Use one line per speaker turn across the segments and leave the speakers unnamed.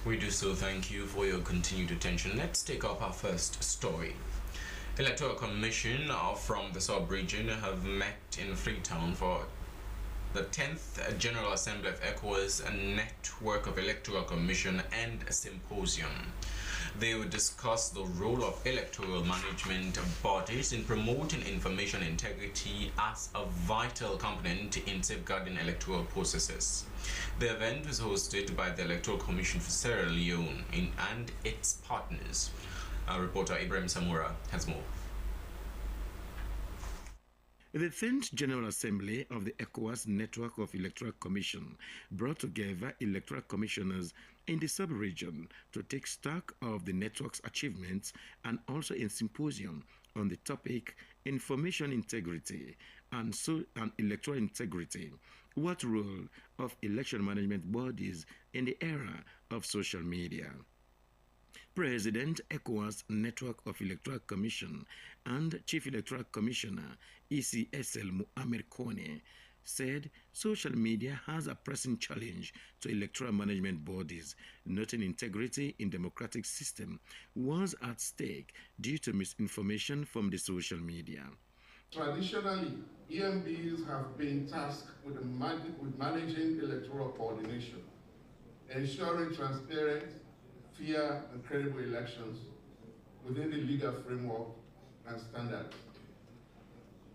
We do so thank you for your continued attention. Let's take up our first story. Electoral Commission from the sub-region have met in Freetown for the 10th General Assembly of ECOWAS, a network of electoral commission and a symposium. They will discuss the role of electoral management bodies in promoting information integrity as a vital component in safeguarding electoral processes. The event was hosted by the Electoral Commission for Sierra Leone and its partners. Our reporter Ibrahim Samura has more.
The 10th General Assembly of the ECOWAS Network of Electoral Commission brought together electoral commissioners in the sub-region to take stock of the network's achievements and also a symposium on the topic Information Integrity and Electoral Integrity. What role of election management bodies in the era of social media? President, ECOWAS Network of Electoral Commission and Chief Electoral Commissioner, ECSL Muammar Kone, said social media has a pressing challenge to electoral management bodies, noting integrity in democratic system was at stake due to misinformation from the social media.
Traditionally, EMBs have been tasked with managing electoral coordination, ensuring transparent, fair and credible elections within the legal framework and standards.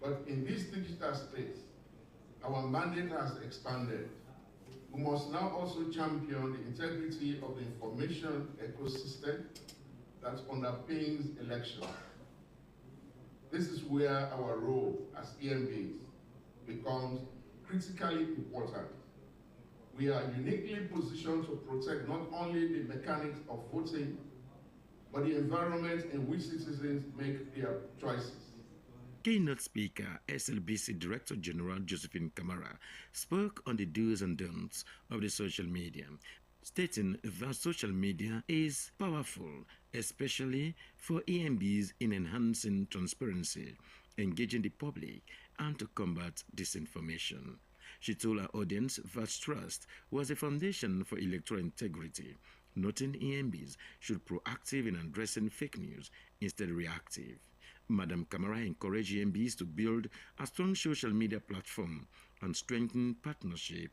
But in this digital space, our mandate has expanded. We must now also champion the integrity of the information ecosystem that underpins elections. This is where our role as EMBs becomes critically important. We are uniquely positioned to protect not only the mechanics of voting, but the environment in which citizens make their choices.
Keynote speaker, Slbc Director General Josephine Kamara, spoke on the do's and don'ts of the social media, stating that social media is powerful, especially for EMBs in enhancing transparency, engaging the public, and to combat disinformation. She told her audience that trust was the foundation for electoral integrity, noting EMBs should be proactive in addressing fake news instead of reactive. Madam Kamara encouraged EMBs to build a strong social media platform and strengthen partnership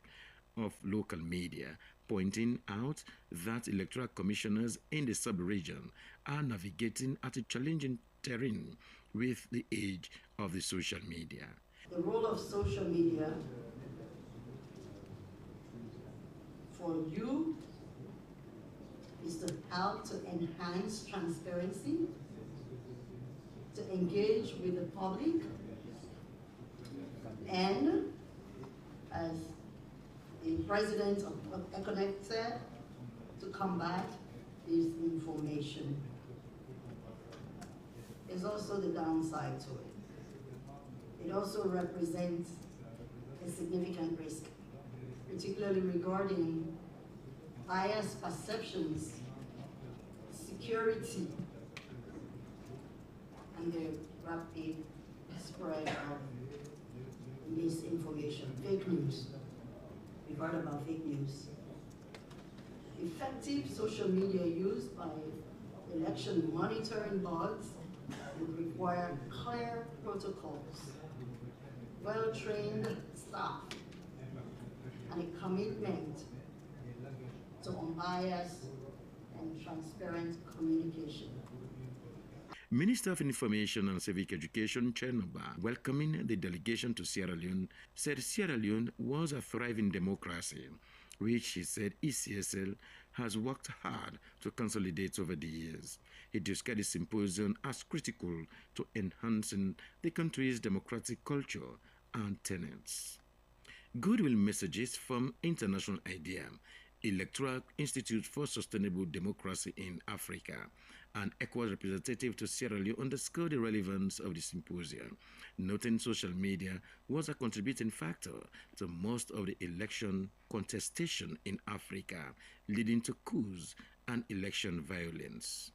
of local media, pointing out that electoral commissioners in the sub-region are navigating at a challenging terrain with the age of the social media.
The role of social media for you is to help to enhance transparency, to engage with the public, and as the president of ECONECT said, to combat disinformation. There's also the downside to it. It also represents a significant risk, particularly regarding bias perceptions, security, and the rapid spread of misinformation, fake news. We've heard about fake news. Effective social media use by election monitoring boards would require clear protocols, well-trained staff, and a commitment to unbiased and transparent communication.
Minister of Information and Civic Education, Kenema, welcoming the delegation to Sierra Leone, said Sierra Leone was a thriving democracy, which he said ECSL has worked hard to consolidate over the years. He described the symposium as critical to enhancing the country's democratic culture and tenets. Goodwill messages from International IDEA, Electoral Institute for Sustainable Democracy in Africa, and ECOWAS representative to Sierra Leone underscored the relevance of the symposium, noting social media was a contributing factor to most of the election contestation in Africa, leading to coups and election violence.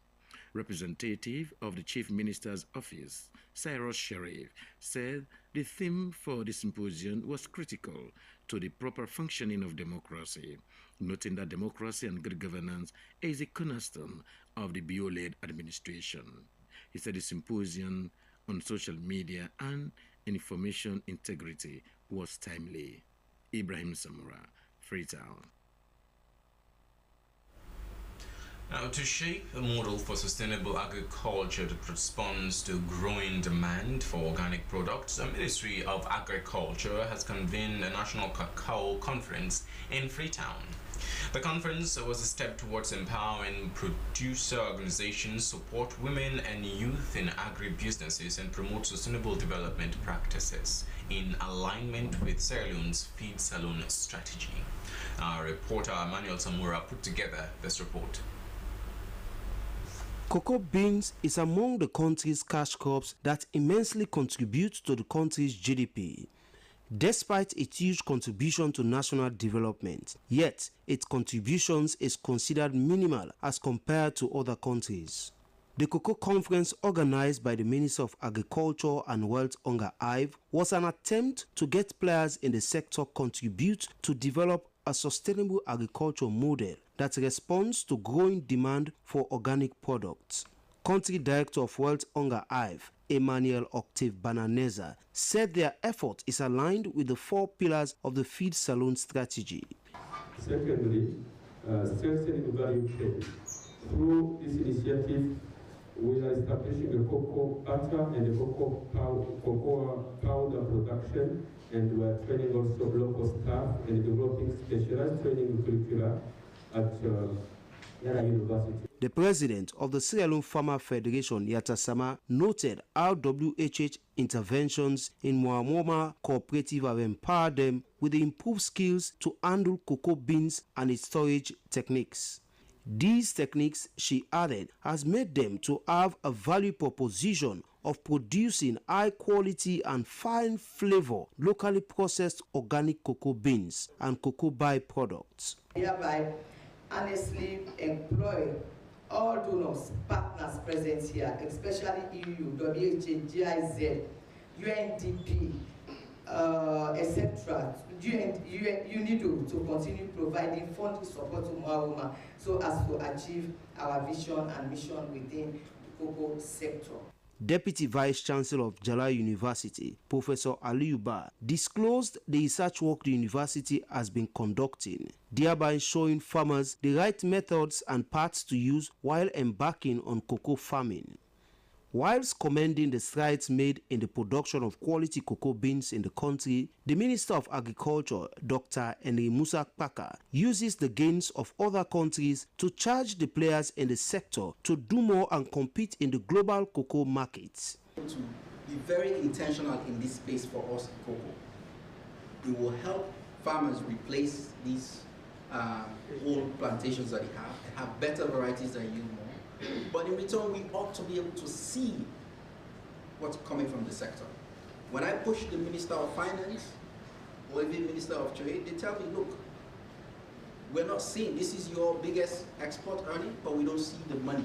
Representative of the Chief Minister's Office, Cyrus Sharif, said the theme for the symposium was critical to the proper functioning of democracy, noting that democracy and good governance is a cornerstone of the bio-led administration. He said the symposium on social media and information integrity was timely. Ibrahim Samura, Freetown.
Now, to shape a model for sustainable agriculture that responds to growing demand for organic products, the Ministry of Agriculture has convened a national cacao conference in Freetown. The conference was a step towards empowering producer organizations, support women and youth in agri-businesses, and promote sustainable development practices in alignment with Sierra Leone's Feed Saloon strategy. Our reporter Emmanuel Samura put together this report.
Cocoa beans is among the country's cash crops that immensely contribute to the country's GDP. Despite its huge contribution to national development, yet its contributions is considered minimal as compared to other countries. The Cocoa Conference, organized by the Minister of Agriculture and Wealth Hunger Hive, was an attempt to get players in the sector contribute to develop a sustainable agriculture model that responds to growing demand for organic products. Country Director of Wealth Hunger Hive, Emmanuel Octave Bananeza, said their effort is aligned with the 4 pillars of the Feed Saloon strategy.
Secondly, strengthening the value chain. Through this initiative, we are establishing a cocoa butter and a cocoa powder production, and we are training also local staff and developing specialized training curricula at Sierra University.
The president of the Sierra Leone Farmer Federation, Yatasama, noted how WHH interventions in Mwamwoma cooperative have empowered them with the improved skills to handle cocoa beans and its storage techniques. These techniques, she added, has made them to have a value proposition of producing high quality and fine flavor locally processed organic cocoa beans and cocoa byproducts.
Hereby honestly employ all donors, partners present here, especially EU, WHA, GIZ, UNDP, etc. You need to continue providing funding support to Mwawoma so as to achieve our vision and mission within the cocoa sector.
Deputy Vice Chancellor of Jala University, Professor Aliyuba, disclosed the research work the university has been conducting, thereby showing farmers the right methods and paths to use while embarking on cocoa farming. Whilst commending the strides made in the production of quality cocoa beans in the country, the Minister of Agriculture, Dr. Henry Musa Kpaka, uses the gains of other countries to charge the players in the sector to do more and compete in the global cocoa markets.
To be very intentional in this space for us in cocoa. It will help farmers replace these old plantations that they have better varieties that yield more. But in return, we ought to be able to see what's coming from the sector. When I push the Minister of Finance or even Minister of Trade, they tell me, look, we're not seeing, this is your biggest export earning, but we don't see the money.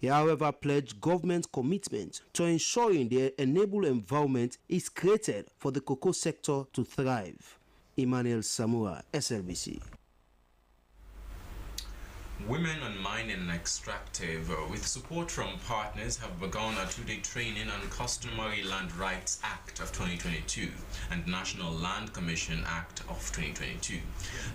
He, however, pledged government commitment to ensuring the enable environment is created for the cocoa sector to thrive. Emmanuel Samura, Slbc.
Women on Mining and Extractive, with support from partners, have begun a 2-day training on Customary Land Rights Act of 2022 and National Land Commission Act of 2022.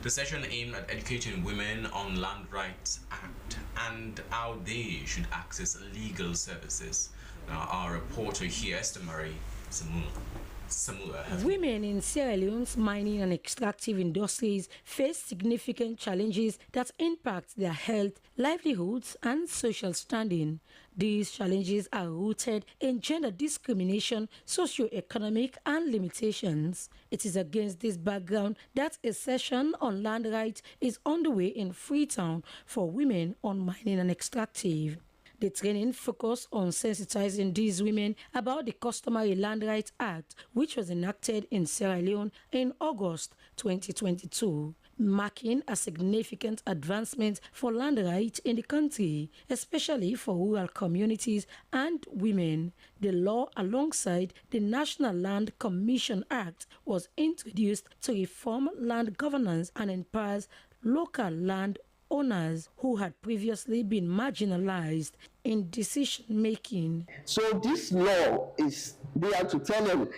The session aimed at educating women on Land Rights Act and how they should access legal services. Now, our reporter here, Esther Marie Samura.
Women in Sierra Leone's mining and extractive industries face significant challenges that impact their health, livelihoods, and social standing. These challenges are rooted in gender discrimination, socio-economic, and limitations. It is against this background that a session on land rights is underway in Freetown for women on mining and extractive. The training focused on sensitizing these women about the Customary Land Rights Act, which was enacted in Sierra Leone in August 2022. marking a significant advancement for land rights in the country, especially for rural communities and women. The law, alongside the National Land Commission Act, was introduced to reform land governance and empowers local land owners who had previously been marginalized in decision-making.
So this law is there to tell them,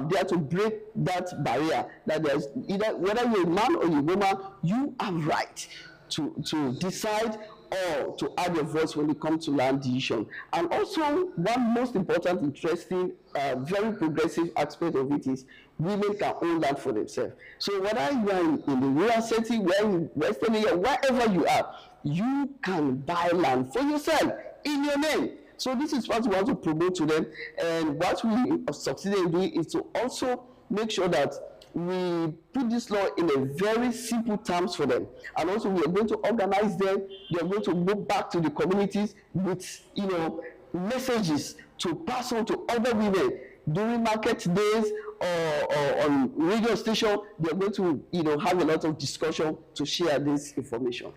there to break that barrier, that there's either, whether you're a man or you're a woman, you have right to decide or to add your voice when it comes to land decision. And also, one most important, interesting, very progressive aspect of it is women can own land for themselves. So whether you are in the rural setting, where in Western area, wherever you are, you can buy land for yourself in your name. So this is what we want to promote to them. And what we succeeded in doing is to also make sure that we put this law in a very simple terms for them, and also we are going to organize them. They are going to go back to the communities with, you know, messages to pass on to other women during market days or on radio station. They are going to, you know, have a lot of discussion to share this information.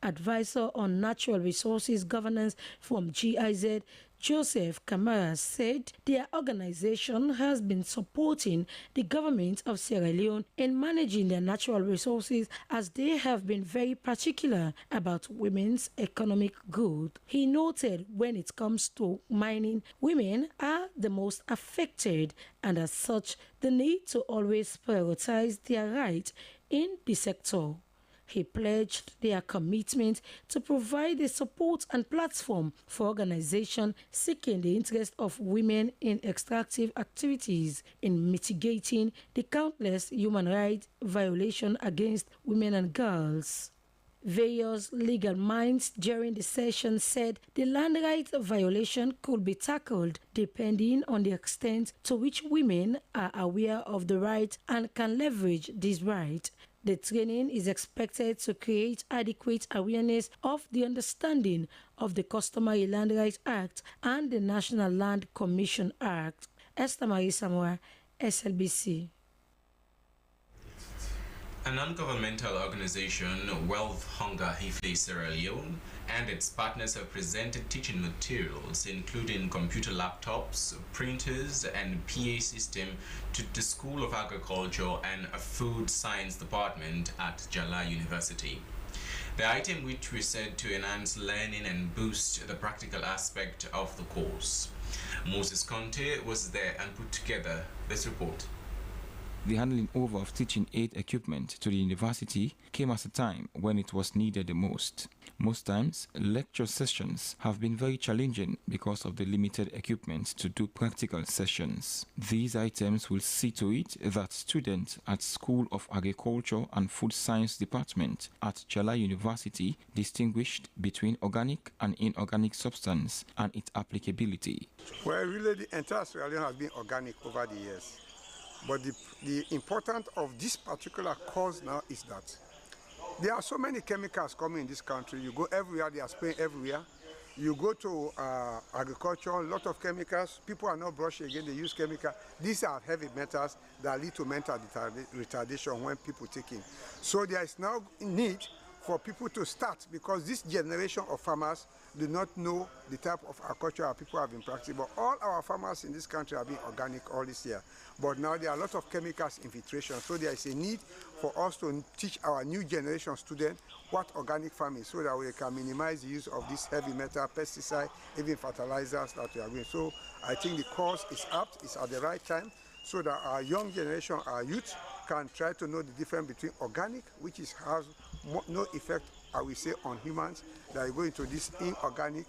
Advisor on Natural Resources Governance from GIZ, Joseph Kamara, said their organization has been supporting the government of Sierra Leone in managing their natural resources, as they have been very particular about women's economic growth. He noted when it comes to mining, women are the most affected, and as such, the need to always prioritize their right in the sector. He pledged their commitment to provide the support and platform for organizations seeking the interest of women in extractive activities in mitigating the countless human rights violations against women and girls. Various legal minds during the session said the land rights violation could be tackled depending on the extent to which women are aware of the right and can leverage this right. The training is expected to create adequate awareness of the understanding of the Customary Land Rights Act and the National Land Commission Act. Esther Marie Samoa, SLBC.
A non-governmental organization, Wealth Hunger Hifle Sierra Leone, and its partners have presented teaching materials, including computer laptops, printers, and PA system to the School of Agriculture and Food Science Department at Jala University. The item, which we said to enhance learning and boost the practical aspect of the course. Moses Conte was there and put together this report.
The handing over of teaching aid equipment to the university came at a time when it was needed the most. Most times, lecture sessions have been very challenging because of the limited equipment to do practical sessions. These items will see to it that students at School of Agriculture and Food Science Department at Jala University distinguished between organic and inorganic substance and its applicability.
Well, really the entire Sierra Leone has been organic over the years. But the importance of this particular course now is that there are so many chemicals coming in this country. You go everywhere, they are spraying everywhere. You go to agriculture, a lot of chemicals. People are not brushing again, they use chemicals. These are heavy metals that lead to mental retardation when people take in. So there is now need for people to start, because this generation of farmers do not know the type of agriculture our people have been practicing. But all our farmers in this country have been organic all this year. But now there are a lot of chemicals infiltration, so there is a need for us to teach our new generation students what organic farming is, so that we can minimize the use of this heavy metal, pesticide, even fertilizers that we are doing. So I think the course is apt, it's at the right time, so that our young generation, our youth, can try to know the difference between organic, which has no effect, I will say, on humans, that you go into these inorganic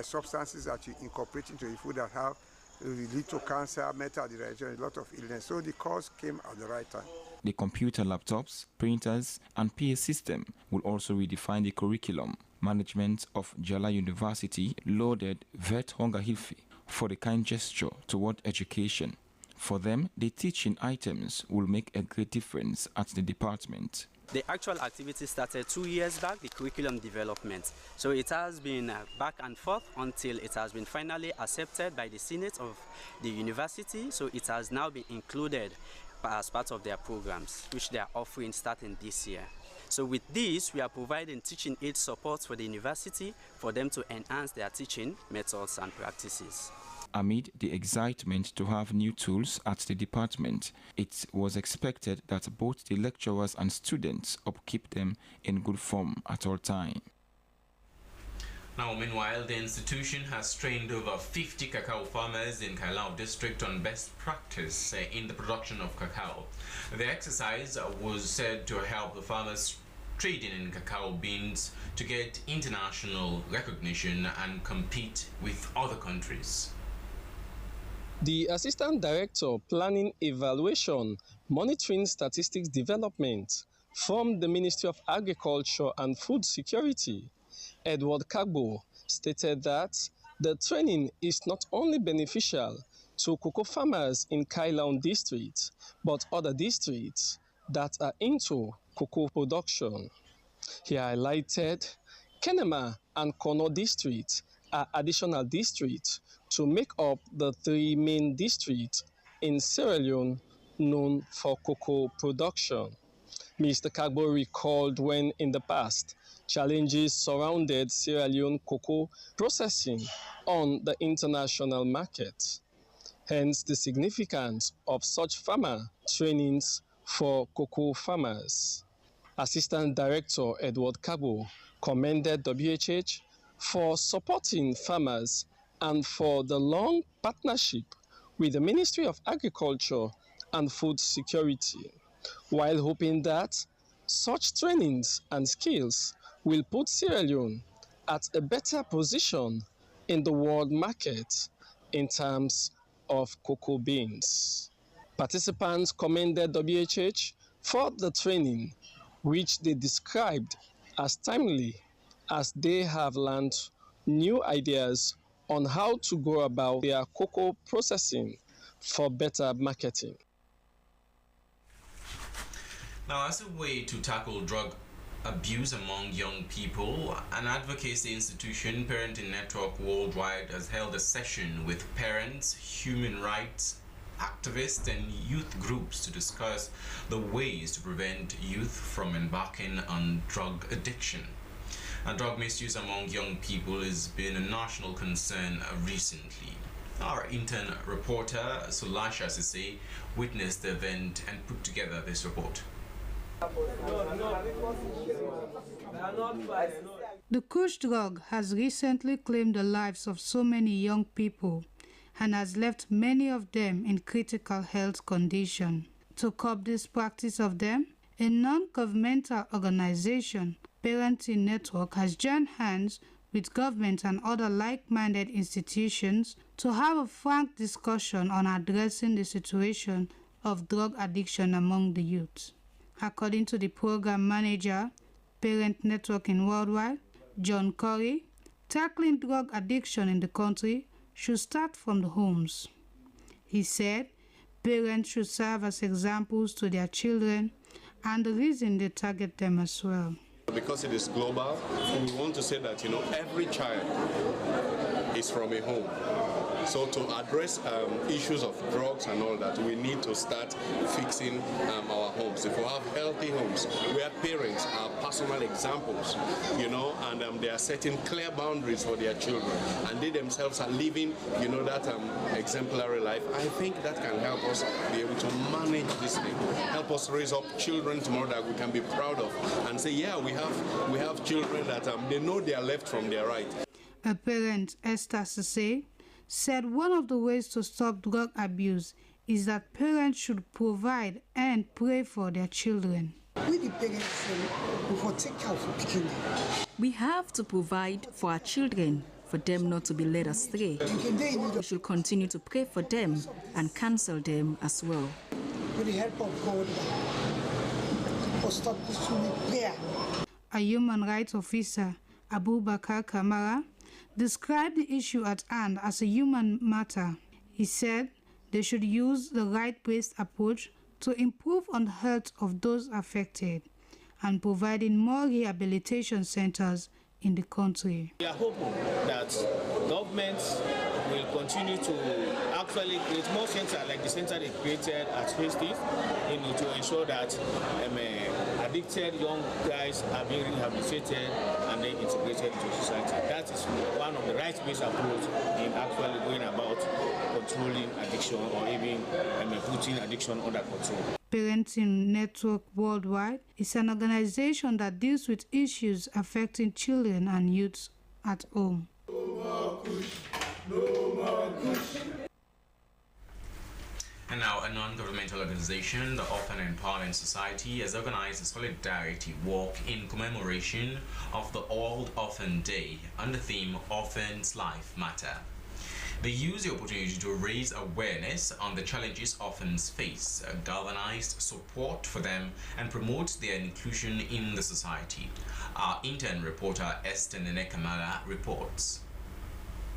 substances that you incorporate into your food that have lead to cancer, metal dehydration, a lot of illness. So the course came at the right time.
The computer laptops, printers, and PA system will also redefine the curriculum. Management of Jala University lauded Vet Hunger Hilfe for the kind gesture toward education. For them, the teaching items will make a great difference at the department.
The actual activity started 2 years back, the curriculum development. So it has been back and forth until it has been finally accepted by the Senate of the university. So it has now been included as part of their programs, which they are offering starting this year. So with this, we are providing teaching aid support for the university for them to enhance their teaching methods and practices.
Amid the excitement to have new tools at the department, it was expected that both the lecturers and students upkeep them in good form at all times.
Now, meanwhile, the institution has trained over 50 cacao farmers in Kailao district on best practice in the production of cacao. The exercise was said to help the farmers trading in cacao beans to get international recognition and compete with other countries.
The Assistant Director, Planning, Evaluation, Monitoring Statistics Development from the Ministry of Agriculture and Food Security, Edward Kagbo, stated that the training is not only beneficial to cocoa farmers in Kailao district, but other districts that are into cocoa production. He highlighted Kenema and Kono districts are additional districts to make up the 3 main districts in Sierra Leone known for cocoa production. Mr. Kagbo recalled when in the past challenges surrounded Sierra Leone cocoa processing on the international market. Hence the significance of such farmer trainings for cocoa farmers. Assistant Director Edward Kagbo commended WHH for supporting farmers and for the long partnership with the Ministry of Agriculture and Food Security, while hoping that such trainings and skills will put Sierra Leone at a better position in the world market in terms of cocoa beans. Participants commended WHH for the training, which they described as timely, as they have learned new ideas on how to go about their cocoa processing for better marketing.
Now, as a way to tackle drug abuse among young people, an advocacy institution, Parenting Network Worldwide, has held a session with parents, human rights activists, and youth groups to discuss the ways to prevent youth from embarking on drug addiction. And drug misuse among young people has been a national concern recently. Our intern reporter, Slbc Tv, witnessed the event and put together this report.
The kush drug has recently claimed the lives of so many young people and has left many of them in critical health condition. To curb this practice of them, a non-governmental organization, Parenting Network, has joined hands with government and other like-minded institutions to have a frank discussion on addressing the situation of drug addiction among the youth. According to the program manager, Parent Network in Worldwide, John Curry, tackling drug addiction in the country should start from the homes. He said parents should serve as examples to their children, and the reason they target them as well.
Because it is global, we want to say that, every child is from a home. So to address issues of drugs and all that, we need to start fixing our homes. If we have healthy homes where parents are personal examples, and they are setting clear boundaries for their children, and they themselves are living, that exemplary life, I think that can help us be able to manage this thing, help us raise up children tomorrow that we can be proud of and say, yeah, we have children that they know their left from their right.
A parent, Esther Sese, said one of the ways to stop drug abuse is that parents should provide and pray for their children.
We the parents we take care of the children.
We have to provide for our children, for them not to be led astray. We should continue to pray for them and counsel them as well.
With the help of God, to stop this prayer.
A human rights officer, Abubakar Kamara, described the issue at hand as a human matter. He said they should use the right-based approach to improve on the health of those affected and providing more rehabilitation centers in the country.
We are hoping that governments will continue to actually create more centers like the center they created at Freetown, to ensure that addicted young guys are being rehabilitated and then integrated into society. That is one of the right-based approach in actually going about controlling addiction or even putting addiction under control.
Parenting Network Worldwide is an organization that deals with issues affecting children and youths at home.
And now, a non-governmental organization, the Orphan Empowerment Society, has organized a solidarity walk in commemoration of the World Orphan Day on the theme Orphans' Life Matter. They use the opportunity to raise awareness on the challenges orphans face, galvanize support for them, and promote their inclusion in the society. Our intern reporter Kenema reports.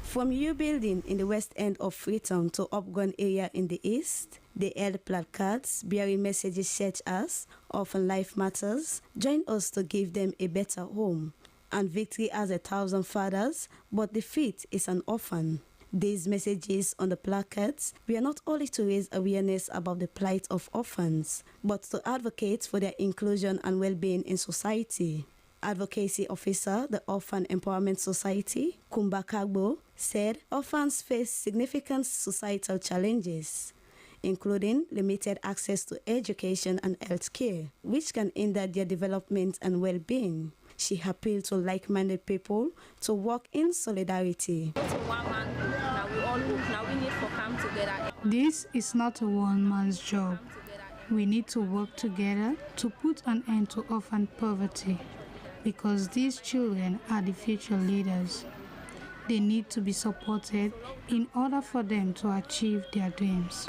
From U Building in the west end of Freetown to Upgon area in the east, they held placards bearing messages such as Orphan Life Matters, join us to give them a better home, and victory has 1,000 fathers, but defeat is an orphan. These messages on the placards were not only to raise awareness about the plight of orphans, but to advocate for their inclusion and well-being in society. Advocacy officer, the Orphan Empowerment Society, Kumba Kagbo, said orphans face significant societal challenges, including limited access to education and health care, which can hinder their development and well-being. She appealed to like-minded people to work in solidarity.
This is not a one-man's job. We need to work together to put an end to orphan poverty, because these children are the future leaders. They need to be supported in order for them to achieve their dreams.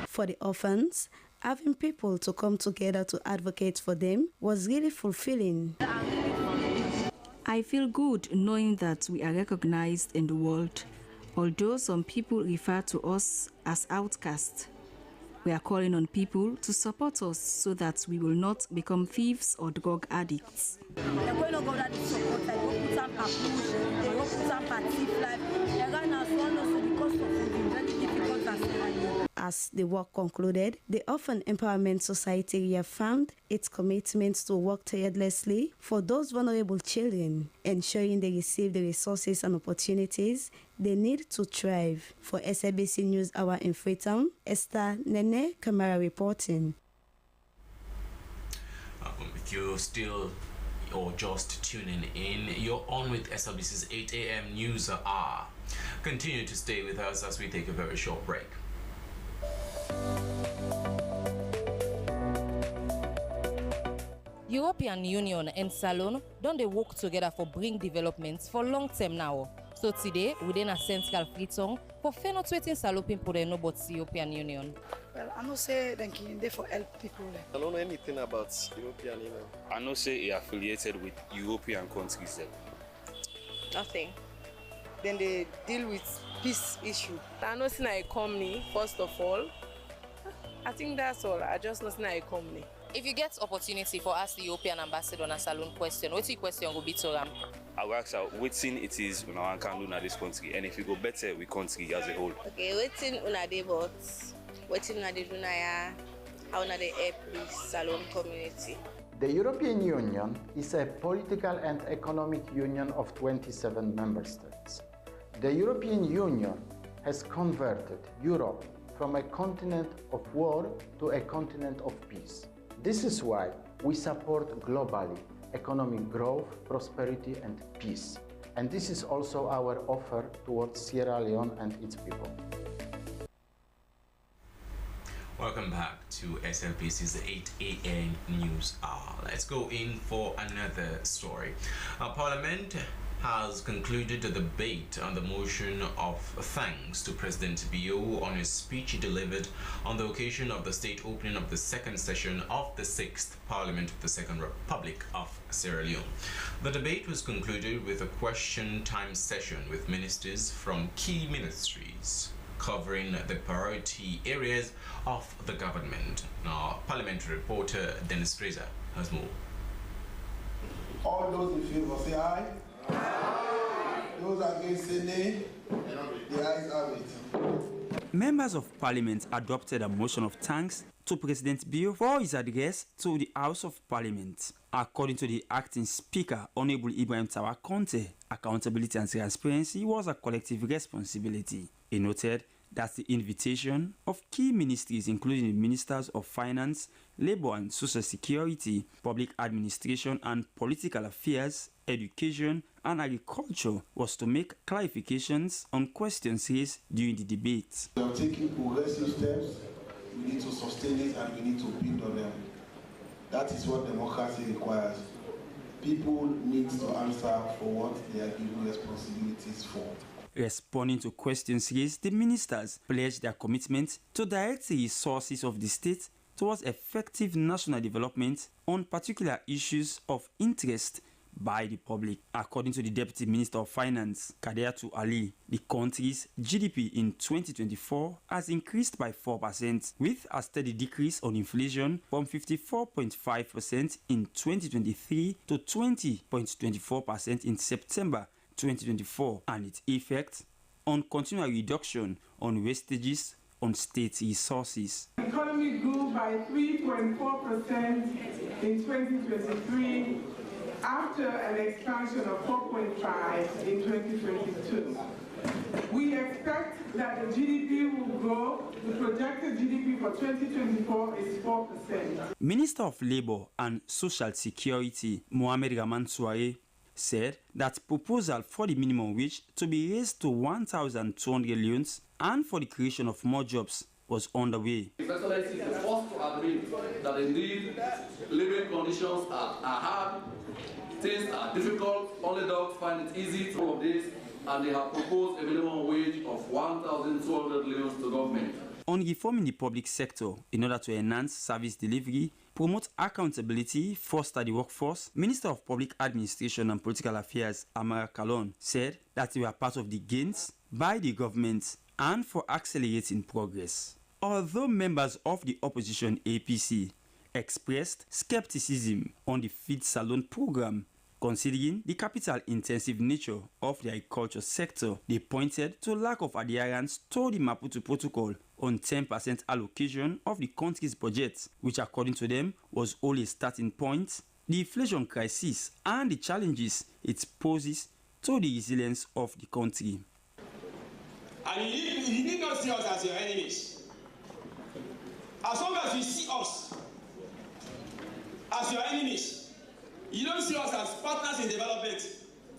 For the orphans, having people to come together to advocate for them was really fulfilling.
I feel good knowing that we are recognized in the world. Although some people refer to us as outcasts, we are calling on people to support us so that we will not become thieves or drug addicts.
As the work concluded, the Orphan Empowerment Society reaffirmed its commitment to work tirelessly for those vulnerable children, ensuring they receive the resources and opportunities they need to thrive. For Slbc News Hour in Freetown, Kenema reporting.
If you're still or just tuning in, you're on with SLBC's 8 a.m. News Hour. Continue to stay with us as we take a very short break.
European Union and Salon don't they work together for bring developments for long term now. So today, within a central Freetown, for fenotweeting saloping for the no but European Union.
Well, I know say they for help people.
I don't know anything about European Union.
I know say he affiliated with European countries.
Nothing. Then they deal with peace issue. I know it's not a company, first of all. I think that's all. I just know it's not a company.
If you get opportunity for ask the European ambassador on a salon question, what's your question will be to them?
I will ask out what thing it is when I can do in this country, and if you go better with country as a whole.
Okay, what thing una dey but what thing una dey do na how una dey help the salon community?
The European Union is a political and economic union of 27 member states. The European Union has converted Europe from a continent of war to a continent of peace. This is why we support globally economic growth, prosperity and peace. And this is also our offer towards Sierra Leone and its people.
Welcome back to SLBC's 8 a.m. News Hour. Let's go in for another story. Parliament has concluded the debate on the motion of thanks to President Bio on his speech he delivered on the occasion of the state opening of the second session of the 6th Parliament of the Second Republic of Sierra Leone. The debate was concluded with a question time session with ministers from key ministries covering the priority areas of the government. Now, parliamentary reporter Dennis Fraser has more.
All those in favor say aye.
Those against say nay. The ayes have it.
Members of Parliament adopted a motion of thanks to President Bio for his address to the House of Parliament. According to the acting Speaker, Honorable Ibrahim Tawa Conte, accountability and transparency was a collective responsibility. He noted that the invitation of key ministries, including the Ministers of Finance, Labour and Social Security, Public Administration and Political Affairs, Education and Agriculture, was to make clarifications on questions raised during the debate.
We are taking progressive steps. We need to sustain it and we need to build on them. That is what democracy requires. People need to answer for what they are given responsibilities for.
Responding to questions raised, the ministers pledged their commitment to direct the resources of the state towards effective national development on particular issues of interest by the public. According to the Deputy Minister of Finance, Kadeatu Ali, the country's GDP in 2024 has increased by 4%, with a steady decrease on inflation from 54.5% in 2023 to 20.24% in September 2024, and its effect on continual reduction on wastages on state resources.
The economy grew by 3.4% in 2023 after an expansion of 4.5% in 2022. We expect that the GDP will grow. The projected GDP for 2024 is 4%.
Minister of Labour and Social Security, Mohamed Rahman Souare, said that proposal for the minimum wage to be raised to 1,200 leones and for the creation of more jobs was underway.
His Excellency is the first to admit that indeed living conditions are hard, things are difficult, only dogs find it easy to all of this, and they have proposed a minimum wage of 1,200 leones to government.
On reforming the public sector in order to enhance service delivery, promote accountability, foster the workforce, Minister of Public Administration and Political Affairs, Amara Kalon, said that they were part of the gains by the government and for accelerating progress. Although members of the opposition APC expressed skepticism on the feed salon program, considering the capital-intensive nature of the agriculture sector, they pointed to lack of adherence to the Maputo Protocol on 10% allocation of the country's budget, which according to them was only a starting point, the inflation crisis and the challenges it poses to the resilience of the country.
And you need not see us as your enemies. As long as you see us as your enemies, you don't see us as partners in development,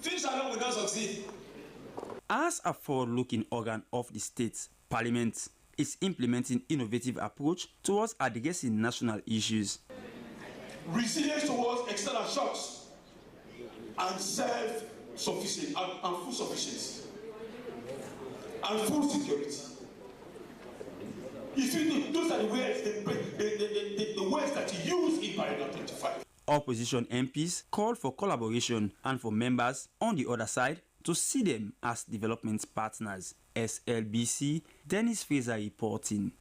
things alone will not succeed.
As a forward-looking organ of the state, Parliament is implementing innovative approach towards addressing national issues.
Resilience towards external shocks and self-sufficiency and food sufficiency and food security. You see, those are the ways, the ways that you use in paragraph 25.
Opposition MPs called for collaboration and for members on the other side to see them as development partners. SLBC, Dennis Fraser reporting.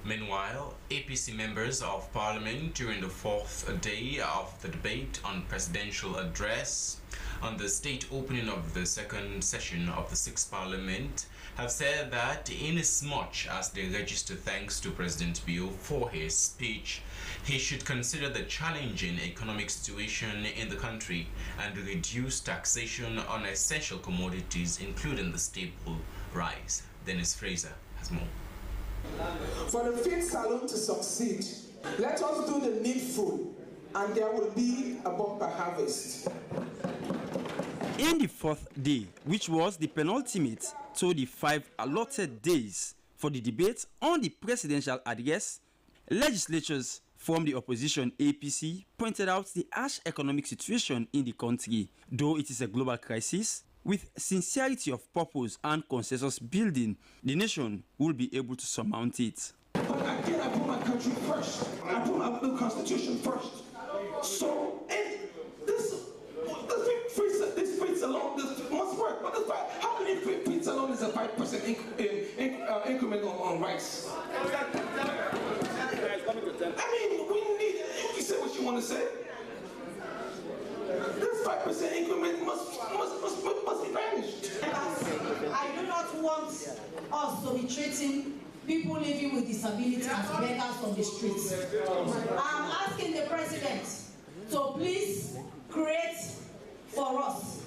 Meanwhile, APC members of Parliament during the fourth day of the debate on presidential address on the state opening of the second session of the 6th Parliament have said that inasmuch as they register thanks to President Bio for his speech, he should consider the challenging economic situation in the country and reduce taxation on essential commodities, including the staple rice. Dennis Fraser has more.
For the feed salon to succeed, let us do the needful, and there will be a bumper harvest.
In the fourth day, which was the penultimate to the 5 allotted days for the debate on the presidential address, legislators from the opposition APC pointed out the harsh economic situation in the country. Though it is a global crisis, with sincerity of purpose and consensus building, the nation will be able to surmount it.
But again, I put my country first. I put my new constitution first. So, this feeds alone, this must work. But how many feeds alone is a 5% increment on rice? I mean, we need, you can say what you want to say. This 5% increment must be vanished.
I do not want us to be treating people living with disability as beggars on the streets. I'm asking the president to please create for us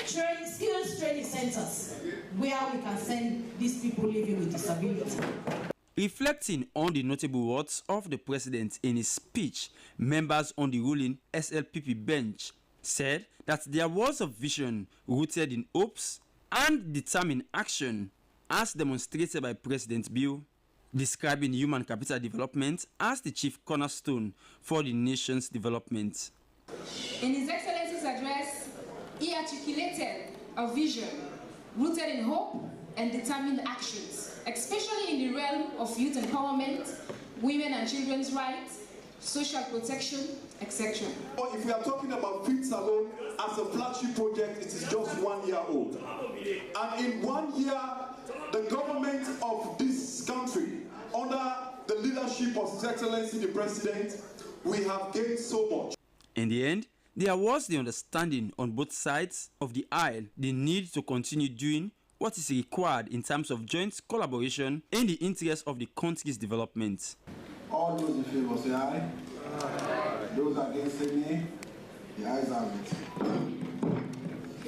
skills training centers where we can send these people living with disability.
Reflecting on the notable words of the president in his speech, members on the ruling SLPP bench said that there was a vision rooted in hopes and determined action, as demonstrated by President Bill, describing human capital development as the chief cornerstone for the nation's development.
In His Excellency's address, he articulated a vision rooted in hope and determined actions, especially in the realm of youth empowerment, women and children's rights, social protection, etc.
If we are talking about Freetown as a flagship project, it is just 1 year old. And in 1 year, the government of this country, under the leadership of His Excellency the President, we have gained so much.
In the end, there was the understanding on both sides of the aisle the need to continue doing what is required in terms of joint collaboration in the interest of the country's development.
All those in favor say aye. Those against say nay. The ayes have it.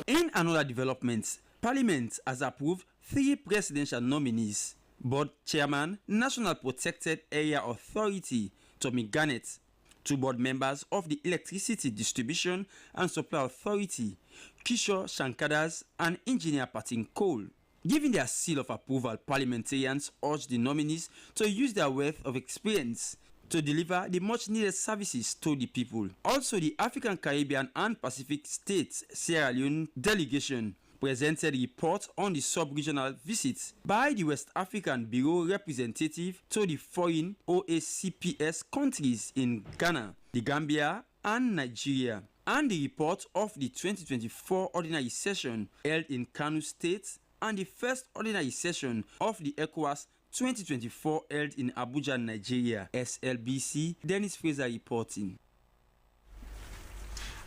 In another development, Parliament has approved 3 presidential nominees: Board Chairman, National Protected Area Authority, Tommy Garnett; 2 board members of the Electricity Distribution and Supply Authority, Kishore Shankadas and Engineer Patin Cole. Giving their seal of approval, parliamentarians urged the nominees to use their wealth of experience to deliver the much-needed services to the people. Also, the African, Caribbean and Pacific States Sierra Leone delegation presented a report on the sub-regional visits by the West African Bureau representative to the foreign OACPS countries in Ghana, the Gambia and Nigeria, and the report of the 2024 ordinary session held in Kano State and the first ordinary session of the ECOWAS 2024 held in Abuja, Nigeria. SLBC, Dennis Fraser reporting.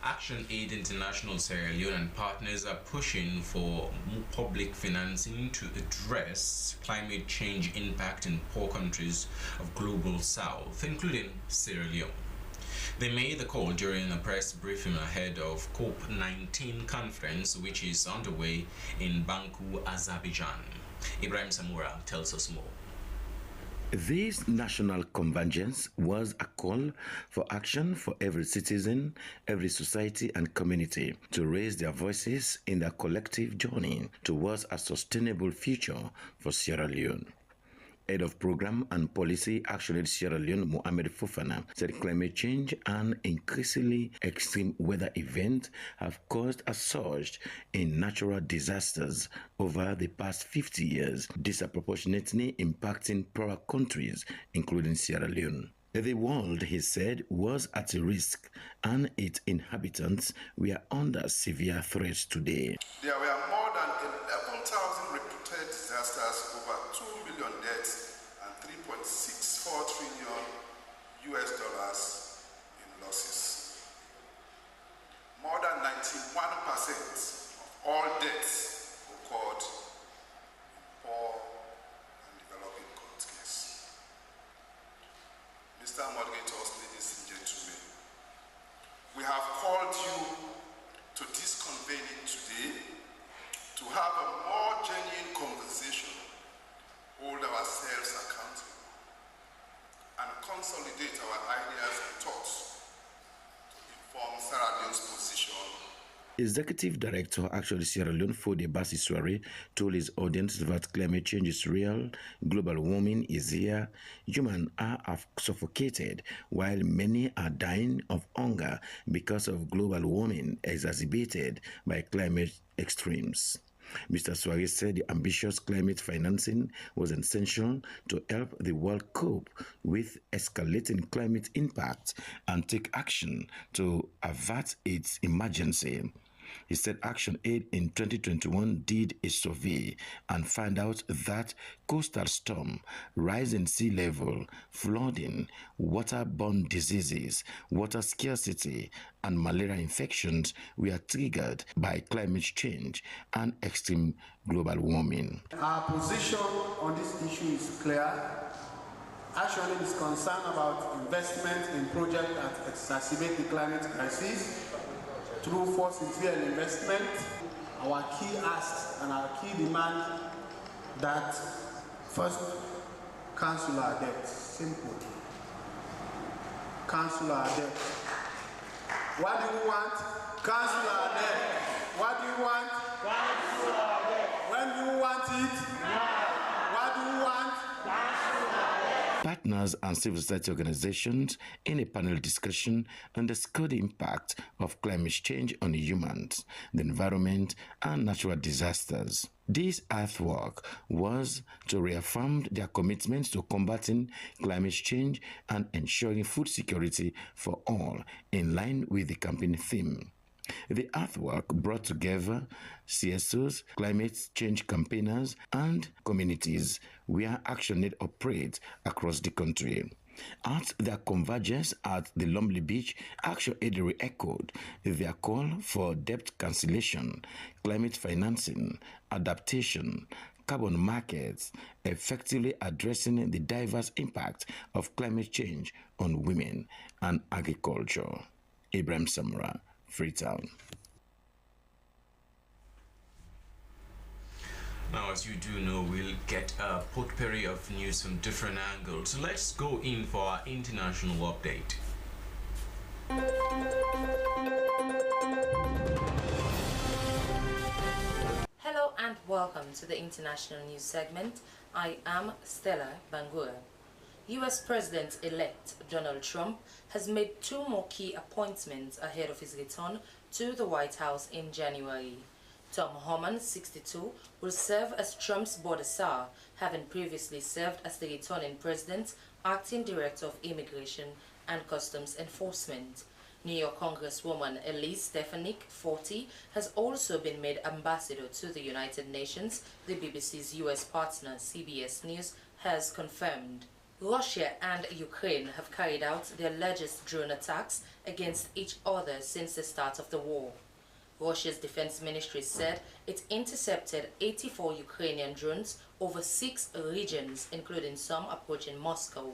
Action Aid International Sierra Leone and partners are pushing for more public financing to address climate change impact in poor countries of Global South, including Sierra Leone. They made the call during a press briefing ahead of COP19 conference, which is underway in Baku, Azerbaijan. Ibrahim Samura tells us more.
This national convergence was a call for action for every citizen, every society and community to raise their voices in their collective journey towards a sustainable future for Sierra Leone. Head of Program and Policy Action Aid Sierra Leone, Mohamed Fofana, said climate change and increasingly extreme weather events have caused a surge in natural disasters over the past 50 years, disproportionately impacting poorer countries, including Sierra Leone. The world, he said, was at risk and its inhabitants were under severe threats today.
There were more than 11,000 reported disasters, over 2 million deaths, and $3.64 trillion in losses. More than 91% of all deaths occurred in poor and developing countries. Mr. Moderators, ladies and gentlemen, we have called you to this convening today to have a more genuine conversation, hold ourselves accountable, and consolidate our ideas and thoughts to inform Sierra Leone's position.
Executive Director, actually Sierra Leone, Fode Basiswari, told his audience that climate change is real, global warming is here, humans are suffocated, while many are dying of hunger because of global warming exacerbated by climate extremes. Mr. Suarez said the ambitious climate financing was essential to help the world cope with escalating climate impact and take action to avert its emergency. He said Action Aid in 2021 did a survey and found out that coastal storm, rising sea level, flooding, waterborne diseases, water scarcity, and malaria infections were triggered by climate change and extreme global warming.
Our position on this issue is clear. Action Aid is concerned about investment in projects that exacerbate the climate crisis through forced material investment. Our key asks and our key demand that first, cancel our debt. Simple. Cancel our debt. What do you want? Cancel our debt. What do you want? Cancel our debt. When do you want it? Now. What do you want? Cancel our debt.
Partners and civil society organizations in a panel discussion underscored the impact of climate change on humans, the environment, and natural disasters. This earthwork was to reaffirm their commitment to combating climate change and ensuring food security for all, in line with the campaign theme. The artwork brought together CSOs, climate change campaigners, and communities where Action Aid operates across the country. At their convergence at the Lumley Beach, Action Aid re-echoed their call for debt cancellation, climate financing, adaptation, carbon markets, effectively addressing the diverse impact of climate change on women and agriculture. Ibrahim Samra, Freetown.
Now, as you do know, we'll get a potpourri of news from different angles. So let's go in for our international update.
Hello and welcome to the international news segment. I am Stella Bangura. US President-elect Donald Trump has made 2 more key appointments ahead of his return to the White House in January. Tom Homan, 62, will serve as Trump's board czar, having previously served as the returning president's acting director of immigration and customs enforcement. New York Congresswoman Elise Stefanik, 40, has also been made ambassador to the United Nations, the BBC's US partner CBS News has confirmed. Russia and Ukraine have carried out their largest drone attacks against each other since the start of the war. Russia's defense ministry said it intercepted 84 Ukrainian drones over 6 regions, including some approaching Moscow,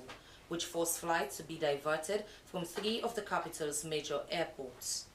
which forced flights to be diverted from 3 of the capital's major airports.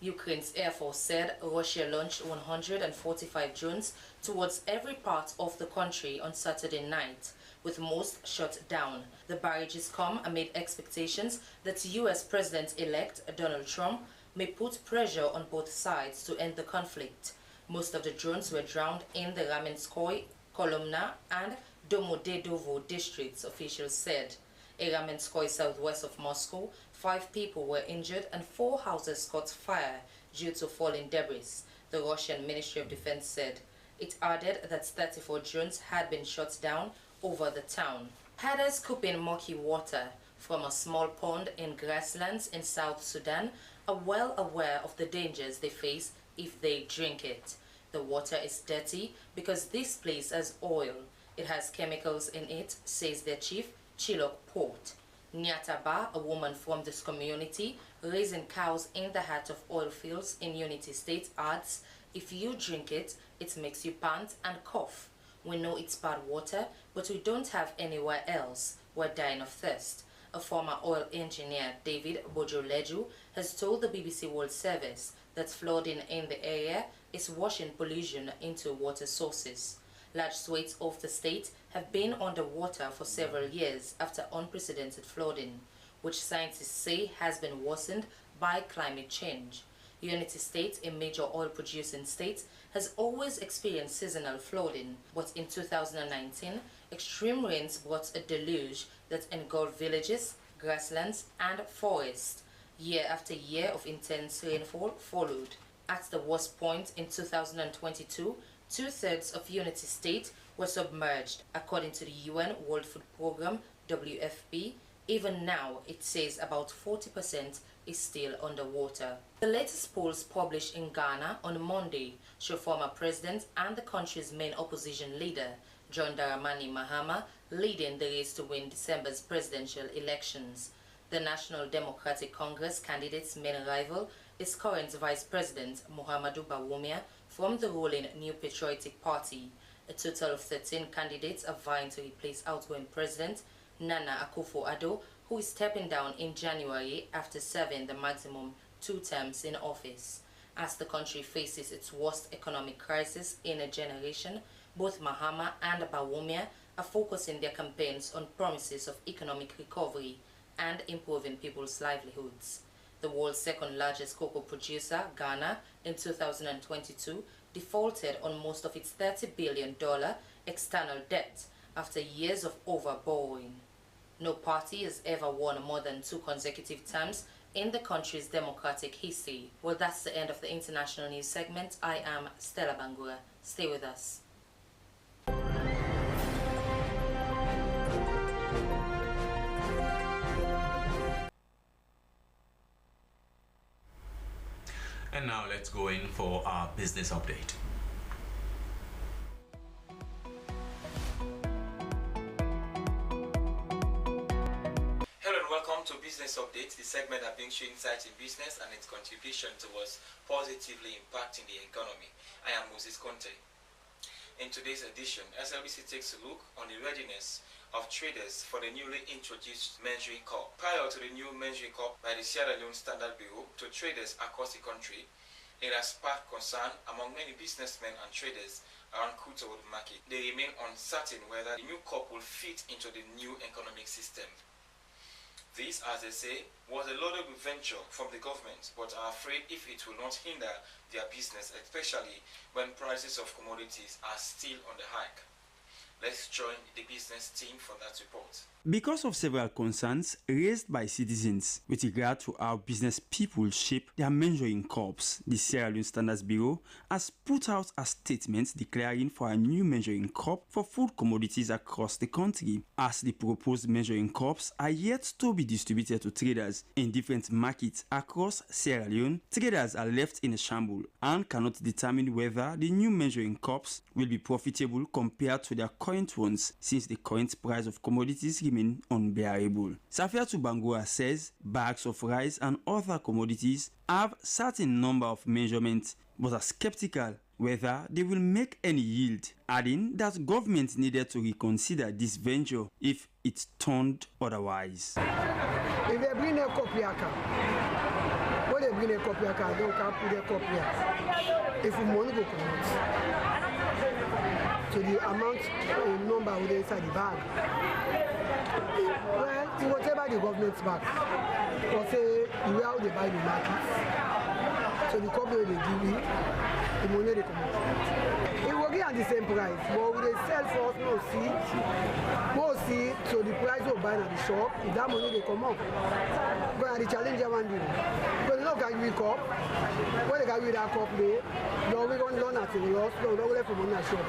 Ukraine's Air Force said Russia launched 145 drones towards every part of the country on Saturday night, with most shot down. The barrages come amid expectations that US President-elect Donald Trump may put pressure on both sides to end the conflict. Most of the drones were drowned in the Ramenskoye, Kolomna, and Domodedovo districts, officials said. In Ramenskoye, southwest of Moscow, 5 people were injured and 4 houses caught fire due to falling debris, the Russian Ministry of Defense said. It added that 34 drones had been shot down over the town. Paddlers scooping murky water from a small pond in grasslands in South Sudan are well aware of the dangers they face if they drink it. The water is dirty because this place has oil. It has chemicals in it, says their chief, Chilok Port. Nyataba, a woman from this community raising cows in the heart of oil fields in Unity State, adds, if you drink it, it makes you pant and cough. We know it's bad water, but we don't have anywhere else. We're dying of thirst. A former oil engineer, David Bojoleju, has told the BBC World Service that flooding in the area is washing pollution into water sources. Large swathes of the state have been underwater for several years after unprecedented flooding, which scientists say has been worsened by climate change. Unity State, a major oil-producing state, has always experienced seasonal flooding, but in 2019, extreme rains brought a deluge that engulfed villages, grasslands, and forests. Year after year of intense rainfall followed. At the worst point in 2022, 2/3 of Unity State were submerged. According to the UN World Food Programme, WFP, Even now, it says about 40% is still underwater. The latest polls published in Ghana on Monday show former president and the country's main opposition leader, John Dramani Mahama, leading the race to win December's presidential elections. The National Democratic Congress candidate's main rival is current Vice President Muhammadu Bawumia from the ruling New Patriotic Party. A total of 13 candidates are vying to replace outgoing President Nana Akufo-Addo, who is stepping down in January after serving the maximum 2 terms in office. As the country faces its worst economic crisis in a generation, both Mahama and Bawumia are focusing their campaigns on promises of economic recovery and improving people's livelihoods. The world's second largest cocoa producer, Ghana, in 2022 defaulted on most of its $30 billion external debt after years of overborrowing. No party has ever won more than 2 consecutive terms in the country's democratic history. Well, that's the end of the international news segment. I am Stella Bangura. Stay with us.
And now let's go in for our business update.
Hello and welcome to Business Update, the segment that brings you insights in business and its contribution towards positively impacting the economy. I am Moses Conte. In today's edition, SLBC takes a look on the readiness of traders for the newly introduced Measuring Cup. Prior to the new Measuring Cup by the Sierra Leone Standard Bureau to traders across the country, it has sparked concern among many businessmen and traders around Kutowood market. They remain uncertain whether the new cup will fit into the new economic system. This, as they say, was a laudable venture from the government, but are afraid if it will not hinder their business, especially when prices of commodities are still on the hike. Let's join the business team for that report.
Because of several concerns raised by citizens with regard to how business people shape their measuring cups, the Sierra Leone Standards Bureau has put out a statement declaring for a new measuring cup for food commodities across the country. As the proposed measuring cups are yet to be distributed to traders in different markets across Sierra Leone, traders are left in a shambles and cannot determine whether the new measuring cups will be profitable compared to their current ones, since the current price of commodities remain unbearable. Safiatu Bangura says bags of rice and other commodities have certain number of measurements, but are skeptical whether they will make any yield, adding that government needed to reconsider this venture if it turned otherwise.
If they bring a copy, when they bring a copy, they can't put a copy. If money go come out, so the amount number will inside the bag. Well, whatever the government's back, or say the way how they buy the market, so the company they give me, the money they come out. It will be at the same price, but when they sell for us, no see, so the price will buy at the shop, if that money they come up. But the challenger one do. Because they don't carry with cup, when they carry with that cup, they don't learn at the loss, they don't let for money at shop.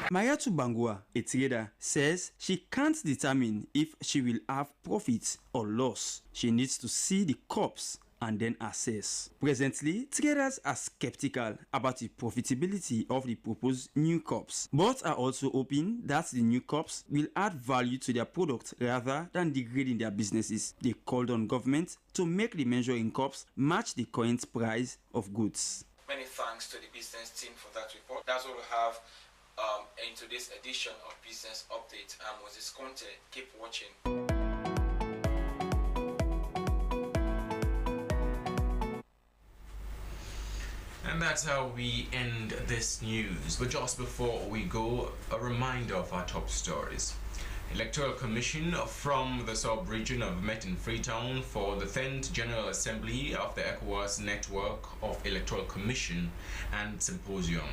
Mayatu Bangua, a trader, says she can't determine if she will have profits or loss. She needs to see the cups and then assess. Presently, traders are skeptical about the profitability of the proposed new cups, but are also hoping that the new cups will add value to their product rather than degrading their businesses. They called on government to make the measuring cups match the current price of goods.
Many thanks to the business team for that report. That's all we have in today's edition of Business Update. I'm Moses Conte. Keep watching.
And that's how we end this news. But just before we go, a reminder of our top stories. Electoral Commission from the sub-region have met in Freetown for the 10th General Assembly of the ECOWAS Network of Electoral Commission and Symposium.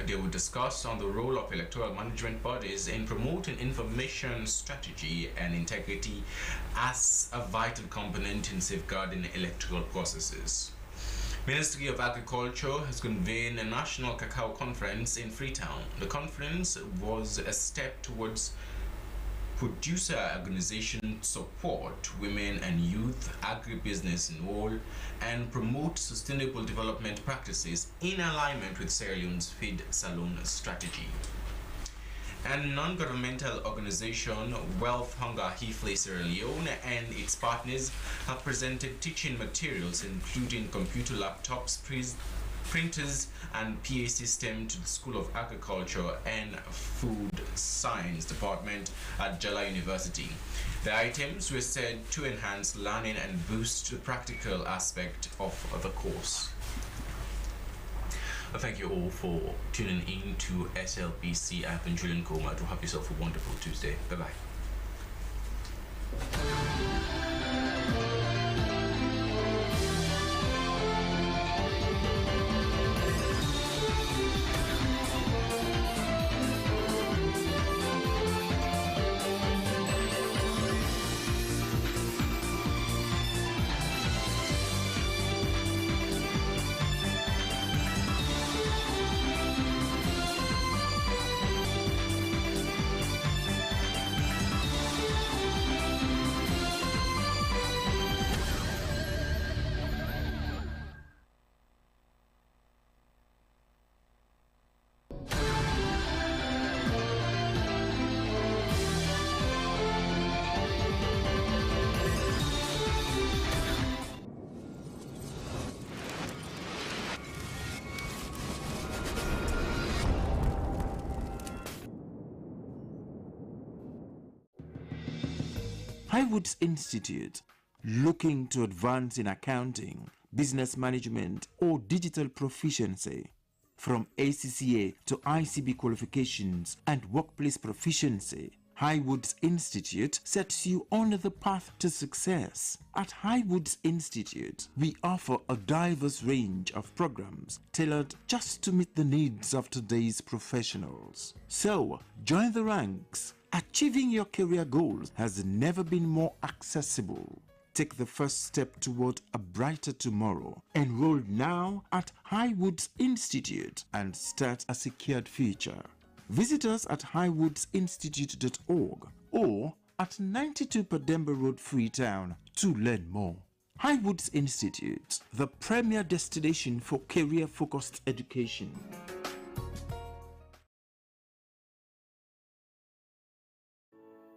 They will discuss on the role of electoral management bodies in promoting information strategy and integrity as a vital component in safeguarding electoral processes. Ministry of Agriculture has convened a national cacao conference in Freetown. The conference was a step towards producer organization support women and youth agribusiness in all and promote sustainable development practices in alignment with Sierra Leone's Feed Salon strategy. And non-governmental organization Wealth Hunger Hifley Sierra Leone and its partners have presented teaching materials including computer laptops, printers and PA system to the School of Agriculture and Food Science Department at Jala University. The items were said to enhance learning and boost the practical aspect of the course. Thank you all for tuning in to SLBC. I've been Julian Koma. Do have yourself a wonderful Tuesday. Bye-bye.
Highwoods Institute, looking to advance in accounting, business management, or digital proficiency. From ACCA to ICB qualifications and workplace proficiency, Highwoods Institute sets you on the path to success. At Highwoods Institute, we offer a diverse range of programs tailored just to meet the needs of today's professionals. So, join the ranks. Achieving your career goals has never been more accessible. Take the first step toward a brighter tomorrow. Enroll now at Highwoods Institute and start a secured future. Visit us at highwoodsinstitute.org or at 92 Pademba Road, Freetown to learn more. Highwoods Institute, the premier destination for career-focused education.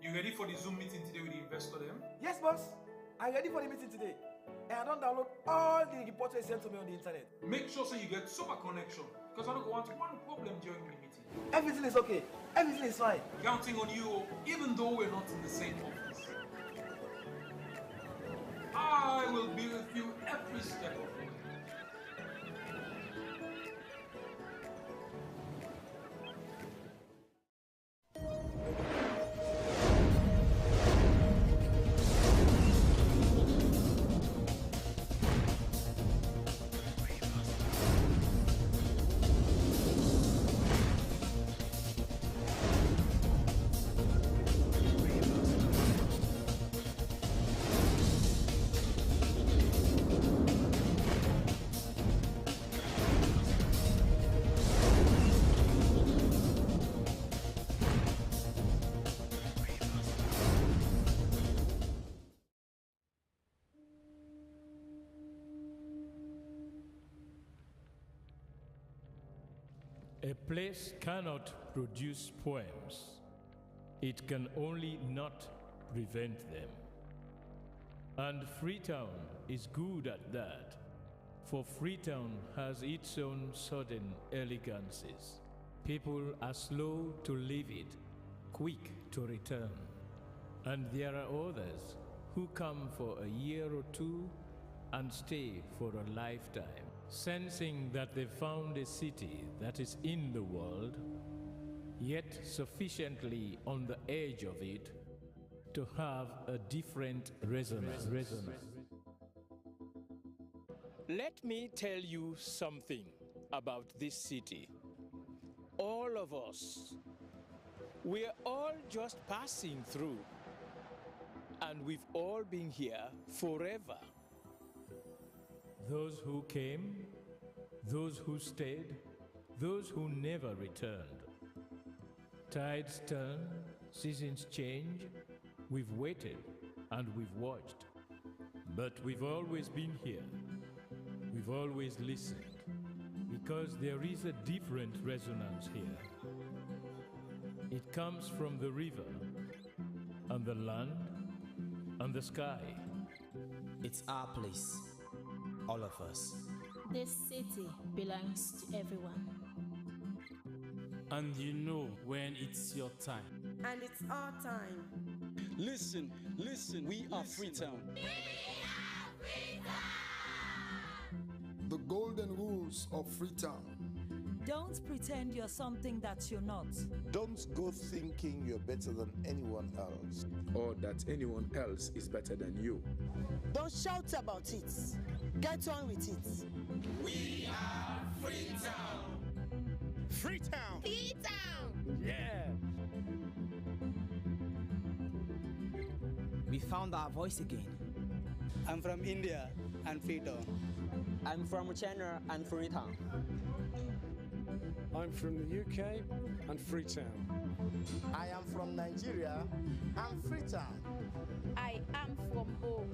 You ready for the Zoom meeting today with the investor then?
Yes, boss. I'm ready for the meeting today. And I don't download all the reports they sent to me on the internet.
Make sure so you get super connection, because I don't want one problem during the meeting.
Everything is okay. Everything is fine.
Counting on you, even though we're not in the same office. I will be with you every step of the way.
A place cannot produce poems. It can only not prevent them. And Freetown is good at that, for Freetown has its own sudden elegances. People are slow to leave it, quick to return. And there are others who come for a year or two and stay for a lifetime, sensing that they found a city that is in the world, yet sufficiently on the edge of it to have a different resonance. Let me tell you something about this city. All of us, we're all just passing through, and we've all been here forever. Those who came, those who stayed, those who never returned. Tides turn, Seasons change, we've waited and we've watched. But we've always been here. We've always listened. Because there is a different resonance here. It comes from the river, and the land, and the sky.
It's our place, all of us.
This city belongs to everyone.
And you know when it's your time.
And it's our time.
Listen, we are Freetown.
We are Freetown!
The golden rules of Freetown.
Don't pretend you're something that you're not.
Don't go thinking you're better than anyone else.
Or that anyone else is better than you.
Don't shout about it. Get on with it.
We are Freetown!
Freetown!
Freetown! Yeah!
We found our voice again.
I'm from India and Freetown.
I'm from China and Freetown.
I'm from the UK and Freetown.
I am from Nigeria and Freetown.
I am from home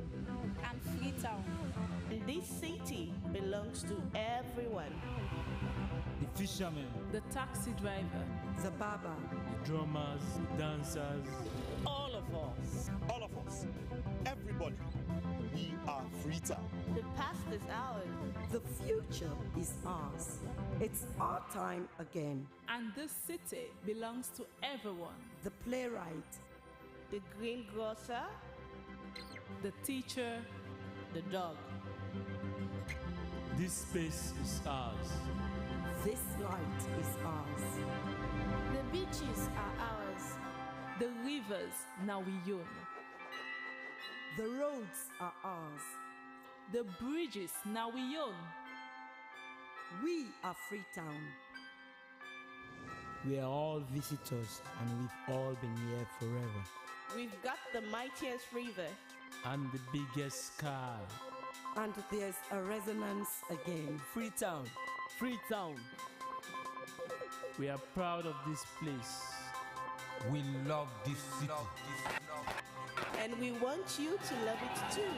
and Freetown.
This city belongs to everyone.
The fisherman,
The taxi driver,
The barber,
the drummers, dancers.
All of us.
All of us. Everybody. We are Freetown.
The past is ours.
the future is ours. It's our time again.
and this city belongs to everyone.
The playwright,
The greengrocer,
The teacher,
the dog.
This space is ours.
this light is ours.
the beaches are ours. The rivers now we own.
The roads are ours.
The bridges now we own.
We are Freetown.
We are all visitors and we've all been here forever.
We've got the mightiest river.
And the biggest sky.
And there's a resonance again.
Freetown, Freetown.
We are proud of this place.
We love this city.
And we want you to love it too.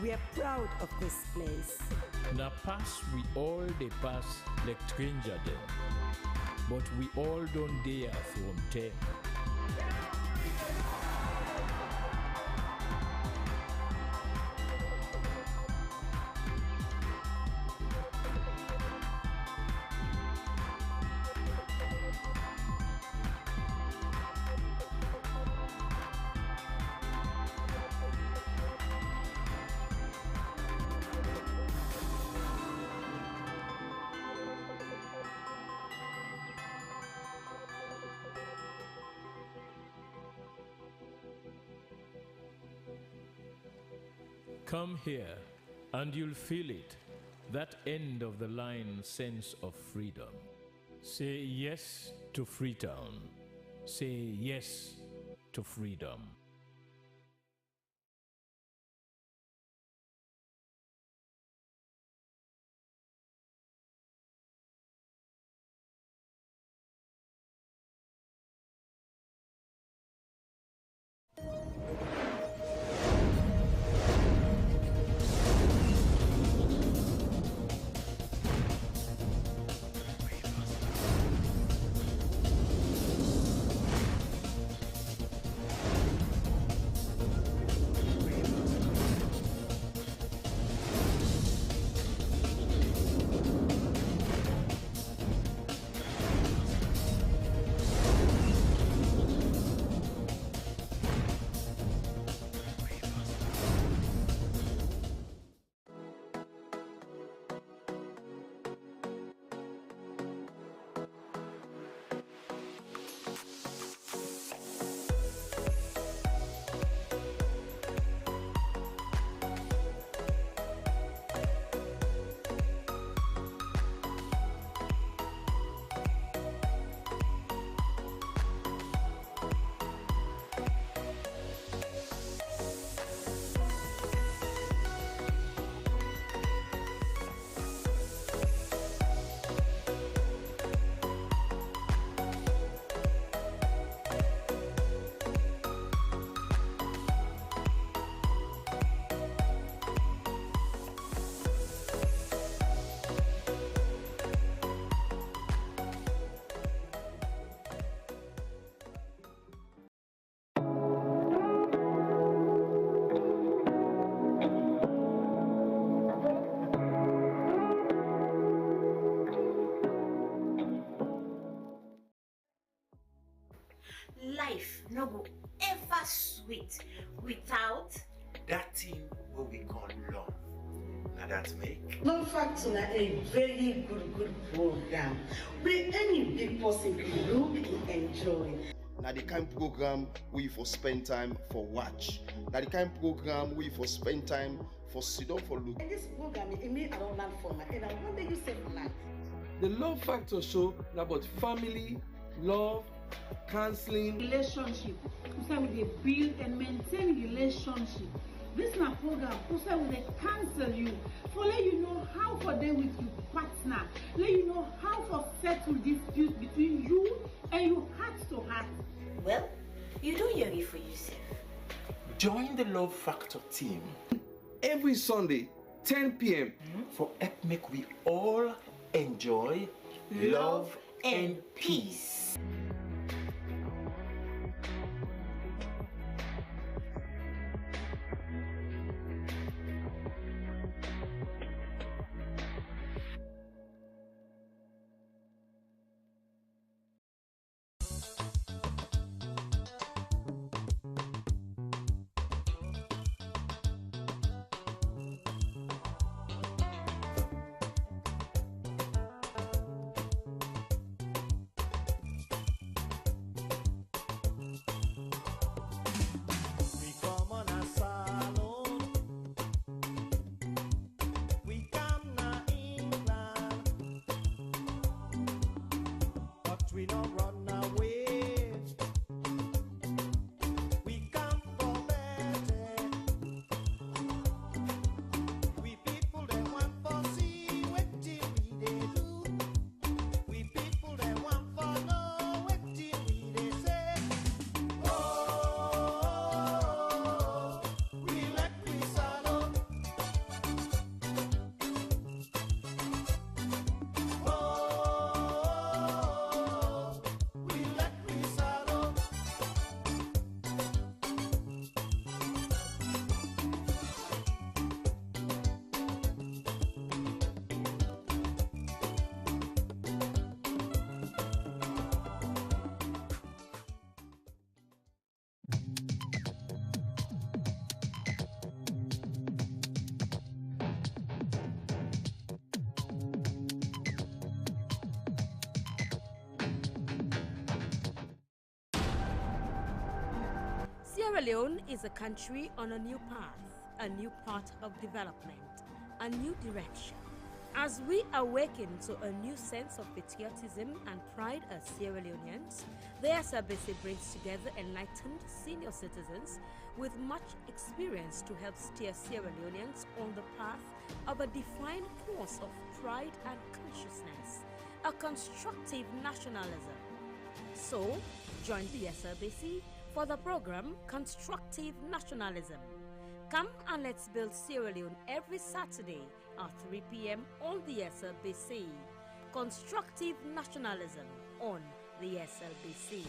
We are proud of this place.
Na pass we all dey pass like stranger dem, but we all don dey from there. Come here, and you'll feel it, that end of the line sense of freedom. Say yes to Freetown. Say yes to freedom.
life no go ever sweet without
that thing what we call love. Now that make
Love Factor na a very good program where any big person can look and enjoy.
Now the kind program we for spend time for watch. Now the kind program we for spend time for sit down for look.
And this program it me I don't learn from and I wonder you say for life.
The Love Factor show na about family, love, counseling,
relationship. We say we dey build and maintain relationship. This na program we say we dey counsel you for let you know how for dey with your partner, let you know how for settle disputes between you and your heart to heart.
Well, you do hear it for yourself.
Join the Love Factor team
every Sunday, 10 p.m.
for help make we all enjoy love and peace.
We don't run away. We come for better. We people that want for see what we they do. We people that want for know what we they say. Oh, we let we swallow.
Sierra Leone is a country on a new path of development, a new direction. As we awaken to a new sense of patriotism and pride as Sierra Leoneans, the Slbc brings together enlightened senior citizens with much experience to help steer Sierra Leoneans on the path of a defined course of pride and consciousness, a constructive nationalism. So, join the Slbc for the program Constructive Nationalism. Come and let's build Sierra Leone every Saturday at 3 p.m. on the Slbc. Constructive Nationalism on the Slbc.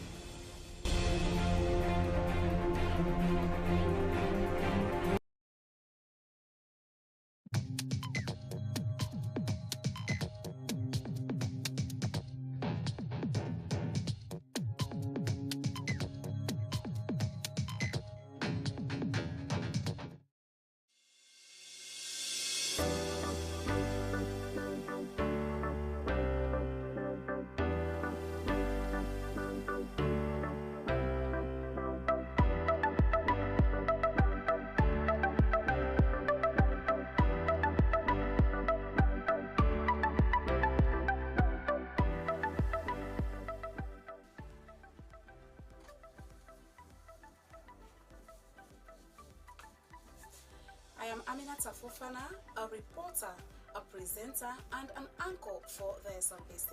I am Aminata Fofana, a reporter, a presenter, and an anchor for the Slbc.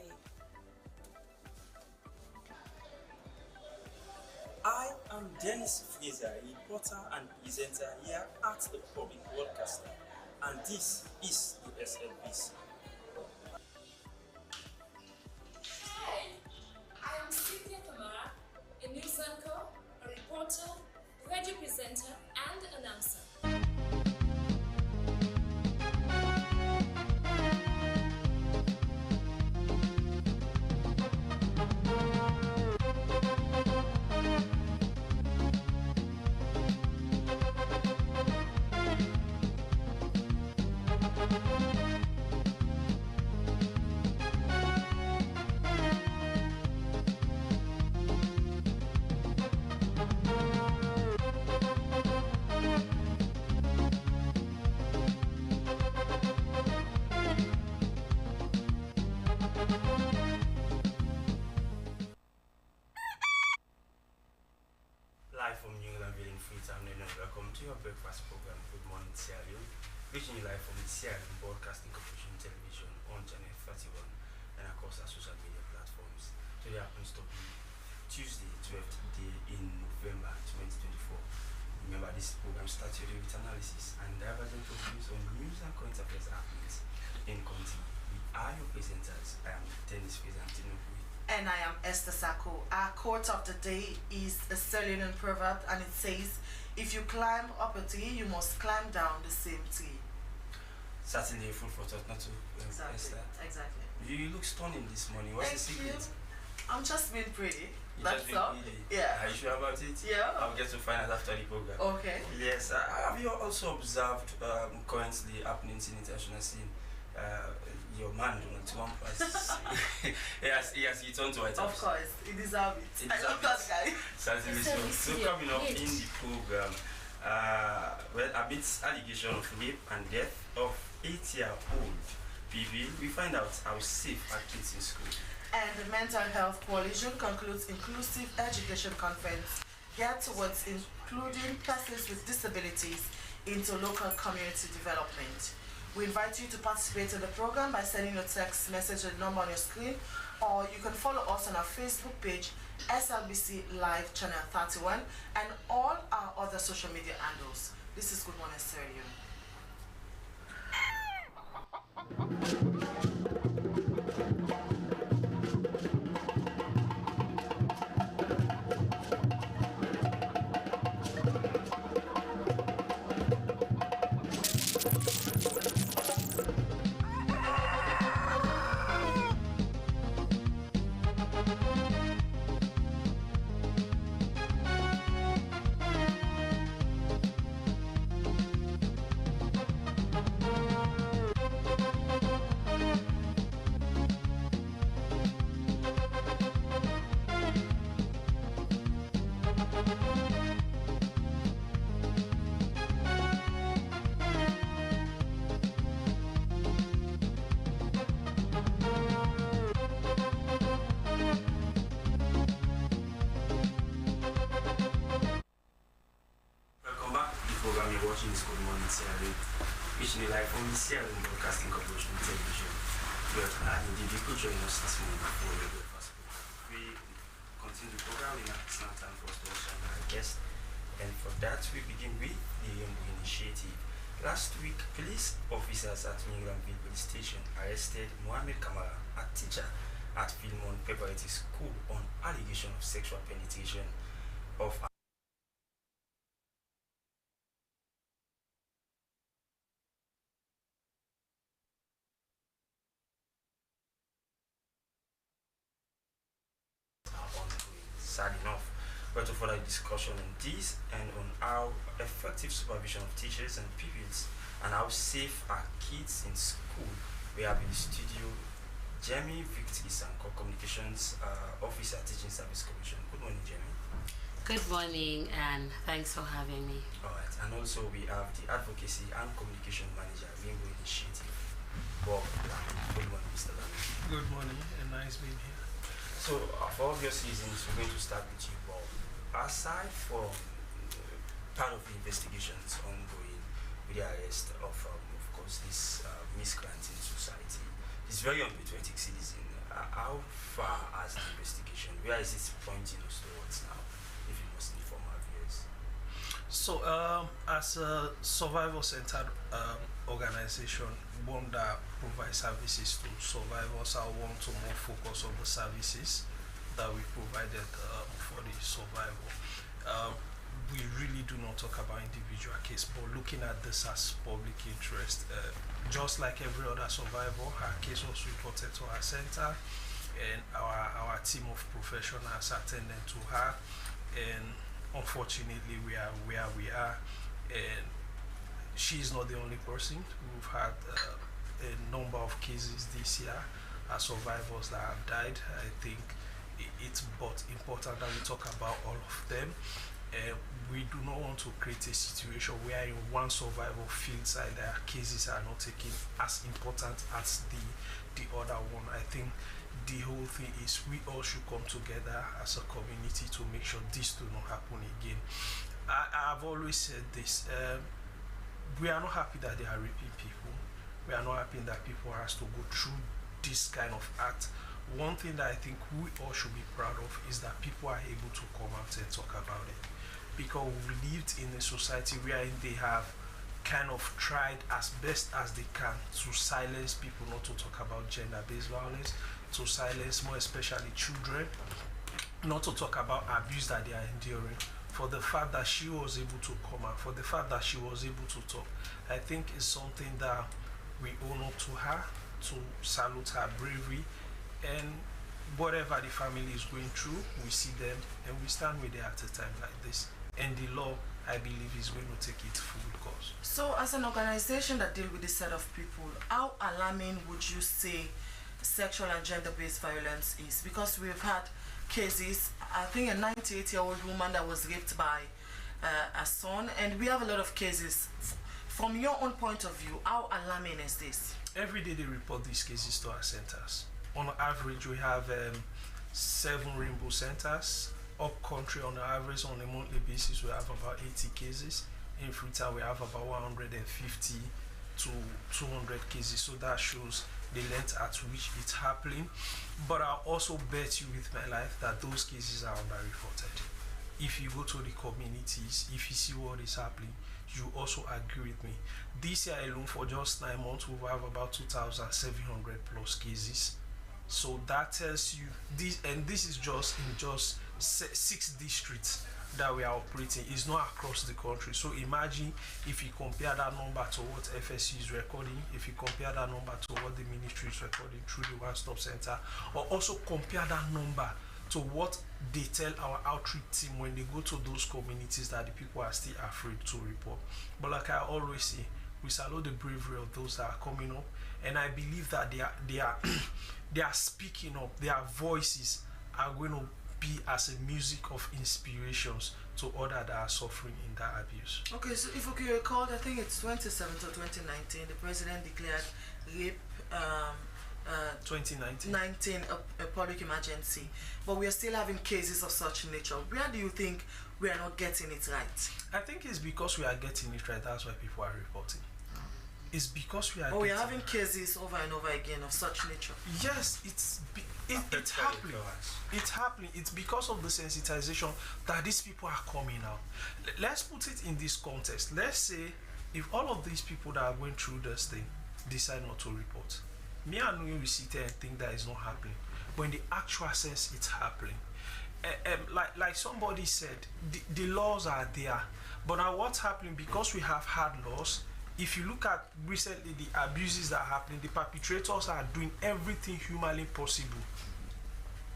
I am Dennis Fraser, reporter and presenter here at the Public Broadcaster, and this is the Slbc.
Hi, I am Cynthia Kamara, a news anchor, a reporter, radio presenter, and announcer.
from New Englandville in Freetown, and welcome to your breakfast program, Good Morning Sierra Leone, reaching you live from the Sierra Leone Broadcasting Corporation television on channel 31 and across our social media platforms. Today happens to be Tuesday, 12th day in November 2024. Remember, this program starts with analysis and divergent views on news and current affairs happenings in country. We are your presenters. I am Dennis Fezantino.
And I am Esther Sako. Our quote of the day is a Sierra Leonean proverb, and it says, if you climb up a tree, you must climb down the same tree.
Certainly food for thought, not to Esther.
Exactly.
You look stunning this morning. What's the secret?
I'm just being pretty.
That's all.
Yeah.
Are you sure about it?
Yeah.
I'll get to find out after the program.
Okay.
Yes. Have you also observed currently happening in international scene? Your man Donald Trump has he returned to White House.
Of course, he deserves it. I love that guy.
Certainly so. So coming up in the program, well, amidst allegation of rape and death of 8-year-old PV, we find out how safe are kids in school.
And the Mental Health Coalition concludes inclusive education conference geared towards including persons with disabilities into local community development. We invite you to participate in the program by sending a text message to the number on your screen, or you can follow us on our Facebook page, SLBC Live Channel 31, and all our other social media handles. This is Good Morning Sierra Leone.
Watching this Good Morning Sierra Leone, reaching you live from the Sierra Leone Broadcasting Corporation television. And indeed, you could join us this morning for your breakfast. We continue the program in it's now time for us to also have our guest, and for that we begin with the Rainbow Initiative. Last week, police officers at New Englandville Police Station arrested Mohammed Kamara, a teacher at Philmont Preparatory School, on allegation of sexual penetration of sad enough. But to further discussion on this and on how effective supervision of teachers and pupils and how safe are kids in school, we have in the studio Jamie Victory Sanko, Communications Officer, Teaching Service Commission. Good morning, Jamie.
Good morning, and thanks for having me.
Alright, and also we have the Advocacy and Communication Manager, Rainbow Initiative, Bob Lamy. Good morning, Mr. Lamy.
Good morning, and nice being here.
So, for obvious reasons, we're going to start with you, Bob. Aside from part of the investigations ongoing with the arrest of course, this miscreant in society, this very unpatriotic citizen, how far has the investigation? Where is it pointing us towards now, if you must inform our viewers?
So, as a survivor-centered organization, one that provides services to survivors, I want to more focus on the services that we provided for the survivor. We really do not talk about individual case, but looking at this as public interest, just like every other survivor, her case was reported to our center, and our team of professionals attended to her, and unfortunately we are where we are, and she's not the only person. We've had a number of cases this year as survivors that have died. I think it's but important that we talk about all of them. We do not want to create a situation where in one survivor feels that their cases are not taken as important as the other one. I think the whole thing is we all should come together as a community to make sure this do not happen again. I've always said this. We are not happy that they are raping people. We are not happy that people has to go through this kind of act. One thing that I think we all should be proud of is that people are able to come out and talk about it, because we lived in a society where they have kind of tried as best as they can to silence people, not to talk about gender-based violence, to silence more especially children, not to talk about abuse that they are enduring. For the fact that she was able to come out, for the fact that she was able to talk, I think is something that we owe up to her, to salute her bravery, and whatever the family is going through, we see them and we stand with them at a time like this. And the law, I believe, is going to take its full course.
So as an organization that deal with this set of people, how alarming would you say sexual and gender-based violence is? Because we've had cases, I think a 98-year-old woman that was raped by a son, and we have a lot of cases. From your own point of view, how alarming is this? Every day they report these cases to our centers. On average, we have 7 rainbow centers. Up country, on average, on a monthly basis, we have about 80 cases. In Freetown, we have about 150 to 200 cases. So that shows the length at which it's happening. But I'll also bet you with my life that those cases are underreported. If you go to the communities, if you see what is happening, you also agree with me. This year alone, for just 9 months, we have about 2,700 plus cases. So that tells you this, and this is just in just 6 districts that we are operating. It's not across the country. So imagine if you compare that number to what FSU is recording, if you compare that number to what the ministry is recording through the one-stop center, or also compare that number to what they tell our outreach team when they go to those communities that the people are still afraid to report. But like I always say, we salute the bravery of those that are coming up, and I believe that they are speaking up. Their voices are going to be as a music of inspirations to others that are suffering in that abuse. Okay, so if you can recall, I think it's 2017 or 2019, the president declared rape 2019 a public emergency, but we are still having cases of such nature. Where do you think we are not getting it right? I think it's because we are getting it right. That's why people are reporting. It's because we are. But we are having cases over and over again of such nature. Yes, it's happening. It's happening. It's because of the sensitization that these people are coming out. Let's put it in this context. Let's say if all of these people that are going through this thing decide not to report, me and you will sit there and think that is not happening, but in the actual sense, it's happening. Like somebody said, the laws are there, but now what's happening, because we have had laws. If you look at recently the abuses that are happening, the perpetrators are doing everything humanly possible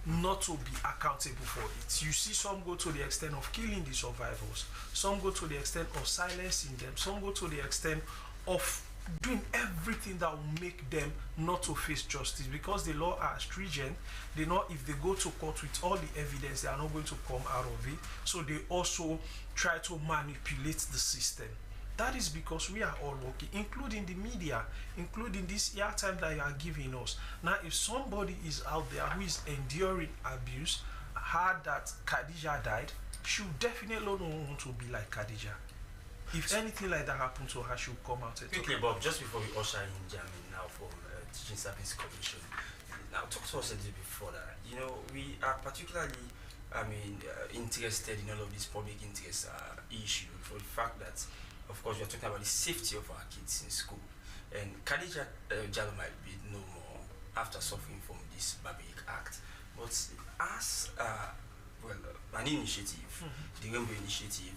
not to be accountable for it. You see some go to the extent of killing the survivors, some go to the extent of silencing them, some go to the extent of doing everything that will make them not to face justice, because the law are stringent. They know if they go to court with all the evidence, they are not going to come out of it. So they also try to manipulate the system. That is because we are all working, including the media, including this airtime that you are giving us. Now, if somebody is out there who is enduring abuse, heard that Khadija died, she will definitely not want to be like Khadija. If anything like that happened to her, she will come out and
quickly, Bob, just before we usher in Jamin now from Teaching Service Commission. Now, talk to us a little bit further. You know, we are particularly, interested in all of these public interest issues for the fact that, of course, we are talking about the safety of our kids in school. And Khadija Jallow might be no more after suffering from this barbaric act. But as an initiative, the Rainbow Initiative,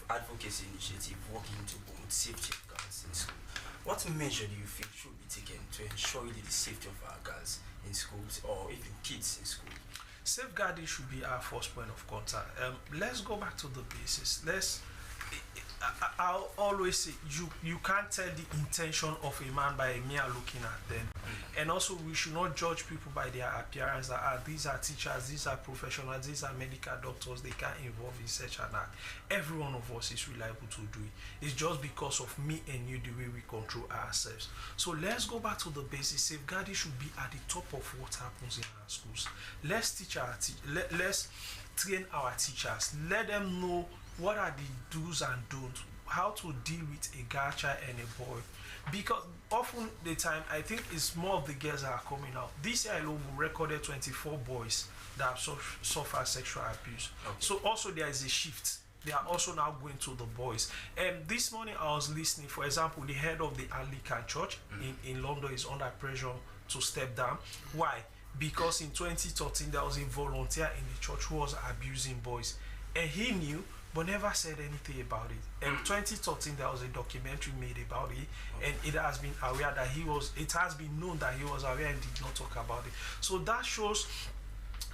advocacy initiative working to promote safety of girls in school, what measure do you think should be taken to ensure really the safety of our girls in schools or even kids in school? Safeguarding should be our first point of contact. Let's go back to the basis.
I'll always say you can't tell the intention of a man by a mere looking at them. And also we should not judge people by their appearance that these are teachers, these are professionals, these are medical doctors, they can't involve in such and that. Every one of us is reliable to do it. It's just because of me and you the way we control ourselves. So let's go back to the basics. Safeguarding should be at the top of what happens in our schools. Let's teach let's train our teachers. Let them know what are the do's and don'ts, how to deal with a girl child and a boy. Because often the time, I think it's more of the girls that are coming out. This year alone, we recorded 24 boys that have suffered sexual abuse. Okay. So also there is a shift. They are also now going to the boys. And this morning I was listening, for example, the head of the Anglican Church in London is under pressure to step down. Why? Because in 2013 there was a volunteer in the church who was abusing boys. And he knew, but never said anything about it. And 2013 there was a documentary made about it, and it has been aware that it has been known that he was aware and did not talk about it. So that shows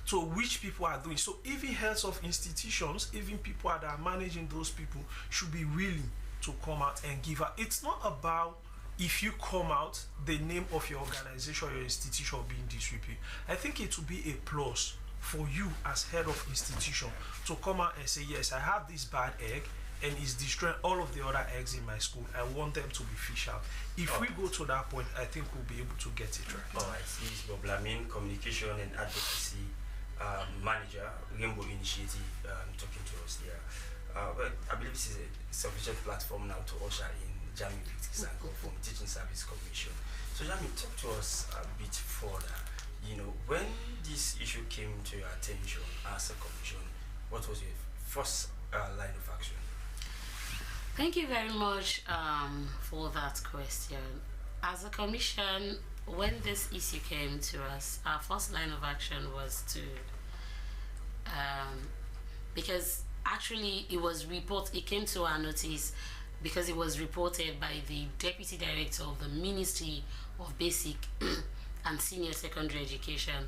to which people are doing. So even heads of institutions, even people that are managing those people should be willing to come out and give out. It's not about if you come out, the name of your organization or your institution being disrepute. I think it will be a plus for you as head of institution to come out and say, yes, I have this bad egg and it's destroying all of the other eggs in my school. I want them to be fished out. If we go to that point, I think we'll be able to get it right.
All right, this is Bob Lamin, Communication and Advocacy Manager, Rainbow Initiative, talking to us here. Well, I believe this is a sufficient platform now to usher in Jami Victisanko from Teaching Service Commission. So Jami, talk to us a bit further. You know, when this issue came to your attention as a commission, what was your first line of action?
Thank you very much for that question. As a commission, when this issue came to us, our first line of action was to, because actually it came to our notice because it was reported by the Deputy Director of the Ministry of Basic and Senior Secondary Education,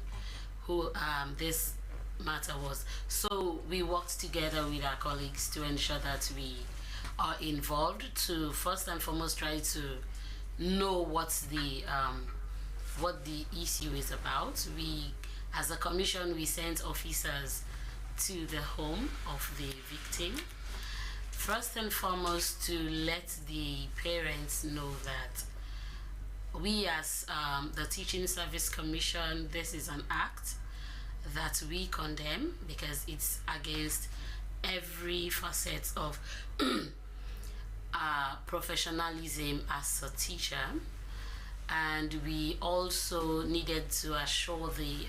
who this matter was. So we worked together with our colleagues to ensure that we are involved to first and foremost try to know what the issue is about. We, as a commission, we sent officers to the home of the victim, first and foremost to let the parents know that we as the Teaching Service Commission, this is an act that we condemn because it's against every facet of professionalism as a teacher. And we also needed to assure the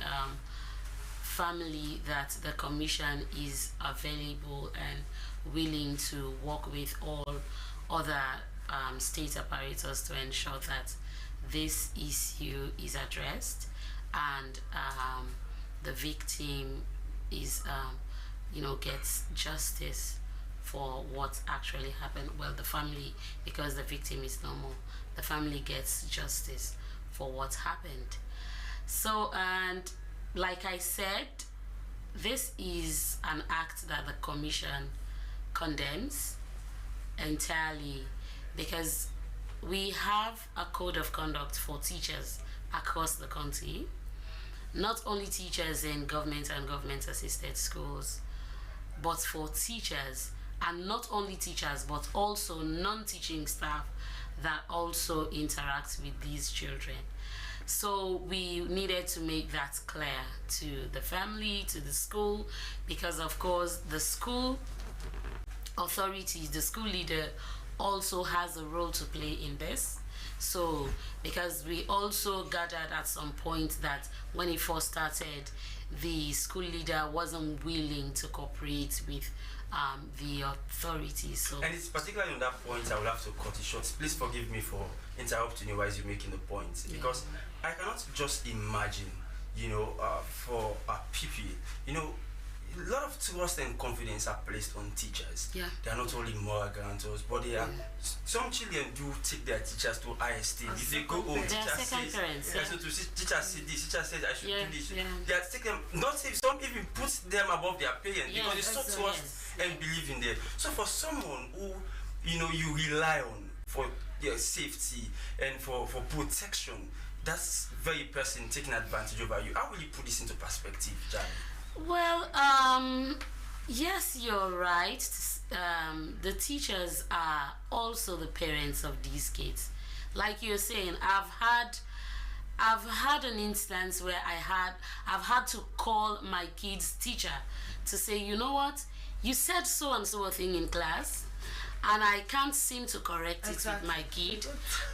family that the commission is available and willing to work with all other state apparatus to ensure that this issue is addressed and the victim is gets justice for what actually happened. Well, the family, because the victim is no more, the family gets justice for what happened. So, and like I said, this is an act that the commission condemns entirely because we have a code of conduct for teachers across the country, not only teachers in government and government assisted schools, but for teachers, and not only teachers but also non-teaching staff that also interact with these children. So we needed to make that clear to the family, to the school, because of course the school authorities, the school leader also has a role to play in this. So because we also gathered at some point that when it first started, the school leader wasn't willing to cooperate with the authorities. So,
and it's particularly on that point I will have to cut it short. Please forgive me for interrupting you while you're making the point, because I cannot just imagine, for a PPA, a lot of trust and confidence are placed on teachers.
Yeah.
They are not only moral guarantors, but they are. Some children do take their teachers to IST. If they go home, teacher says, teacher said this, teacher said I should do this. They are taking them. Not if some even put them above their parents because they so trust and believe in them. So for someone who you rely on for your safety and for protection, that's very person taking advantage over you. How will you put this into perspective, Jan?
Well, yes, you're right. The teachers are also the parents of these kids. Like you're saying, I've had an instance where I've had to call my kid's teacher to say, you know what, you said so and so a thing in class, and I can't seem to correct it with my kid.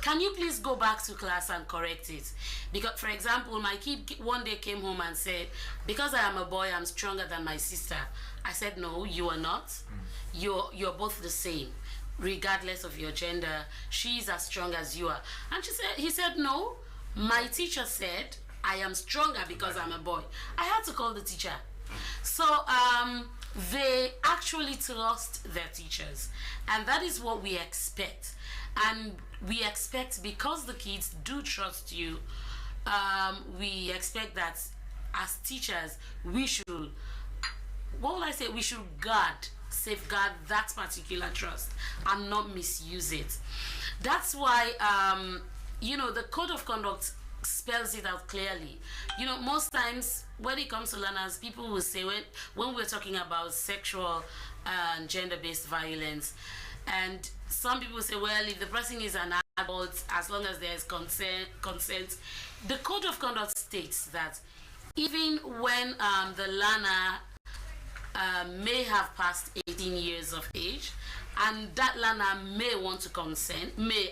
Can you please go back to class and correct it? Because, for example, my kid one day came home and said, because I am a boy, I'm stronger than my sister. I said, no, you are not. You're both the same, regardless of your gender. She's as strong as you are. And he said, no, my teacher said I am stronger because I'm a boy. I had to call the teacher. So they actually trust their teachers, and that is what we expect. And we expect, because the kids do trust you, we expect that as teachers we should, we should safeguard that particular trust and not misuse it. That's why the code of conduct spells it out clearly. Most times when it comes to learners, people will say, when we're talking about sexual and gender-based violence, and some people say, well, if the person is an adult, as long as there is consent, the code of conduct states that even when the learner may have passed 18 years of age, and that learner may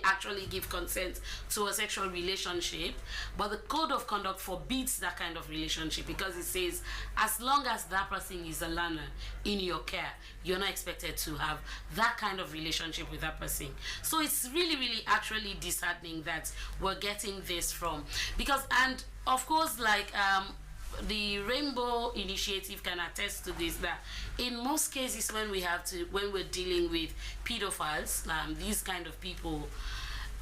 actually give consent to a sexual relationship, but the code of conduct forbids that kind of relationship, because it says as long as that person is a learner in your care, you're not expected to have that kind of relationship with that person. So it's really, really actually disheartening that we're getting this from, because, and of course, like the Rainbow Initiative can attest to this, that in most cases when we're dealing with pedophiles, these kind of people,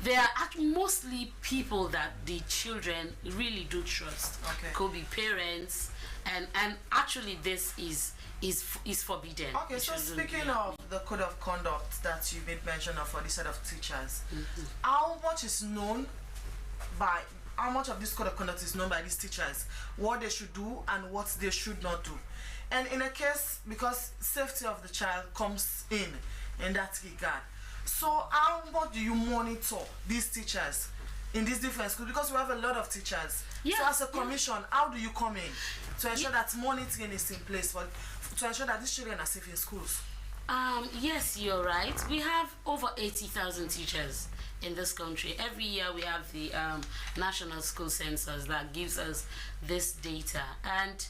they are mostly people that the children really do trust.
Okay.
Could be parents, and actually this is forbidden.
Okay, so speaking of the code of conduct that you made mention of for the set of teachers, how much of this code of conduct is known by these teachers? What they should do and what they should not do? And in a case, because safety of the child comes in that regard, so how much do you monitor these teachers in these different schools? Because we have a lot of teachers.
Yeah,
so as a commission, how do you come in to ensure that monitoring is in place to ensure that these children are safe in schools?
Yes, you're right. We have over 80,000 teachers in this country. Every year we have the National School Census that gives us this data. And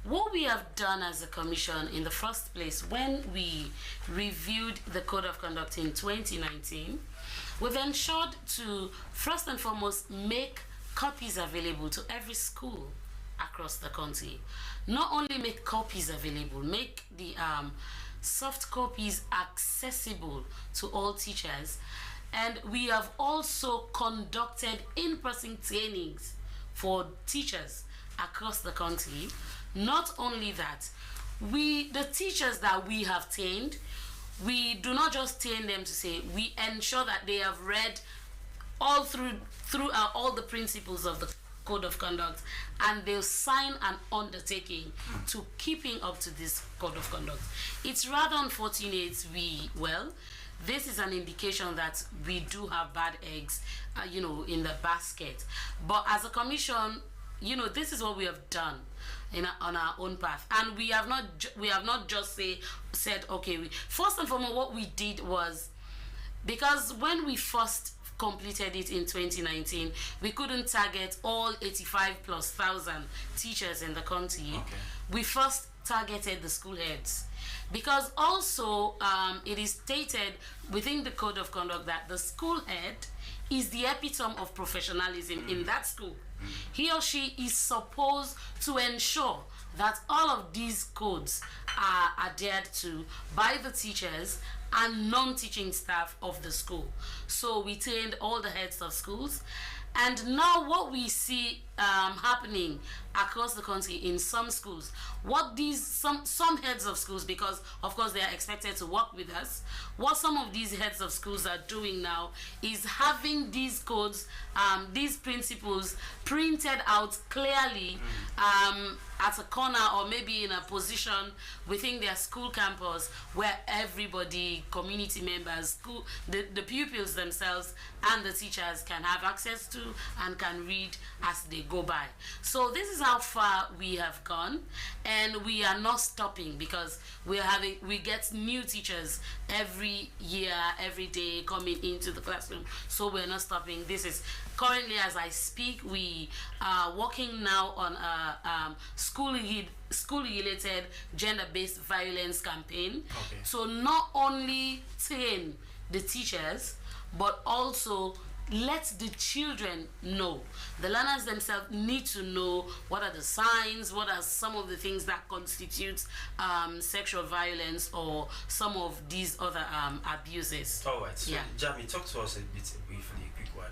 what we have done as a commission in the first place, when we reviewed the Code of Conduct in 2019, we've ensured to, first and foremost, make copies available to every school across the country. Not only make copies available, make the soft copies accessible to all teachers. And we have also conducted in-person trainings for teachers across the country. Not only that, the teachers that we have trained, we do not just train them to say, we ensure that they have read all throughout all the principles of the Code of Conduct, and they'll sign an undertaking to keeping up to this Code of Conduct. It's rather unfortunate this is an indication that we do have bad eggs, in the basket. But as a commission, this is what we have done on our own path, and we have not just said okay. First and foremost, what we did was, because when we first completed it in 2019, we couldn't target all 85,000+ teachers in the country.
Okay.
We first targeted the school heads, because also it is stated within the Code of Conduct that the school head is the epitome of professionalism in that school. He or she is supposed to ensure that all of these codes are adhered to by the teachers and non-teaching staff of the school. So we trained all the heads of schools. And now what we see happening across the country in some schools, what these some heads of schools, because of course they are expected to work with us, what some of these heads of schools are doing now is having these codes, these principles printed out clearly at a corner or maybe in a position within their school campus where everybody, community members, the pupils themselves and the teachers can have access to and can read as they go by. So this is how far we have gone, and we are not stopping because we get new teachers every year, every day coming into the classroom. So we're not stopping. This is currently, as I speak, we are working now on a school-related gender-based violence campaign. Okay. So not only train the teachers, but also let the children know. The learners themselves need to know what are the signs, what are some of the things that constitute sexual violence or some of these other abuses.
All right, so Jamie, talk to us a bit briefly, a quick one.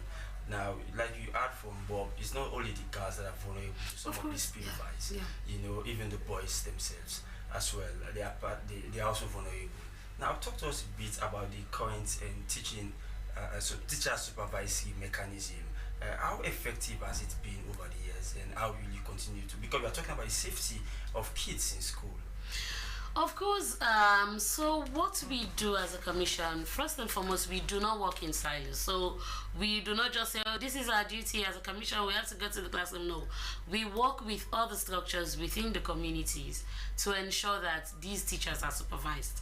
Now, like you heard from Bob, it's not only the girls that are vulnerable to some of these pedophiles. You know, even the boys themselves as well. They are also vulnerable. Now, talk to us a bit about the current teaching, so teacher supervisory mechanism. How effective has it been over the years, and how will you continue to? Because we are talking about the safety of kids in school.
Of course, so what we do as a commission, first and foremost, we do not work in silos. So we do not just say, oh, this is our duty as a commission, we have to go to the classroom. No, we work with other structures within the communities to ensure that these teachers are supervised.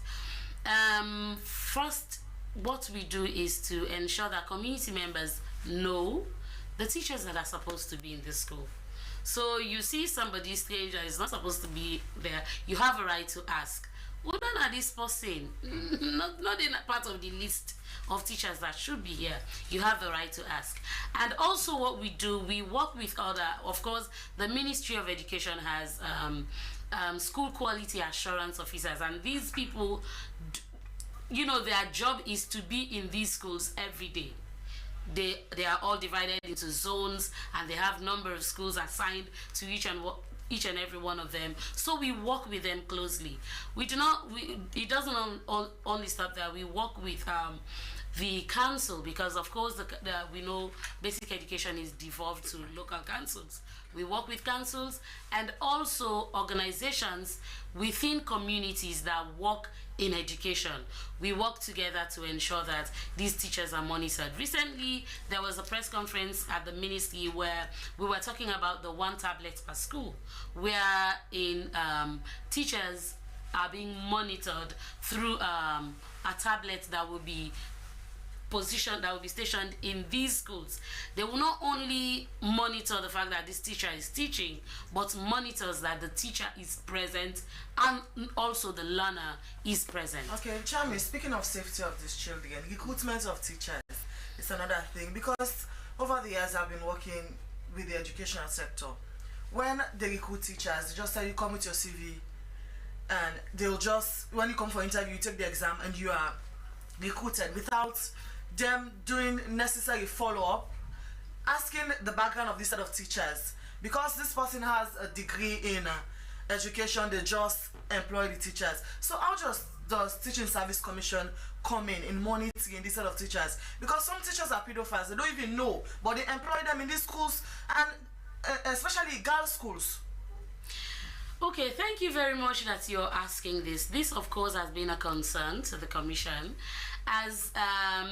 First, what we do is to ensure that community members know the teachers that are supposed to be in the school. So you see somebody strange that is not supposed to be there, you have a right to ask, what are this person? Not in a part of the list of teachers that should be here. You have the right to ask. And also what we do, we work with other, of course, the Ministry of Education has school quality assurance officers, and these people, you know, their job is to be in these schools every day. They are all divided into zones, and they have number of schools assigned to each and every one of them. So we work with them closely. We do not. It doesn't only stop there. We work with the council, because of course we know basic education is devolved to local councils. We work with councils and also organizations within communities that work in education. We work together to ensure that these teachers are monitored. Recently, there was a press conference at the ministry where we were talking about the 1 tablet per school, where teachers are being monitored through a tablet that will be stationed in these schools. They will not only monitor the fact that this teacher is teaching, but monitors that the teacher is present and also the learner is present.
Okay, Chami, speaking of safety of these children, recruitment of teachers is another thing, because over the years I've been working with the educational sector. When they recruit teachers, they just say you come with your CV, and they'll just, when you come for interview, you take the exam and you are recruited without them doing necessary follow-up, asking the background of this set of teachers. Because this person has a degree in education, they just employ the teachers. So how does Teaching Service Commission come in monitoring this set of teachers? Because some teachers are pedophiles, they don't even know, but they employ them in these schools, and especially girls' schools.
Okay, thank you very much that you're asking this. This, of course, has been a concern to the Commission. As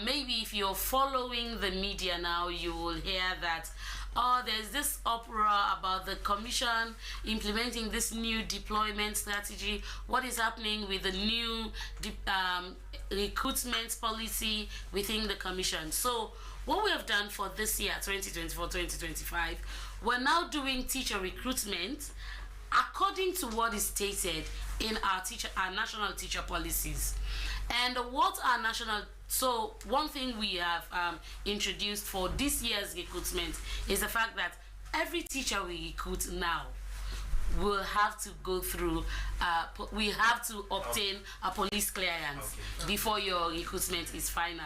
maybe if you're following the media now, you will hear that, oh, there's this uproar about the Commission implementing this new deployment strategy. What is happening with the new recruitment policy within the Commission? So what we have done for this year, 2024-2025, we're now doing teacher recruitment according to what is stated in our national teacher policies. And what our so one thing we have introduced for this year's recruitment is the fact that every teacher we recruit now, will have to go through, we have to obtain a police clearance before your recruitment is final.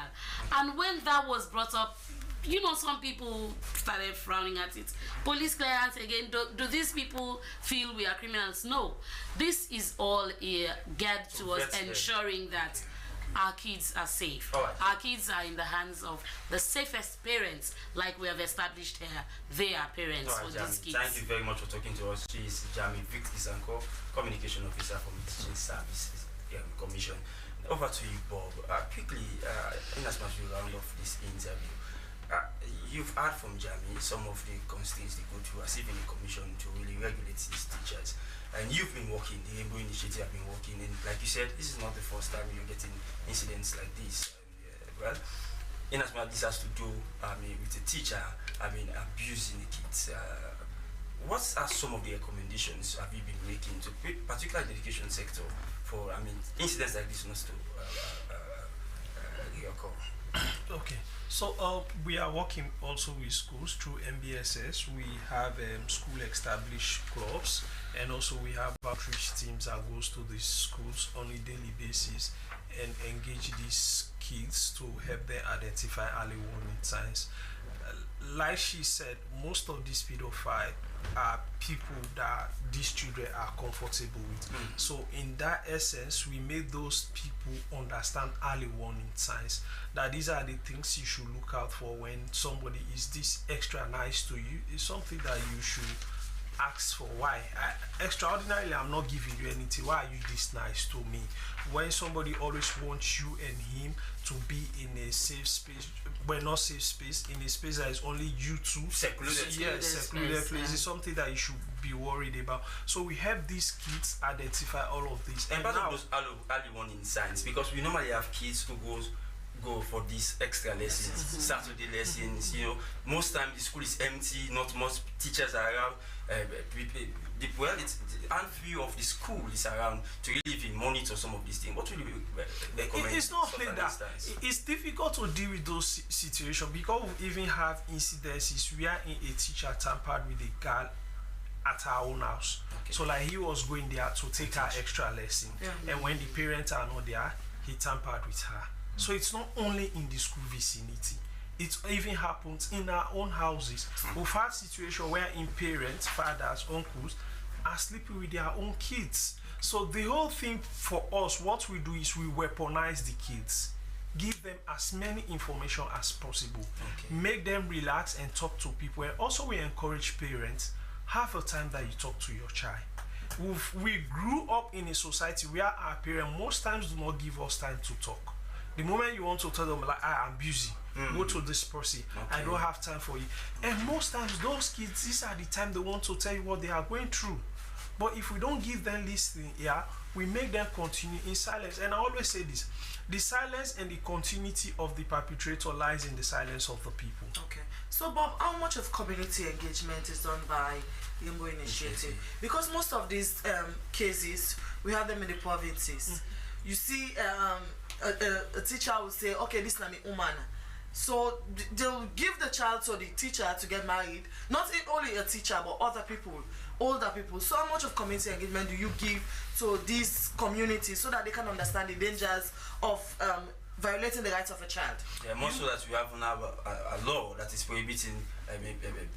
And when that was brought up, you know, some people started frowning at it. Police clearance again, do these people feel we are criminals? No. This is all geared towards ensuring that our kids are safe. Our kids are in the hands of the safest parents, like we have established here. They are parents for these kids.
Thank you very much for talking to us. She is Jami Victor, Communication Officer from the Teaching Services Commission. Over to you, Bob. Quickly, in as much as you round off this interview, you've heard from Jami some of the constraints they go through as even the commission to really regulate these teachers. And you've been working, the Rainbow Initiative have been working, and like you said, this is not the first time you're getting incidents like this. Well, in as much as this has to do with a teacher abusing the kids, what are some of the recommendations have you been making to particularly the education sector for incidents like this not to occur?
Okay, so we are working also with schools through MBSS. We have school established clubs, and also we have outreach teams that goes to these schools on a daily basis and engage these kids to help them identify early warning signs. Like she said, most of these pedophiles are people that these children are comfortable with. So in that essence, we made those people understand early warning signs, that these are the things you should look out for when somebody is this extra nice to you. It's something that you should ask for. Why? Extraordinarily, I'm not giving you anything. Why are you this nice to me? When somebody always wants you and him to be in a safe space, well, not safe space, in a space that is only you two, secluded place, is something that you should be worried about. So we help these kids identify all of this.
And part of those early warning signs, because we normally have kids who go for these extra lessons, Saturday lessons, you know, most time the school is empty, not much teachers are around. And few of the school is around to really even monitor some of these things. What will you recommend?
It's not like that. It's difficult to deal with those situations because we even have incidences where a teacher tampered with a girl at her own house. So like he was going there to take her extra lesson, and when the parents are not there, he tampered with her. So it's not only in the school vicinity. It even happens in our own houses. We've had situations where parents, fathers, uncles are sleeping with their own kids. So the whole thing for us, what we do is we weaponize the kids. Give them as many information as possible. Make them relax and talk to people. And also we encourage parents, have a time that you talk to your child. We grew up in a society where our parents most times do not give us time to talk. The moment you want to tell them, like, I'm busy, go to this person, I don't have time for you. And most times those kids, these are the time they want to tell you what they are going through. But if we don't give them listening, we make them continue in silence. And I always say this, the silence and the continuity of the perpetrator lies in the silence of the people.
Okay. So Bob, how much of community engagement is done by Rainbow Initiative? Because most of these cases, we have them in the provinces. You see a teacher will say, okay, this is my woman. So they'll give the child to the teacher to get married. Not only a teacher, but other people, older people. So how much of community engagement do you give to these communities so that they can understand the dangers of violating the rights of a child?
Yeah, more so that we have now a law that is prohibiting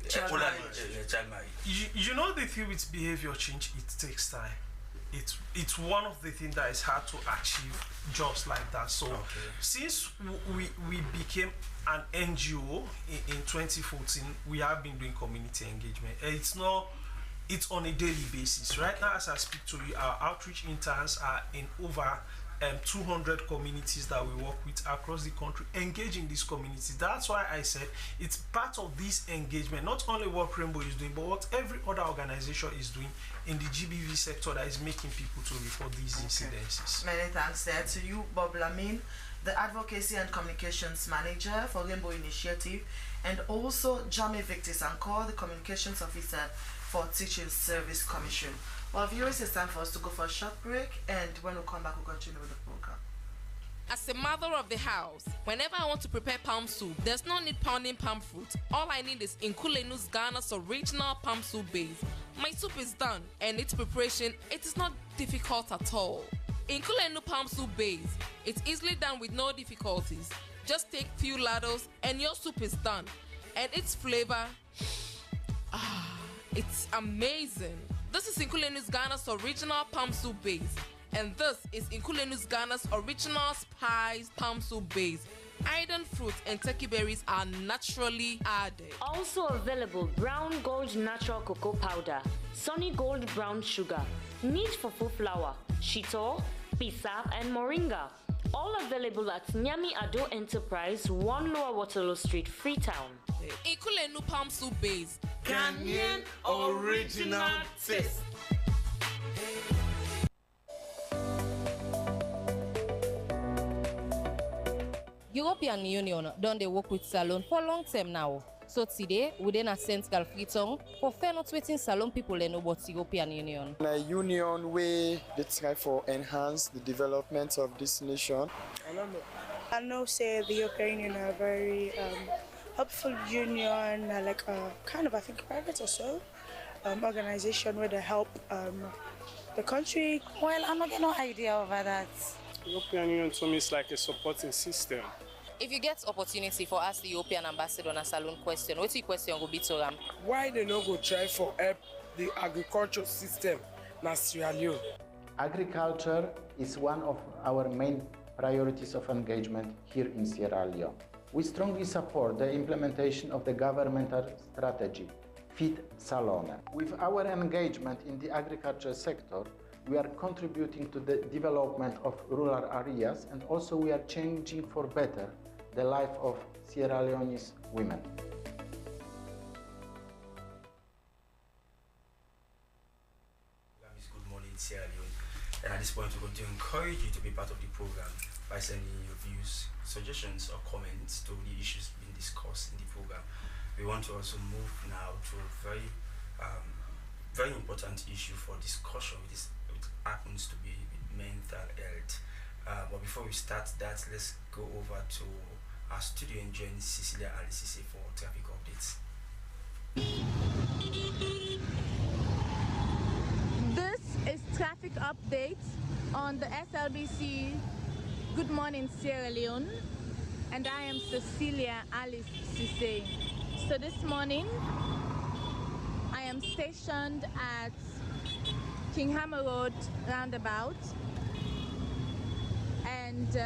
child marriage.
You know the thing with behavior change, it takes time. It's one of the things that is hard to achieve just like that. So since we became an NGO in 2014, we have been doing community engagement. It's on a daily basis. Right now as I speak to you, our outreach interns are in over 200 communities that we work with across the country, engaging these communities. That's why I said it's part of this engagement, not only what Rainbow is doing, but what every other organization is doing in the GBV sector that is making people to report these incidences.
Many thanks there to you, Bob Lamine, the Advocacy and Communications Manager for Rainbow Initiative, and also Jami Victor Sankor, the Communications Officer for Teaching Service Commission. Well, viewers, it's time for us to go for a short break, and when we come back, we'll continue with the program.
As a mother of the house, whenever I want to prepare palm soup, there's no need pounding palm fruit. All I need is Nkulenu's Ghana's original palm soup base.
My soup is done, and its preparation, it is not difficult at all. In Kulenu palm soup base, it's easily done with no difficulties. Just take few ladles and your soup is done. And its flavor, it's amazing. This is Inkulenu's Ghana's original palm soup base. And this is Inkulenu's Ghana's original spiced palm soup base. Iron fruit and turkey berries are naturally added.
Also available brown gold natural cocoa powder, sunny gold brown sugar, neat fufu flour, shito, pisa, and moringa. All available at Nyami Ado Enterprise, 1 Lower Waterloo Street, Freetown.
Inkulenu palm soup base.
Ghanaian original taste.
European Union don't they work with Salon for long term now. So today, within a Senegal Freetown, for fair not waiting Salon people they know about European Union.
A union way they try for enhance the development of this nation.
I know say the European Union are very helpful union, like kind of I think private or so organization where they help the country.
Well, I'm not getting no idea over that.
European Union to me is like a supporting system.
If you get opportunity for ask the European ambassador on a Salon question, what's your question go be to them?
Why they not go try for help the agriculture system in Sierra Leone?
Agriculture is one of our main priorities of engagement here in Sierra Leone. We strongly support the implementation of the governmental strategy, Feed Salone. With our engagement in the agriculture sector, we are contributing to the development of rural areas, and also we are changing for better the life of Sierra Leone's women.
Good morning, Sierra Leone. And at this point, we're going to encourage you to be part of the program by sending your views, suggestions, or comments to the issues being discussed in the program. We want to also move now to a very important issue for discussion, which happens to be mental health. But before we start that, let's go over to our studio and join Cecilia Alicise for traffic updates.
This is traffic update on the SLBC Good Morning Sierra Leone, and I am Cecilia Alicise. So this morning I am stationed at Kenema Road roundabout, and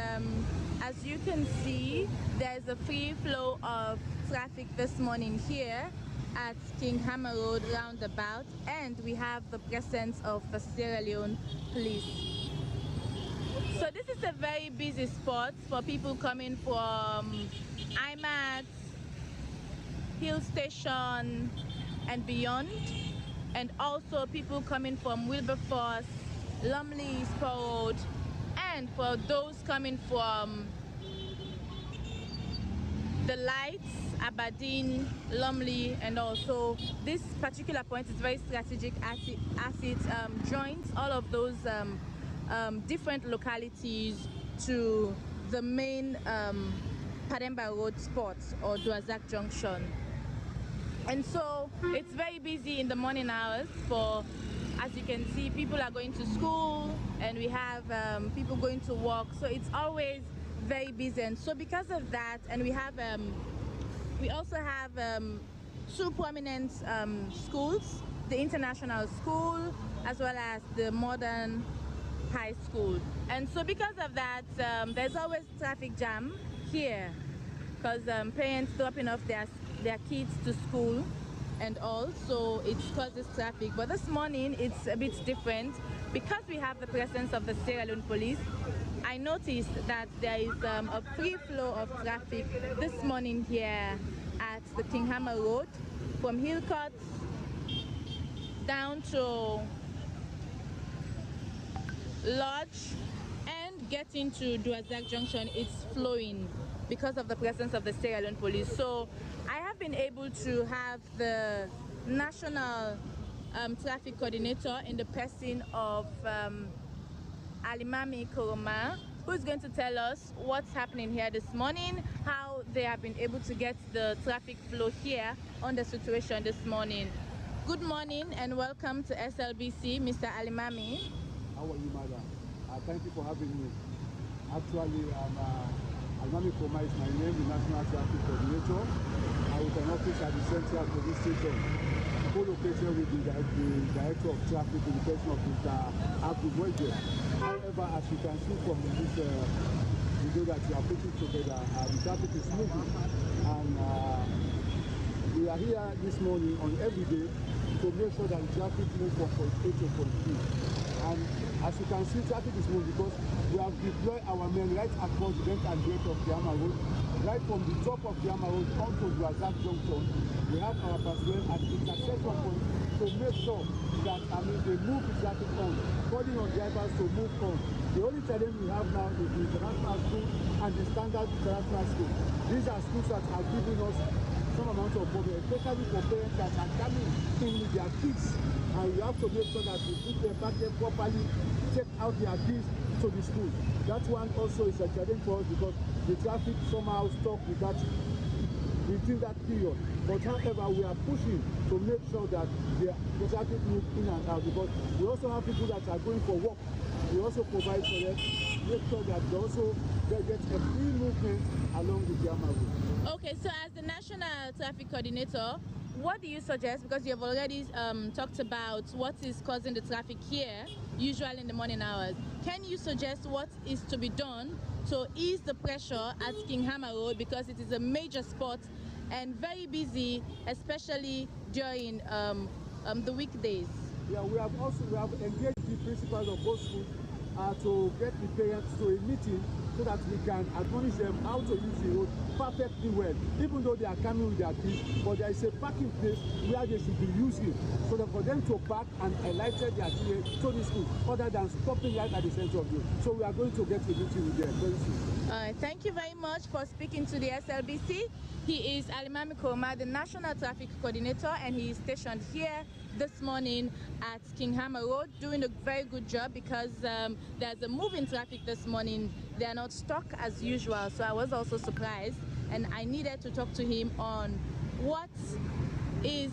as you can see, there's a free flow of traffic this morning here at Kenema Road roundabout, and we have the presence of the Sierra Leone police. So this is a very busy spot for people coming from IMAX, Hill Station and beyond, and also people coming from Wilberforce, Lumley, Spur Road, and for those coming from the Lights, Aberdeen, Lumley, and also this particular point is very strategic as it joins all of those different localities to the main Pademba Road spot or Duazak Junction. And so it's very busy in the morning hours for, as you can see, people are going to school and we have people going to work. So it's always very busy. And so because of that, and we have, we also have two prominent schools, the international school as well as the modern high school. And so because of that, there's always traffic jam here because parents dropping off their kids to school and all, so it causes traffic. But this morning it's a bit different because we have the presence of the Sierra Leone police. I noticed that there is a free flow of traffic this morning here at the Kenema Road from Hillcourt down to Lodge and getting to Duazak Junction. It's flowing because of the presence of the Sierra Leone police. So I have been able to have the national traffic coordinator in the person of Alimami Koroma, who is going to tell us what's happening here this morning, how they have been able to get the traffic flow here on the situation this morning. Good morning and welcome to SLBC, Mr. Alimami.
How are you, madam? Thank you for having me. Actually, Alimami Koma is my name, the National Traffic Coordinator. I with an office at the Central Police Station, co-located with the Director of Traffic in the person of Mr. Abdul Wege. However, as you can see from this video that you are putting together, the traffic is moving. And we are here this morning on every day to make sure that the traffic moves from point A to point B. And as you can see, traffic is moving because we have deployed our men right across the length and breadth of the Ama Road, right from the top of the Ama Road onto the Razak Junction. We have our personnel at intersection point to make sure that they move the traffic on, calling on drivers to move on. The only challenge we have now is the international school and the standard international school. These are schools that are giving us some amount of problem, especially for parents that are coming in with their kids. And we have to make sure that we put them back there properly, check out their kids to the school. That one also is a challenge for us because the traffic somehow stopped within that period. But however, we are pushing to make sure that the traffic moves in and out because we also have people that are going for work. We also provide for them, make sure that they get a free movement along the Yama Road.
Okay, so as the National Traffic Coordinator, what do you suggest? Because you have already talked about what is causing the traffic here, usually in the morning hours. Can you suggest what is to be done to ease the pressure at King Hammer Road because it is a major spot and very busy, especially during the weekdays?
Yeah, we have engaged the principals of both schools to get the parents to a meeting so that we can admonish them how to use the road perfectly well, even though they are coming with their kids. But there is a parking place where they should be using so that for them to park and alighted their children to the school, other than stopping right at the center of the road. So we are going to get a meeting with them very soon.
Thank you very much for speaking to the SLBC. He is Alimami Koma, the National Traffic Coordinator, and he is stationed here this morning at King Hammer Road, doing a very good job because there's a moving traffic this morning. They are not stuck as usual, so I was also surprised, and I needed to talk to him on what is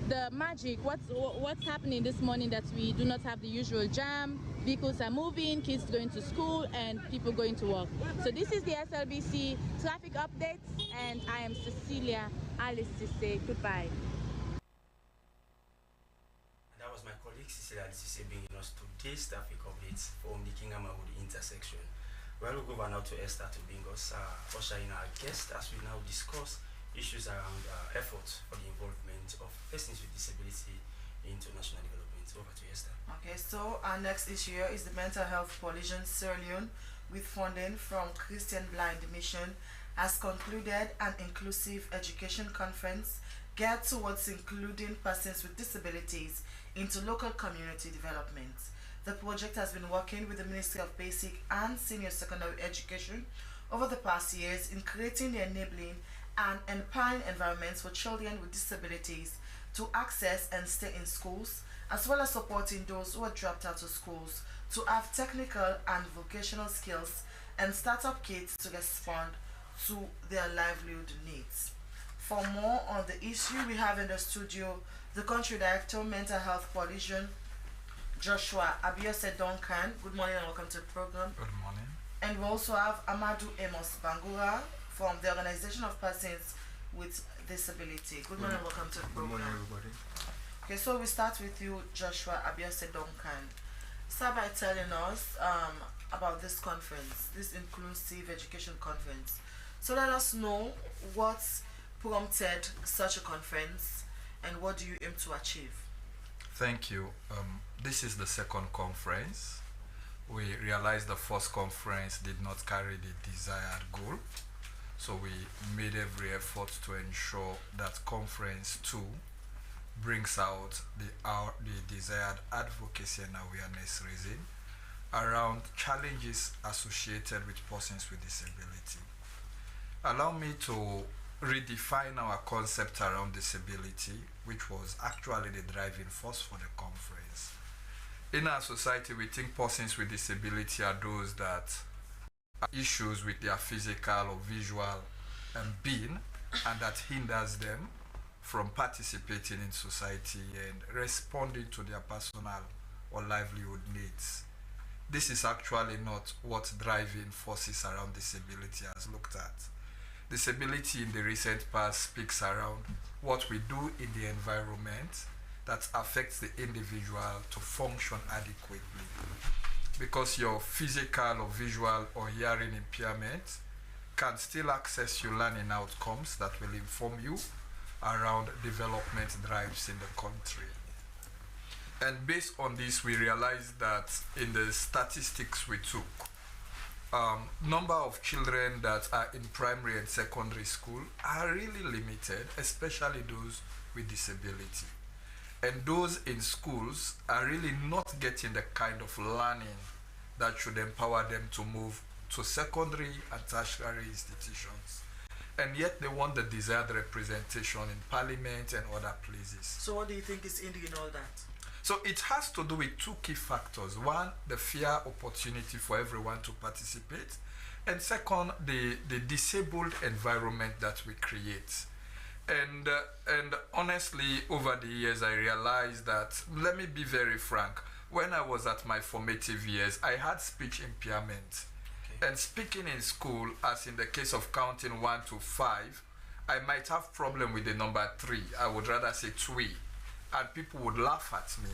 the magic, what's happening this morning that we do not have the usual jam. Vehicles are moving, kids going to school, and people going to work. So this is the SLBC traffic updates, and I am Cecilia Alice Cisse. Goodbye.
That was my colleague Cecilia Alice Cisse bringing us today's traffic updates from the King Hammer Road intersection. Well, we'll go over now to Esther to bring us usher in our guest as we now discuss issues around efforts for the involvement of persons with disability into national development. Over to you, Esther.
Okay, so our next issue here is the Mental Health Coalition Sierra Leone, with funding from Christian Blind Mission, has concluded an inclusive education conference geared towards including persons with disabilities into local community development. The project has been working with the Ministry of Basic and Senior Secondary Education over the past years in creating the enabling and empowering environments for children with disabilities to access and stay in schools, as well as supporting those who are dropped out of schools to have technical and vocational skills and startup kits to respond to their livelihood needs. For more on the issue, we have in the studio the Country Director, Mental Health Coalition, Joshua Abiose Duncan. Good morning and welcome to the program.
Good morning.
And we also have Amadou Amos Bangura from the Organization of Persons with Disability. Good morning and welcome to the program.
Good morning, everybody.
Okay, so we start with you, Joshua Abiose Duncan. Start by telling us about this conference, this inclusive education conference. So let us know what prompted such a conference and what do you aim to achieve?
Thank you. This is the second conference. We realized the first conference did not carry the desired goal. So we made every effort to ensure that conference 2 brings out the desired advocacy and awareness raising around challenges associated with persons with disability. Allow me to redefine our concept around disability, which was actually the driving force for the conference. In our society, we think persons with disability are those that have issues with their physical or visual being, and that hinders them from participating in society and responding to their personal or livelihood needs. This is actually not what driving forces around disability has looked at. Disability in the recent past speaks around what we do in the environment that affects the individual to function adequately. Because your physical or visual or hearing impairment can still access your learning outcomes that will inform you around development drives in the country. And based on this, we realized that in the statistics we took, number of children that are in primary and secondary school are really limited, especially those with disability. And those in schools are really not getting the kind of learning that should empower them to move to secondary and tertiary institutions. And yet they want the desired representation in parliament and other places.
So what do you think is hindering all that?
So it has to do with two key factors. One, the fair opportunity for everyone to participate. And second, the disabled environment that we create. And honestly, over the years, I realized that, let me be very frank, when I was at my formative years, I had speech impairment. And speaking in school, as in the case of counting 1 to 5, I might have problem with the number 3. I would rather say 3. And people would laugh at me.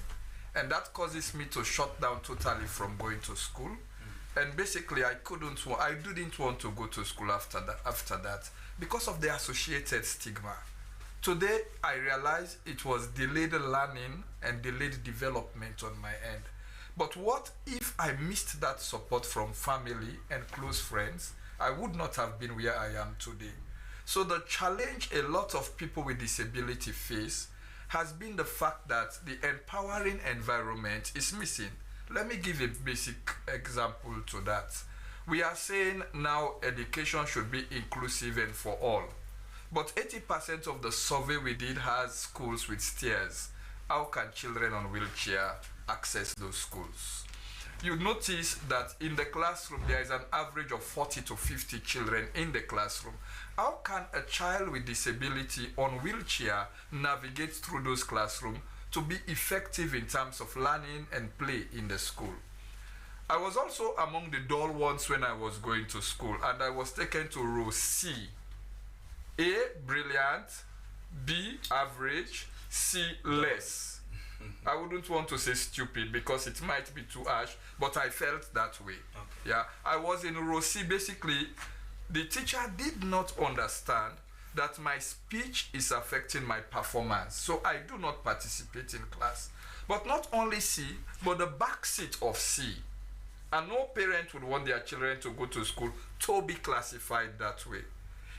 And that causes me to shut down totally from going to school. And basically, I didn't want to go to school after that because of the associated stigma. Today, I realize it was delayed learning and delayed development on my end. But what if I missed that support from family and close friends? I would not have been where I am today. So the challenge a lot of people with disability face has been the fact that the empowering environment is missing. Let me give a basic example to that. We are saying now education should be inclusive and for all. But 80% of the survey we did has schools with stairs. How can children on wheelchair access those schools? You notice that in the classroom there is an average of 40 to 50 children in the classroom. How can a child with disability on wheelchair navigate through those classrooms to be effective in terms of learning and play in the school? I was also among the dull ones when I was going to school, and I was taken to row C. A, brilliant, B, average, C, less. I wouldn't want to say stupid because it might be too harsh, but I felt that way. Okay. Yeah, I was in row C. Basically, the teacher did not understand that my speech is affecting my performance, so I do not participate in class. But not only C, but the back seat of C. And no parent would want their children to go to school to be classified that way.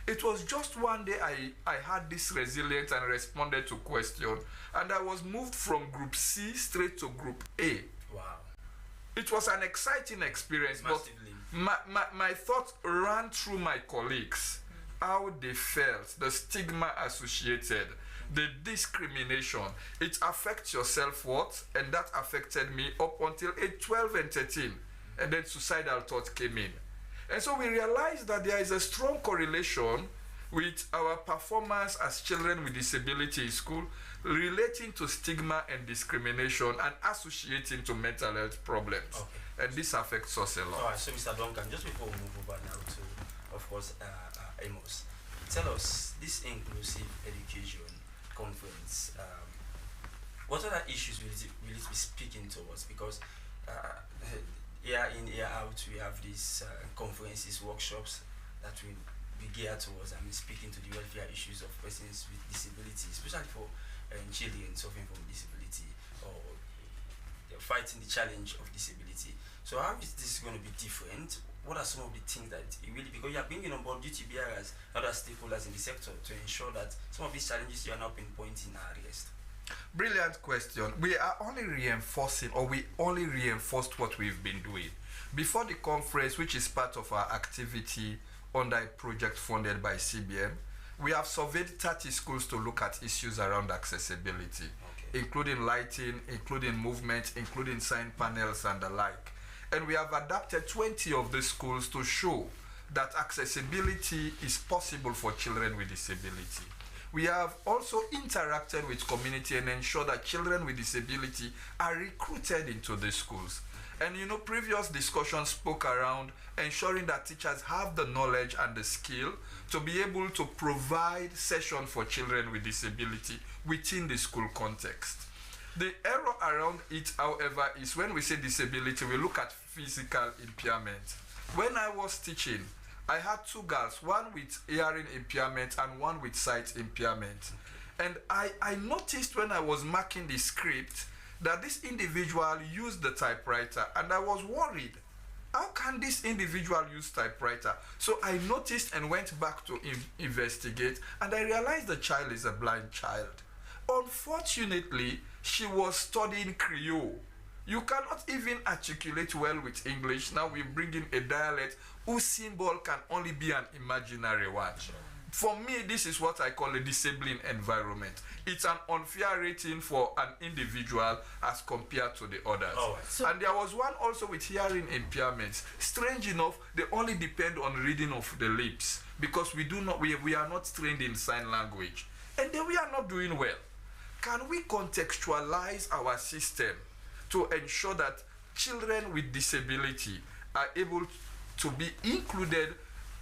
It was just one day I had this resilience and responded to question, and I was moved from group C straight to group A.
Wow.
It was an exciting experience, massively. But my thoughts ran through my colleagues, how they felt, the stigma associated, the discrimination. It affects your self-worth, and that affected me up until age 12 and 13, and then suicidal thoughts came in. And so we realized that there is a strong correlation with our performance as children with disability in school relating to stigma and discrimination and associating to mental health problems. Okay. And this affects us a lot.
All right, so Mr. Duncan, just before we move over now to, of course, Amos, tell us, this inclusive education conference, what other issues will it be speaking towards? Because year in, year out, we have these conferences, workshops that will be geared towards, speaking to the welfare issues of persons with disability, especially for children suffering from disability or fighting the challenge of disability. So how is this going to be different? What are some of the things that it really, because you are bringing on board duty bearers, other stakeholders in the sector to ensure that some of these challenges you are now pinpointing are addressed?
Brilliant question. We are only reinforcing, or we only reinforced what we've been doing. Before the conference, which is part of our activity under a project funded by CBM, we have surveyed 30 schools to look at issues around accessibility, including lighting, including movement, including sign panels and the like. And we have adapted 20 of these schools to show that accessibility is possible for children with disability. We have also interacted with community and ensured that children with disability are recruited into the schools. And you know, previous discussions spoke around ensuring that teachers have the knowledge and the skill to be able to provide session for children with disability within the school context. The error around it, however, is when we say disability, we look at physical impairment. When I was teaching, I had two girls, one with hearing impairment and one with sight impairment. And I noticed when I was marking the script that this individual used the typewriter, and I was worried. How can this individual use typewriter? So I noticed and went back to investigate, and I realized the child is a blind child. Unfortunately, she was studying Creole. You cannot even articulate well with English. Now we bring in a dialect whose symbol can only be an imaginary one. For me, this is what I call a disabling environment. It's an unfair rating for an individual as compared to the others. And there was one also with hearing impairments. Strange enough, they only depend on reading of the lips because we are not trained in sign language. And then we are not doing well. Can we contextualize our system to ensure that children with disability are able to be included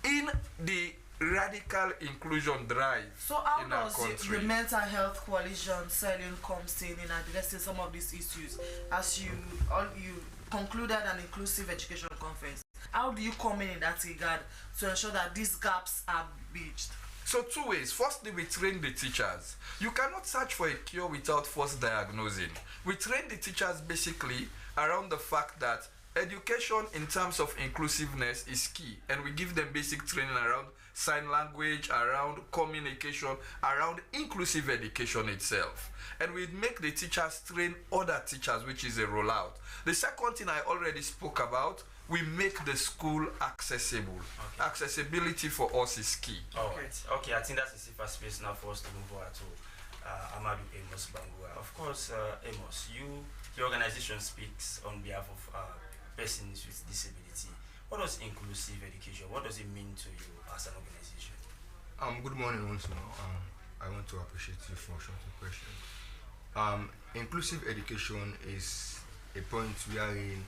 in the radical inclusion drive?
So how does the Mental Health Coalition Selling comes in addressing some of these issues as you concluded an inclusive education conference? How do you come in that regard to ensure that these gaps are bridged?
So two ways. Firstly, we train the teachers. You cannot search for a cure without first diagnosing. We train the teachers basically around the fact that education in terms of inclusiveness is key, and we give them basic training around sign language, around communication, around inclusive education itself. And we make the teachers train other teachers, which is a rollout. The second thing I already spoke about, we make the school accessible. Okay. Accessibility for us is key.
Okay, I think that's the safer space now for us to move over to Amadou Amos Bangua. Of course, Amos, your organization speaks on behalf of persons with disability. What does inclusive education, what does it mean to you as an organization?
Good morning once more. I want to appreciate you for shorting the question. Inclusive education is a point wherein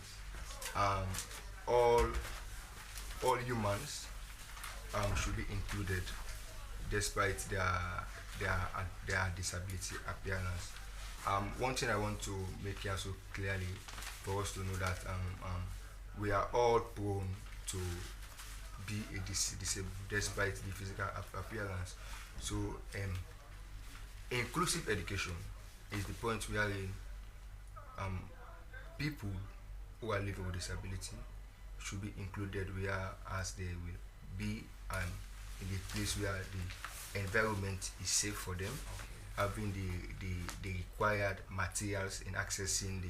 all humans should be included despite their disability appearance. One thing I want to make here so clearly for us to know that we are all prone to be disabled despite the physical appearance. So inclusive education is the point wherein people who are living with disability should be included whereas they will be in a place where the environment is safe for them, having the required materials in accessing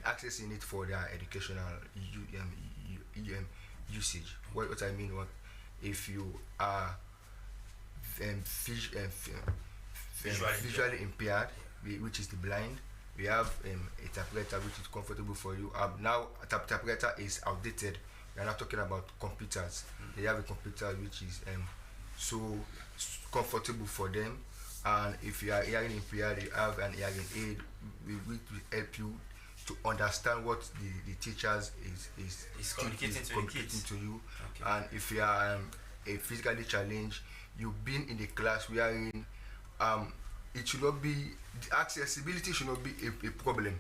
accessing it for their educational usage. What I mean, if you are visually impaired, which is the blind, we have a typewriter which is comfortable for you. Now a typewriter is outdated. We are not talking about computers. They have a computer which is so comfortable for them. And if you are hearing impaired, you have an hearing aid which will help you to understand what the teachers is communicating to you. Okay. And if you are a physically challenged, you've been in the class wherein it should not be, the accessibility should not be a problem.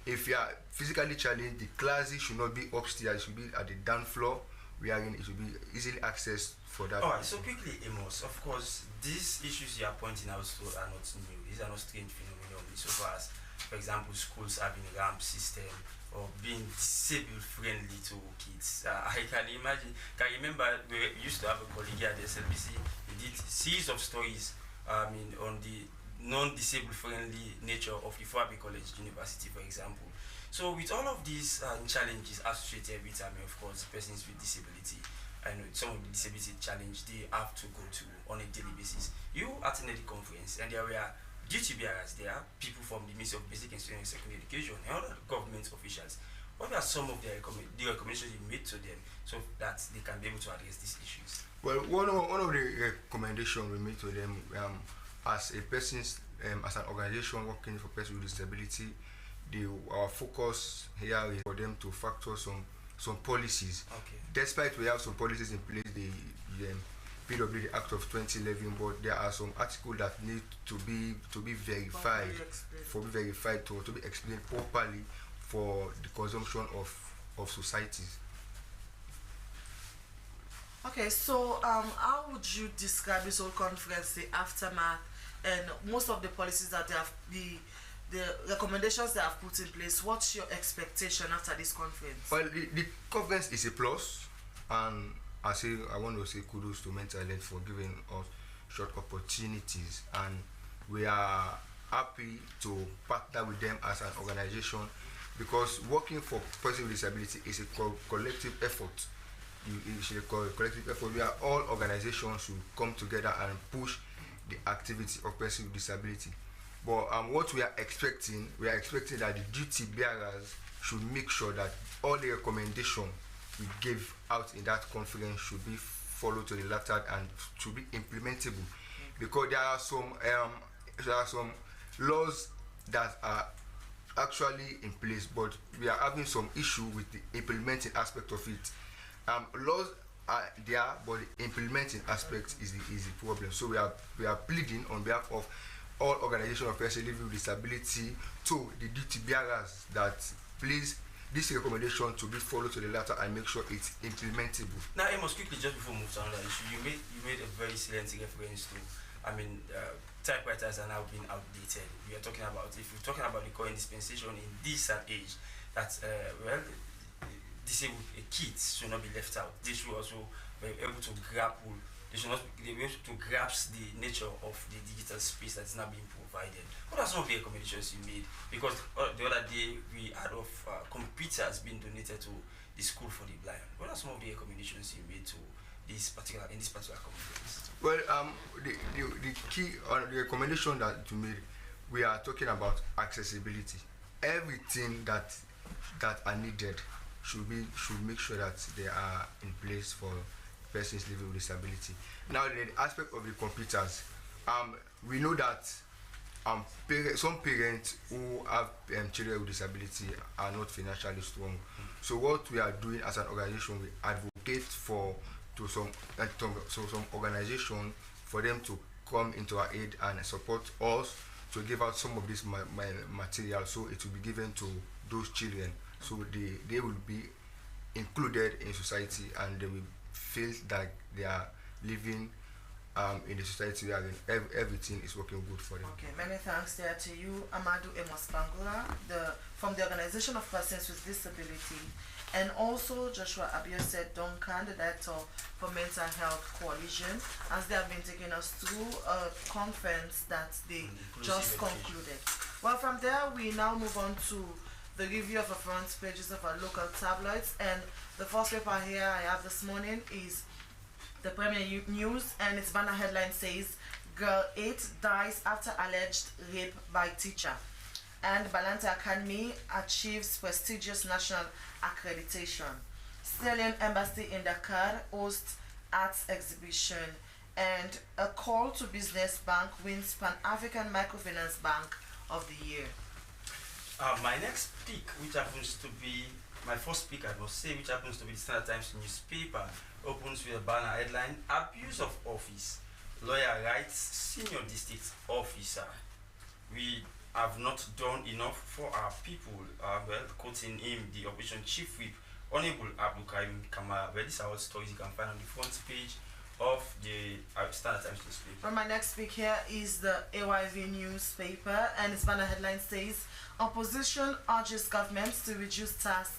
If you are physically challenged, the classes should not be upstairs, it should be at the down floor, wherein it should be easily accessed for that.
Alright, so quickly, Amos, of course, these issues you are pointing out are not new. These are not strange phenomena so far as, for example, schools having a ramp system or being disabled friendly to kids. I can remember we used to have a colleague at the Slbc. He did a series of stories on the non-disabled friendly nature of the Fabi College University, for example. So with all of these challenges associated with, of course, persons with disability, and some of the disability challenge they have to go to on a daily basis. You attended the conference, and there were duty bearers there, people from the Ministry of Basic and Secondary Education, and other government officials. What are some of the recommendations you made to them so that they can be able to address these issues?
Well, one of the recommendations we made to them as a person's as an organization working for persons with disability, our focus here is for them to factor some policies.
Okay.
Despite we have some policies in place, the PWD Act of 2011, but there are some articles that need to be verified, to be explained properly for the consumption of societies.
Okay, so how would you describe this whole conference, the aftermath, and most of the policies that they have, the recommendations they have put in place? What's your expectation after this conference?
Well, the conference is a plus, and I want to say kudos to Mental Health for giving us short opportunities, and we are happy to partner with them as an organization, because working for persons with disability is a collective effort. It's a collective effort where all organizations should come together and push the activity of persons with disability. But what we are expecting that the duty bearers should make sure that all the recommendations we give out in that conference should be followed to the letter and should be implementable, because there are some laws that are actually in place, but we are having some issue with the implementing aspect of it. Laws are there, but the implementing aspect is the problem. So we are pleading on behalf of all organizations of persons living with disability to the duty bearers that please this recommendation to be followed to the letter and make sure it's implementable.
Now, Amos, quickly, just before we move to another issue, you made a very salient reference to, typewriters are now being outdated. We are talking about, if you're talking about the current dispensation in this age, that disabled kids should not be left out. They should also be able to grapple. They should not be able to grasp the nature of the digital space that is now being provided. What are some of the recommendations you made? Because the other day we heard of computers being donated to the school for the blind. What are some of the recommendations you made to this particular conference?
Well, the key the recommendation that you made, we are talking about accessibility. Everything that are needed should make sure that they are in place for persons living with disability. Now, the aspect of the computers, we know that some parents who have children with disability are not financially strong. So what we are doing as an organization, we advocate for some organization for them to come into our aid and support us to give out some of this material, so it will be given to those children, so they will be included in society and they will feel that they are living in the society where everything is working good for them.
Okay, many thanks there to you, Amadou Amos Bangura, from the Organization of Persons with Disability, and also Joshua Abiose Duncan, the Director for Mental Health Coalition, as they have been taking us through a conference that they just concluded. Well, from there we now move on to the review of the front pages of our local tabloids, and the first paper here I have this morning is the Premier News, and its banner headline says, "Girl 8 dies after alleged rape by teacher," and Balanta Academy achieves prestigious national accreditation. Sierra Leone Embassy in Dakar hosts arts exhibition, and a call to business bank wins Pan-African Microfinance Bank of the Year.
My next pick, which happens to be my first pick, I must say, which happens to be the Standard Times newspaper, opens with a banner headline, "Abuse of office. Lawyer writes senior district officer. We have not done enough for our people." Quoting him, the opposition chief whip, Honorable Abdulkarim Kamara. Well, these are all stories you can find on the front page of the Standard Times newspaper.
Well, my next pick here is the AYV newspaper, and its banner headline says, "Opposition urges government to reduce tax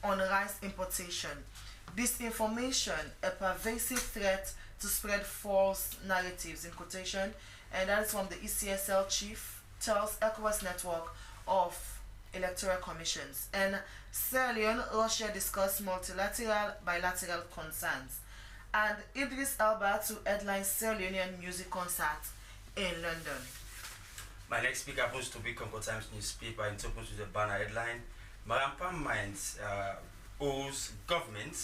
on rice importation. Disinformation, a pervasive threat to spread false narratives," in quotation, and that is from the ECSL chief, tells ECOWAS network of electoral commissions. And Sierra Leone, Russia discuss multilateral, bilateral concerns. And Idris Elba to headline Sierra Leonean music concert in London.
My next pick happens to be Concord Times newspaper, and it opens with a banner headline, Marampa Mines owes government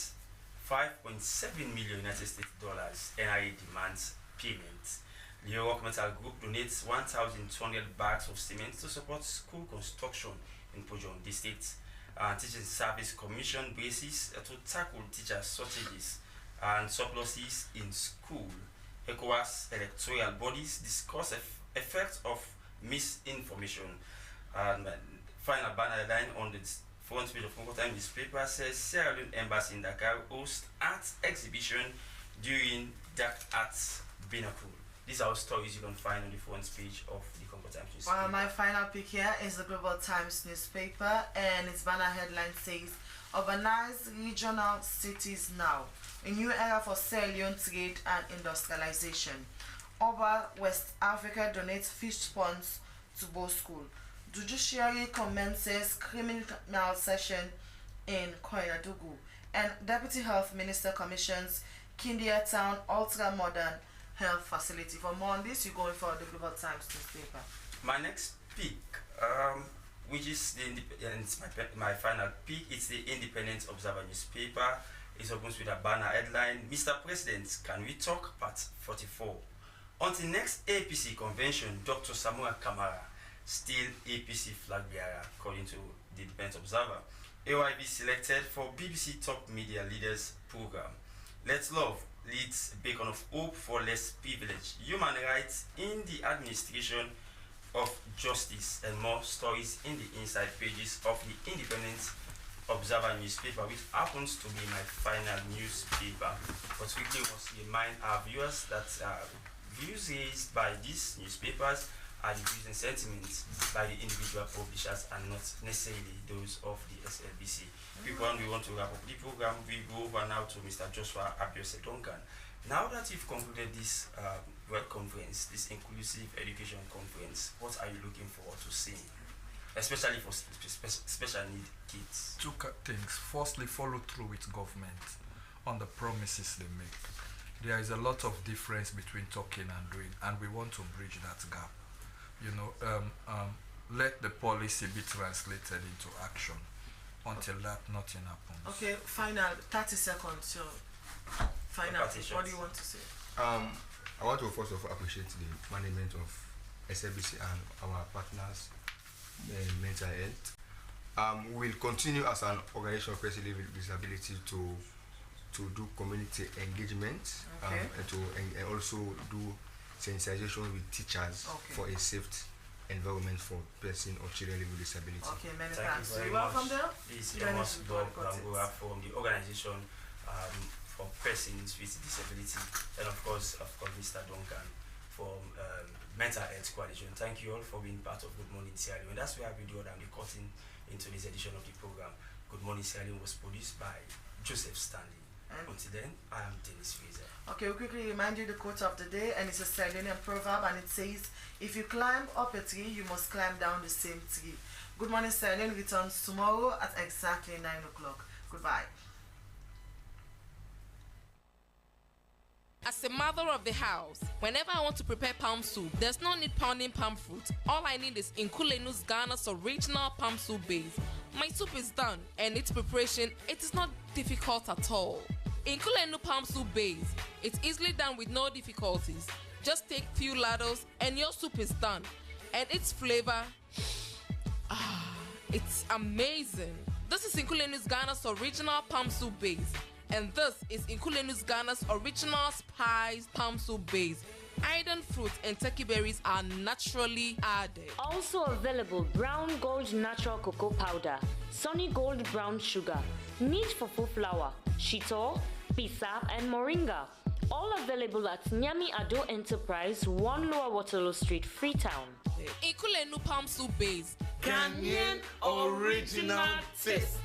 $5.7 million United States dollars NIA demands payment. The York Metal Group donates 1,200 bags of cement to support school construction in Pojong District. Teaching Service Commission basis to tackle teacher shortages and surpluses in school. ECOWAS electoral bodies discuss effects of misinformation. And final banner line on the front page of Congo Time newspaper says Sierra Leone Embassy in Dakar hosts art exhibition during Dark Arts Binakul. These are all stories you can find on the front page of the Congo Times newspaper.
My final pick here is the Global Times newspaper, and its banner headline says, "Urbanized regional cities now. A new era for Sierra Leone trade and industrialization. Oba West Africa donates fish ponds to Bo School. Judiciary commences criminal session in Koinadugu. And Deputy Health Minister commissions Kindia Town ultra-modern health facility." For more on this, you go for the Global Times newspaper.
My next pick, which is my final pick, it's the Independent Observer newspaper. It opens with a banner headline, "Mr. President, can we talk?" Part 44. Until next APC convention, Dr. Samuel Kamara, still APC flag bearer, according to the Independent Observer. AYB selected for BBC Top Media Leaders program. Let's Love leads beacon of hope for less privilege. Human rights in the administration of justice, and more stories in the inside pages of the Independent Observer newspaper, which happens to be my final newspaper. But quickly must remind our viewers that views raised by these newspapers are the views and sentiments by the individual publishers and not necessarily those of the SLBC. People, we want to wrap up the program. We go over now to Mr. Joshua Abiose Duncan. Now that you've concluded this World Conference, this Inclusive Education Conference, what are you looking forward to seeing, especially for special need kids?
Two things. Firstly, follow through with government on the promises they make. There is a lot of difference between talking and doing, and we want to bridge that gap. You know, let the policy be translated into action. Until that, nothing happens.
Okay, final 30 seconds. So, final. What do you want to say?
I want to first of all appreciate the management of SLBC and our partners, mental health. We'll continue as an organization of person living with disability to do community engagement,
okay.
and also do sensitization with teachers, okay, for a safe environment for person or children living with disability.
Okay, many
Thank
thanks.
you very
Welcome
much.
there.
This is Amos Bob Bangura from the organization for persons with disability, and of course Mr. Duncan from Mental Health Coalition. Thank you all for being part of Good Morning Sierra Leone. That's where we do the cutting into this edition of the program. Good Morning Sierra Leone was produced by Joseph Stanley. Until then, I am Dennis Fraser. Okay, we'll quickly remind you the quote of the day, and it's a Sierra Leonean proverb, and it says, "If you climb up a tree, you must climb down the same tree." Good Morning Sierra Leone returns tomorrow at exactly 9 o'clock. Goodbye.
As a mother of the house, whenever I want to prepare palm soup, there's no need pounding palm fruit. All I need is Nkulenu's Ghana's original palm soup base. My soup is done, and its preparation, it is not difficult at all. Nkulenu palm soup base, it's easily done with no difficulties. Just take few ladles and your soup is done. And its flavor, it's amazing. This is Nkulenu's Ghana's original palm soup base. And this is Nkulenu's Ghana's original spiced palm soup base. Iron fruit and turkey berries are naturally added.
Also available Brown Gold Natural Cocoa Powder, Sunny Gold Brown Sugar, Neat Fufu Flour, Shito, Pisa, and Moringa. All available at Nyami Ado Enterprise, 1 Lower Waterloo Street, Freetown.
Nkulenu palm soup base.
Ghanaian original taste.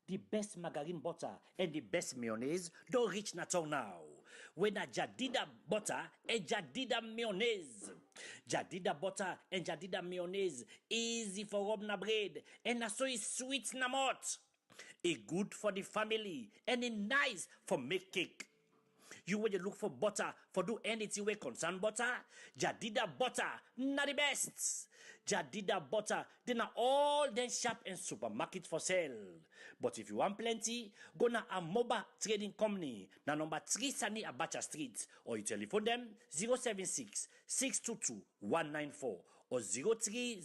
The best margarine butter and the best mayonnaise don't reach Natal now.
with a Jadida butter and Jadida mayonnaise. Jadida butter and Jadida mayonnaise easy for rub na bread and so is sweet na mouth. It good for the family and it nice for make cake. You when you look for butter for do anything with concern butter, Jadida butter not the best. Jadida butter they not all then shop and supermarket for sale. But if you want plenty, go na a mobile trading company na number 3 Sani Abacha Street or you telephone them 076 622 194 or 030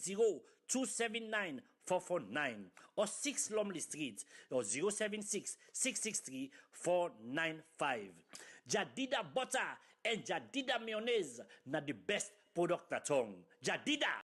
279 449 or 6 Lumley Street or 076 663 495. Jadida butter and Jadida mayonnaise na the best product at home. Jadida.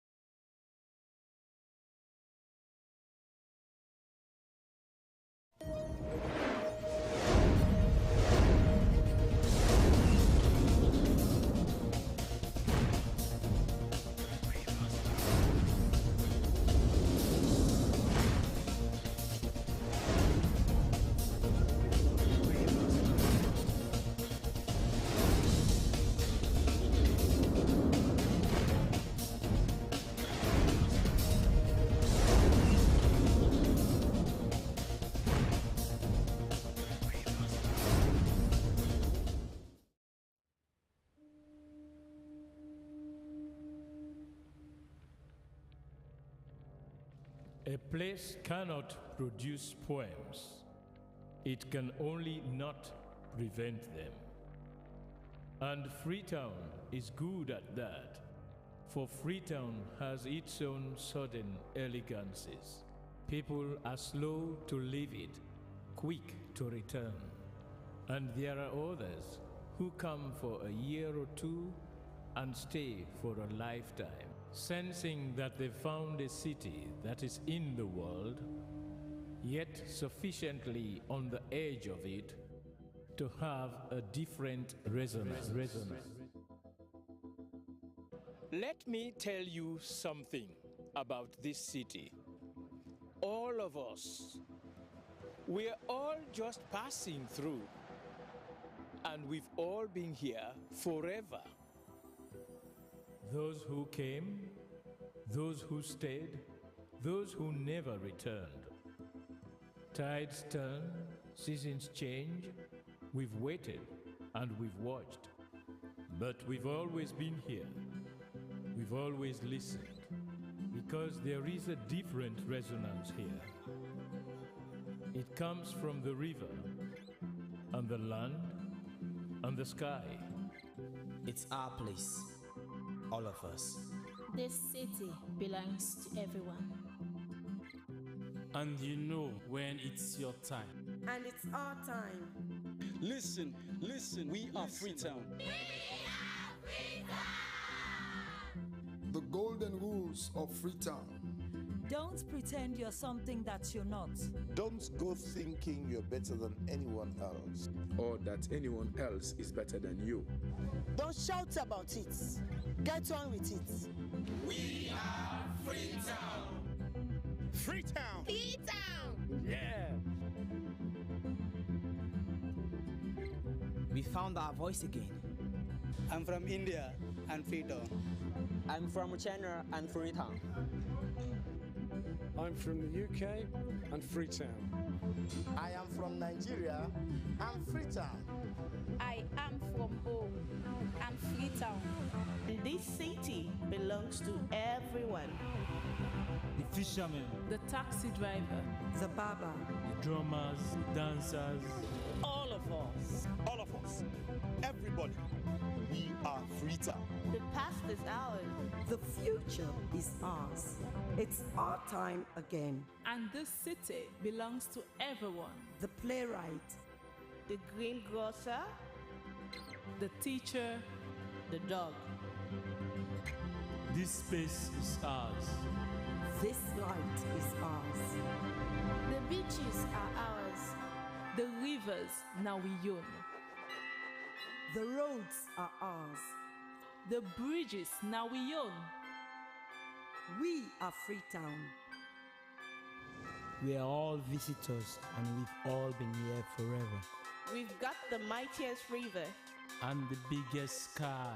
A place cannot produce poems. It can only not prevent them. And Freetown is good at that, for Freetown has its own sudden elegances. People are slow to leave it, quick to return. And there are others who come for a year or two and stay for a lifetime, sensing that they found a city that is in the world, yet sufficiently on the edge of it to have a different resonance.
Let me tell you something about this city. All of us, we're all just passing through, and we've all been here forever.
Those who came, those who stayed, those who never returned. Tides turn, seasons change. We've waited and we've watched. But we've always been here. We've always listened. Because there is a different resonance here. It comes from the river, and the land, and the sky.
It's our place. All of us.
This city belongs to everyone.
And you know when it's your time.
And it's our time.
Listen, we are Freetown.
We are Freetown!
The golden rules of Freetown.
Don't pretend you're something that you're not.
Don't go thinking you're better than anyone else.
Or that anyone else is better than you.
Don't shout about it. Get on with it.
We are Freetown.
Freetown.
Freetown.
Yeah.
We found our voice again.
I'm from India and Freetown.
I'm from China and Freetown.
I'm from the UK and Freetown.
I am from Nigeria and Freetown.
I am from home and Freetown.
This city belongs to everyone.
The fishermen,
The taxi driver,
The barber,
the drummers, the dancers.
All of us.
All of us. Everybody. We are Freetown.
The past is ours.
The future is ours. It's our time again.
and this city belongs to everyone.
The playwright,
The greengrocer,
The teacher,
the dog.
This space is ours.
this light is ours.
The beaches are ours.
the rivers now we own.
The roads are ours.
The bridges now we own.
We are Freetown.
We are all visitors and we've all been here forever.
We've got the mightiest river,
and the biggest sky.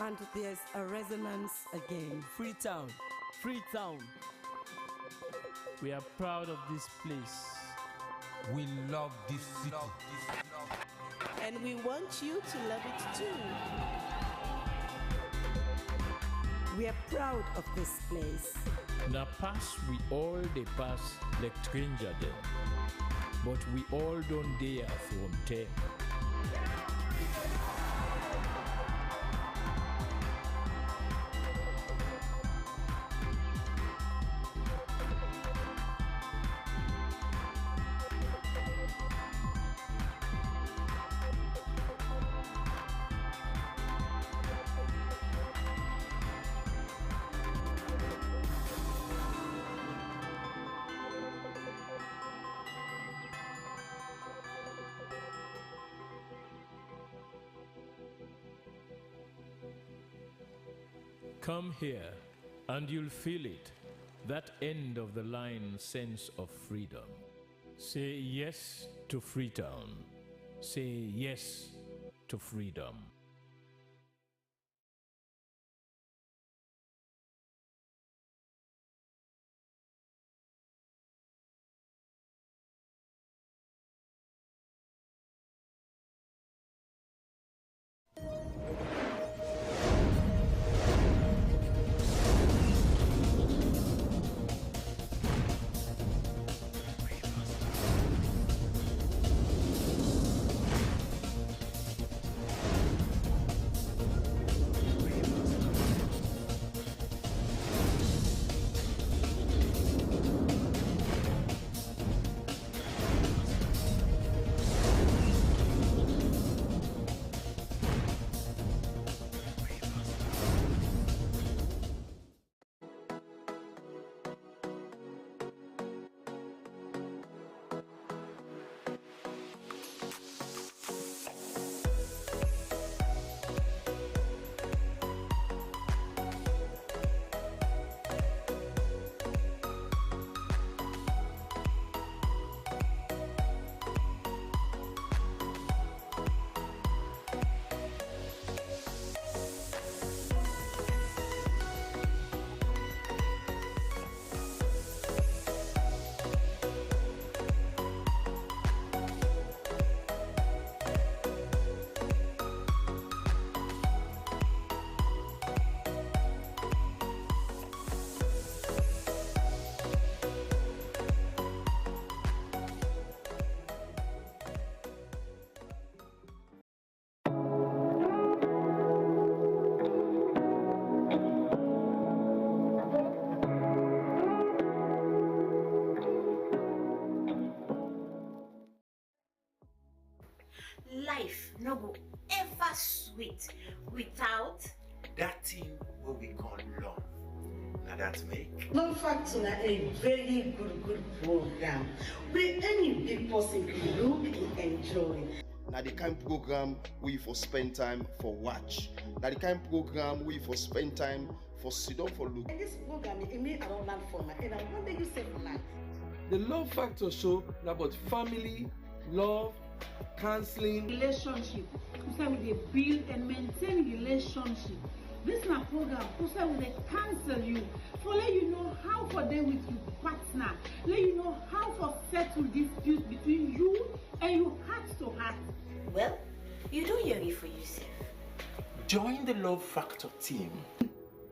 And there's a resonance again.
Freetown, Freetown.
We are proud of this place.
We love this city.
And we want you to love it too.
We are proud of this place.
Na pass we all dey pass like stranger dem, but we all don't dare from them. Come here, and you'll feel it, that end of the line sense of freedom. Say yes to Freetown. Say yes to freedom.
Life no go ever sweet without
that thing what we call love. Now that make
Love Factor a very good program where any big person can look and enjoy.
Now the kind of program we for spend time for watch. Now the kind of program we for spend time for sit down for look.
And this program it may around land format and I wonder you say for life.
The Love Factor show is about family, love, counseling,
relationship. So we build and maintain relationship. This is a program. So we counsel you, for let you know how for them with your partner, let you know how for settle disputes between you and your heart to heart.
Well, you do hear it for yourself.
Join the Love Factor team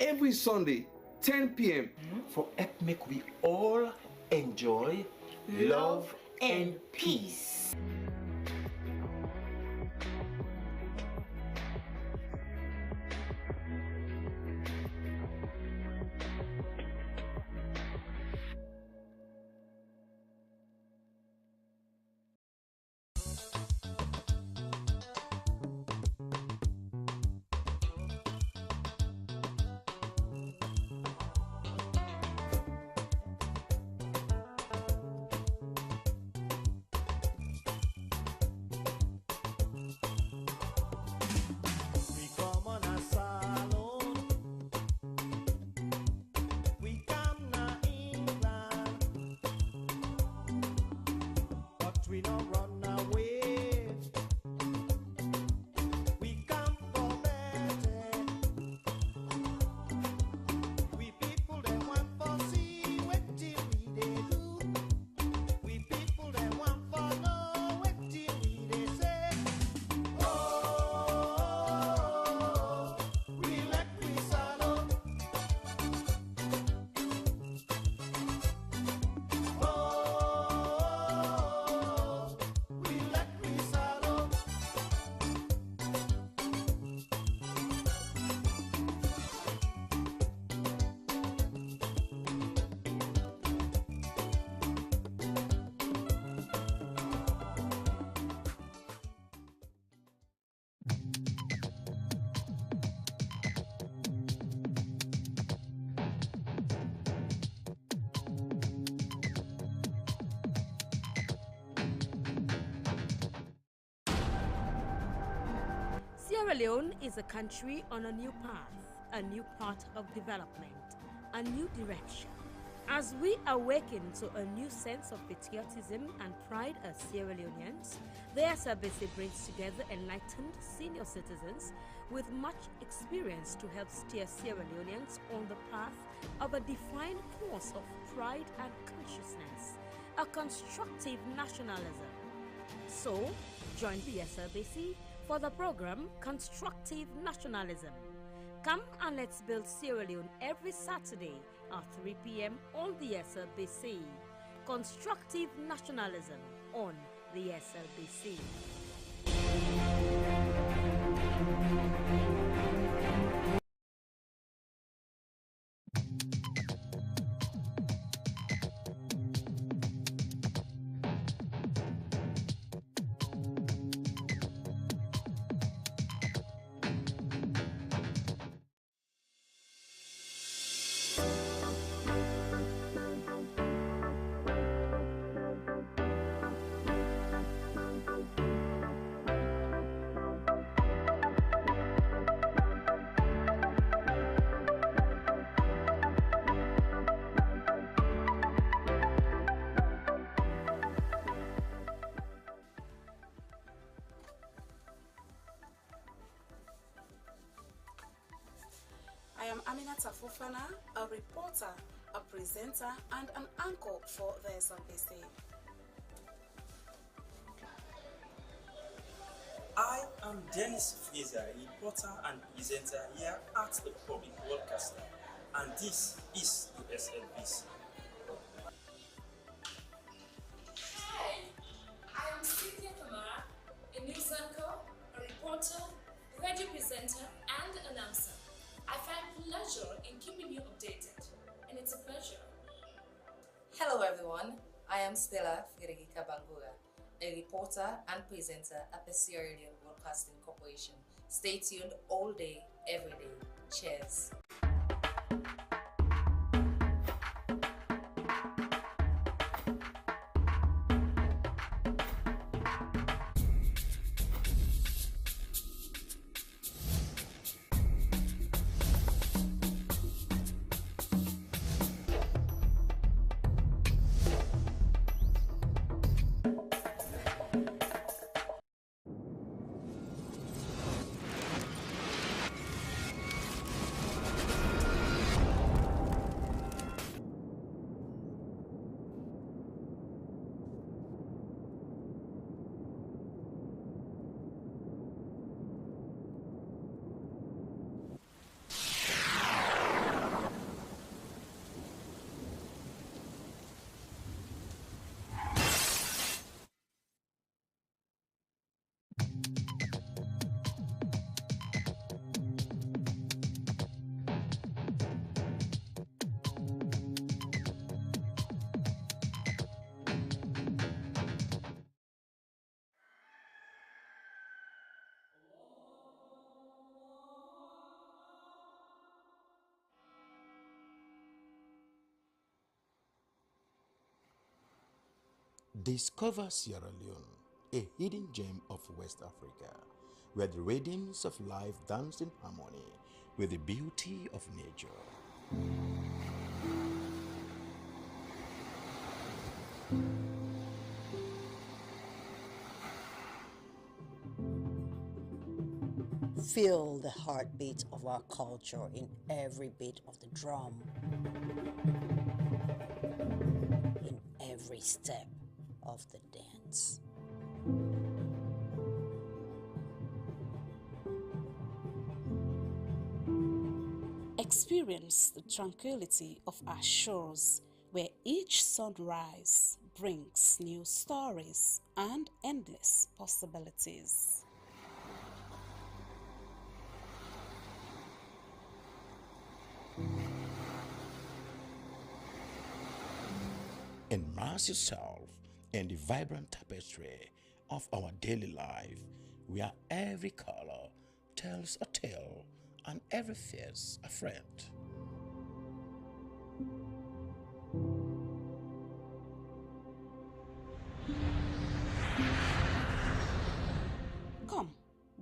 every Sunday, 10 p.m.
for help make we all enjoy love and peace.
We don't run away. We
Sierra Leone is a country on a new path, a new path of development, a new direction. As we awaken to a new sense of patriotism and pride as Sierra Leoneans, the Slbc brings together enlightened senior citizens with much experience to help steer Sierra Leoneans on the path of a defined course of pride and consciousness, a constructive nationalism. So, join the Slbc for the program Constructive Nationalism. Come and let's build Sierra Leone every Saturday at 3 p.m. on the Slbc. Constructive Nationalism on the Slbc.
I am Aminata Fofana, a reporter, a presenter, and an anchor for the Slbc.
I am Dennis Fraser, reporter and presenter here at the Public Broadcaster, and this is the Slbc.
Hi, I am Cynthia Kamara, a news anchor, a reporter, radio presenter, and announcer. I find pleasure in keeping you updated, and it's a pleasure.
Hello everyone, I am Stella Frederica Bangura, a reporter and presenter at the Sierra Leone Broadcasting Corporation. Stay tuned all day, every day. Cheers.
Discover Sierra Leone, a hidden gem of West Africa, where the radiance of life danced in harmony with the beauty of nature.
Feel the heartbeat of our culture in every beat of the drum, in every step of the dance.
Experience the tranquility of our shores, where each sunrise brings new stories and endless possibilities.
Immerse yourself in the vibrant tapestry of our daily life, where every color tells a tale and every face a friend.
Come,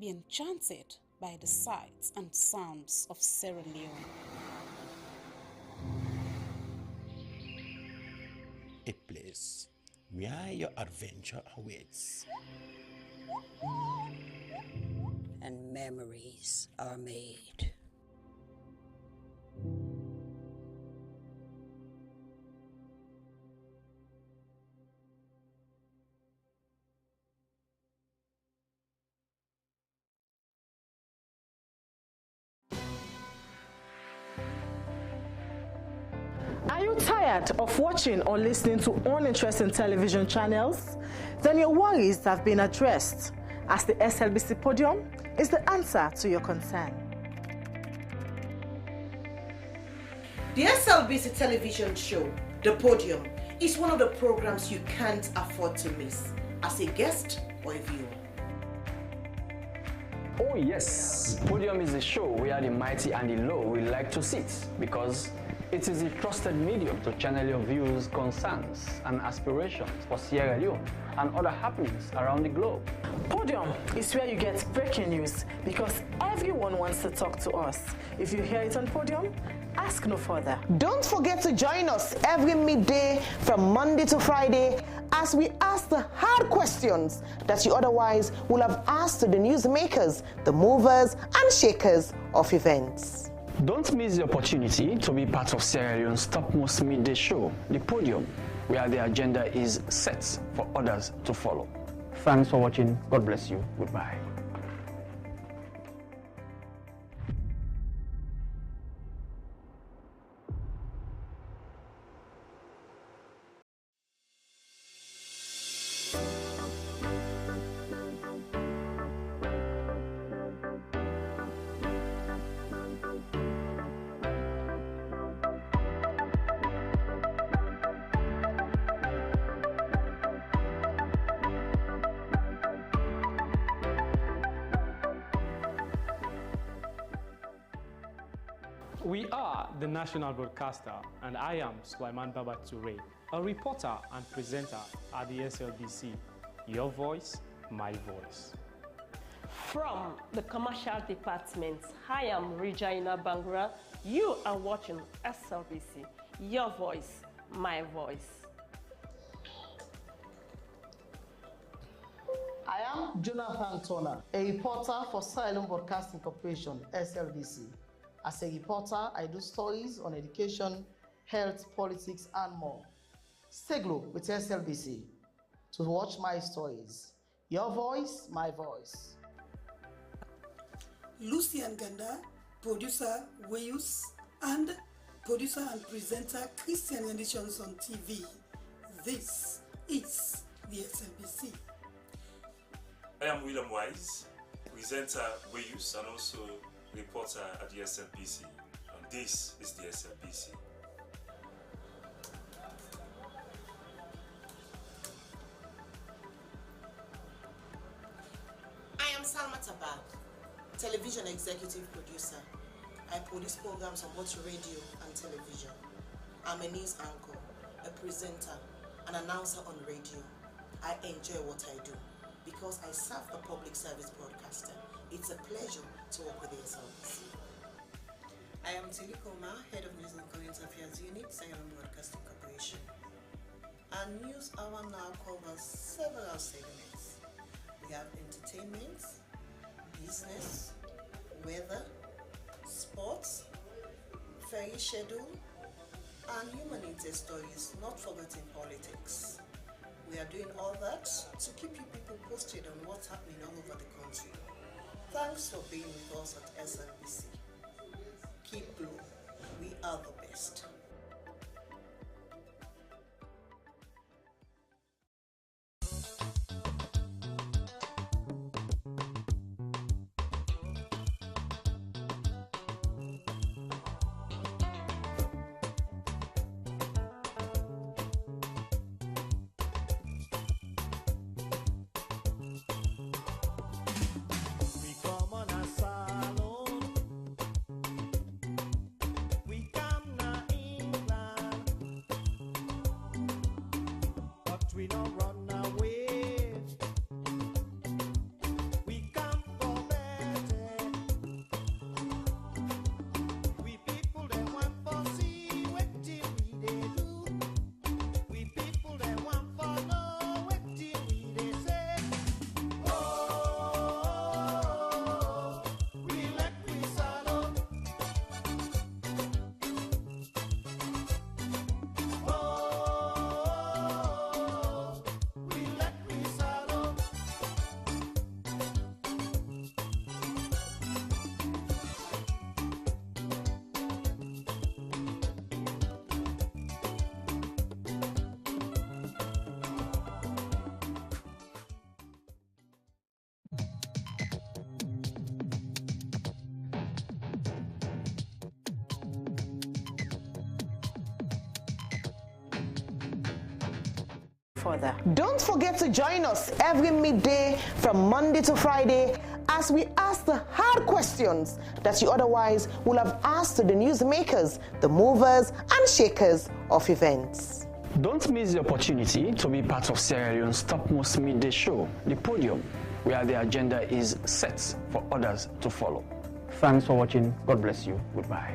be enchanted by the sights and sounds of Sierra Leone.
A place where your adventure awaits.
And memories are made.
Are you tired of watching or listening to uninteresting television channels? Then your worries have been addressed, as the SLBC Podium is the answer to your concern.
The SLBC television show, The Podium, is one of the programs you can't afford to miss as a guest or a viewer.
Oh yes, Podium is a show where the mighty and the low will like to sit, because it is a trusted medium to channel your views, concerns, and aspirations for Sierra Leone and other happenings around the globe.
Podium is where you get breaking news, because everyone wants to talk to us. If you hear it on Podium, ask no further.
Don't forget to join us every midday from Monday to Friday as we ask the hard questions that you otherwise would have asked to the newsmakers, the movers and shakers of events.
Don't miss the opportunity to be part of Sierra Leone's topmost midday show, The Podium, where the agenda is set for others to follow. Thanks for watching. God bless you. Goodbye.
We are the national broadcaster, and I am Sulaiman Baba Toure, a reporter and presenter at the SLBC. Your voice, my voice.
From the commercial department, I am Regina Bangura. You are watching SLBC. Your voice, my voice.
I am Jonathan Turner, a reporter for Sierra Leone Broadcasting Corporation, SLBC. As a reporter, I do stories on education, health, politics, and more. Stay glued with SLBC to watch my stories. Your voice, my voice.
Lucian Ganda, producer Wayus, and producer and presenter Christian Editions on TV. This is the SLBC.
I am William Wise, presenter Wayus and also reporter at the SLBC, and this is the SLBC.
I am Salma Tabak, television executive producer. I produce programs on both radio and television. I'm a news anchor, a presenter, an announcer on radio. I enjoy what I do because I serve a public service broadcaster. It's a pleasure to work with the SLBC. I am Tilly Koma, Head of News and Current Affairs Unit, Sierra Leone Broadcasting Corporation. Our news hour now covers several segments. We have entertainment, business, weather, sports, ferry schedule, and human interest stories, not forgetting politics. We are doing all that to keep you people posted on what's happening all over the country. Thanks for being with us at SLBC. Keep blue. We are the best.
We don't run away. We come for better.
further.
Don't forget to join us every midday from Monday to Friday as we ask the hard questions that you otherwise will have asked to the newsmakers, the movers and shakers of events.
Don't miss the opportunity to be part of Sierra Leone's topmost midday show, The Podium, where the agenda is set for others to follow. Thanks for watching. God bless you. Goodbye.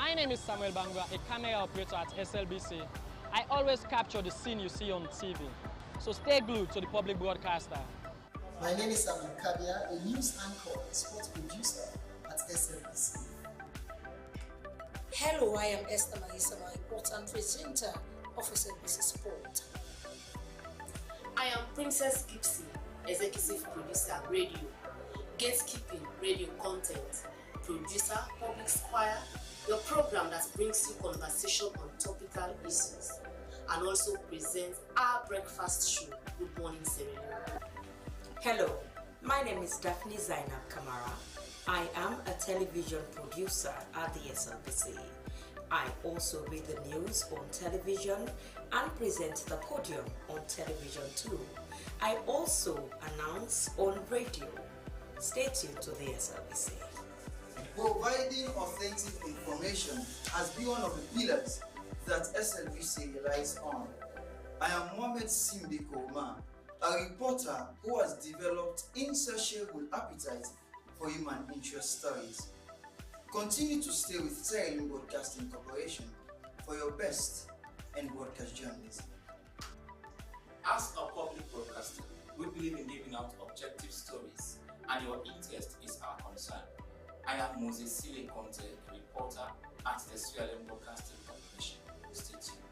My name is Samuel Bangwa, a camera operator at SLBC. I always capture the scene you see on TV. So stay glued to the public broadcaster.
My name is Abdul Kabia, a news anchor and sports producer at SLBC.
Hello, I am Esther Maisama, reporter and presenter of SLBC Sport.
I am Princess Gibson, executive producer, radio, gatekeeping, radio content, producer, public squire, your program that brings you conversation on topical issues, and also presents our breakfast show, Good Morning Sierra Leone.
Hello, my name is Daphne Zainab Kamara. I am a television producer at the SLBC. I also read the news on television and present the podium on television too. I also announce on radio. Stay tuned to the SLBC.
Providing authentic information has been one of the pillars that SLBC relies on. I am Mohamed Simbiko Omar, a reporter who has developed insatiable appetite for human interest stories. Continue to stay with Sierra Leone Broadcasting Corporation for your best in broadcast journalism.
As a public broadcaster, we believe in giving out objective stories, and your interest is our concern. I am Moses Sile Conte, a reporter at the Sierra Leone Broadcasting Corporation. Stay tuned.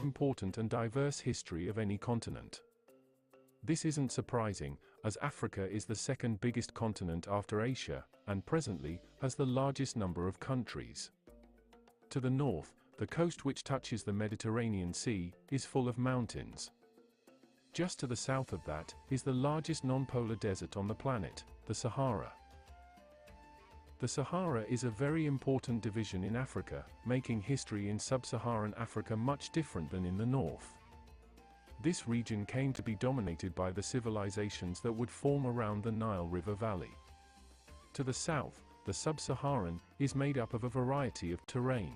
important and diverse history of any continent. This isn't surprising, as Africa is the second biggest continent after Asia, and presently has the largest number of countries. To the north, the coast which touches the Mediterranean Sea is full of mountains. Just to the south of that is the largest non-polar desert on the planet, the Sahara. The Sahara is a very important division in Africa, making history in sub-Saharan Africa much different than in the north. This region came to be dominated by the civilizations that would form around the Nile River Valley. To the south, the sub-Saharan is made up of a variety of terrain.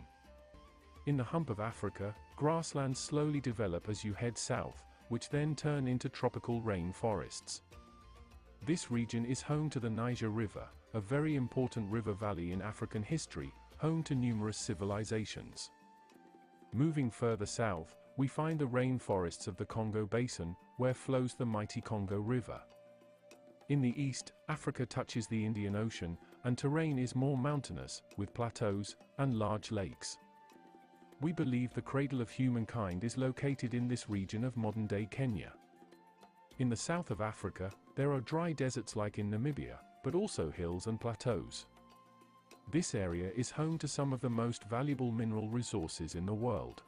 In the hump of Africa, grasslands slowly develop as you head south, which then turn into tropical rain forests. This region is home to the Niger River, a very important river valley in African history, home to numerous civilizations. Moving further south, we find the rainforests of the Congo Basin, where flows the mighty Congo River. In the east, Africa touches the Indian Ocean, and terrain is more mountainous, with plateaus and large lakes. We believe the cradle of humankind is located in this region of modern-day Kenya. In the south of Africa, there are dry deserts like in Namibia, but also hills and plateaus. This area is home to some of the most valuable mineral resources in the world.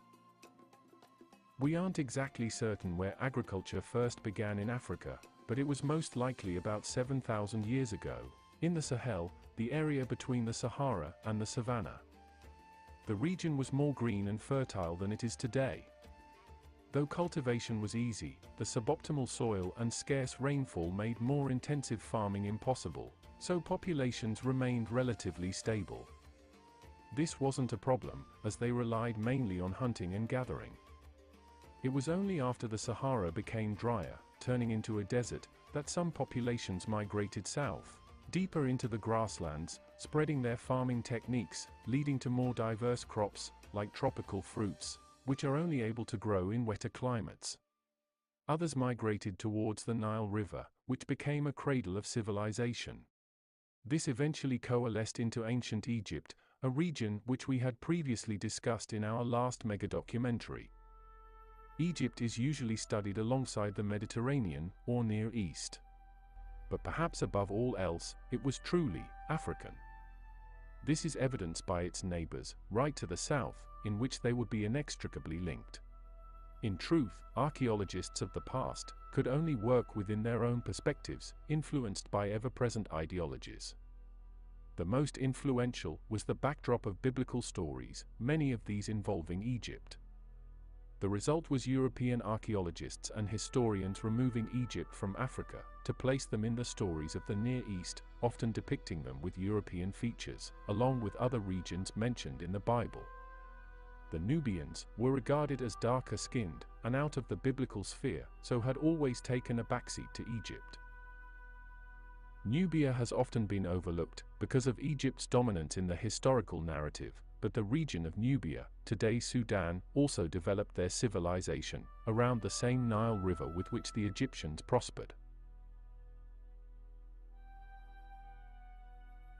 We aren't exactly certain where agriculture first began in Africa, but it was most likely about 7,000 years ago, in the Sahel, the area between the Sahara and the Savannah. The region was more green and fertile than it is today. Though cultivation was easy, the suboptimal soil and scarce rainfall made more intensive farming impossible, so populations remained relatively stable. This wasn't a problem, as they relied mainly on hunting and gathering. It was only after the Sahara became drier, turning into a desert, that some populations migrated south, deeper into the grasslands, spreading their farming techniques, leading to more diverse crops, like tropical fruits, which are only able to grow in wetter climates. Others migrated towards the Nile River, which became a cradle of civilization. This eventually coalesced into ancient Egypt, a region which we had previously discussed in our last mega-documentary. Egypt is usually studied alongside the Mediterranean or Near East. But perhaps above all else, it was truly African. This is evidenced by its neighbors, right to the south, in which they would be inextricably linked. In truth, archaeologists of the past could only work within their own perspectives, influenced by ever-present ideologies. The most influential was the backdrop of biblical stories, many of these involving Egypt. The result was European archaeologists and historians removing Egypt from Africa to place them in the stories of the Near East, often depicting them with European features, along with other regions mentioned in the Bible. The Nubians were regarded as darker-skinned and out of the biblical sphere, so had always taken a backseat to Egypt. Nubia has often been overlooked because of Egypt's dominance in the historical narrative, but the region of Nubia, today Sudan, also developed their civilization around the same Nile River with which the Egyptians prospered.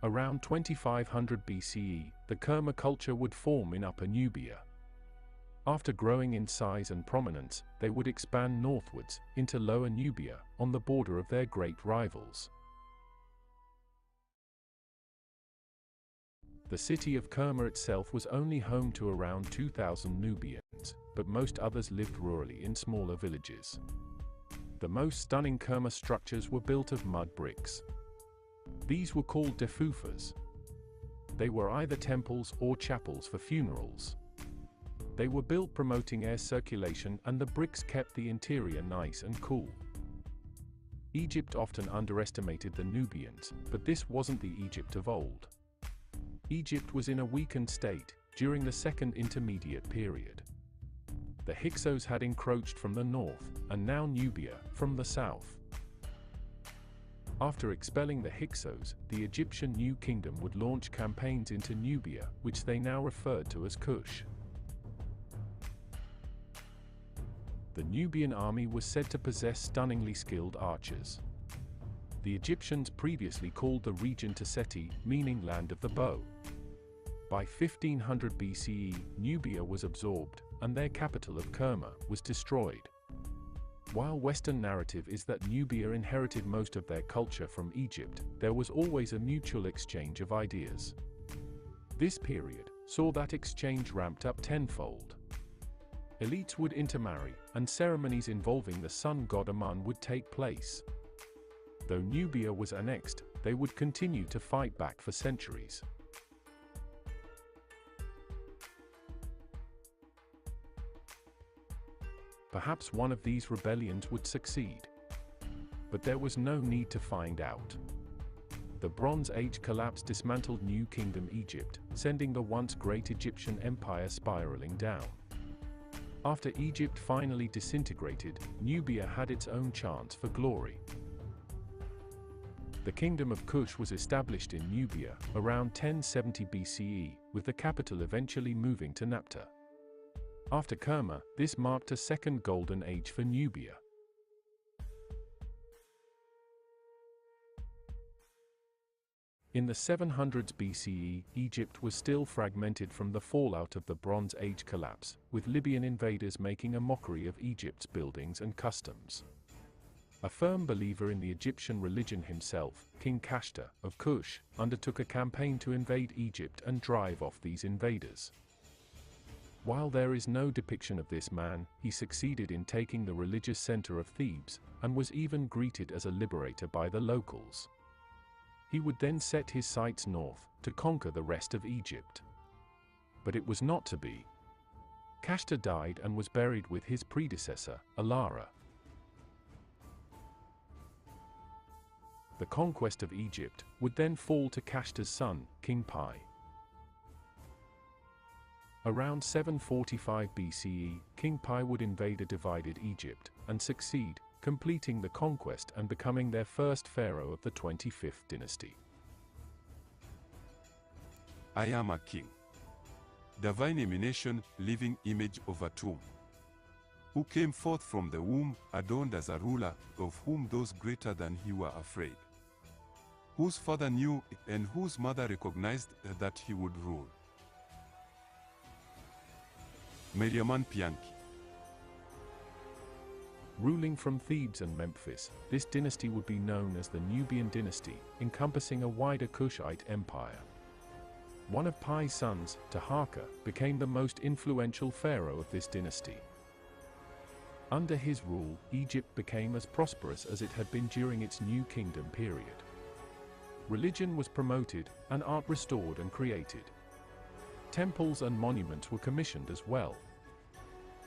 Around 2500 BCE, the Kenema culture would form in Upper Nubia. After growing in size and prominence, they would expand northwards into Lower Nubia on the border of their great rivals. The city of Kenema itself was only home to around 2,000 Nubians, but most others lived rurally in smaller villages. The most stunning Kenema structures were built of mud bricks. These were called defufas. They were either temples or chapels for funerals. They were built promoting air circulation, and the bricks kept the interior nice and cool. Egypt often underestimated the Nubians, but this wasn't the Egypt of old. Egypt was in a weakened state during the Second Intermediate Period. The Hyksos had encroached from the north, and now Nubia from the south. After expelling the Hyksos, the Egyptian New Kingdom would launch campaigns into Nubia, which they now referred to as Kush. The Nubian army was said to possess stunningly skilled archers. The Egyptians previously called the region Seti, meaning land of the bow. By 1500 BCE, Nubia was absorbed, and their capital of Kenema was destroyed. While Western narrative is that Nubia inherited most of their culture from Egypt, there was always a mutual exchange of ideas. This period saw that exchange ramped up tenfold. Elites would intermarry, and ceremonies involving the sun god Amun would take place. Though Nubia was annexed, they would continue to fight back for centuries. Perhaps one of these rebellions would succeed. But there was no need to find out. The Bronze Age collapse dismantled New Kingdom Egypt, sending the once great Egyptian empire spiraling down. After Egypt finally disintegrated, Nubia had its own chance for glory. The Kingdom of Kush was established in Nubia around 1070 BCE, with the capital eventually moving to Napata. After Kenema, this marked a second golden age for Nubia. In the 700s BCE, Egypt was still fragmented from the fallout of the Bronze Age collapse, with Libyan invaders making a mockery of Egypt's buildings and customs. A firm believer in the Egyptian religion himself, King Kashta of Kush, undertook a campaign to invade Egypt and drive off these invaders. While there is no depiction of this man, he succeeded in taking the religious center of Thebes, and was even greeted as a liberator by the locals. He would then set his sights north, to conquer the rest of Egypt. But it was not to be. Kashta died and was buried with his predecessor, Alara. The conquest of Egypt would then fall to Kashta's son, King Pi. Around 745 BCE, King Pi would invade a divided Egypt, and succeed, completing the conquest and becoming their first pharaoh of the 25th dynasty.
I am a king. Divine emanation, living image of a tomb. Who came forth from the womb, adorned as a ruler, of whom those greater than he were afraid. Whose father knew, and whose mother recognized that he would rule. Meriaman Pianki.
Ruling from Thebes and Memphis, this dynasty would be known as the Nubian dynasty, encompassing a wider Kushite empire. One of Pi's sons, Taharqa, became the most influential pharaoh of this dynasty. Under his rule, Egypt became as prosperous as it had been during its New Kingdom period. Religion was promoted, and art restored and created. Temples and monuments were commissioned as well.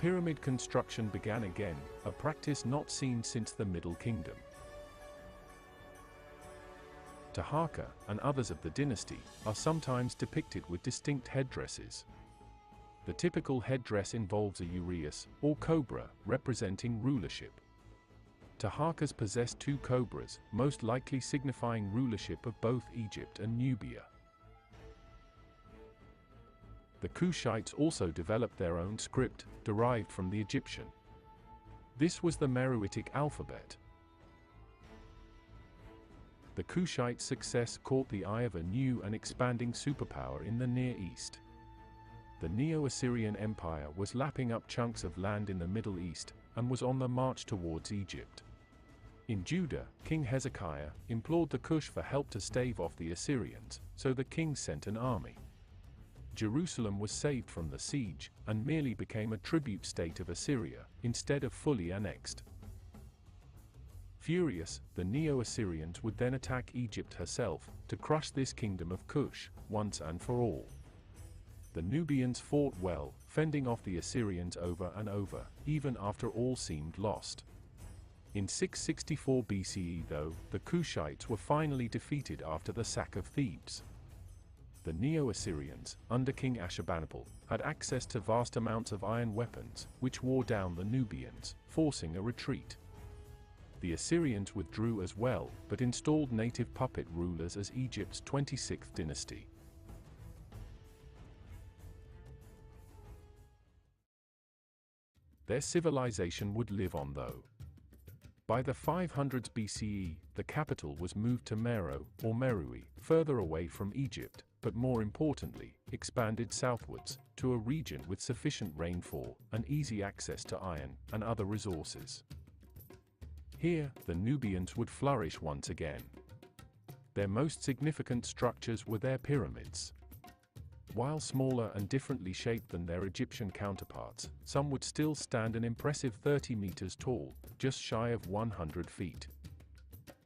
Pyramid construction began again, a practice not seen since the Middle Kingdom. Taharqa and others of the dynasty are sometimes depicted with distinct headdresses. The typical headdress involves a uraeus, or cobra, representing rulership. Taharqas possessed two cobras, most likely signifying rulership of both Egypt and Nubia. The Kushites also developed their own script, derived from the Egyptian. This was the Meroitic alphabet. The Kushite success caught the eye of a new and expanding superpower in the Near East. The Neo-Assyrian Empire was lapping up chunks of land in the Middle East, and was on the march towards Egypt. In Judah, King Hezekiah implored the Kush for help to stave off the Assyrians, so the king sent an army. Jerusalem was saved from the siege, and merely became a tribute state of Assyria, instead of fully annexed. Furious, the Neo-Assyrians would then attack Egypt herself, to crush this kingdom of Kush, once and for all. The Nubians fought well, fending off the Assyrians over and over, even after all seemed lost. In 664 BCE though, the Kushites were finally defeated after the sack of Thebes. The Neo-Assyrians, under King Ashurbanipal, had access to vast amounts of iron weapons, which wore down the Nubians, forcing a retreat. The Assyrians withdrew as well, but installed native puppet rulers as Egypt's 26th dynasty. Their civilization would live on though. By the 500s BCE, the capital was moved to Meroe, or Meroe, further away from Egypt, but more importantly, expanded southwards to a region with sufficient rainfall and easy access to iron and other resources. Here, the Nubians would flourish once again. Their most significant structures were their pyramids. While smaller and differently shaped than their Egyptian counterparts, some would still stand an impressive 30 meters tall, just shy of 100 feet.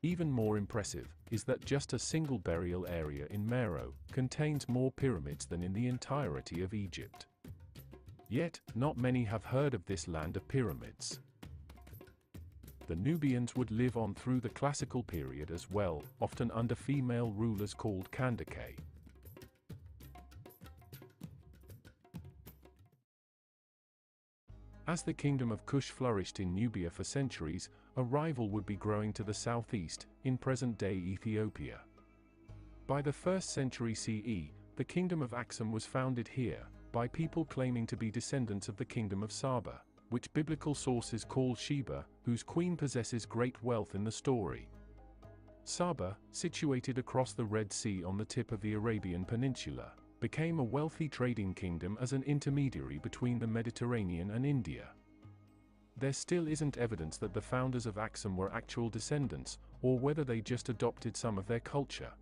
Even more impressive is that just a single burial area in Meroe contains more pyramids than in the entirety of Egypt. Yet, not many have heard of this land of pyramids. The Nubians would live on through the classical period as well, often under female rulers called Kandake. As the kingdom of Kush flourished in Nubia for centuries, a rival would be growing to the southeast, in present-day Ethiopia. By the 1st century CE, the kingdom of Aksum was founded here, by people claiming to be descendants of the kingdom of Saba, which biblical sources call Sheba, whose queen possesses great wealth in the story. Saba, situated across the Red Sea on the tip of the Arabian Peninsula, became a wealthy trading kingdom as an intermediary between the Mediterranean and India. There still isn't evidence that the founders of Aksum were actual descendants, or whether they just adopted some of their culture.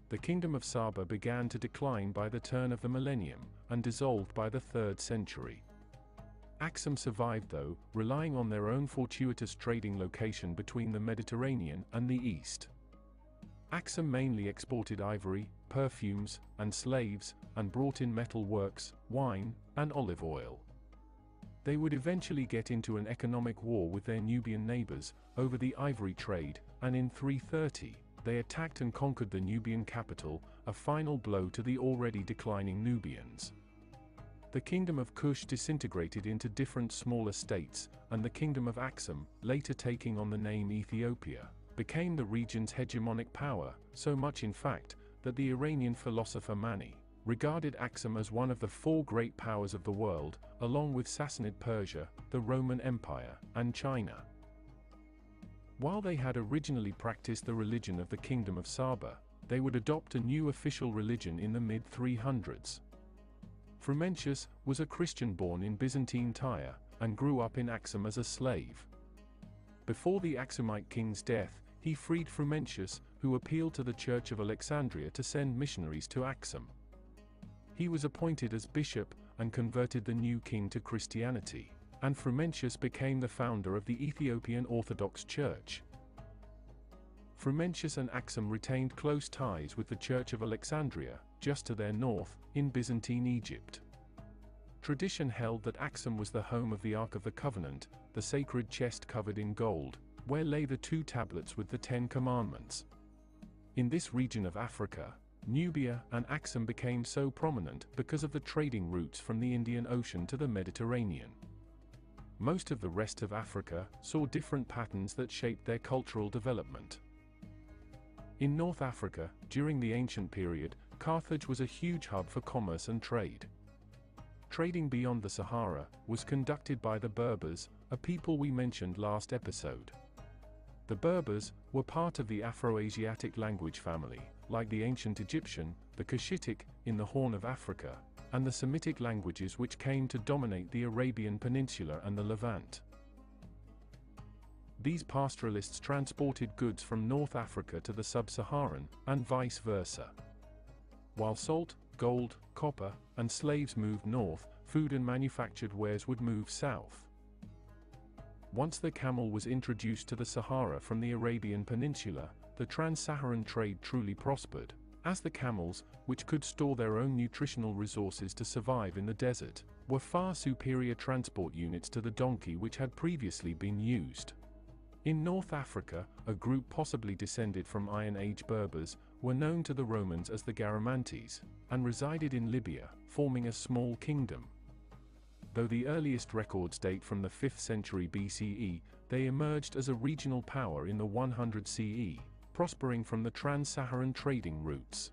The kingdom of Saba began to decline by the turn of the millennium, and dissolved by the 3rd century. Aksum survived though, relying on their own fortuitous trading location between the Mediterranean and the East. Aksum mainly exported ivory, perfumes, and slaves, and brought in metal works, wine, and olive oil. They would eventually get into an economic war with their Nubian neighbors over the ivory trade, and in 330, they attacked and conquered the Nubian capital, a final blow to the already declining Nubians. The kingdom of Kush disintegrated into different smaller states, and the kingdom of Aksum, later taking on the name Ethiopia, became the region's hegemonic power, so much in fact, that the Iranian philosopher Mani regarded Aksum as one of the 4 great powers of the world, along with Sassanid Persia, the Roman Empire, and China. While they had originally practiced the religion of the kingdom of Saba, they would adopt a new official religion in the mid-300s. Frumentius was a Christian born in Byzantine Tyre, and grew up in Aksum as a slave. Before the Aksumite king's death, he freed Frumentius, who appealed to the Church of Alexandria to send missionaries to Aksum. He was appointed as bishop, and converted the new king to Christianity, and Frumentius became the founder of the Ethiopian Orthodox Church. Frumentius and Aksum retained close ties with the Church of Alexandria, just to their north, in Byzantine Egypt. Tradition held that Aksum was the home of the Ark of the Covenant, the sacred chest covered in gold, where lay the 2 tablets with the 10 Commandments. In this region of Africa, Nubia and Aksum became so prominent because of the trading routes from the Indian Ocean to the Mediterranean. Most of the rest of Africa saw different patterns that shaped their cultural development. In North Africa, during the ancient period, Carthage was a huge hub for commerce and trade. Trading beyond the Sahara was conducted by the Berbers, a people we mentioned last episode. The Berbers were part of the Afro-Asiatic language family, like the ancient Egyptian, the Cushitic, in the Horn of Africa, and the Semitic languages which came to dominate the Arabian Peninsula and the Levant. These pastoralists transported goods from North Africa to the Sub-Saharan, and vice versa. While salt, gold, copper, and slaves moved north, food and manufactured wares would move south. Once the camel was introduced to the Sahara from the Arabian Peninsula, the trans-Saharan trade truly prospered, as the camels, which could store their own nutritional resources to survive in the desert, were far superior transport units to the donkey which had previously been used. In North Africa, a group possibly descended from Iron Age Berbers were known to the Romans as the Garamantes, and resided in Libya, forming a small kingdom. Though the earliest records date from the 5th century BCE, they emerged as a regional power in the 100 CE, prospering from the trans-Saharan trading routes.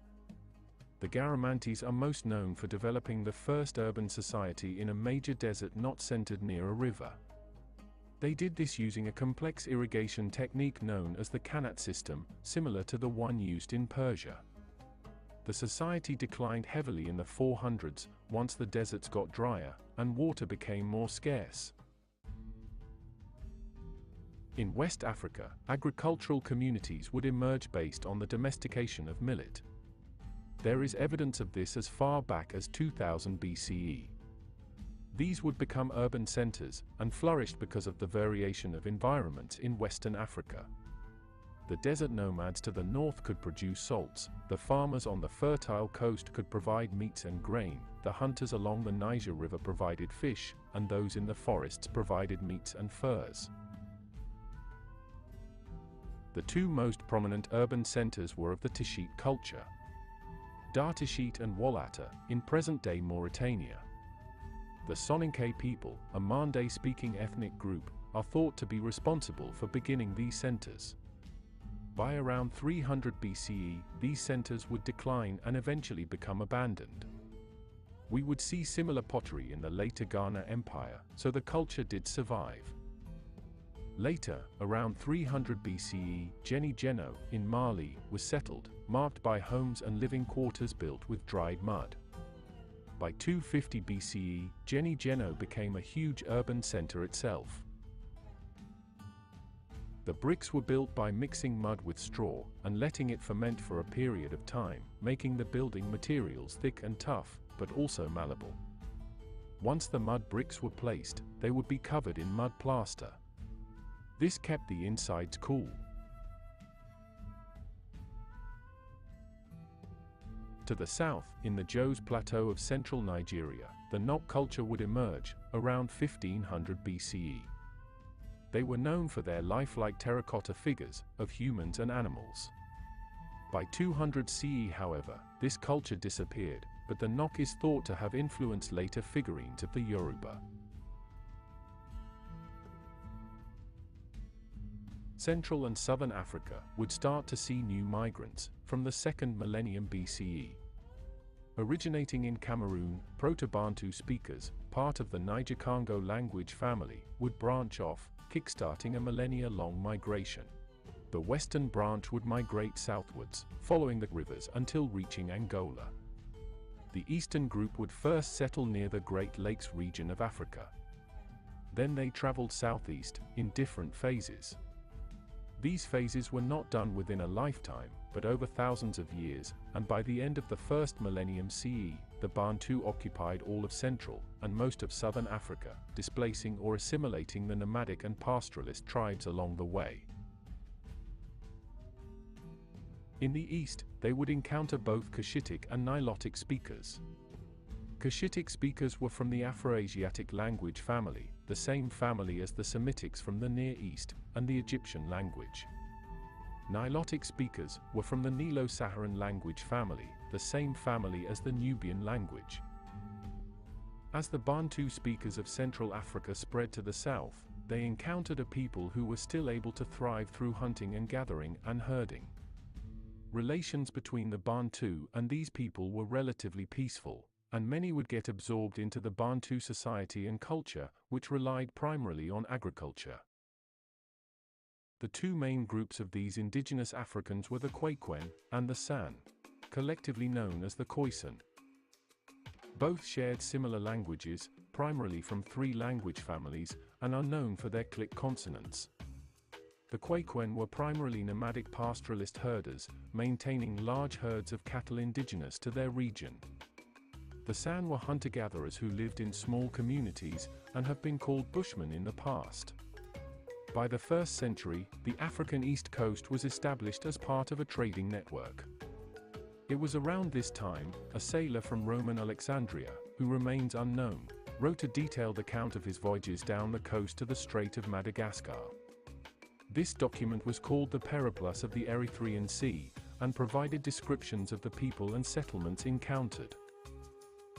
The Garamantes are most known for developing the first urban society in a major desert not centered near a river. They did this using a complex irrigation technique known as the Qanat system, similar to the one used in Persia. The society declined heavily in the 400s once the deserts got drier and water became more scarce. In West Africa, agricultural communities would emerge based on the domestication of millet. There is evidence of this as far back as 2000 BCE. These would become urban centers and flourished because of the variation of environments in Western Africa. The desert nomads to the north could produce salts, the farmers on the fertile coast could provide meats and grain, the hunters along the Niger River provided fish, and those in the forests provided meats and furs. The two most prominent urban centers were of the Tishite culture. Dar Tishite and Walata, in present-day Mauritania. The Soninke people, a Mande-speaking ethnic group, are thought to be responsible for beginning these centers. By around 300 BCE, these centers would decline and eventually become abandoned. We would see similar pottery in the later Ghana Empire, so the culture did survive. Later, around 300 BCE, Geni Geno, in Mali, was settled, marked by homes and living quarters built with dried mud. By 250 BCE, Geni Geno became a huge urban center itself. The bricks were built by mixing mud with straw and letting it ferment for a period of time, making the building materials thick and tough, but also malleable. Once the mud bricks were placed, they would be covered in mud plaster. This kept the insides cool. To the south, in the Jos Plateau of central Nigeria, the Nok culture would emerge, around 1500 BCE. They were known for their lifelike terracotta figures of humans and animals. By 200 CE, however, this culture disappeared, but the Nok is thought to have influenced later figurines of the Yoruba. Central and Southern Africa would start to see new migrants from the 2nd millennium BCE. Originating in Cameroon, Proto-Bantu speakers, part of the Niger-Congo language family, would branch off, kickstarting a millennia-long migration. The western branch would migrate southwards, following the rivers until reaching Angola. The eastern group would first settle near the Great Lakes region of Africa. Then they traveled southeast, in different phases. These phases were not done within a lifetime, but over thousands of years, and by the end of the 1st millennium CE, the Bantu occupied all of Central and most of Southern Africa, displacing or assimilating the nomadic and pastoralist tribes along the way. In the east, they would encounter both Cushitic and Nilotic speakers. Cushitic speakers were from the Afroasiatic language family, the same family as the Semitics from the Near East, and the Egyptian language. Nilotic speakers were from the Nilo-Saharan language family, the same family as the Nubian language. As the Bantu speakers of Central Africa spread to the south, they encountered a people who were still able to thrive through hunting and gathering and herding. Relations between the Bantu and these people were relatively peaceful, and many would get absorbed into the Bantu society and culture, which relied primarily on agriculture. The two main groups of these indigenous Africans were the Kwekwen and the San, collectively known as the Khoisan. Both shared similar languages, primarily from 3 language families, and are known for their click consonants. The Kwekwen were primarily nomadic pastoralist herders, maintaining large herds of cattle indigenous to their region. The San were hunter-gatherers who lived in small communities and have been called Bushmen in the past. By the 1st century, the African East Coast was established as part of a trading network. It was around this time, a sailor from Roman Alexandria, who remains unknown, wrote a detailed account of his voyages down the coast to the Strait of Madagascar. This document was called the Periplus of the Erythraean Sea, and provided descriptions of the people and settlements encountered.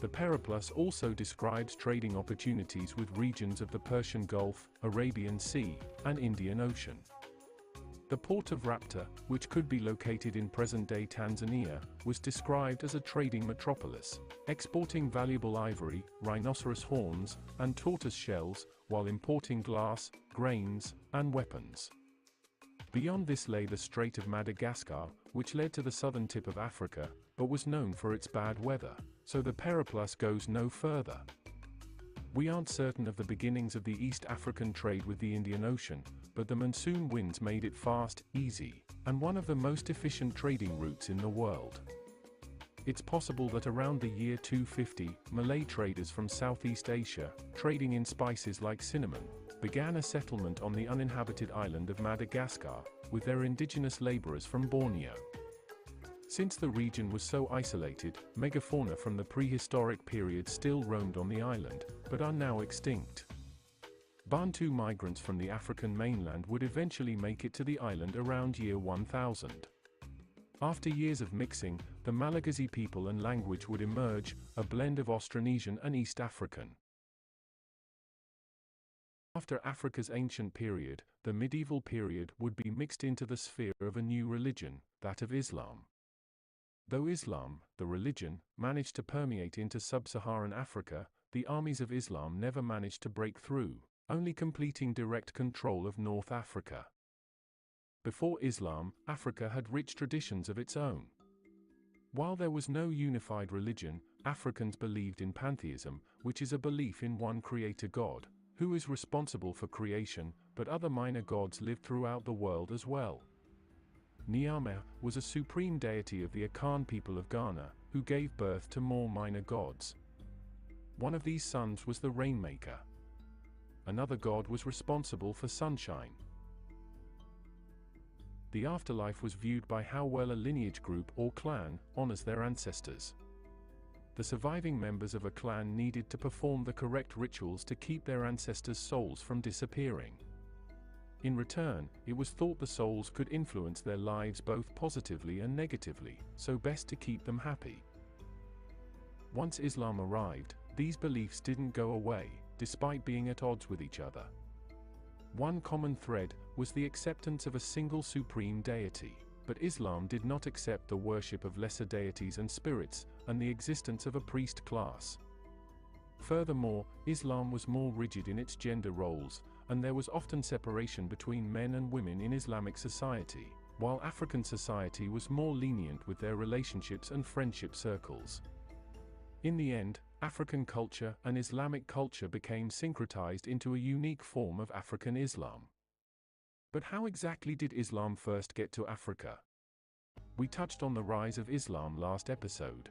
The Periplus also describes trading opportunities with regions of the Persian Gulf, Arabian Sea, and Indian Ocean. The port of Rapta, which could be located in present-day Tanzania, was described as a trading metropolis, exporting valuable ivory, rhinoceros horns, and tortoise shells, while importing glass, grains, and weapons. Beyond this lay the Strait of Madagascar, which led to the southern tip of Africa, but was known for its bad weather, so the periplus goes no further. We aren't certain of the beginnings of the East African trade with the Indian Ocean, but the monsoon winds made it fast, easy, and one of the most efficient trading routes in the world. It's possible that around the year 250, Malay traders from Southeast Asia, trading in spices like cinnamon, began a settlement on the uninhabited island of Madagascar, with their indigenous laborers from Borneo. Since the region was so isolated, megafauna from the prehistoric period still roamed on the island, but are now extinct. Bantu migrants from the African mainland would eventually make it to the island around year 1000. After years of mixing, the Malagasy people and language would emerge, a blend of Austronesian and East African. After Africa's ancient period, the medieval period would be mixed into the sphere of a new religion, that of Islam. Though Islam, the religion, managed to permeate into sub-Saharan Africa, the armies of Islam never managed to break through, only completing direct control of North Africa. Before Islam, Africa had rich traditions of its own. While there was no unified religion, Africans believed in pantheism, which is a belief in one creator God, who is responsible for creation, but other minor gods lived throughout the world as well. Nyame was a supreme deity of the Akan people of Ghana, who gave birth to more minor gods. One of these sons was the rainmaker. Another god was responsible for sunshine. The afterlife was viewed by how well a lineage group or clan honors their ancestors. The surviving members of a clan needed to perform the correct rituals to keep their ancestors' souls from disappearing. In return, it was thought the souls could influence their lives both positively and negatively, so best to keep them happy. Once Islam arrived, these beliefs didn't go away, despite being at odds with each other. One common thread was the acceptance of a single supreme deity, but Islam did not accept the worship of lesser deities and spirits, and the existence of a priest class. Furthermore, Islam was more rigid in its gender roles, and there was often separation between men and women in Islamic society, while African society was more lenient with their relationships and friendship circles. In the end, African culture and Islamic culture became syncretized into a unique form of African Islam. But how exactly did Islam first get to Africa? We touched on the rise of Islam last episode.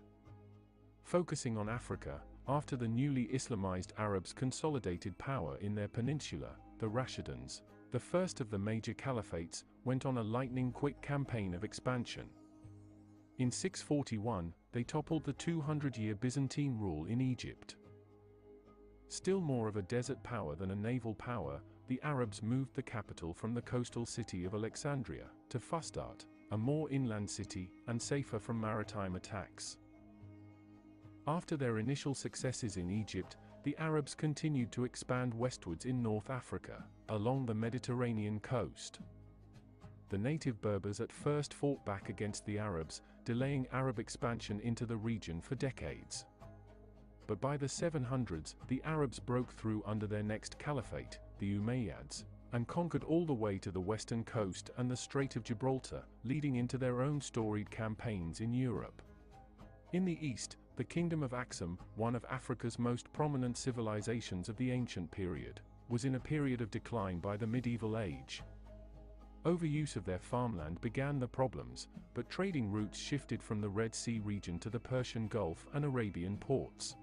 Focusing on Africa, after the newly Islamized Arabs consolidated power in their peninsula, the Rashidans, the first of the major caliphates, went on a lightning-quick campaign of expansion. In 641, they toppled the 200-year Byzantine rule in Egypt. Still more of a desert power than a naval power, the Arabs moved the capital from the coastal city of Alexandria to Fustat, a more inland city and safer from maritime attacks. After their initial successes in Egypt, the Arabs continued to expand westwards in North Africa, along the Mediterranean coast. The native Berbers at first fought back against the Arabs, delaying Arab expansion into the region for decades. But by the 700s, the Arabs broke through under their next caliphate, the Umayyads, and conquered all the way to the western coast and the Strait of Gibraltar, leading into their own storied campaigns in Europe. In the east, the Kingdom of Aksum, one of Africa's most prominent civilizations of the ancient period, was in a period of decline by the medieval age. Overuse of their farmland began the problems, but trading routes shifted from the Red Sea region to the Persian Gulf and Arabian ports.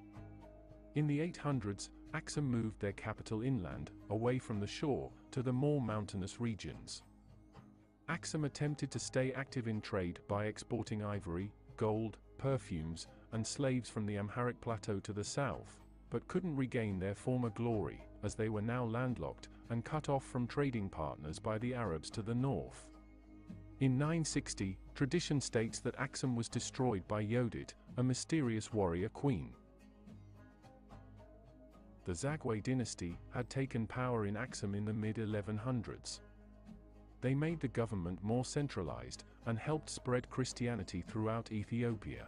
In the 800s, Aksum moved their capital inland, away from the shore, to the more mountainous regions. Aksum attempted to stay active in trade by exporting ivory, gold, perfumes, and slaves from the Amharic Plateau to the south, but couldn't regain their former glory, as they were now landlocked and cut off from trading partners by the Arabs to the north. In 960, tradition states that Aksum was destroyed by Yodit, a mysterious warrior queen. The Zagwe dynasty had taken power in Aksum in the mid-1100s. They made the government more centralized and helped spread Christianity throughout Ethiopia.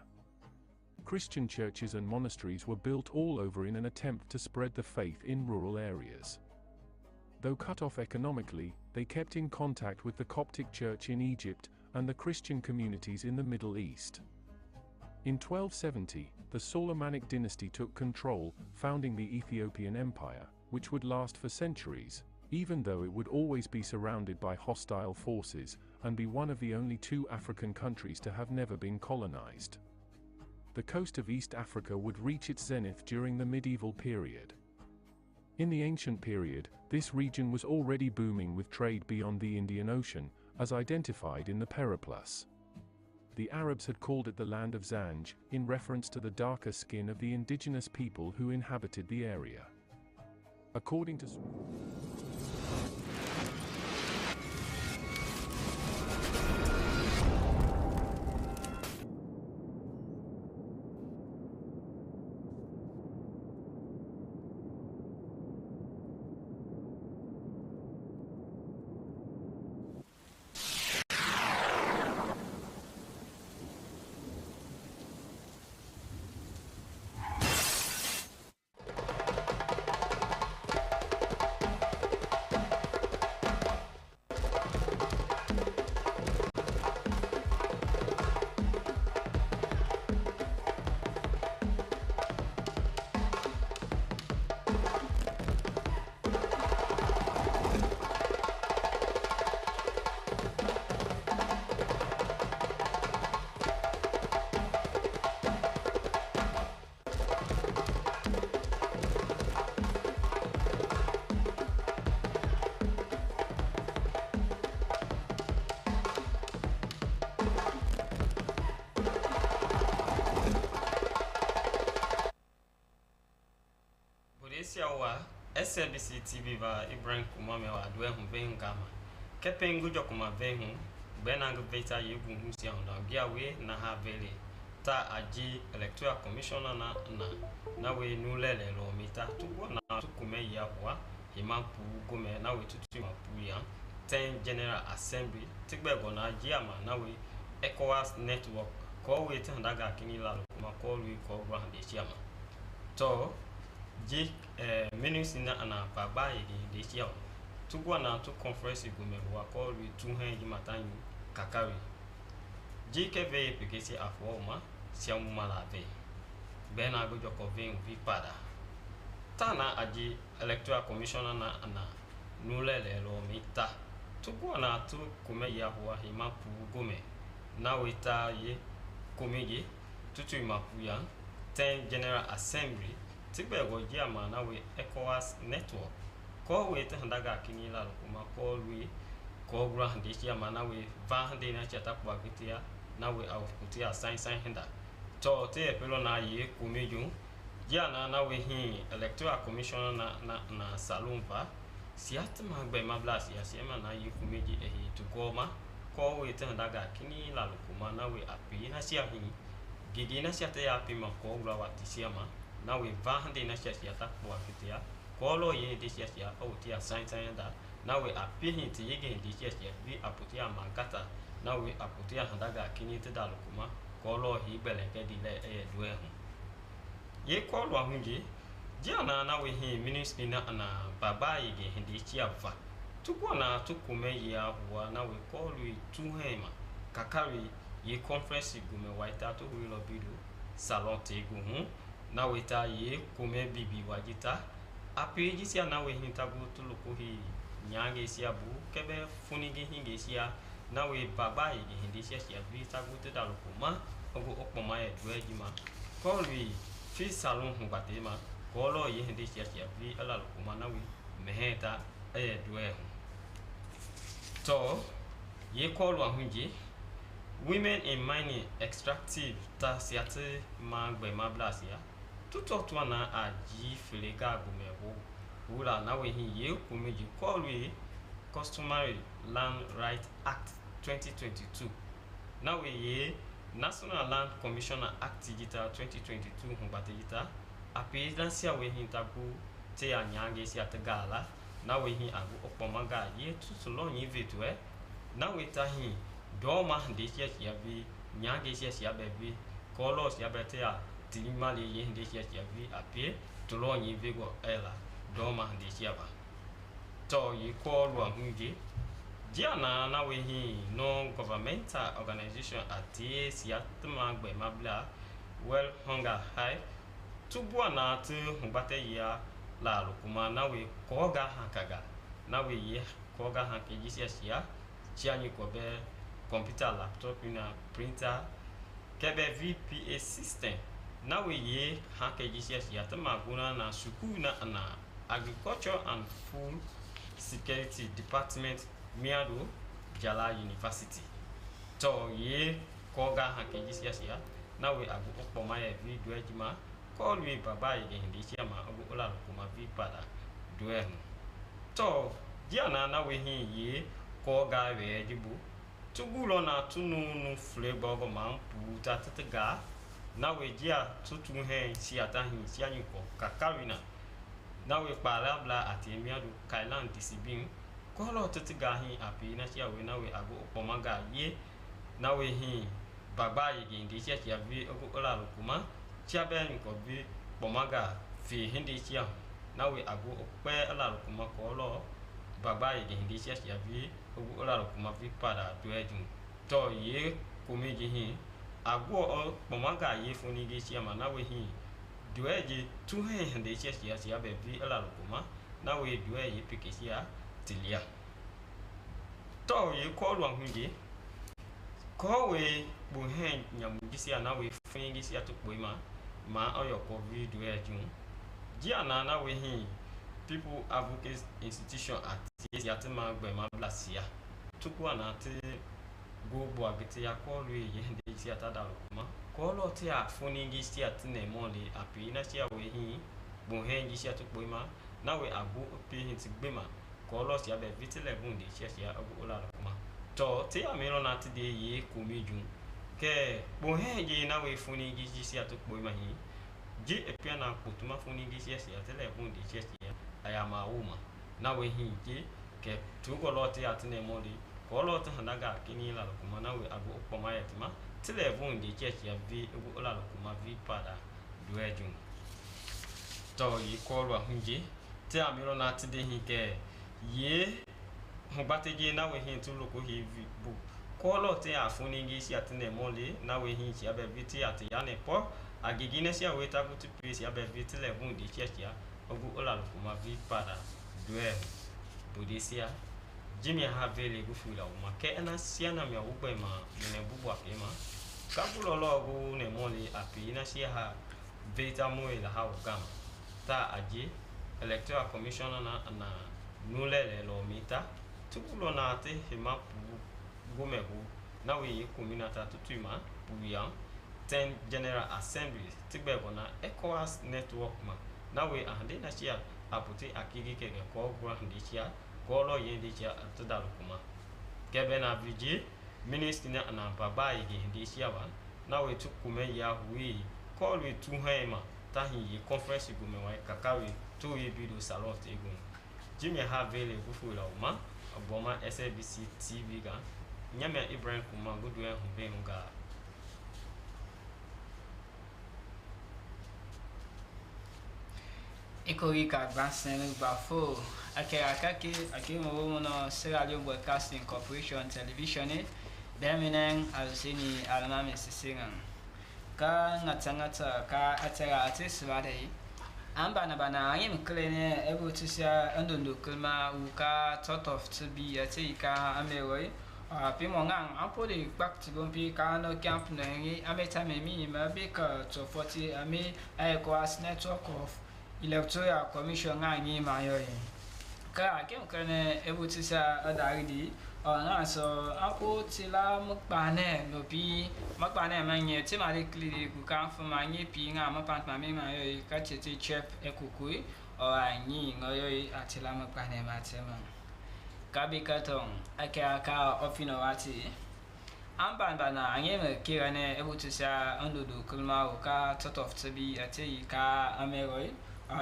Christian churches and monasteries were built all over in an attempt to spread the faith in rural areas. Though cut off economically, they kept in contact with the Coptic Church in Egypt and the Christian communities in the Middle East. In 1270, the Solomonic dynasty took control, founding the Ethiopian Empire, which would last for centuries, even though it would always be surrounded by hostile forces, and be one of the only 2 African countries to have never been colonized. The coast of East Africa would reach its zenith during the medieval period. In the ancient period, this region was already booming with trade beyond the Indian Ocean, as identified in the Periplus. The Arabs had called it the land of Zanj, in reference to the darker skin of the indigenous people who inhabited the area. According to
Slbc Tv va Ibrahim Kumame wa adwe hu ven gama kepengu jokuma ven hu benang veta yegu husia onda giawe na ha vele ta aji electoral commissioner na we nulele lo mita tugo na tukume ya wa himampu gome na we tutu mapu ya 10 general assembly tigbe go na aji ama na we ECOWAS network ko we tandaga kini la kuma ko lui ko grant de chiama to ji minister na baba yi de chia tugwa na to conference gume wa ko ri tu han yi matanyi kakari ji keve pekesi afoma siamu malave bena gojo ko ven vi pada tana aji electoral commissioner na nulele lo mita tugwa na to kume ya wa himapu gume na weta ye komege tutu mapu ya 10 general assembly tigbe go jama na we ECOWAS network ko we tandaga kini la kuma ko lui ko gra hande jama na we va hande na chata kwa gitia na we au kutia sign henda to te pelo na ye kumeju jana na we hi electoral commissioner na salumba siat magbe mablas ya sema na ye kumeji ehi to goma ko we tandaga kini la kuma na we api na sia hi gigi na sia te api ma ko gra watisiama na we vande na sia ta kwa kitia kolo ye de sia o tia sign da na we apihi ti yege de sia vi aputia mangata na we aputia handaga kini te dal kuma kolo hi beleke di le e duwe hu ye kolo ahunji jana na we hi ministry na baba yege hindi sia va tukwa na tukume ya huwa na we kolo tu hema kakari ye conference gume waita to we lo bidu salon te gu na weta ye kume bibi wajita api jisia na we hintagu tuluku hi nyange sia bu kebe funigi hinge sia na we baba yi hindi sia bi tagu te daluku ma ogu okpoma e duejima ko lui fi salon hu batema ko lo ye hindi sia bi ala lukuma na we meheta e due to ye ko lo hunji women in mining extractive ta siate magbe mablasia tuto twana aji felega gumewo wula na we hi ye kumeji kolwe Customary Land Right Act 2022 na we ye National Land Commissioner Act jita 2022 humbate jita api dansia we hi tagu te anyange si atagala na we hi agu opomaga ye tutulo nyi vetwe na we tahi doma de sia bi nyange sia bebi kolo sia betea tilimali ye de sia vi apie tolo nyi vego ela doma de sia ba to yi ko lu hungi dia na we hi no governmental organization atie siatma gbe mabla well hunger high tubu na tu humbate ya la lukuma na we ko ga hakaga na we ye ko ga hanki sia chiani ko be computer laptop na printer kebe VPA system na we ye hanki sia tama guna na suku na agriculture and food security department miado Jala University to ye ko ga hanki sia na we agu okpoma ye video ejima call we baba ye ndi chiama ogu ola kuma vi pada duel to dia na we hi ye ko ga we ejibu tugulo na tunu flavor go man pu tatega na we dia tutu he si atahi si anyi ko kakawina na we para bla atemia do kailan disibin ko lo tatega hi api na sia we na we agu okpoma ga ye na we hi baba ye ndi chia vi ogu ola kuma chia ben ko bi pomaga fi hindi chia na we agu okpe ala kuma ko lo baba ye hindi chia vi ogu ala kuma vi pada duejun to ye kumi ji hi agu o pomaga ye funi ge chia ma na we hi dueji tu he hindi chia be vi ala kuma na we due ye pikisia tilia to ye ko lo hungi ko we bu he nyam gi sia na we funi gi sia to poima ma oyo ko video ejun dia na we hi people advocacy institution at yatima gbe ma blasia tuku na ti go bo agete ya ko lu ye de sia tada kuma ko lo ti afuni gi sia tine mo le api na sia we hi bo he gi sia to poima na we agu pi hin ti gbe ma ko lo sia be vitile bun de sia agu ola kuma to ti amiro na ti de ye ko mejun ke bo he gi na we funi gi sia to poima hi ji epia na kutuma funi gi sia tele bun de sia ayama uma na we hi ji ke tu ko lo ti atine mo di ko lo ta hanaga kini la kuma na we agu okpoma yetima tele bun de sia vi agu ola kuma vi pada duejun to yi ko lo hunji ti amiro na ti de hi ke ye hubateji na we hi tu lo ko hi bu ko lo ti afuni gi sia tine mo le na we hi sia be viti atiya ne po agigine sia we ta kutu pisi ya be viti le bun di chia ogu ola kuma vi pada due bodisia jimi ha vele gu fula uma ke na sia na me ugbe ma ne bubu akema kabulo logo ne moli api na sia ha veta mo ila ha ugama ta aji electoral commission na nulele lo mita tukulo na te hima pu gomegu na we communata tutuma puyan 10 General Assembly tigbego na ECOWAS network ma na we ande na chia aputi akigi ke ko gwa ndi chia ko lo ye ndi chia atdalu kuma kebe na viji minister na baba ye ndi chia wa na we tukume ya hui ko we tu hema tahi ye conference gume wa kakawi tu ye bido salon egu jimi ha vele gufula uma oboma Slbc Tv ga nyame Ibrahim kuma gudu en hube nga
Ekorika Gbansen Bafo ake mo no Sierra Leone Broadcasting Corporation television Birmingham alsini alama sisingan ka ngata ka atera atiswade amba na bana ayim klene ebo tisia andondo kulma uka sort of to be atika amewe pimongang apode back to gompi ka no camp na ngi ameta memi ma be ka to 40 ame ECOWAS network of electoral commission ngi mayo ka akem kane ebo tisia adaridi ona so apo tila mukbane no bi mukbane manye timale klidi ku kan fuma nyi pi nga mapant mame mayo ka chete chep ekukui o anyi ngoyo atila mukbane matema kabi katong aka ofino wati amban bana anyeme kirane ebutisa andodo kulma ka sort of to be ati ka ameroi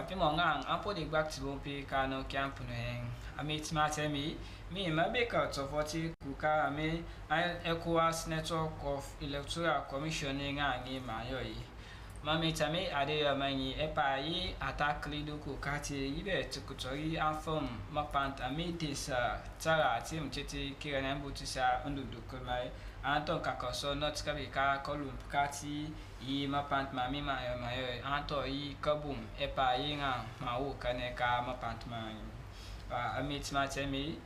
pimongang apo de back to bompi ka no camp no en amit matemi mi mabeka to 40 kuka ame ECOWAS network of electoral commission nga ngi mayoi mami tame ade mani epai atakli do ku kati ibe tukutori afom mapant amedisa tsara tim chiti kirana butisa undudu kumai anton kakoso not kabika kolum kati I mapant mami mayo anto I kabum epai nga mau kaneka mapant mani amit matemi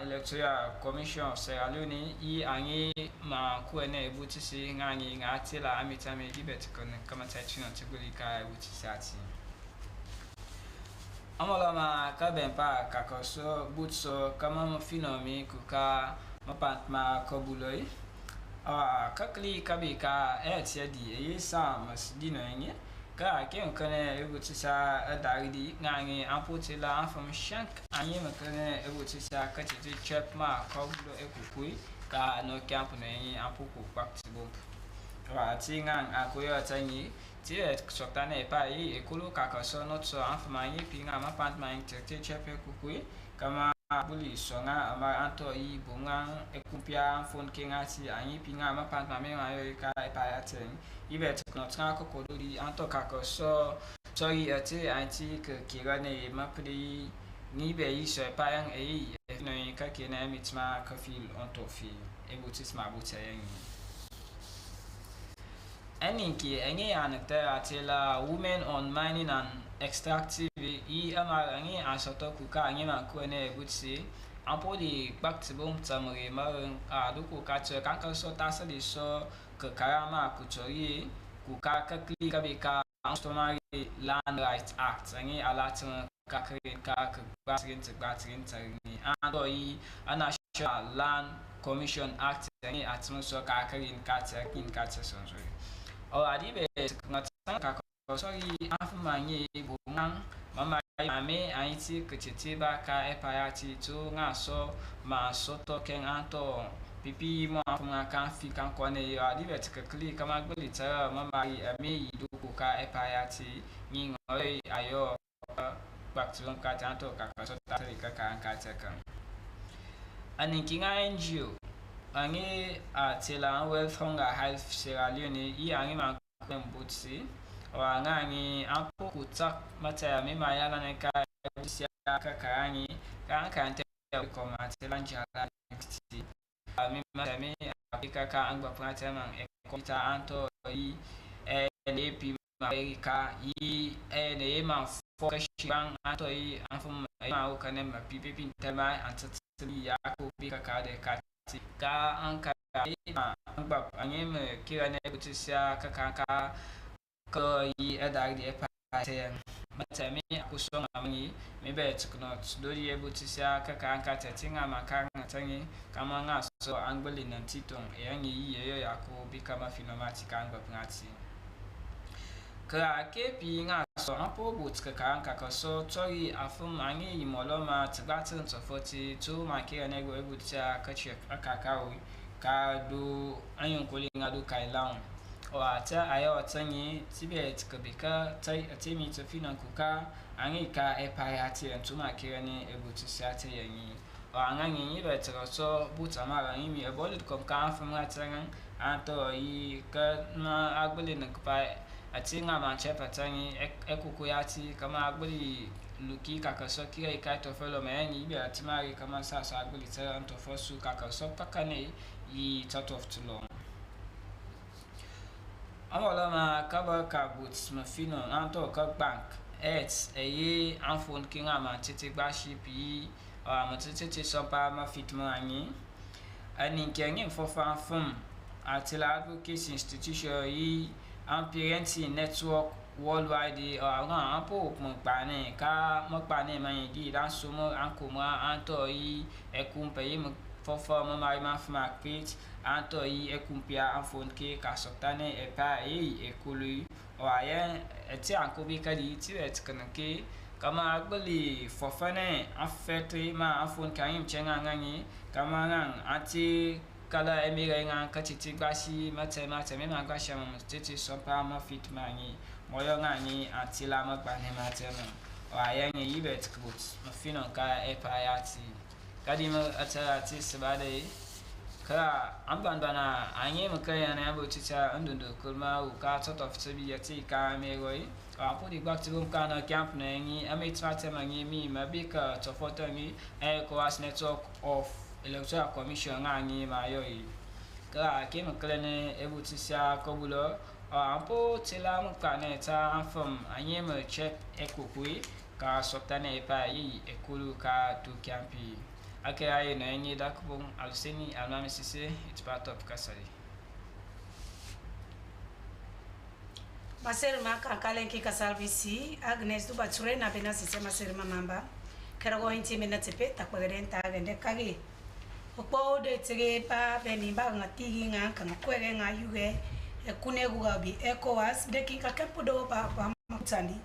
electoral commission Sierra Leone I angi ma kuene butisi ngangi ngatila amitame libet kon kama tachino tugulika butisati amala ma kabempa kakoso butso kama finomi kuka mapant ma kobuloi kakli kabika etiadi sam masdino yenye ka ke kane ebutisa adaridi ngangi amputila afam shank anye makane ebutisa kachiti chepma koblo ekukui ka no camp no yen ampuku kwaktibo tingang akoyo tanyi tie soktane pa ekulu kakaso no so afamanye pinga mapant man tete chepe kukui kama buli songa ama anto I bunga ekumpia phone kingati anye pinga mapant mame mayo ka pa yaten ibet knotna kokodori anto kakoso sorry ati anti ke kirane mapri ni be iso payang no ka kina mitma ka feel on to feel ebutis ma butayen aninki enye anata atela women on mining and extractive amarangi asoto kuka anye makone ebutsi ampodi baktibum tamore marang aduku kache kankaso tasa diso ke karama kuchori kuka kakli kabika Customary Land Rights Act angi alatin kakrin ka batrin tagni andoi National Land Commission Act angi atun so kakrin ka takin ka tsonso o adibe ngatan ka sorry afmanye bungang mama ame aiti kechetiba ka epayati tu ngaso ma soto ken anto pipi mo afunga kan fi kan kone yo adibe tikakli kama gbelita mama ame idu ka epayati ni ngoi ayo baktulum ka tanto ka so tari ka kan ka tekan ani kinga NGO angi atela welfare health Sierra Leone angi ma kwembutsi wa ngangi apo kutak mata me mayala ne ka sia ka kangi kan te ko ma atela njala ti ami mata me apika ka angba prata man ko ta anto NAP America ne ma fokashang ato afum ma o Kenema pipi tema antili ya ko bika ka de ka anka ma angba anyem kirane butisia ka ko adagi epate matami kusonga mani mebet knot dori ebutisia ka anka tetinga makanga tangi kama ngaso angbeli nantitong yangi yeyo yako bika ma finomatika angba ngati ka ke pi nga so apo but ka ka so tori afum angi imoloma tbatin to 42 ma ke na go ebutia ka check akaka wi ka do anyun kolinga do kailan o ata ayo tanyi tibet ka bika tai atemi to finan kuka angi ka epayati entuma ke ni ebutia te yanyi o angangi ni betro so but amara mi ebolit kom ka afum atangan anto ka na agbele na kupa atinga manchepa tangi ekukuyati kama agbuli luki kakaso kira ikaito felo mayani ibe atimari kama sasa agbuli tera anto fosu kakaso pakane I tot of too long amola ma kaba kabuts mafino anto ka bank eye anfon kinga ma titi bashi pi matiti sopa ma fitma ani ani kengi fofa fum atila advocacy institution Parenting network worldwide ampo mokpane ka mokpane man di dan sumo ankoma anto ekumpe fofo mama ma fma page anto ekumpia afon ke ka sotane epa ekulu o ayen eti ankobi kadi ti etkanke kama agbeli fofane afete ma afon kan chenga ngani kama ngang ati kala emire ngan kachiti bashi matema me magbashi am titi sopa ma fit mani moyo ngani atila magbane matema o ayen yibet kubut mafino ka epayati kadi ma atati sabade Ka ambandana anye mkaya na abo chicha ndundu kulma uka sort of tibiyati ka megoi apo di back to kana camp na ngi ame trate mangi mi mabika to photo ngi ECOWAS network of electoral commission ngi mayoi ka ke mklene ebo chicha kobulo apo tila mkane ta afam anye me check ekukui ka sotane pa yi ekulu ka tu campi ake aye na yenye dakubong aluseni almami sise it's part of kasari
Maser ma kakalen ki kasalvisi Agnes duba ture na bena sise maser mamamba kerago inti mena tepe takwagenda agende kagi okpo de tege ba beni ba ngati nga kan kwere nga yuge ekune gugabi ECOWAS de ki kakepudo ba mutani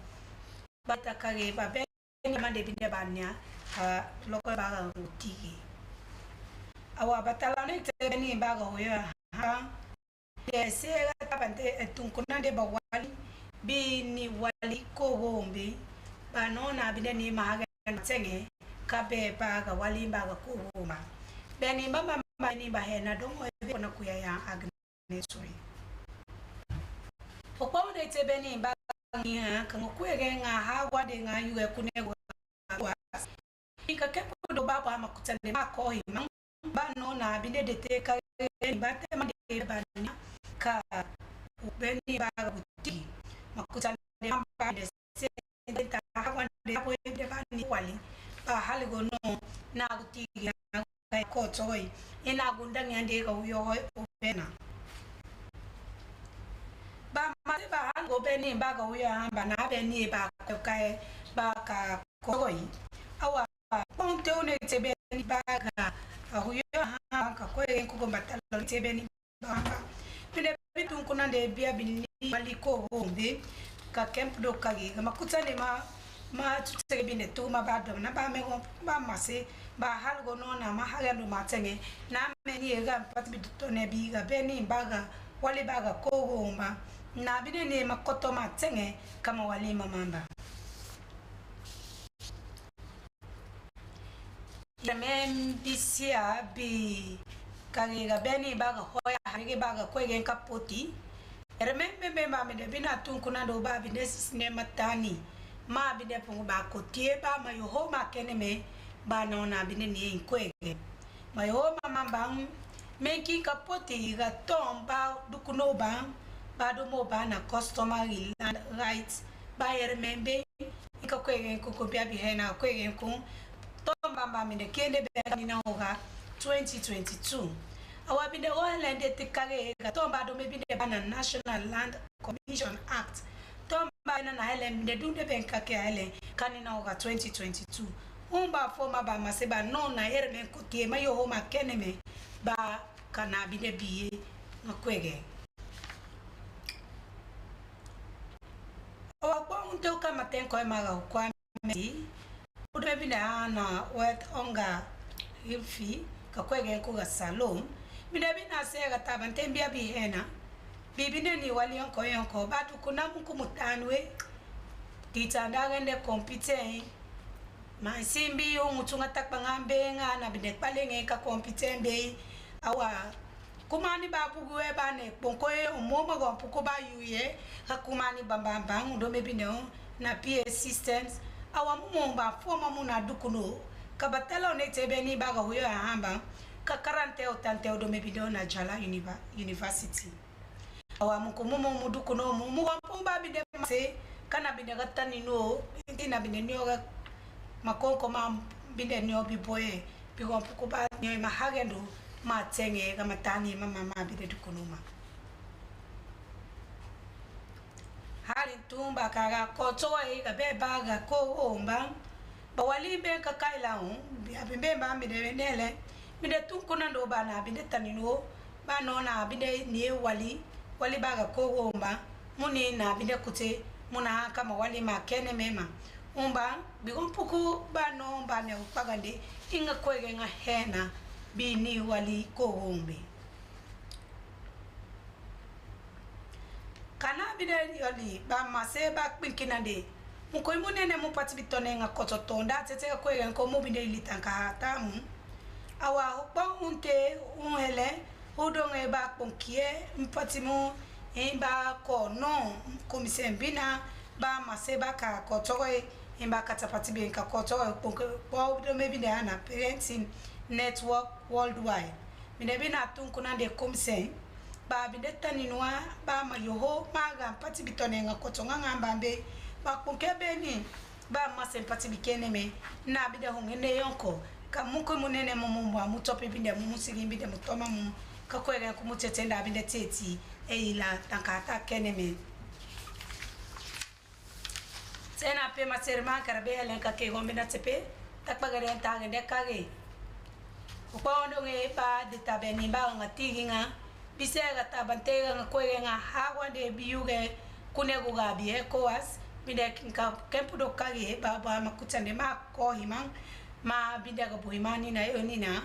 bata kage ba beni mande binde banya loko baga utigi awa batalane tebeni baga hoya ha de sega tabante tunkuna de bawali bi ni wali ko gombe banona bide ni mahaga tenge kabe baga wali baga ko goma beni mama ni bahena dongo ebe na kuya ya agnesori okwa de tebeni baga ni ha kan kwege nga ha wade nga yuwe kunego Ika kepo do baba makutane mako hima bano na binde de teka bate mande banya ka ubeni baga buti makutane mamba de se ta hawa de apo de bani wali ba haligo no na buti na ko toy ina gunda nyande ga uyo obena ba mate ba haligo beni baga uyo hamba na beni ba kai ba ka koi awa ponte one tebeni baga huyo ha ka kwere ko batalo tebeni baga pide bitun kuna de bia binni maliko hombe ka camp do kagi makutane ma tutse bine to ma bado na ba me ba mase ba halgo no na ma hagando matenge na meni ega pat bito ne biga beni baga wali baga ko homba na bine ne makoto matenge kama wali mamamba Yemen bisia bi kagega beni baga hoya harige baga kwegen kapoti remembe me mame de bina tunkuna do ba binde sinema tani ma binde pungu ba kotie ba ma yoho ma keneme ba nona binde ni kwege ma yoho mama bang meki kapoti ga tomba dukuno ba do mo ba na customary land rights ba remembe ika kwegen ko bia bi hena kwegen ko Tomba mine kende be na hoga 2022 awa binde oile de tikage ga tomba do me binde bana National Land Commission Act tomba na hele binde dunde ben kake hele kanina hoga 2022 umba forma ba maseba nona yerme kotie mayo homa keneme ba kana binde biye nakwege awa kwa unte kama tenko emaga kwa mezi Ude bina na wet onga hilfi ka kwege ko ga salon bina bina se ga tabante mbia bi hena bibine ni wali yonko batu kuna muku mutanwe titanda gende compete ma simbi yo mutunga takbangambe nga na bine palenge ka compete be awa kumani ba pugu e bane ponko e umoma go puko ba yuye ka kumani bambamba ndo mebine na PA systems awa mumba foma muna dukuno kabatala one tebeni baga huyo hamba ka 40 o 30 do mebido na Jala University awa mukomumo mudukuno mu pumba bide se kana bide gatani no ndina bide nyoga makonko ma bide nyo biboye bigo pukuba nyo mahagendo matenge kama tani mama bide dukunuma hali tumba kaga kotoe ga be baga ko omba ba wali be ka kaila on abimbe ba mi de nele mi de tunkuna ndo bana binde tanino ba no na binde ni wali baga ko omba muni na binde kute muna kama wali makene mema umba bigompuku ba no ba ne upagande inga kwege nga hena bini wali ko ombe kana bide yoli ba mase ba kpinkina de muko imunene mu pati bitone nga kototonda tete ko yen ko mu bide litanka tamu awa hokpa unte unhele udong e ba ponkie mpatimu e ba ko no komisen bina ba maseba ka ko toy e ba katapati bin ka ko toy ponke po do maybe na na parenting network worldwide mine bina tun kuna de komisen ba binde taninwa ba ma yoho ma ga pati bitone nga ko tonga ngambambe ba ponke beni ba masempati bikeneme na bida hongene yonko kamuko munene mumumwa mutope binde mumusigi binde mutoma mu kakwega kumutetenda binde teti eila tankata keneme tena pe maserma karabe elenka ke gombina tepe takpagare ntagende kage upondo nge pa ditabeni ba ngatiginga bisega tabantega ngakwega nga hawande biyuge kunego gabi ekoas binde kinka kempudo kage baba makutande ma ko himang ma binde ga buhimani na yonina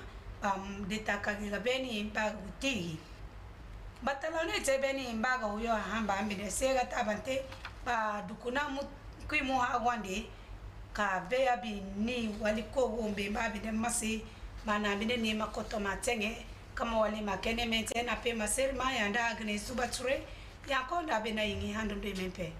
deta kage ga beni ba guti batalone te beni mbaga uyo hamba binde sega tabante ba dukuna mu kwimu hawande ka beya bi ni waliko wombe ba binde masi mana binde ni makoto matenge kama wale makene mente na pe maserma yanda agne subature yakonda bena yingi hando de mempe.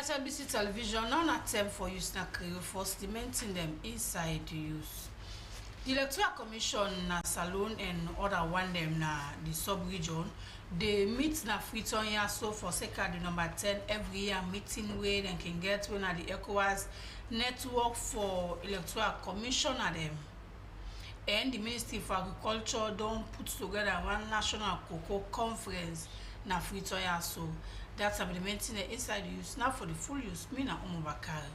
SLBC television non attempt for use na create for cementing them inside the use. The Electoral Commission na Salone and other one them na the sub-region, they meet na Freetown here so for the number 10 every year meeting where they can get when at the ECOWAS network for Electoral Commission at them. And the Ministry for Agriculture don't put together one national cocoa conference na Freetown here so that's the meeting inside the use now for the full use me na Umubakari.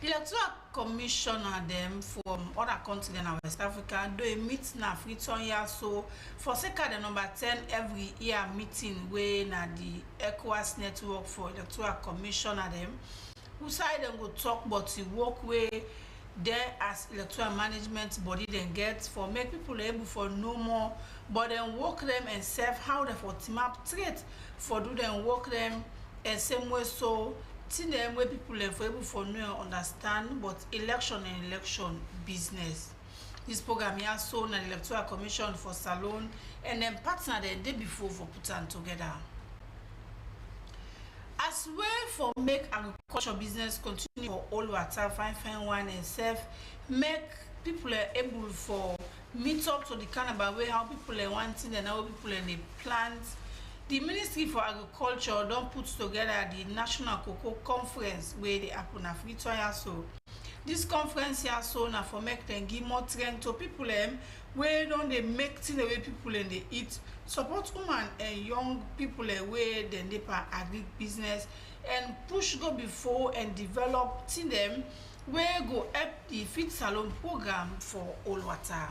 The Electoral Commissioner them from other continents in West Africa do a meet na Freetown here so for the number 10 every year meeting where na the ECOWAS network for Electoral Commissioner them who side them go talk about the work where there as electoral management body then get for make people able for no more but then work them and serve how they for team up trade for do them work them and same way so till them where people for able for no understand but election and election business. This program here so na the Electoral Commission for Salone and then partner the day before for put them together. As well for make agriculture business continue for all water fine one and self make people able for meet up to the carnival way how people are wanting and how people in the plant. The Ministry for Agriculture don't put together the National Cocoa Conference where they happen at Freetown so. This conference here so na for make them give more training to people where don't they make things the way people and they eat, support women and young people where then they part agri business and push go before and develop things them where go help the feed salon program for all water.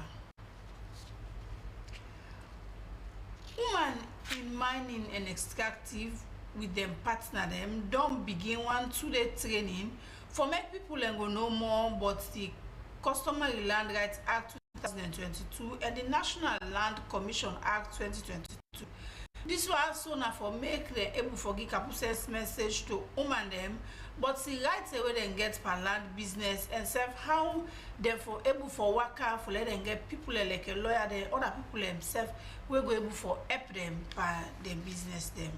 Women in mining and extractive with them partner them don't begin 1-2 day training for make people and go know more about the Customary Land Rights Act 2022 and the National Land Commission Act 2022. This was also now for make them able for give Kapus's message to women them, but the rights away then get per land business and serve how they for able for worker for let them get people like a lawyer then other people themselves will go able for help them by their business them.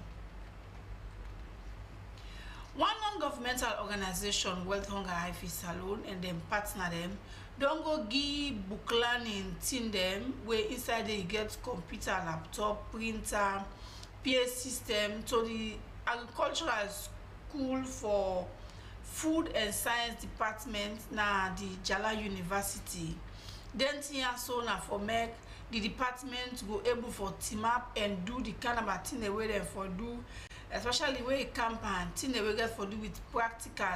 One non-governmental organization, World Hunger Hi-Fi Salone, and them partner them, don't go give book learning team them where inside they get computer, laptop, printer, PA system to the agricultural school for food and science department na the Jala University. Then here so na for make the department go able for team up and do the kind of thing they way them for do. Especially where campaign, thing they will get for do with practical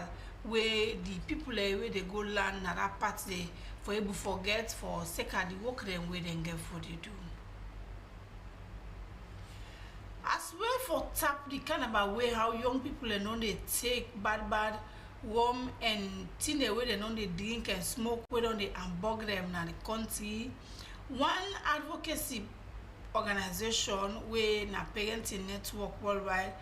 where the people where they go learn na that part they for able forget for second the work them where they get for they do. As well for tap the kind of way how young people know they take bad warm and thing they way they know they drink and smoke where don't they unbug them na the country. One advocacy organization where na parenting network worldwide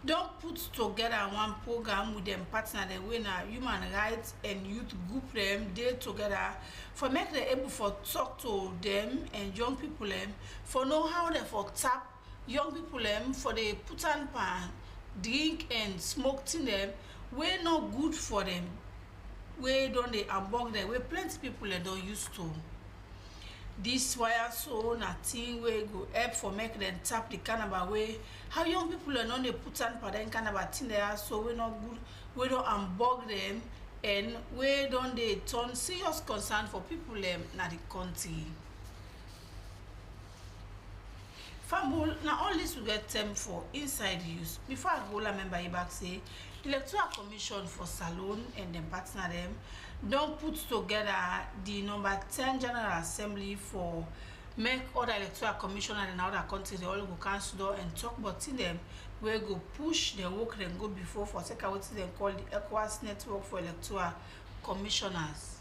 don't put together one program with them partner them when human rights and youth group them they together for make them able for talk to them and young people them for know how they for tap young people them for they put on pan drink and smoke to them we not good for them we don't they abog them we plenty people they don't used to. This wire so nothing we go help for make them tap the cannabis way. How young people are not they put on for them cannabis in there so we not good. We don't unbug them and we don't they turn serious concern for people them na the country. Family now all this we get them for inside use. Before I go, remember you back say the Electoral Commission for Salone and them partner them don't put together the number 10 General Assembly for make other electoral commissioner in other countries they all go cancel door and talk about them we go push the work then go before for second what they call the ECOWAS network for electoral commissioners.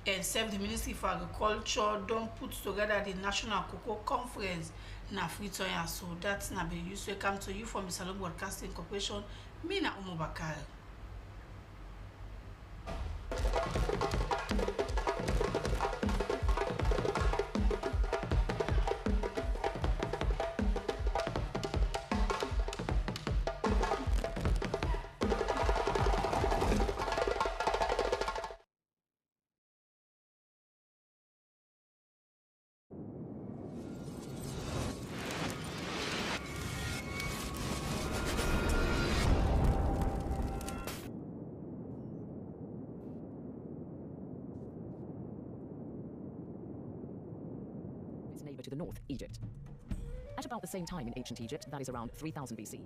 And save the Ministry for Agriculture don't put together the National Cocoa Conference na Freetown. So that's na be used to come to you from the Sierra Leone Broadcasting Corporation. Me na Umubakar.
Neighbor to the north, Egypt. At about the same time in ancient Egypt, that is around 3000 BC.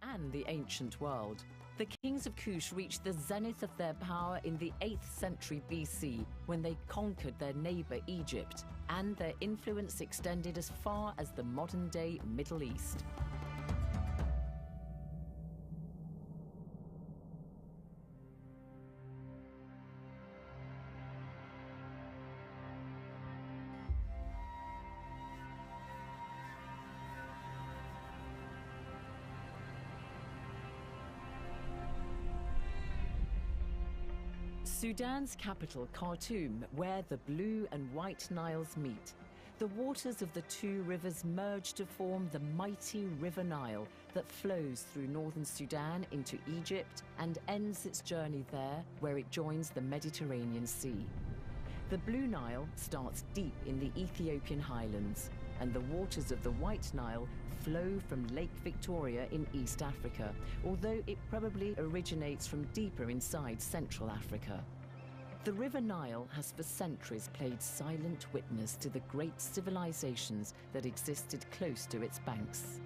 And the ancient world. The kings of Kush reached the zenith of their power in the 8th century BC when they conquered their neighbor Egypt, and their influence extended as far as the modern-day Middle East. Sudan's capital, Khartoum, where the Blue and White Niles meet. The waters of the two rivers merge to form the mighty River Nile that flows through northern Sudan into Egypt and ends its journey there, where it joins the Mediterranean Sea. The Blue Nile starts deep in the Ethiopian highlands, and the waters of the White Nile flow from Lake Victoria in East Africa, although it probably originates from deeper inside Central Africa. The River Nile has for centuries played silent witness to the great civilizations that existed close to its banks.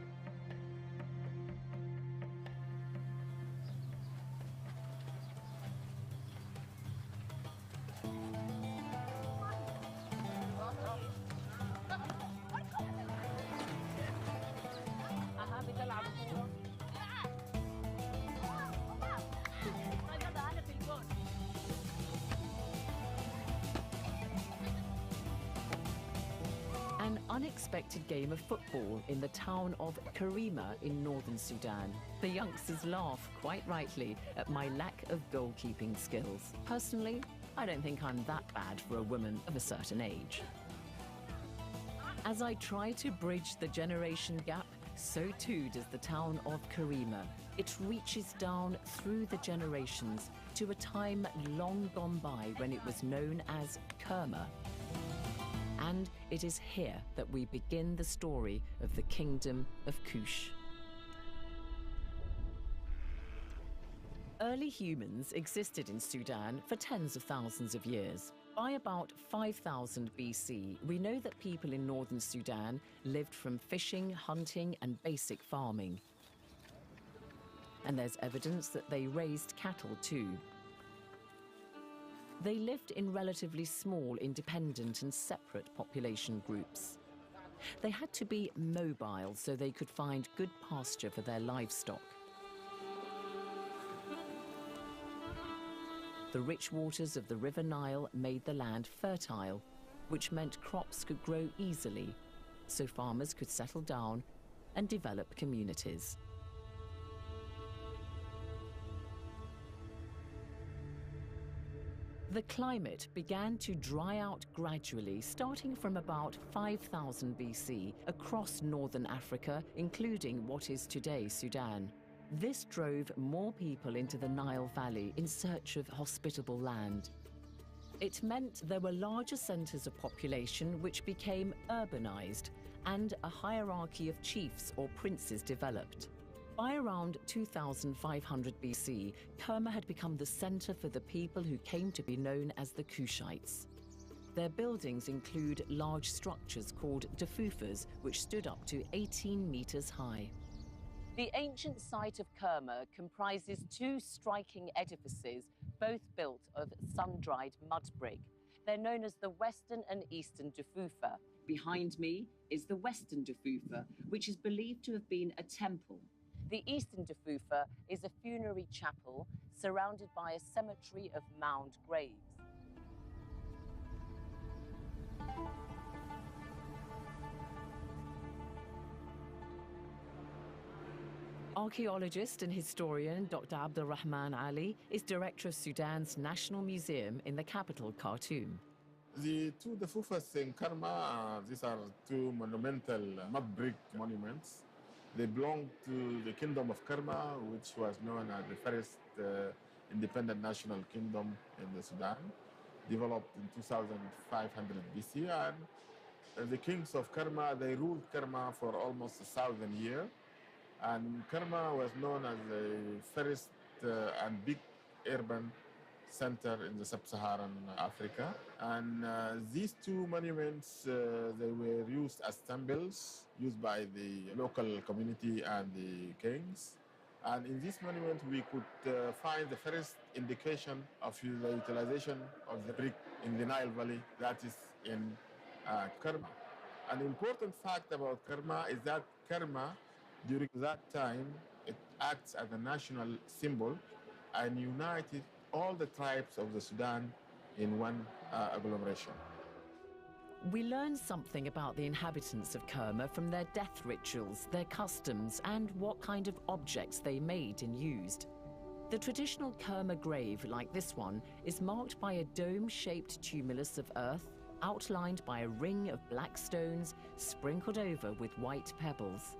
An unexpected game of football in the town of Kenema in northern Sudan. The youngsters laugh, quite rightly, at my lack of goalkeeping skills. Personally, I don't think I'm that bad for a woman of a certain age. As I try to bridge the generation gap, so too does the town of Kenema. It reaches down through the generations to a time long gone by when it was known as Kerma. And it is here that we begin the story of the Kingdom of Kush. Early humans existed in Sudan for tens of thousands of years. By about 5000 BC, we know that people in northern Sudan lived from fishing, hunting, and basic farming. And there's evidence that they raised cattle too. They lived in relatively small, independent and separate population groups. They had to be mobile so they could find good pasture for their livestock. The rich waters of the River Nile made the land fertile, which meant crops could grow easily, so farmers could settle down and develop communities. The climate began to dry out gradually, starting from about 5000 BC across northern Africa, including what is today Sudan. This drove more people into the Nile Valley in search of hospitable land. It meant there were larger centers of population which became urbanized, and a hierarchy of chiefs or princes developed. By around 2500 BC, Kerma had become the center for the people who came to be known as the Kushites. Their buildings include large structures called dafufas, which stood up to 18 meters high. The ancient site of Kerma comprises two striking edifices, both built of sun-dried mud brick. They're known as the Western and Eastern Dafufa. Behind me is the Western Dafufa, which is believed to have been a temple. The Eastern Dafufa is a funerary chapel surrounded by a cemetery of mound graves. Archaeologist and historian Dr. Abdulrahman Ali is director of Sudan's National Museum in the capital, Khartoum.
The two Dafufas in Kerma, these are two monumental mud brick monuments. They belong to the Kingdom of Kerma, which was known as the first independent national kingdom in the Sudan, developed in 2500 BC. And the kings of Kerma, they ruled Kerma for almost 1,000 years. And Kerma was known as the first and big urban center in the sub-Saharan Africa. And these two monuments, they were used as temples, used by the local community and the kings. And in this monument, we could find the first indication of the utilization of the brick in the Nile Valley, that is in Kerma. An important fact about Kerma is that Kerma, during that time, it acts as a national symbol and united all the tribes of the Sudan in one agglomeration.
We learn something about the inhabitants of Kerma from their death rituals, their customs, and what kind of objects they made and used. The traditional Kerma grave, like this one, is marked by a dome-shaped tumulus of earth, outlined by a ring of black stones sprinkled over with white pebbles.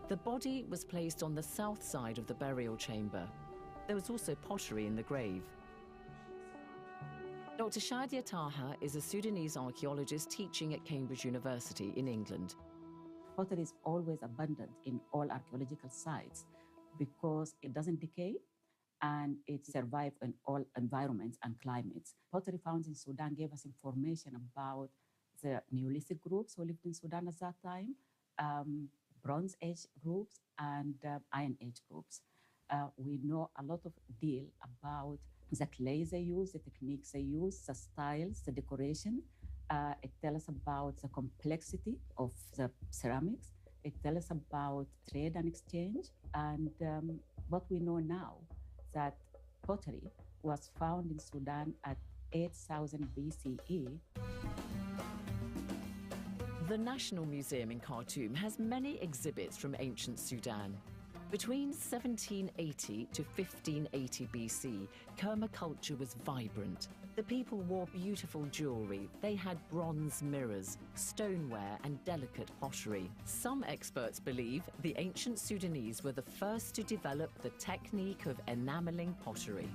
The body was placed on the south side of the burial chamber. There was also pottery in the grave. Dr. Shadia Taha is a Sudanese archaeologist teaching at Cambridge University in England.
Pottery is always abundant in all archaeological sites because it doesn't decay and it survives in all environments and climates. Pottery found in Sudan gave us information about the Neolithic groups who lived in Sudan at that time, Bronze Age groups, and Iron Age groups. We know a lot of deal about the clays they use, the techniques they use, the styles, the decoration. It tells us about the complexity of the ceramics. It tells us about trade and exchange. And what we know now, that pottery was found in Sudan at 8000 BCE.
The National Museum in Khartoum has many exhibits from ancient Sudan. Between 1780 to 1580 BC, Kerma culture was vibrant. The people wore beautiful jewelry. They had bronze mirrors, stoneware, and delicate pottery. Some experts believe the ancient Sudanese were the first to develop the technique of enameling pottery.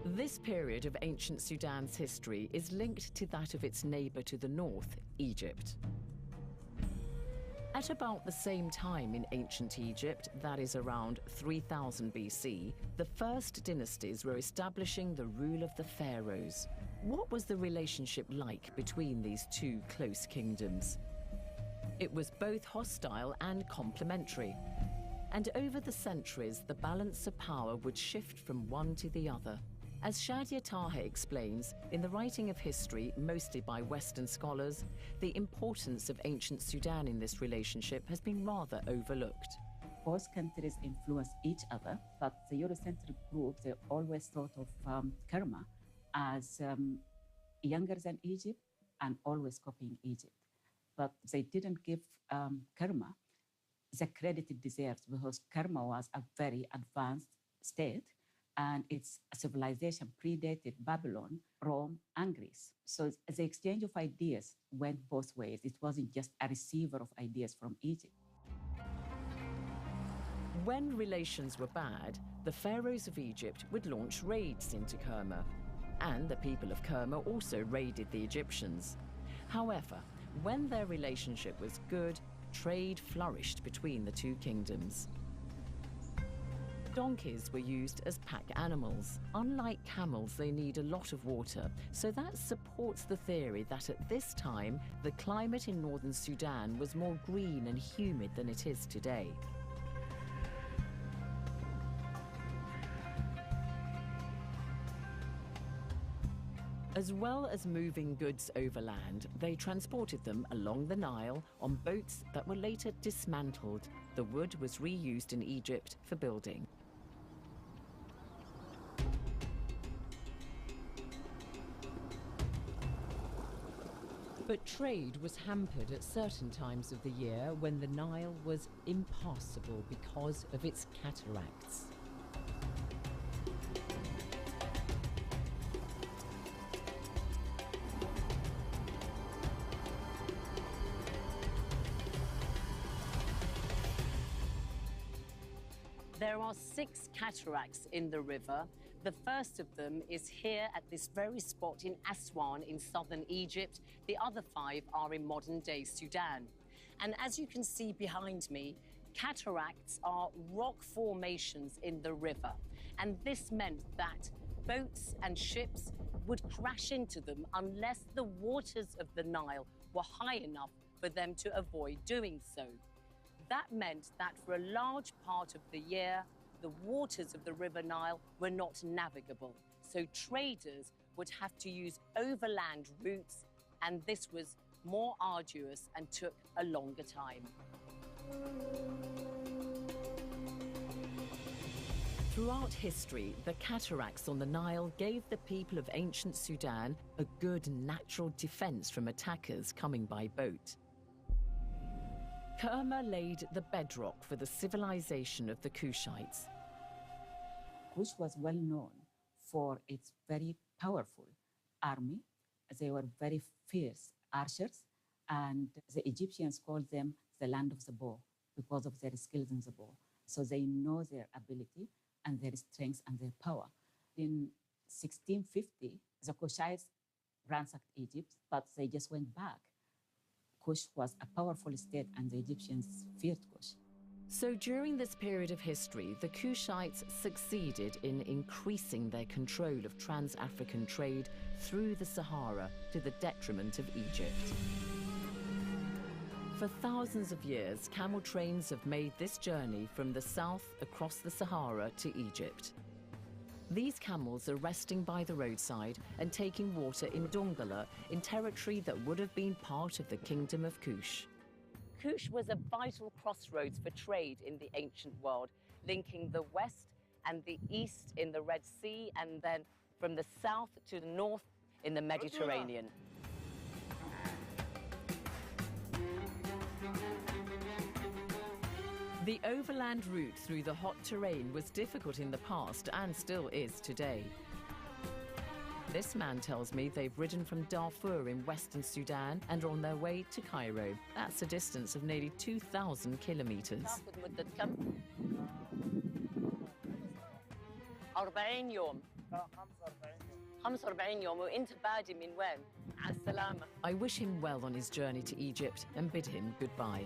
This period of ancient Sudan's history is linked to that of its neighbor to the north, Egypt. At about the same time in ancient Egypt, that is around 3000 BC, the first dynasties were establishing the rule of the pharaohs. What was the relationship like between these two close kingdoms? It was both hostile and complementary. And over the centuries, the balance of power would shift from one to the other. As Shadia Taha explains, in the writing of history, mostly by Western scholars, the importance of ancient Sudan in this relationship has been rather overlooked.
Both countries influence each other, but the Eurocentric group, they always thought of Kerma as younger than Egypt and always copying Egypt. But they didn't give Kerma the credit it deserves, because Kerma was a very advanced state and its civilization predated Babylon, Rome, and Greece. So the exchange of ideas went both ways. It wasn't just a receiver of ideas from Egypt.
When relations were bad, the pharaohs of Egypt would launch raids into Kerma, and the people of Kerma also raided the Egyptians. However, when their relationship was good, trade flourished between the two kingdoms. Donkeys were used as pack animals. Unlike camels, they need a lot of water, so that supports the theory that at this time, the climate in northern Sudan was more green and humid than it is today. As well as moving goods overland, they transported them along the Nile on boats that were later dismantled. The wood was reused in Egypt for building. But trade was hampered at certain times of the year when the Nile was impassable because of its cataracts. There are 6 cataracts in the river. The first of them is here at this very spot in Aswan in southern Egypt. The other 5 are in modern-day Sudan. And as you can see behind me, cataracts are rock formations in the river. And this meant that boats and ships would crash into them unless the waters of the Nile were high enough for them to avoid doing so. That meant that for a large part of the year, the waters of the River Nile were not navigable. So traders would have to use overland routes, and this was more arduous and took a longer time. Throughout history, the cataracts on the Nile gave the people of ancient Sudan a good natural defense from attackers coming by boat. Kerma laid the bedrock for the civilization of the Kushites.
Kush was well known for its very powerful army. They were very fierce archers, and the Egyptians called them the land of the bow because of their skills in the bow. So they know their ability and their strength and their power. In 1650, the Kushites ransacked Egypt, but they just went back. Kush was a powerful state, and the Egyptians feared Kush.
So during this period of history, the Kushites succeeded in increasing their control of trans-African trade through the Sahara to the detriment of Egypt. For thousands of years, camel trains have made this journey from the south across the Sahara to Egypt. These camels are resting by the roadside and taking water in Dongala, in territory that would have been part of the Kingdom of Kush. Kush was a vital crossroads for trade in the ancient world, linking the west and the east in the Red Sea, and then from the south to the north in the Mediterranean. The overland route through the hot terrain was difficult in the past and still is today. This man tells me they've ridden from Darfur in western Sudan and are on their way to Cairo. That's a distance of nearly 2,000 kilometers. 40 يوم 45 يوم وانت بادي من وين؟ على السلامة. I wish him well on his journey to Egypt and bid him goodbye.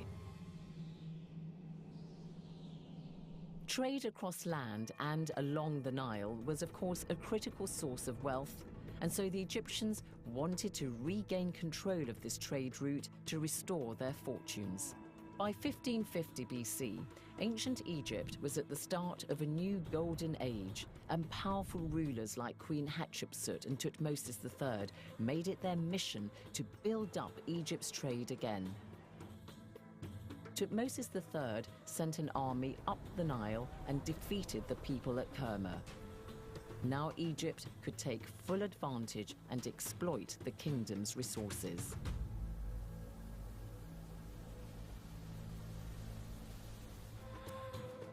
Trade across land and along the Nile was, of course, a critical source of wealth, and so the Egyptians wanted to regain control of this trade route to restore their fortunes. By 1550 BC, ancient Egypt was at the start of a new golden age, and powerful rulers like Queen Hatshepsut and Tutmosis III made it their mission to build up Egypt's trade again. Tutmosis III sent an army up the Nile and defeated the people at Kenema. Now Egypt could take full advantage and exploit the kingdom's resources.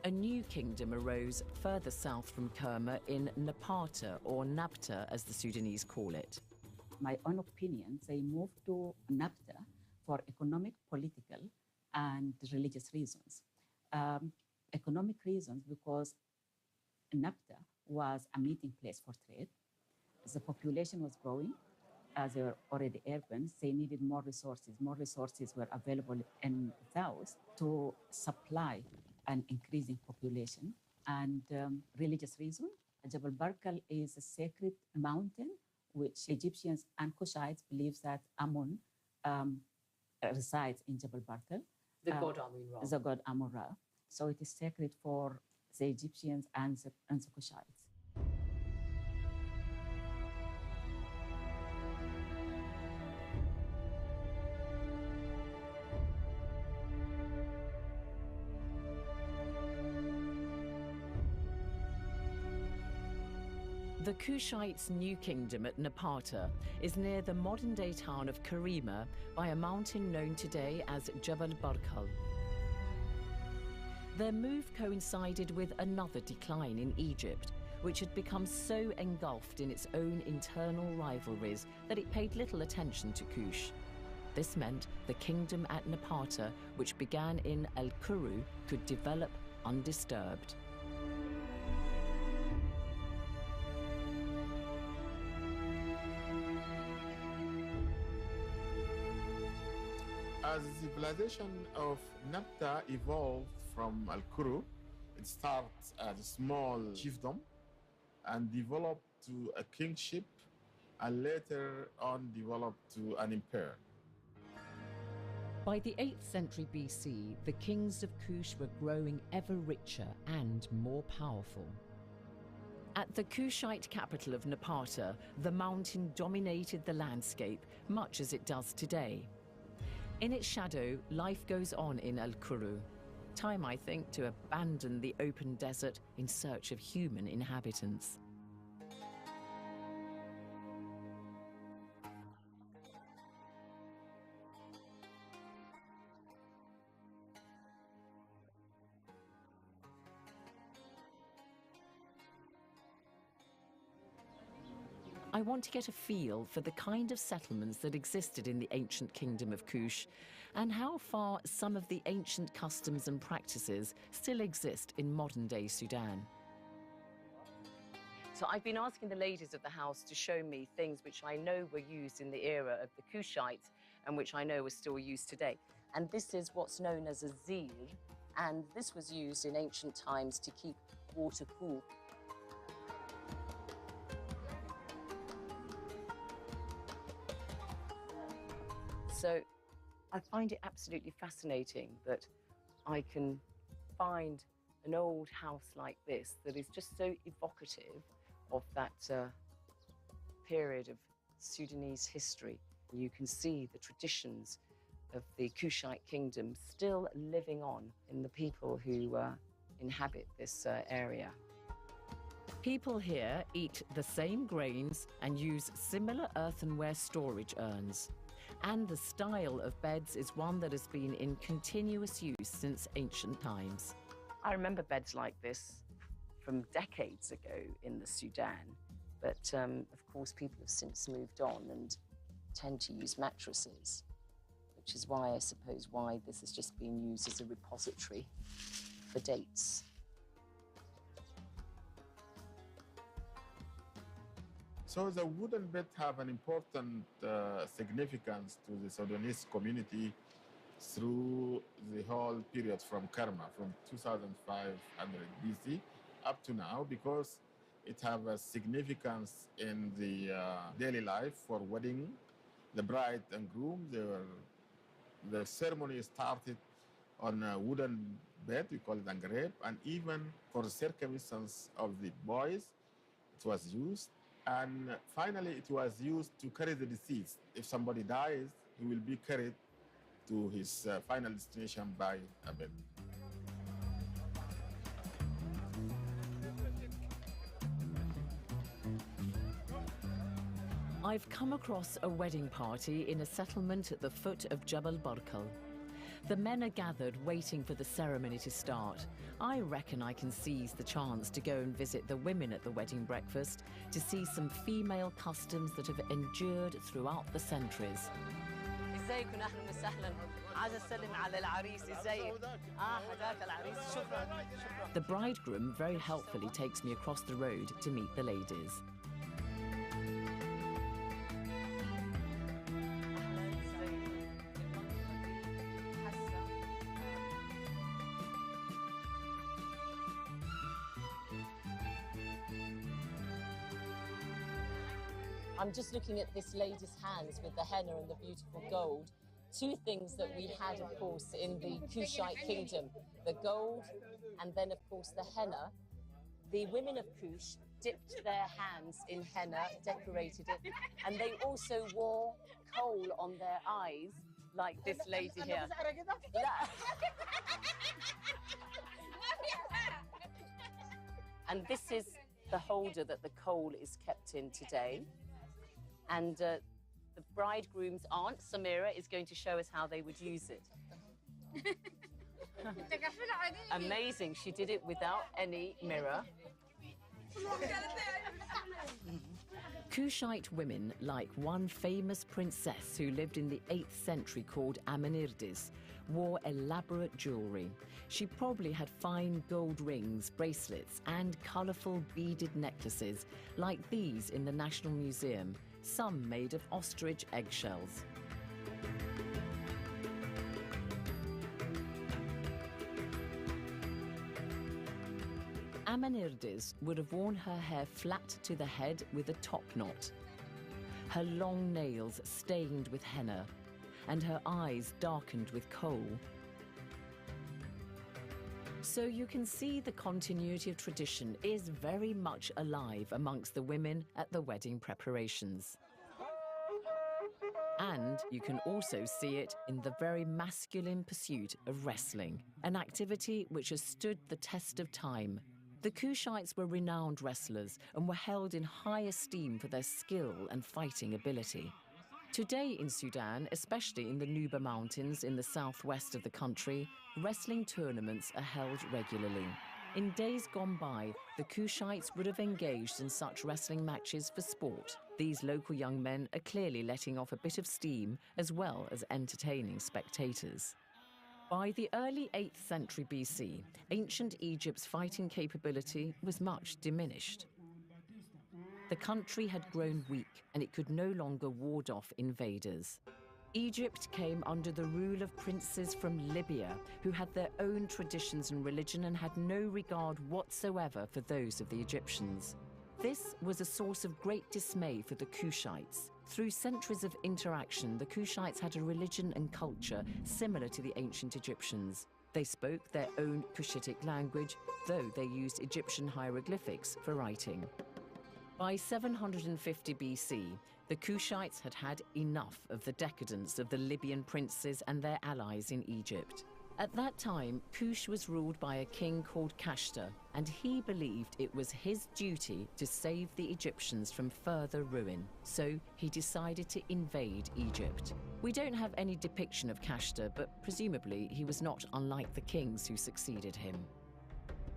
A new kingdom arose further south from Kenema in Napata, or Nabta as the Sudanese call it.
My own opinion, they moved to Nabta for economic, political, and religious reasons. Economic reasons because Nabta was a meeting place for trade. The population was growing. As they were already urban, they needed more resources. More resources were available in the south to supply an increasing population. And religious reason, Jabal Barkal is a sacred mountain which Egyptians and Kushites believe that Amun resides in Jabal Barkal.
The god Amun-Ra.
The god Amun-Ra. So it is sacred for the Egyptians and the Kushites.
The Kushites' new kingdom at Napata is near the modern-day town of Kenema by a mountain known today as Jabal Barkal. Their move coincided with another decline in Egypt, which had become so engulfed in its own internal rivalries that it paid little attention to Kush. This meant the kingdom at Napata, which began in Al-Kuru, could develop undisturbed.
As the civilization of Nabta evolved from Al-Kuru, it starts as a small chiefdom and developed to a kingship and later on developed to an empire.
By the 8th century BC, the kings of Kush were growing ever richer and more powerful. At the Kushite capital of Napata, the mountain dominated the landscape, much as it does today. In its shadow, life goes on in Al-Kuru. Time, I think, to abandon the open desert in search of human inhabitants. I want to get a feel for the kind of settlements that existed in the ancient kingdom of Kush and how far some of the ancient customs and practices still exist in modern-day Sudan. So I've been asking the ladies of the house to show me things which I know were used in the era of the Kushites and which I know are still used today. And this is what's known as a zil, and this was used in ancient times to keep water cool. So I find it absolutely fascinating that I can find an old house like this that is just so evocative of that period of Sudanese history. You can see the traditions of the Kushite kingdom still living on in the people who inhabit this area. People here eat the same grains and use similar earthenware storage urns. And the style of beds is one that has been in continuous use since ancient times. I remember beds like this from decades ago in the Sudan, but of course people have since moved on and tend to use mattresses, which is why I suppose why this has just been used as a repository for dates.
So the wooden bed have an important significance to the Sudanese community through the whole period from Kenema, from 2500 BC up to now, because it have a significance in the daily life for wedding, the bride and groom. The ceremony started on a wooden bed, we call it angreb, and even for circumcisions of the boys, it was used. And finally, it was used to carry the deceased. If somebody dies, he will be carried to his final destination by a bed.
I've come across a wedding party in a settlement at the foot of Jabal Barkal. The men are gathered waiting for the ceremony to start. I reckon I can seize the chance to go and visit the women at the wedding breakfast to see some female customs that have endured throughout the centuries.
ازيكم اهلا وسهلا عايز اسلم على العريس ازيك هداك العريس شكرا.
The bridegroom very helpfully takes me across the road to meet the ladies.
I'm just looking at this lady's hands with the henna and the beautiful gold. Two things that we had, of course, in the Kushite kingdom, the gold and then, of course, the henna. The women of Kush dipped their hands in henna, decorated it, and they also wore coal on their eyes, like this lady here. And this is the holder that the coal is kept in today. And the bridegroom's aunt, Samira, is going to show us how they would use it. Amazing, she did it without any mirror.
Kushite women, like one famous princess who lived in the 8th century called Amenirdis, wore elaborate jewelry. She probably had fine gold rings, bracelets, and colourful beaded necklaces, like these in the National Museum, some made of ostrich eggshells. Amenirdis would have worn her hair flat to the head with a top knot, her long nails stained with henna, and her eyes darkened with coal. So you can see the continuity of tradition is very much alive amongst the women at the wedding preparations. And you can also see it in the very masculine pursuit of wrestling, an activity which has stood the test of time. The Kushites were renowned wrestlers and were held in high esteem for their skill and fighting ability. Today in Sudan, especially in the Nuba Mountains in the southwest of the country, wrestling tournaments are held regularly. In days gone by, the Kushites would have engaged in such wrestling matches for sport. These local young men are clearly letting off a bit of steam as well as entertaining spectators. By the early 8th century BC, ancient Egypt's fighting capability was much diminished. The country had grown weak and it could no longer ward off invaders. Egypt came under the rule of princes from Libya who had their own traditions and religion and had no regard whatsoever for those of the Egyptians. This was a source of great dismay for the Kushites. Through centuries of interaction, the Kushites had a religion and culture similar to the ancient Egyptians. They spoke their own Cushitic language, though they used Egyptian hieroglyphics for writing. By 750 BC, the Kushites had had enough of the decadence of the Libyan princes and their allies in Egypt. At that time, Kush was ruled by a king called Kashta, and he believed it was his duty to save the Egyptians from further ruin. So he decided to invade Egypt. We don't have any depiction of Kashta, but presumably he was not unlike the kings who succeeded him.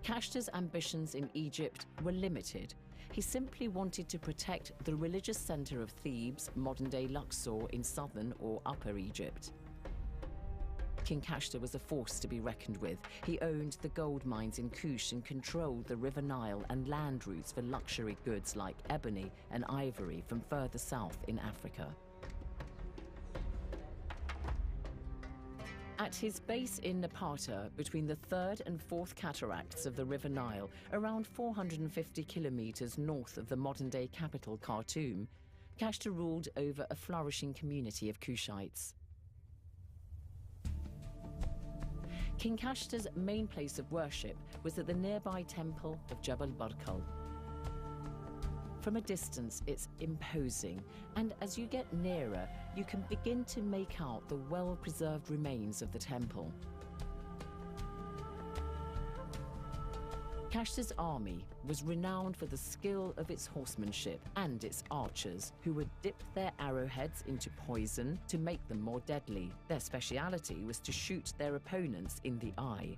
Kashta's ambitions in Egypt were limited. He simply wanted to protect the religious center of Thebes, modern-day Luxor, in southern or upper Egypt. King Kashta was a force to be reckoned with. He owned the gold mines in Kush and controlled the River Nile and land routes for luxury goods like ebony and ivory from further south in Africa. At his base in Napata, between the 3rd and 4th cataracts of the River Nile, around 450 kilometers north of the modern-day capital, Khartoum, Kashta ruled over a flourishing community of Kushites. King Kashta's main place of worship was at the nearby temple of Jabal Barkal. From a distance, it's imposing, and as you get nearer, you can begin to make out the well-preserved remains of the temple. Kashta's army was renowned for the skill of its horsemanship and its archers, who would dip their arrowheads into poison to make them more deadly. Their speciality was to shoot their opponents in the eye.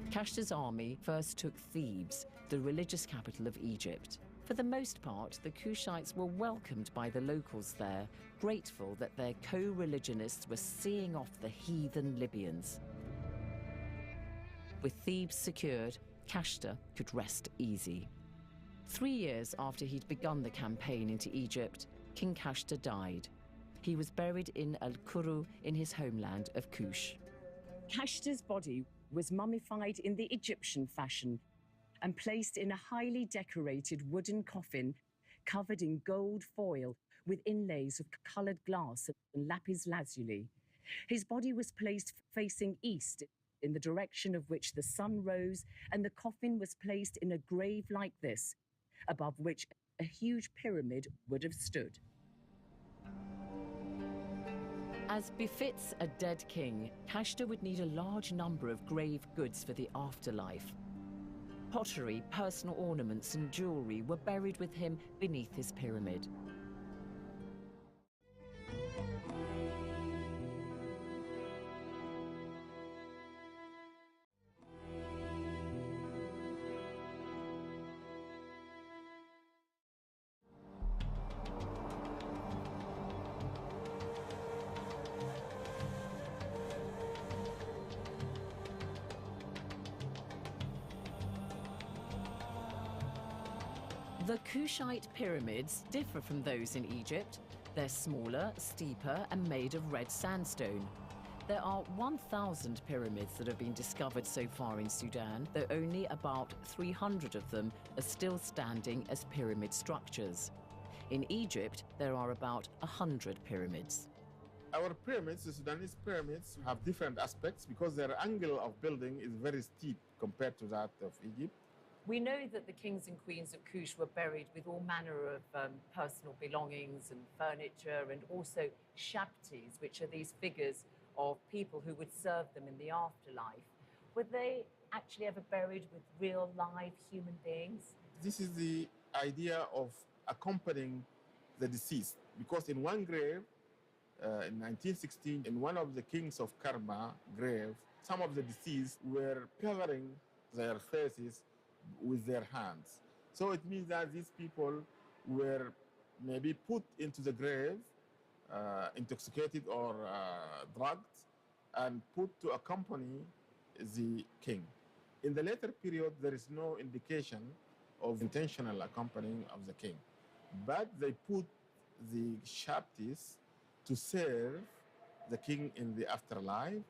Kashta's army first took Thebes, the religious capital of Egypt. For the most part, the Kushites were welcomed by the locals there, grateful that their co-religionists were seeing off the heathen Libyans. With Thebes secured, Kashta could rest easy. 3 years after he'd begun the campaign into Egypt, King Kashta died. He was buried in Al-Kuru in his homeland of Kush.
Kashta's body was mummified in the Egyptian fashion and placed in a highly decorated wooden coffin covered in gold foil with inlays of coloured glass and lapis lazuli. His body was placed facing east in the direction of which the sun rose, and the coffin was placed in a grave like this, above which a huge pyramid would have stood.
As befits a dead king, Kashta would need a large number of grave goods for the afterlife. Pottery, personal ornaments and jewellery were buried with him beneath his pyramid. The Kushite pyramids differ from those in Egypt. They're smaller, steeper, and made of red sandstone. There are 1,000 pyramids that have been discovered so far in Sudan, though only about 300 of them are still standing as pyramid structures. In Egypt, there are about 100 pyramids.
Our pyramids, the Sudanese pyramids, have different aspects because their angle of building is very steep compared to that of Egypt.
We know that the kings and queens of Kush were buried with all manner of personal belongings and furniture, and also shabtis, which are these figures of people who would serve them in the afterlife. Were they actually ever buried with real live human beings?
This is the idea of accompanying the deceased, because in one grave, in 1916, in one of the kings of Karma grave, some of the deceased were covering their faces with their hands. So it means that these people were maybe put into the grave, intoxicated or drugged, and put to accompany the king. In the later period, there is no indication of intentional accompanying of the king, but they put the shabtis to serve the king in the afterlife.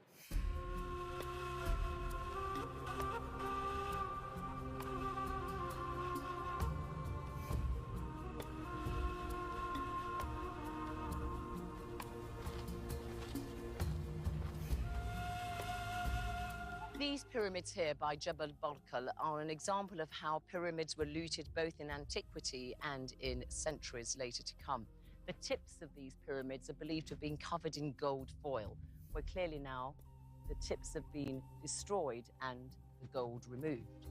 These pyramids here by Jabal Barkal are an example of how pyramids were looted both in antiquity and in centuries later to come. The tips of these pyramids are believed to have been covered in gold foil, where clearly now the tips have been destroyed and the gold removed.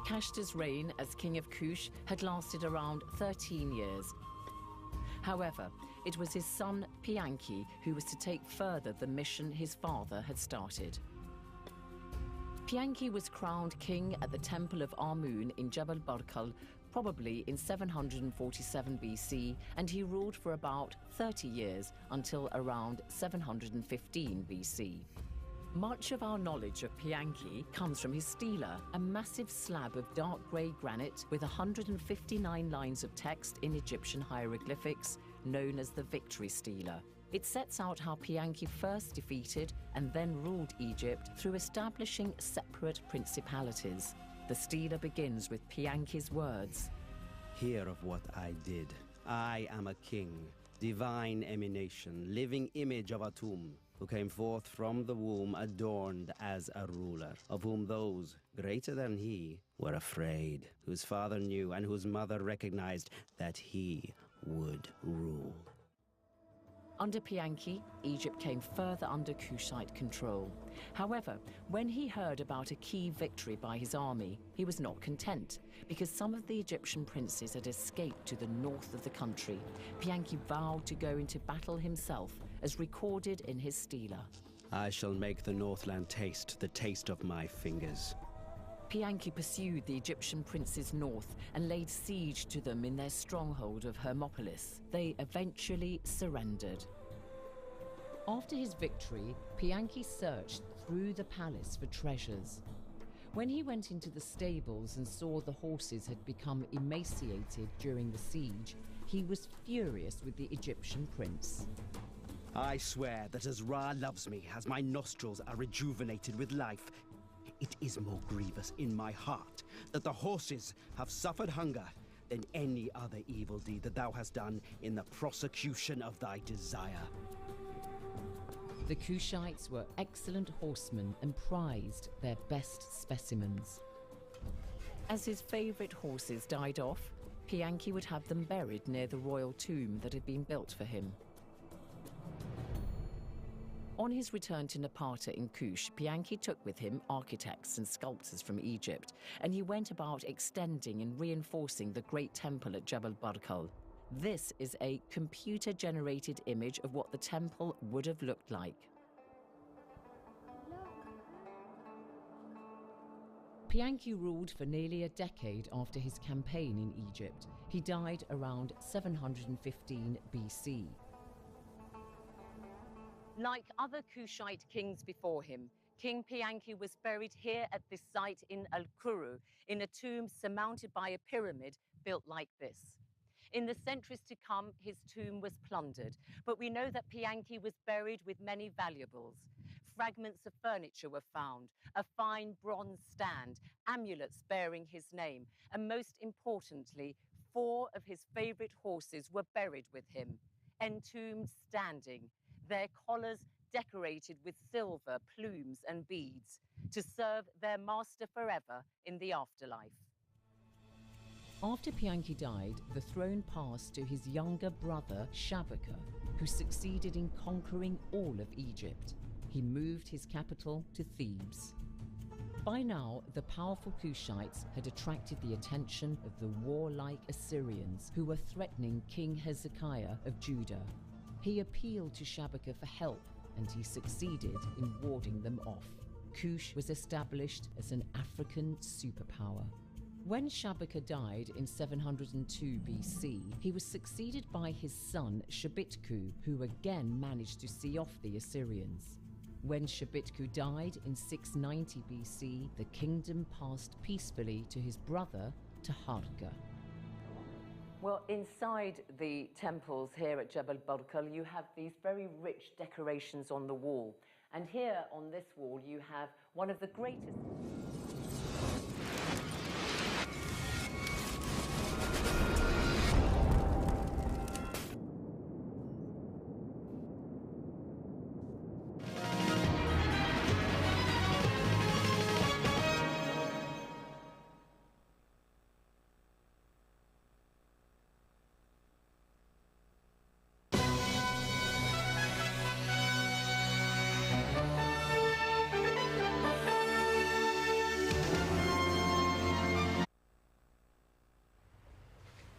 Kashta's reign as king of Kush had lasted around 13 years. However, it was his son Pianki who was to take further the mission his father had started. Pianki was crowned king at the temple of Amun in Jabal Barkal, probably in 747 BC, and he ruled for about 30 years until around 715 BC. Much of our knowledge of Pianki comes from his stela, a massive slab of dark grey granite with 159 lines of text in Egyptian hieroglyphics, known as the Victory Stela. It sets out how Pianki first defeated and then ruled Egypt through establishing separate principalities. The stela begins with Pianki's words.
Hear of what I did. I am a king, divine emanation, living image of Atum, who came forth from the womb adorned as a ruler, of whom those greater than he were afraid, whose father knew and whose mother recognized that he would rule.
Under Pianki, Egypt came further under Kushite control. However, when he heard about a key victory by his army, he was not content, because some of the Egyptian princes had escaped to the north of the country. Pianki vowed to go into battle himself, as recorded in his stela.
I shall make the Northland taste the taste of my fingers.
Pianki pursued the Egyptian princes north and laid siege to them in their stronghold of Hermopolis. They eventually surrendered. After his victory, Pianki searched through the palace for treasures. When he went into the stables and saw the horses had become emaciated during the siege, he was furious with the Egyptian prince.
I swear that as Ra loves me, as my nostrils are rejuvenated with life, it is more grievous in my heart that the horses have suffered hunger than any other evil deed that thou hast done in the prosecution of thy desire.
The Kushites were excellent horsemen and prized their best specimens. As his favorite horses died off, Pianki would have them buried near the royal tomb that had been built for him. On his return to Napata in Kush, Pianki took with him architects and sculptors from Egypt, and he went about extending and reinforcing the great temple at Jebel Barkal. This is a computer-generated image of what the temple would have looked like. Pianki ruled for nearly a decade after his campaign in Egypt. He died around 715 BC. Like other Kushite kings before him, King Pianki was buried here at this site in Al-Kuru, in a tomb surmounted by a pyramid built like this. In the centuries to come, his tomb was plundered, but we know that Pianki was buried with many valuables. Fragments of furniture were found, a fine bronze stand, amulets bearing his name, and most importantly, 4 of his favorite horses were buried with him, entombed standing, their collars decorated with silver, plumes and beads, to serve their master forever in the afterlife. After Pianki died, the throne passed to his younger brother, Shabaka, who succeeded in conquering all of Egypt. He moved his capital to Thebes. By now, the powerful Kushites had attracted the attention of the warlike Assyrians, who were threatening King Hezekiah of Judah. He appealed to Shabaka for help, and he succeeded in warding them off. Kush was established as an African superpower. When Shabaka died in 702 BC, he was succeeded by his son Shabitku, who again managed to see off the Assyrians. When Shabitku died in 690 BC, the kingdom passed peacefully to his brother Taharqa. Well, inside the temples here at Jebel Barkal, you have these very rich decorations on the wall. And here on this wall, you have one of the greatest...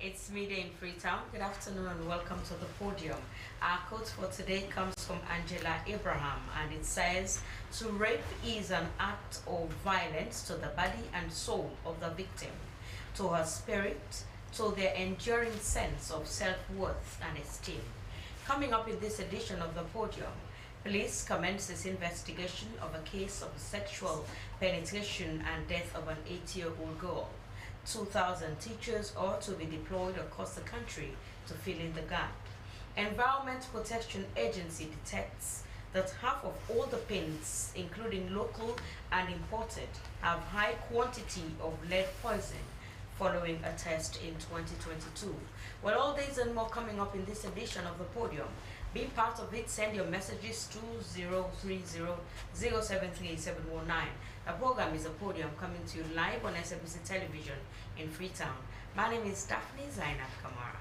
It's midday in Freetown. Good afternoon and welcome to the podium. Our quote for today comes from Angela Abraham, and it says, "To rape is an act of violence to the body and soul of the victim, to her spirit, to their enduring sense of self-worth and esteem." Coming up in this edition of the podium, police commences investigation of a case of sexual penetration and death of an 8-year-old girl. 2,000 teachers are to be deployed across the country to fill in the gap. Environment Protection Agency detects that half of all the paints, including local and imported, have high quantity of lead poison, following a test in 2022. Well, all these and more coming up in this edition of The Podium. Be part of it. Send your messages to 030-073-719. The program is A Podium, coming to you live on Slbc Television in Freetown. My name is Daphne Zainab Kamara.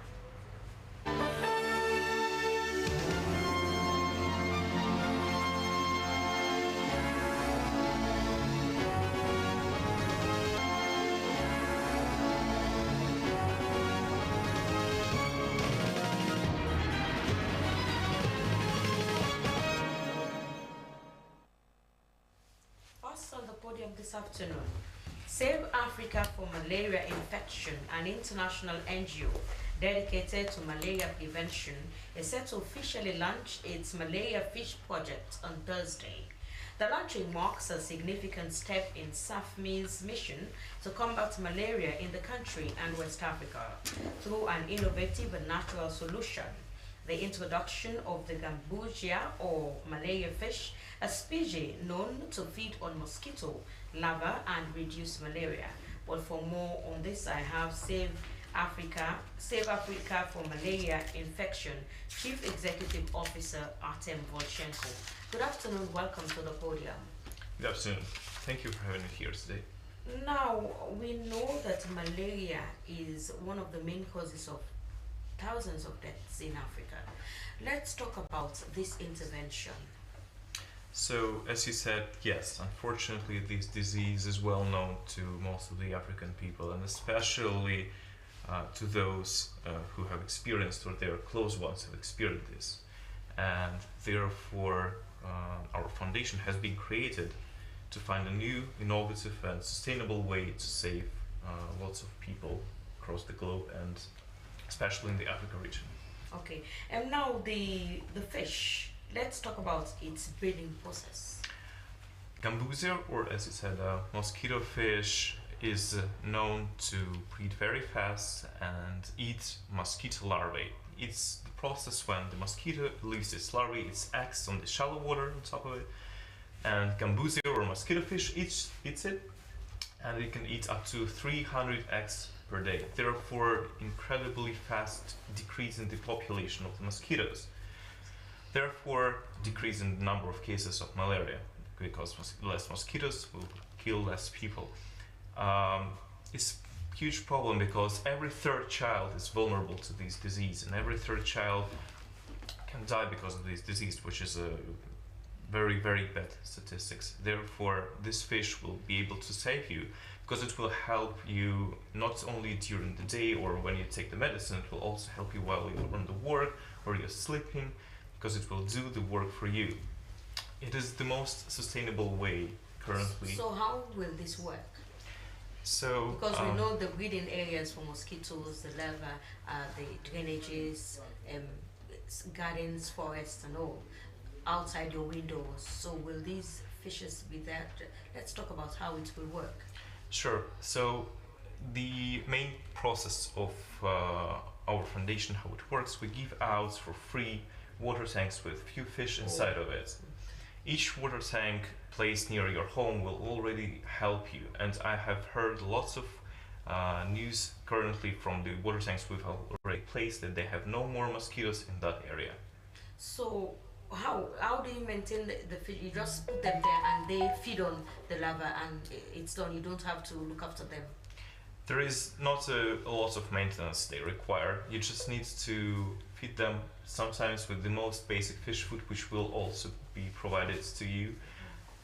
On the podium this afternoon, Save Africa for Malaria Infection, an international NGO dedicated to malaria prevention, is set to officially launch its Malaria Fish Project on Thursday. The launching marks a significant step in SAFMI's mission to combat malaria in the country and West Africa through an innovative and natural solution: the introduction of the gambusia, or malaria fish, a species known to feed on mosquito larvae and reduce malaria. Well, for more on this, I have Save Africa for Malaria Infection Chief Executive Officer Artem Volchenko. Good afternoon, welcome to the podium.
Good afternoon. Thank you for having me here today.
Now, we know that malaria is one of the main causes of thousands of deaths in Africa. Let's talk about this intervention.
So, as you said, yes, unfortunately this disease is well known to most of the African people, and especially to those who have experienced, or their close ones have experienced this. And therefore our foundation has been created to find a new, innovative and sustainable way to save lots of people across the globe, and especially in the Africa region.
Okay, and now the fish. Let's talk about its breeding process.
Gambusia, or as you said, mosquito fish, is known to breed very fast and eat mosquito larvae. It's the process when the mosquito leaves its larvae, its eggs on the shallow water on top of it, and gambusia, or mosquito fish, eats it, and it can eat up to 300 eggs per day. Therefore, incredibly fast decrease in the population of the mosquitoes. Therefore, decrease in the number of cases of malaria, because less mosquitoes will kill less people. It's a huge problem because every third child is vulnerable to this disease, and every third child can die because of this disease, which is a very, very bad statistics. Therefore, this fish will be able to save you, because it will help you not only during the day or when you take the medicine, it will also help you while you're on the work or you're sleeping, because it will do the work for you. It is the most sustainable way currently.
So how will this work?
So
because we know the breeding areas for mosquitoes, the larvae, the drainages, gardens, forests and all, outside your windows. So will these fishes be there? Let's talk about how it will work.
Sure. So the main process of our foundation, how it works, we give out for free water tanks with few fish inside of it. Each water tank placed near your home will already help you, and I have heard lots of news currently from the water tanks we've already placed that they have no more mosquitoes in that area.
So how do you maintain the fish? You just put them there and they feed on the larvae and it's done. You don't have to look after them.
There is not a lot of maintenance they require. You just need to feed them, sometimes with the most basic fish food, which will also be provided to you.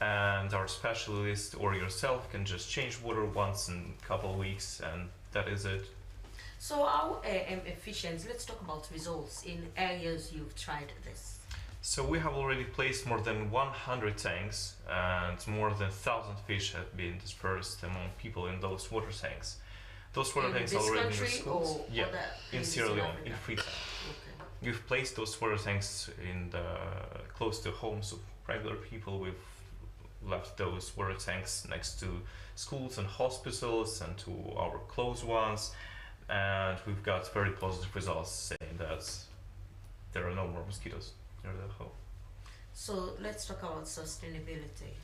And our specialist or yourself can just change water once in a couple of weeks, and that is it.
So how efficient? Let's talk about results in areas you've tried this.
So we have already placed more than 100 tanks, and more than 1,000 fish have been dispersed among people in those water tanks. Those water tanks are already in the schools. Yeah, in Sierra Leone, in Freetown. Okay. We've placed those water tanks in close to homes of regular people. We've left those water tanks next to schools and hospitals and to our close ones, and we've got very positive results saying that there are no more mosquitoes near the home.
So let's talk about sustainability.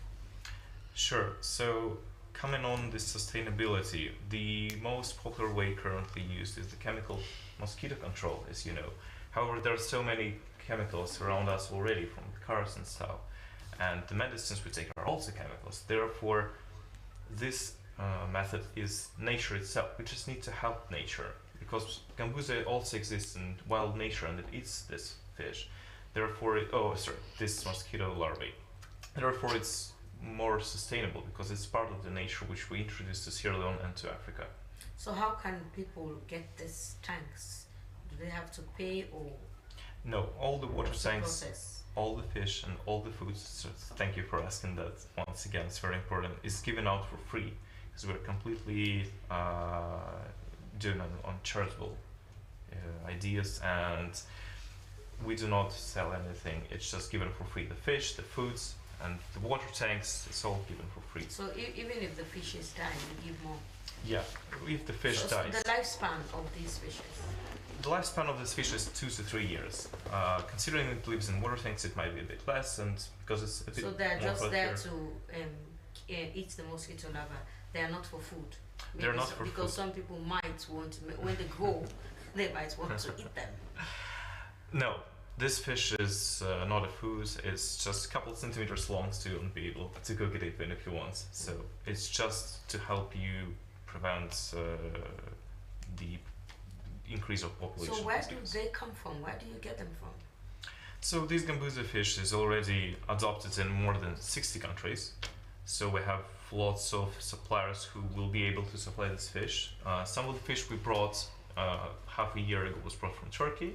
Sure. So coming on this sustainability, the most popular way currently used is the chemical mosquito control, as you know. However, there are so many chemicals around us already from the cars and stuff, and the medicines we take are also chemicals. Therefore, this method is nature itself. We just need to help nature, because gambusia also exists in wild nature and it eats this fish. Therefore, this mosquito larvae. Therefore, it's more sustainable because it's part of the nature which we introduced to Sierra Leone and to Africa.
So how can people get these tanks? Do they have to pay, or?
No, all the water tanks,
process?
all the fish and all the foods, so thank you for asking that once again, it's very important, is given out for free, because we're completely doing on charitable ideas, and we do not sell anything. It's just given for free. The fish, the foods, and the water tanks, it's all given for free.
So even if the fish is dying, you give more?
Yeah, if the fish dies.
So the lifespan of these fishes?
The lifespan of this fish is 2 to 3 years. Considering it lives in water tanks, it might be a bit less, and because it's a bit more.
So they're just there
healthier.
to eat the mosquito larva. They are not for food.
They're not for
because
food.
some people might want to, when they grow, they might want to eat them.
No, this fish is not a food. It's just a couple centimeters long, so you won't be able to cook it even if you want. So it's just to help you prevent the increase of population.
So where do they come from? Where do you get them from?
So this gambusia fish is already adopted in more than 60 countries. So we have lots of suppliers who will be able to supply this fish. Some of the fish we brought half a year ago was brought from Turkey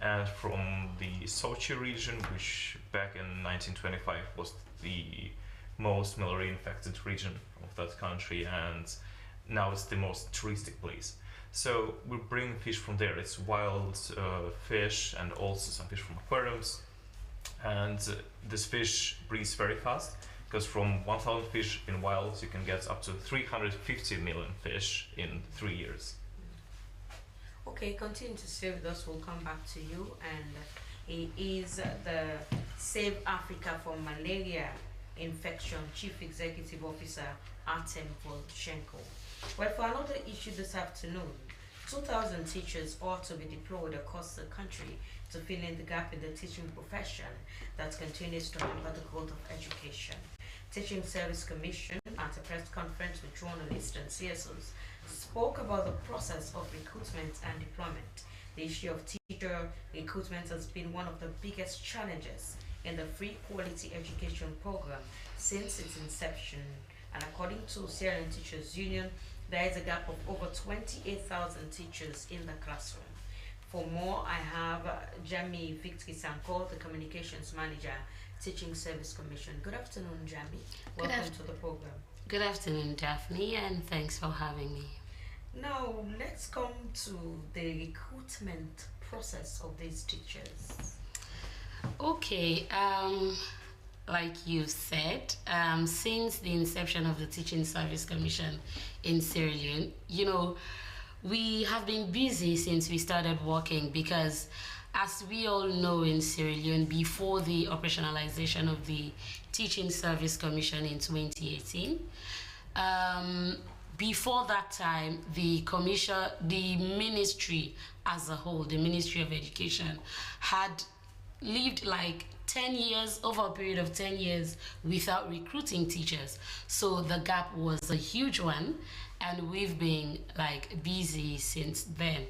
and from the Sochi region, which back in 1925 was the most malaria infected region of that country, and now it's the most touristic place. So we bring fish from there. It's wild fish and also some fish from aquariums, and this fish breeds very fast, because from 1,000 fish in wild you can get up to 350 million fish in 3 years.
Okay, continue to stay with us. We'll come back to you. And he is the Save Africa from Malaria Infection Chief Executive Officer, Artem Volchenko. Well, for another issue this afternoon, 2,000 teachers ought to be deployed across the country to fill in the gap in the teaching profession that continues to hamper the growth of education. Teaching Service Commission, at a press conference with journalists and CSOs, spoke about the process of recruitment and deployment. The issue of teacher recruitment has been one of the biggest challenges in the free quality education program since its inception. And according to Sierra Leone Teachers Union, there is a gap of over 28,000 teachers in the classroom. For more, I have Jami Victory Sanko, the Communications Manager, Teaching Service Commission. Good afternoon, Jami. Welcome to the program.
Good afternoon, Daphne, and thanks for having me.
Now, let's come to the recruitment process of these teachers.
Okay, like you said, since the inception of the Teaching Service Commission in Sierra Leone, you know, we have been busy since we started working, because as we all know in Sierra Leone, before the operationalization of the Teaching Service Commission in 2018, before that time, the ministry as a whole, the Ministry of Education, had lived like 10 years, over a period of 10 years, without recruiting teachers. So the gap was a huge one, and we've been like busy since then.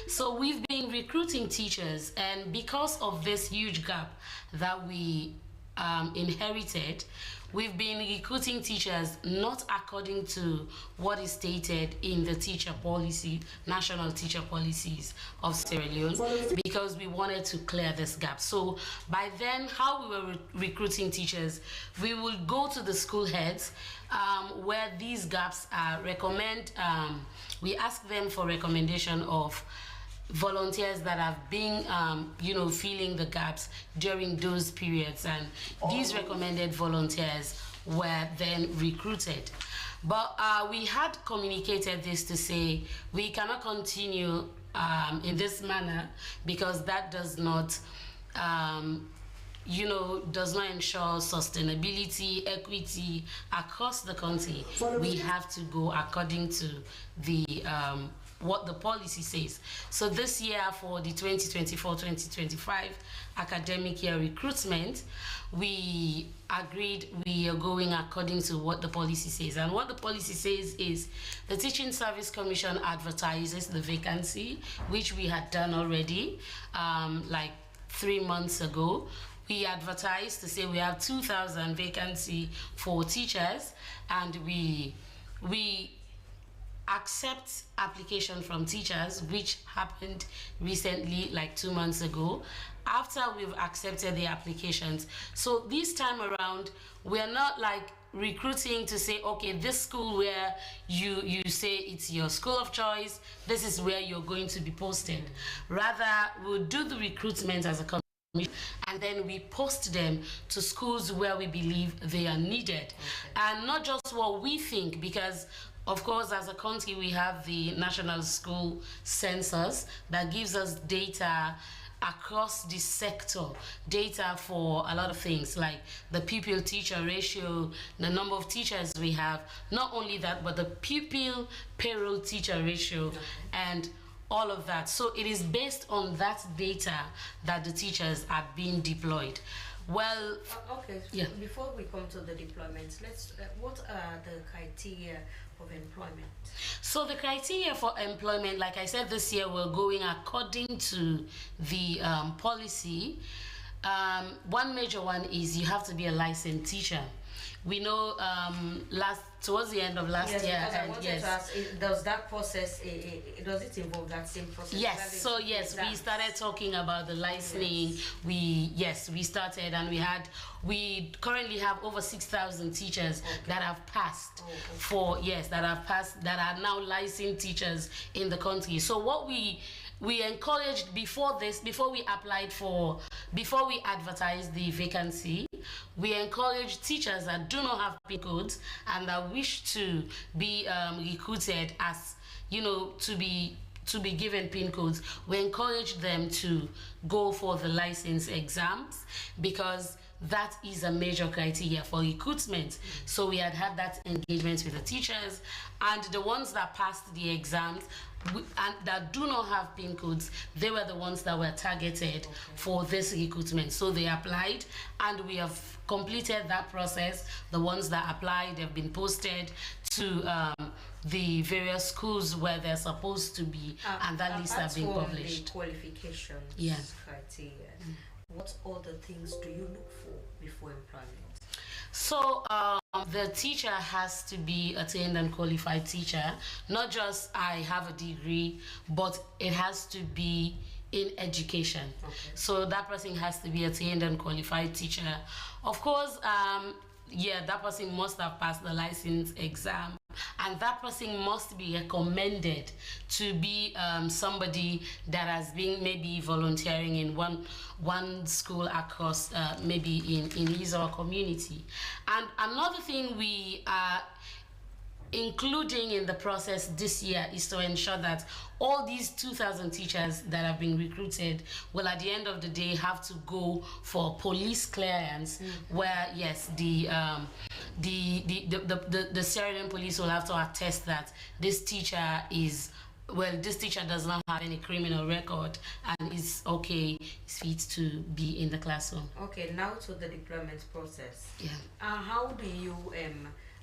So we've been recruiting teachers, and because of this huge gap that we inherited, we've been recruiting teachers not according to what is stated in the teacher policy, national teacher policies of Sierra Leone, because we wanted to clear this gap. So by then, how we were recruiting teachers, we would go to the school heads where these gaps are, we ask them for recommendation of volunteers that have been, filling the gaps during those periods, and these recommended volunteers were then recruited. But we had communicated this to say we cannot continue in this manner, because that does not does not ensure sustainability, equity across the country, we have to go according to the what the policy says. So this year, for the 2024-2025 academic year recruitment, we agreed we are going according to what the policy says. And what the policy says is the Teaching Service Commission advertises the vacancy, which we had done already like 3 months ago. We advertised to say we have 2,000 vacancy for teachers, and we accept application from teachers, which happened recently, like 2 months ago, after we've accepted the applications. So this time around, we're not like recruiting to say, okay, this school where you say it's your school of choice, this is where you're going to be posted. Rather, we'll do the recruitment as a company, and then we post them to schools where we believe they are needed. And not just what we think, because of course, as a country, we have the National School Census that gives us data across the sector, data for a lot of things like the pupil-teacher ratio, the number of teachers we have, not only that, but the pupil-payroll teacher ratio, and all of that. So it is based on that data that the teachers are being deployed. Well,
okay.
Yeah.
Before we come to the deployments, let's. What are the criteria of employment?
So the criteria for employment, like I said, this year we're going according to the policy. One major one is you have to be a licensed teacher. We know towards the end of last year,
I wanted to ask, does that process, does it involve that same process?
Yes, so yes, we started talking about the licensing. Yes. We started, and we currently have over 6,000 teachers that have passed that are now licensed teachers in the country. So what we encouraged before we advertised the vacancy, we encouraged teachers that do not have PIN codes and that wish to be recruited as, to be given PIN codes. We encourage them to go for the license exams, because that is a major criteria for recruitment. So we had that engagement with the teachers, and the ones that passed the exams and that do not have PIN codes, they were the ones that were targeted for this recruitment. So they applied, and we have completed that process. The ones that applied have been posted to the various schools where they're supposed to be, and that list has been published.
The qualifications criteria, what other things do you look for before employment?
So the teacher has to be a trained and qualified teacher. Not just I have a degree, but it has to be in education. So that person has to be a trained and qualified teacher. Of course, that person must have passed the license exam, and that person must be recommended to be somebody that has been maybe volunteering in one school across maybe in his or her community. And another thing we are including in the process this year is to ensure that all these 2,000 teachers that have been recruited will at the end of the day have to go for police clearance, where yes, the Sierra Leone police will have to attest that this teacher does not have any criminal record and is fit to be in the classroom.
Okay, now to the deployment process.
Yeah.
How do you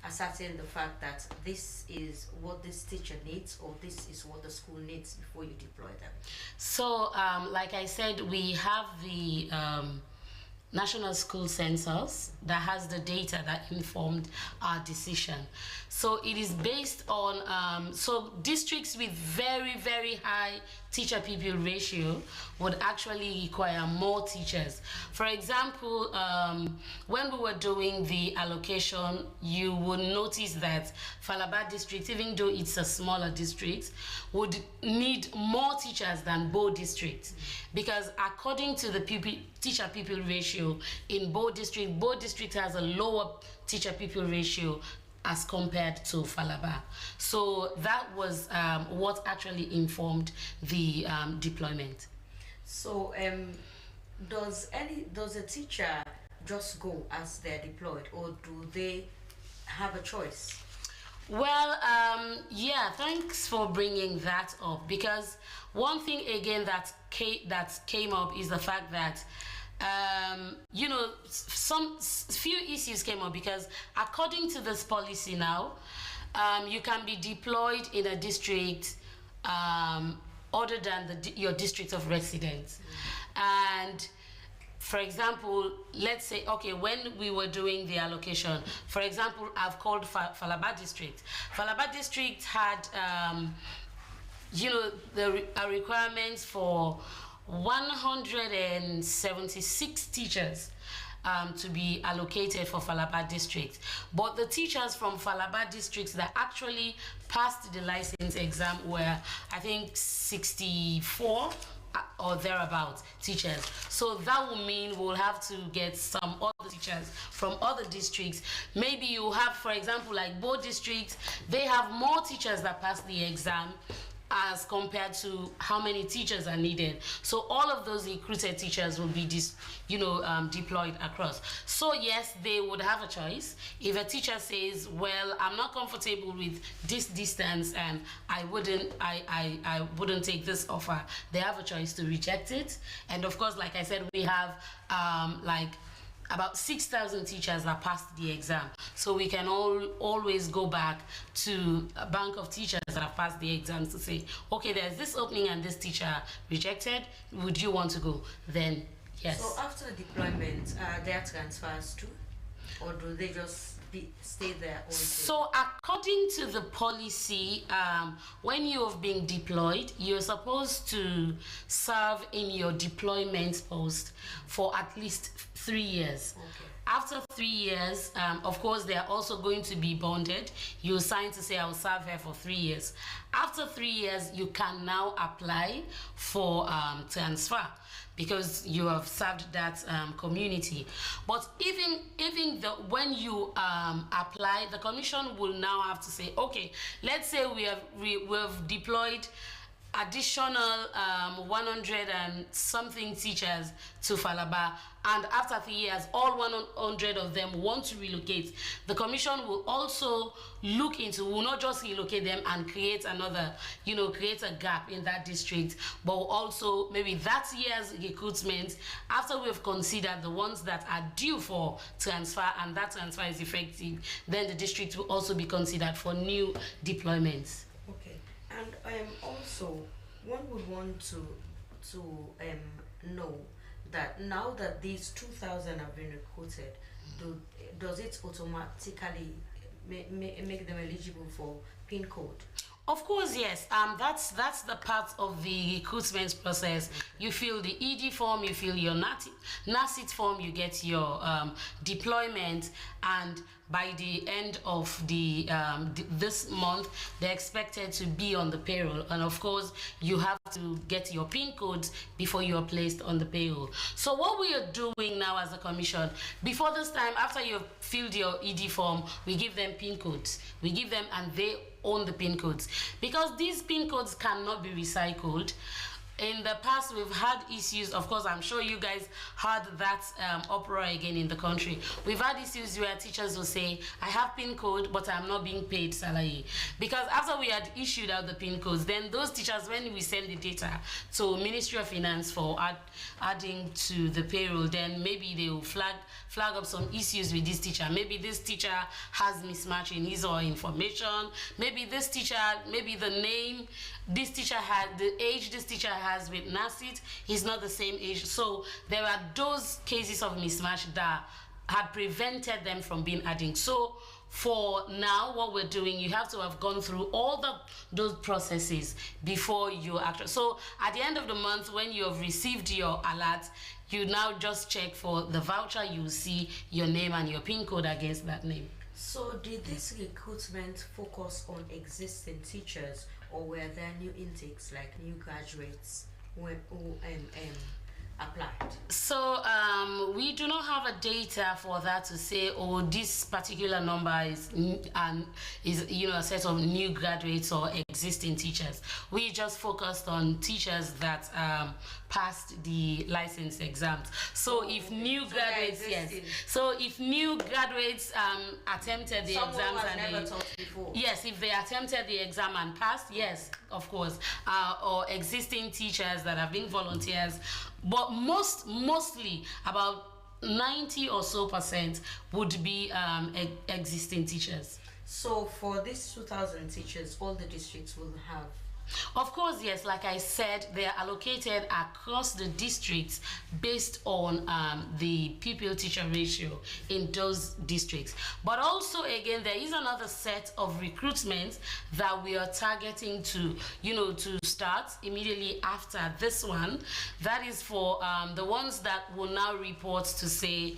ascertain the fact that this is what this teacher needs, or this is what the school needs, before you deploy them?
So, like I said, we have the National School Census that has the data that informed our decision. So it is based on, so districts with very, very high teacher-pupil ratio would actually require more teachers. For example, when we were doing the allocation, you would notice that Falaba district, even though it's a smaller district, would need more teachers than Bo district, because according to the teacher-pupil ratio in Bo district has a lower teacher-pupil ratio as compared to Falaba. So that was what actually informed the deployment.
So does a teacher just go as they're deployed, or do they have a choice?
Well, yeah, thanks for bringing that up, because one thing again that came up is the fact that you know, some few issues came up, because according to this policy now, you can be deployed in a district other than your district of residence. And for example, let's say, okay, when we were doing the allocation, for example, I've called Falaba district. Falaba district had, you know, the requirements for 176 teachers to be allocated for Falaba district. But the teachers from Falaba districts that actually passed the license exam were, I think, 64 or thereabouts teachers. So that will mean we'll have to get some other teachers from other districts. Maybe you have, for example, like Bo district, they have more teachers that pass the exam as compared to how many teachers are needed. So all of those recruited teachers will be deployed across. So yes, they would have a choice. If a teacher says, well, I'm not comfortable with this distance and I wouldn't take this offer, they have a choice to reject it. And of course, like I said, we have about 6,000 teachers that passed the exam. So we can always go back to a bank of teachers that have passed the exams to say, okay, there's this opening and this teacher rejected. Would you want to go? Then, yes.
So after deployment, there are transfers too? Or do they just stay there?
So according to the policy, when you have been deployed, you're supposed to serve in your deployment post for at least 3 years.
Okay.
After 3 years, of course, they are also going to be bonded. You sign to say, I will serve here for 3 years. After 3 years, you can now apply for transfer, because you have served that community. But even when you apply, the commission will now have to say, okay, let's say we have deployed additional 100 and something teachers to Falaba, and after 3 years all 100 of them want to relocate. The commission will also look into, will not just relocate them and create another, create a gap in that district, but will also maybe that year's recruitment, after we've considered the ones that are due for transfer and that transfer is effective, then the district will also be considered for new deployments.
And also, one would want to know that now that these 2,000 have been recruited, does it automatically make them eligible for PIN code?
Of course, yes. That's the part of the recruitment process. You fill the ED form, you fill your NACIT form, you get your deployment, and by the end of this month, they're expected to be on the payroll. And of course, you have to get your PIN codes before you are placed on the payroll. So what we are doing now as a commission, before this time, after you've filled your ED form, we give them PIN codes. We give them, and they own the PIN codes, because these PIN codes cannot be recycled. In the past, we've had issues. Of course, I'm sure you guys heard that uproar again in the country. We've had issues where teachers will say, I have PIN code, but I'm not being paid salary. Because after we had issued out the PIN codes, then those teachers, when we send the data to Ministry of Finance for adding to the payroll, then maybe they will flag up some issues with this teacher. Maybe this teacher has mismatch in his or her information. Maybe this teacher, maybe the name this teacher had, the age this teacher has with NACIT is not the same age. So there are those cases of mismatch that had prevented them from being adding. So for now, what we're doing, you have to have gone through all those processes before you actually. So at the end of the month, when you have received your alert, you now just check for the voucher. You see your name and your PIN code against that name.
So did this recruitment focus on existing teachers, or were there new intakes like new graduates who applied?
So we do not have a data for that to say, oh, this particular number is a set of new graduates or existing teachers. We just focused on teachers that passed the license exams. So if new graduates, yes. So if new graduates attempted the exams and never taught before. Yes, if they attempted the exam and passed, yes, of course. Or existing teachers that have been volunteers. But mostly about 90% or so would be existing teachers.
So for these 2,000 teachers, all the districts will have?
Of course, yes. Like I said, they are allocated across the districts based on the pupil-teacher ratio in those districts. But also, again, there is another set of recruitment that we are targeting to, to start immediately after this one. That is for the ones that will now report to say,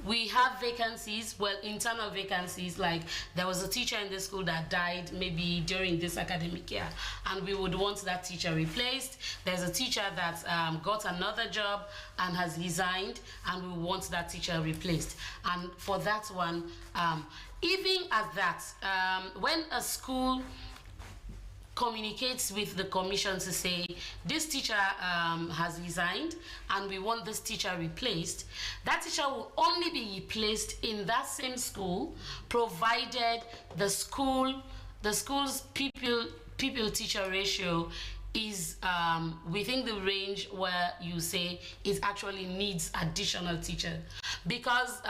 we have vacancies, internal vacancies, like there was a teacher in the school that died maybe during this academic year, and we would want that teacher replaced. There's a teacher that got another job and has resigned, and we want that teacher replaced. And for that one, even at that, when a school communicates with the commission to say this teacher has resigned and we want this teacher replaced, that teacher will only be replaced in that same school provided the school's pupil-teacher ratio is within the range where you say it actually needs additional teachers. Because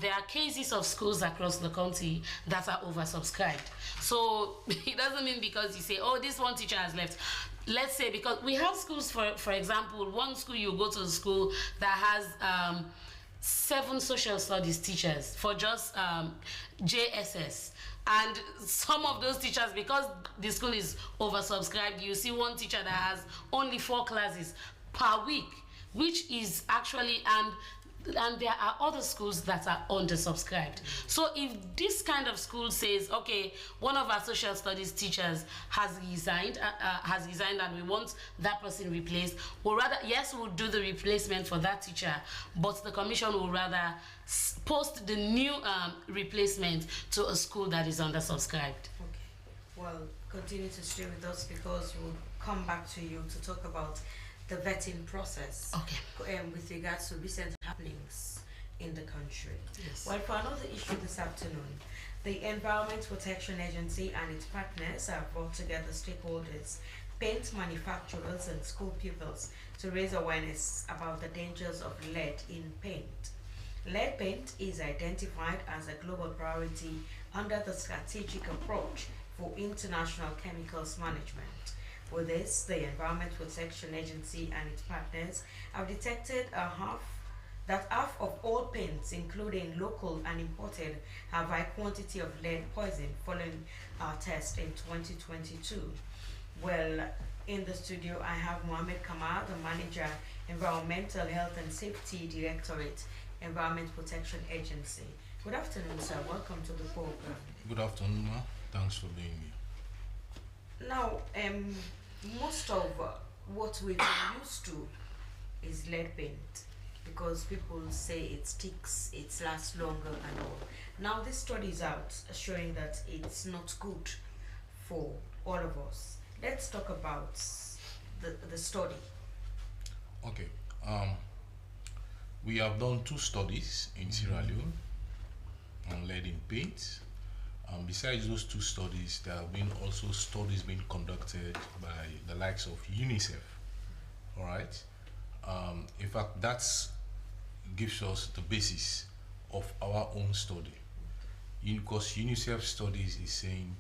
there are cases of schools across the country that are oversubscribed. So it doesn't mean because you say, oh, this one teacher has left. Let's say, because we have schools, for example, one school, you go to a school that has 7 social studies teachers for just JSS. And some of those teachers, because the school is oversubscribed, you see one teacher that has only 4 classes per week, which is actually, and there are other schools that are undersubscribed. So if this kind of school says, okay, one of our social studies teachers has resigned and we want that person replaced, we'll rather, yes, we'll do the replacement for that teacher, but the commission will rather post the new replacement to a school that is undersubscribed.
Okay. Well, continue to stay with us because we'll come back to you to talk about the vetting process, okay, with regards to recent happenings in the country.
Yes.
Well, for another issue this afternoon, the Environment Protection Agency and its partners have brought together stakeholders, paint manufacturers and school pupils to raise awareness about the dangers of lead in paint. Lead paint is identified as a global priority under the strategic approach for international chemicals management. For this, the Environment Protection Agency and its partners have detected that half of all paints, including local and imported, have high quantity of lead poison following our test in 2022. Well, in the studio, I have Mohammed Kamar, the Manager, Environmental Health and Safety Directorate, Environment Protection Agency. Good afternoon, sir. Welcome to the program.
Good afternoon, ma. Thanks for being here.
Now, most of what we've been used to is lead paint because people say it sticks, it lasts longer and all. Now this study is out showing that it's not good for all of us. Let's talk about the study.
Okay. We have done 2 studies in Sierra Leone on lead in paint. Besides those 2 studies, there have been also studies being conducted by the likes of UNICEF. All right. In fact, that gives us the basis of our own study. Because UNICEF studies is saying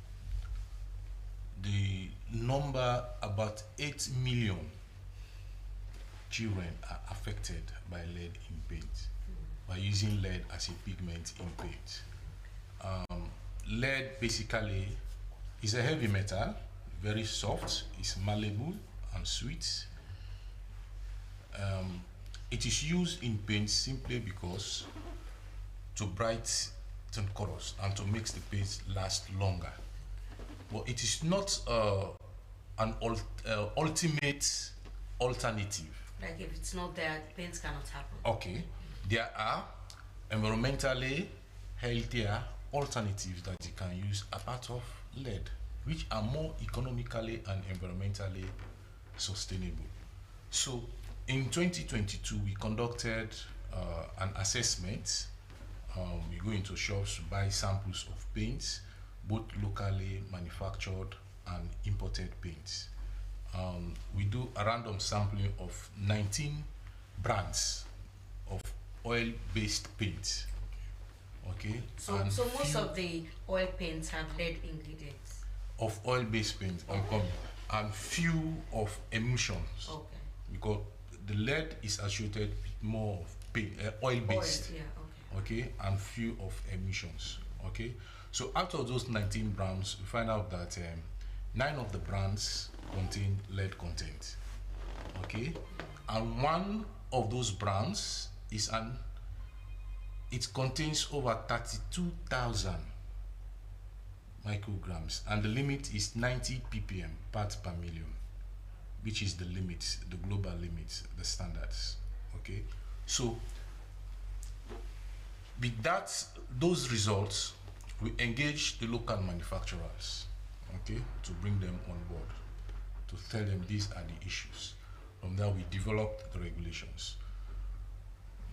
the number, about 8 million children are affected by lead in paint, by using lead as a pigment in paint. Lead basically is a heavy metal, very soft, it's malleable and sweet. It is used in paint simply because to brighten colors and to make the paint last longer. But it is not an ultimate alternative
Like if it's not there, paints cannot happen.
Okay, there are environmentally healthier alternatives that you can use apart of lead, which are more economically and environmentally sustainable. So in 2022, we conducted an assessment. We go into shops to buy samples of paints, both locally manufactured and imported paints. We do a random sampling of 19 brands of oil-based paint. Okay.
So most of the oil paints have lead ingredients.
Of oil-based paint, and few of emulsions.
Okay.
Because the lead is associated with more of paint, oil-based.
Oil, yeah,
okay, and few of emulsions. Okay. So out of those 19 brands, we find out that 9 of the brands contain lead content. Okay, and one of those brands is it contains over 32,000 micrograms, and the limit is 90 ppm parts per million, which is the limit, the global limit, the standards. Okay, so with those results, we engage the local manufacturers, okay, to bring them on board, to tell them these are the issues. From there, we developed the regulations.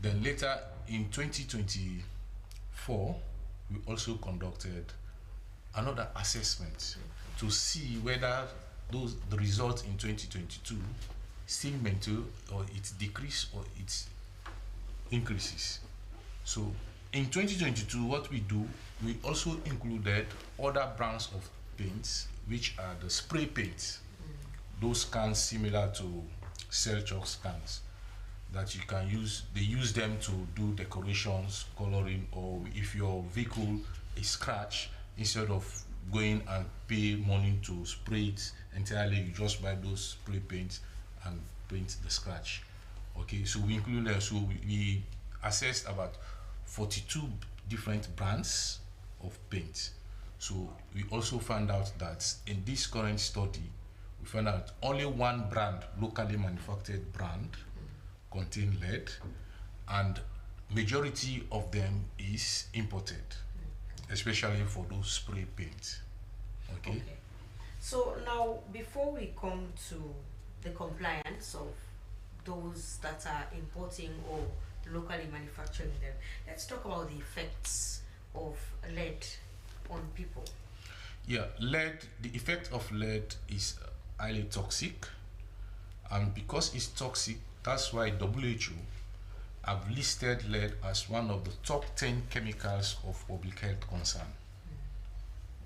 Then later in 2024, we also conducted another assessment to see whether the results in 2022 still maintain, or it decrease, or it increases. So in 2022, what we do, we also included other brands of paints, which are the spray paints. Those cans similar to cell chalk cans that you can use. They use them to do decorations, coloring, or if your vehicle is scratched, instead of going and pay money to spray it entirely, you just buy those spray paints and paint the scratch. Okay, so we include them. So we assessed about 42 different brands of paint. So we also found out that in this current study, we found out only one brand, locally manufactured brand, contain lead, and majority of them is imported, especially for those spray paints. Okay?
So now, before we come to the compliance of those that are importing or locally manufacturing them, let's talk about the effects of lead on people.
Yeah, lead, the effect of lead is highly toxic, and because it's toxic, that's why WHO have listed lead as one of the top 10 chemicals of public health concern.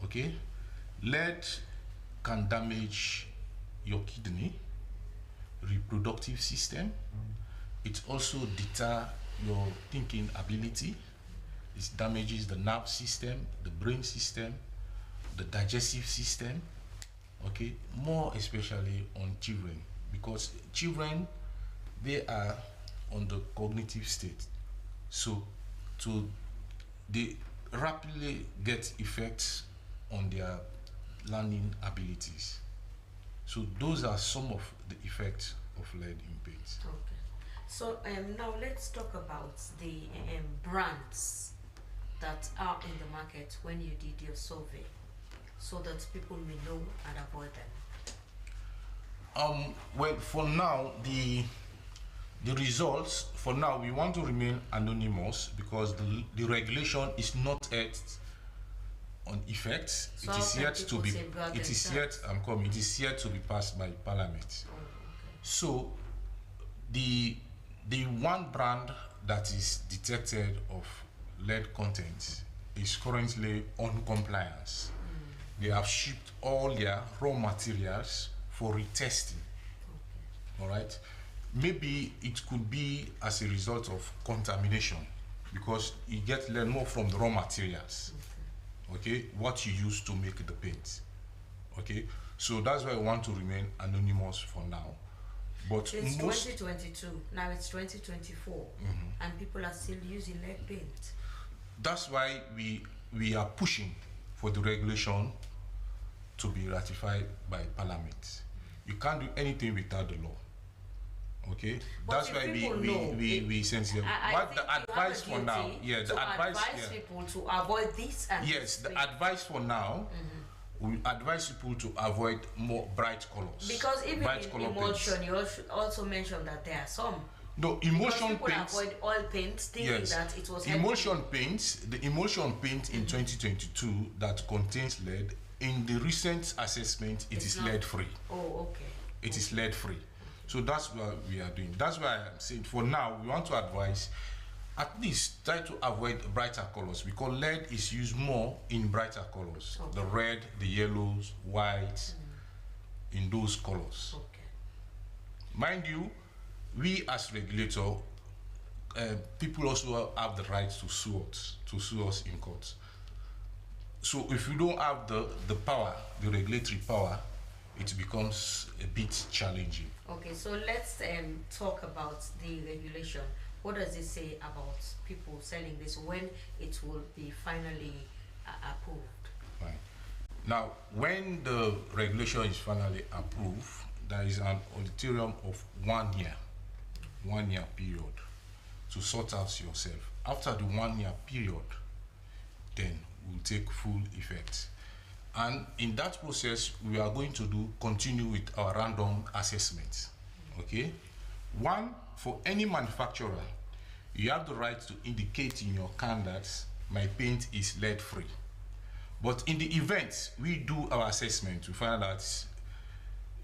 Okay, lead can damage your kidney, reproductive system. It also deter your thinking ability. It damages the nerve system, the brain system, the digestive system. Okay, more especially on children, because children, they are on the cognitive state, so they rapidly get effects on their learning abilities. So those are some of the effects of lead in paint.
Okay. So now let's talk about the brands that are in the market when you did your survey, so that people may know and avoid them.
Well, for now, the results, for now, we want to remain anonymous because the regulation is not yet on effect.
So
it is yet to be.
It is
yet to be passed by Parliament.
Oh, okay.
So the one brand that is detected of lead content is currently on compliance. They have shipped all their raw materials for retesting. Okay. All right. Maybe it could be as a result of contamination, because you get lead more from the raw materials. Okay, what you use to make the paint. Okay, so that's why I want to remain anonymous for now. But
it's 2022, now it's 2024, and people are still using lead paint.
That's why we are pushing for the regulation to be ratified by Parliament. You can't do anything without the law. Okay,
But
that's
if
why
people know,
we sense them.
I
What
think
the
you have
advice
a
for now?
duty
Yeah, the
to
advice.
advise
Yeah.
people to avoid this and
Yes,
this.
the advice for now, we advise people to avoid more bright colors.
Because even
bright
in
color
emulsion,
paints.
you also mentioned that there are some.
No,
Because
emulsion
people
paints.
avoid oil paints, thinking that it was
emulsion paints. The emulsion paint in 2022 that contains lead. In the recent assessment, it is lead free.
Oh, okay.
It is lead free. So that's what we are doing. That's why I'm saying for now we want to advise at least try to avoid brighter colors because lead is used more in brighter colors.
Okay.
The red, the yellows, whites, in those colors.
Okay.
Mind you, we as regulator, people also have the right to sue us in court. So if you don't have the power, the regulatory power, it becomes a bit challenging.
Okay, so let's talk about the regulation. What does it say about people selling this when it will be finally approved?
Right. Now, when the regulation is finally approved, there is an auditorium of 1 year, 1 year period to sort out yourself. After the 1 year period, then will take full effect. And in that process, we are going to continue with our random assessment. Okay? One, for any manufacturer, you have the right to indicate in your can that my paint is lead free. But in the event we do our assessment to find that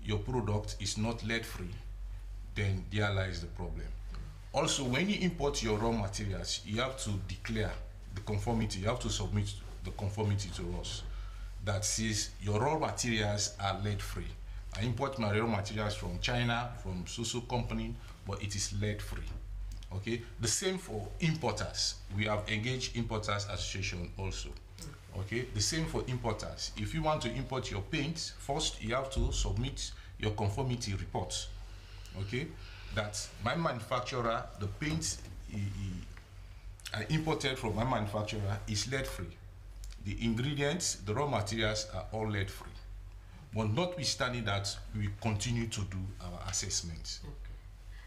your product is not lead free, then there lies the problem. Also, when you import your raw materials, you have to declare the conformity, you have to submit the conformity to us that says your raw materials are lead free. I import my raw materials from China, from so company, but it is lead free. Okay, the same for importers. We have engaged Importers Association also. Okay, the same for importers. If you want to import your paint, first you have to submit your conformity report. Okay, that my manufacturer, the paint I imported from my manufacturer is lead free. The ingredients, the raw materials are all lead free. But notwithstanding that, we continue to do our assessments.
Okay.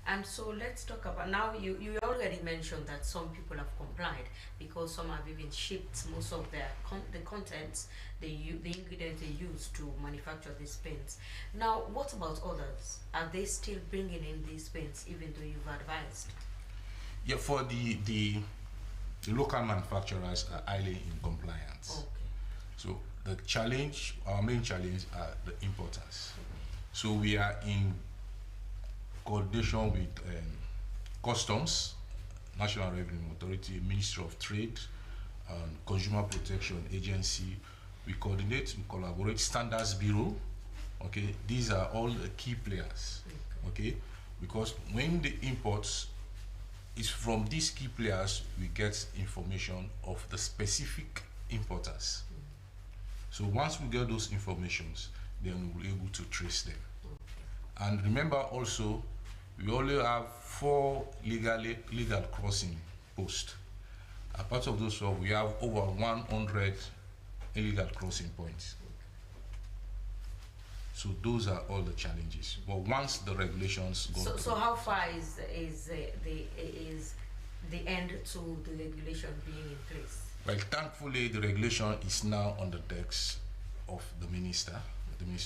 And so let's talk about, now you already mentioned that some people have complied because some have even shipped most of their the contents, the ingredients they use to manufacture these paints. Now, what about others? Are they still bringing in these paints even though you've advised?
Yeah, for the local manufacturers are highly in compliance.
Okay.
So the challenge, our main challenge are the importers. So we are in coordination with Customs, National Revenue Authority, Ministry of Trade, Consumer Protection Agency. We coordinate, we collaborate, Standards Bureau. Okay, these are all the key players. Okay, because when the imports, it's from these key players we get information of the specific importers. So once we get those informations, then we'll be able to trace them. And remember also, we only have 4 legal crossing posts. Apart of those 4, we have over 100 illegal crossing points. So those are all the challenges. But once the regulations go
So how far is the end to the regulation being in place?
Well, thankfully, the regulation is now on the decks of the Minister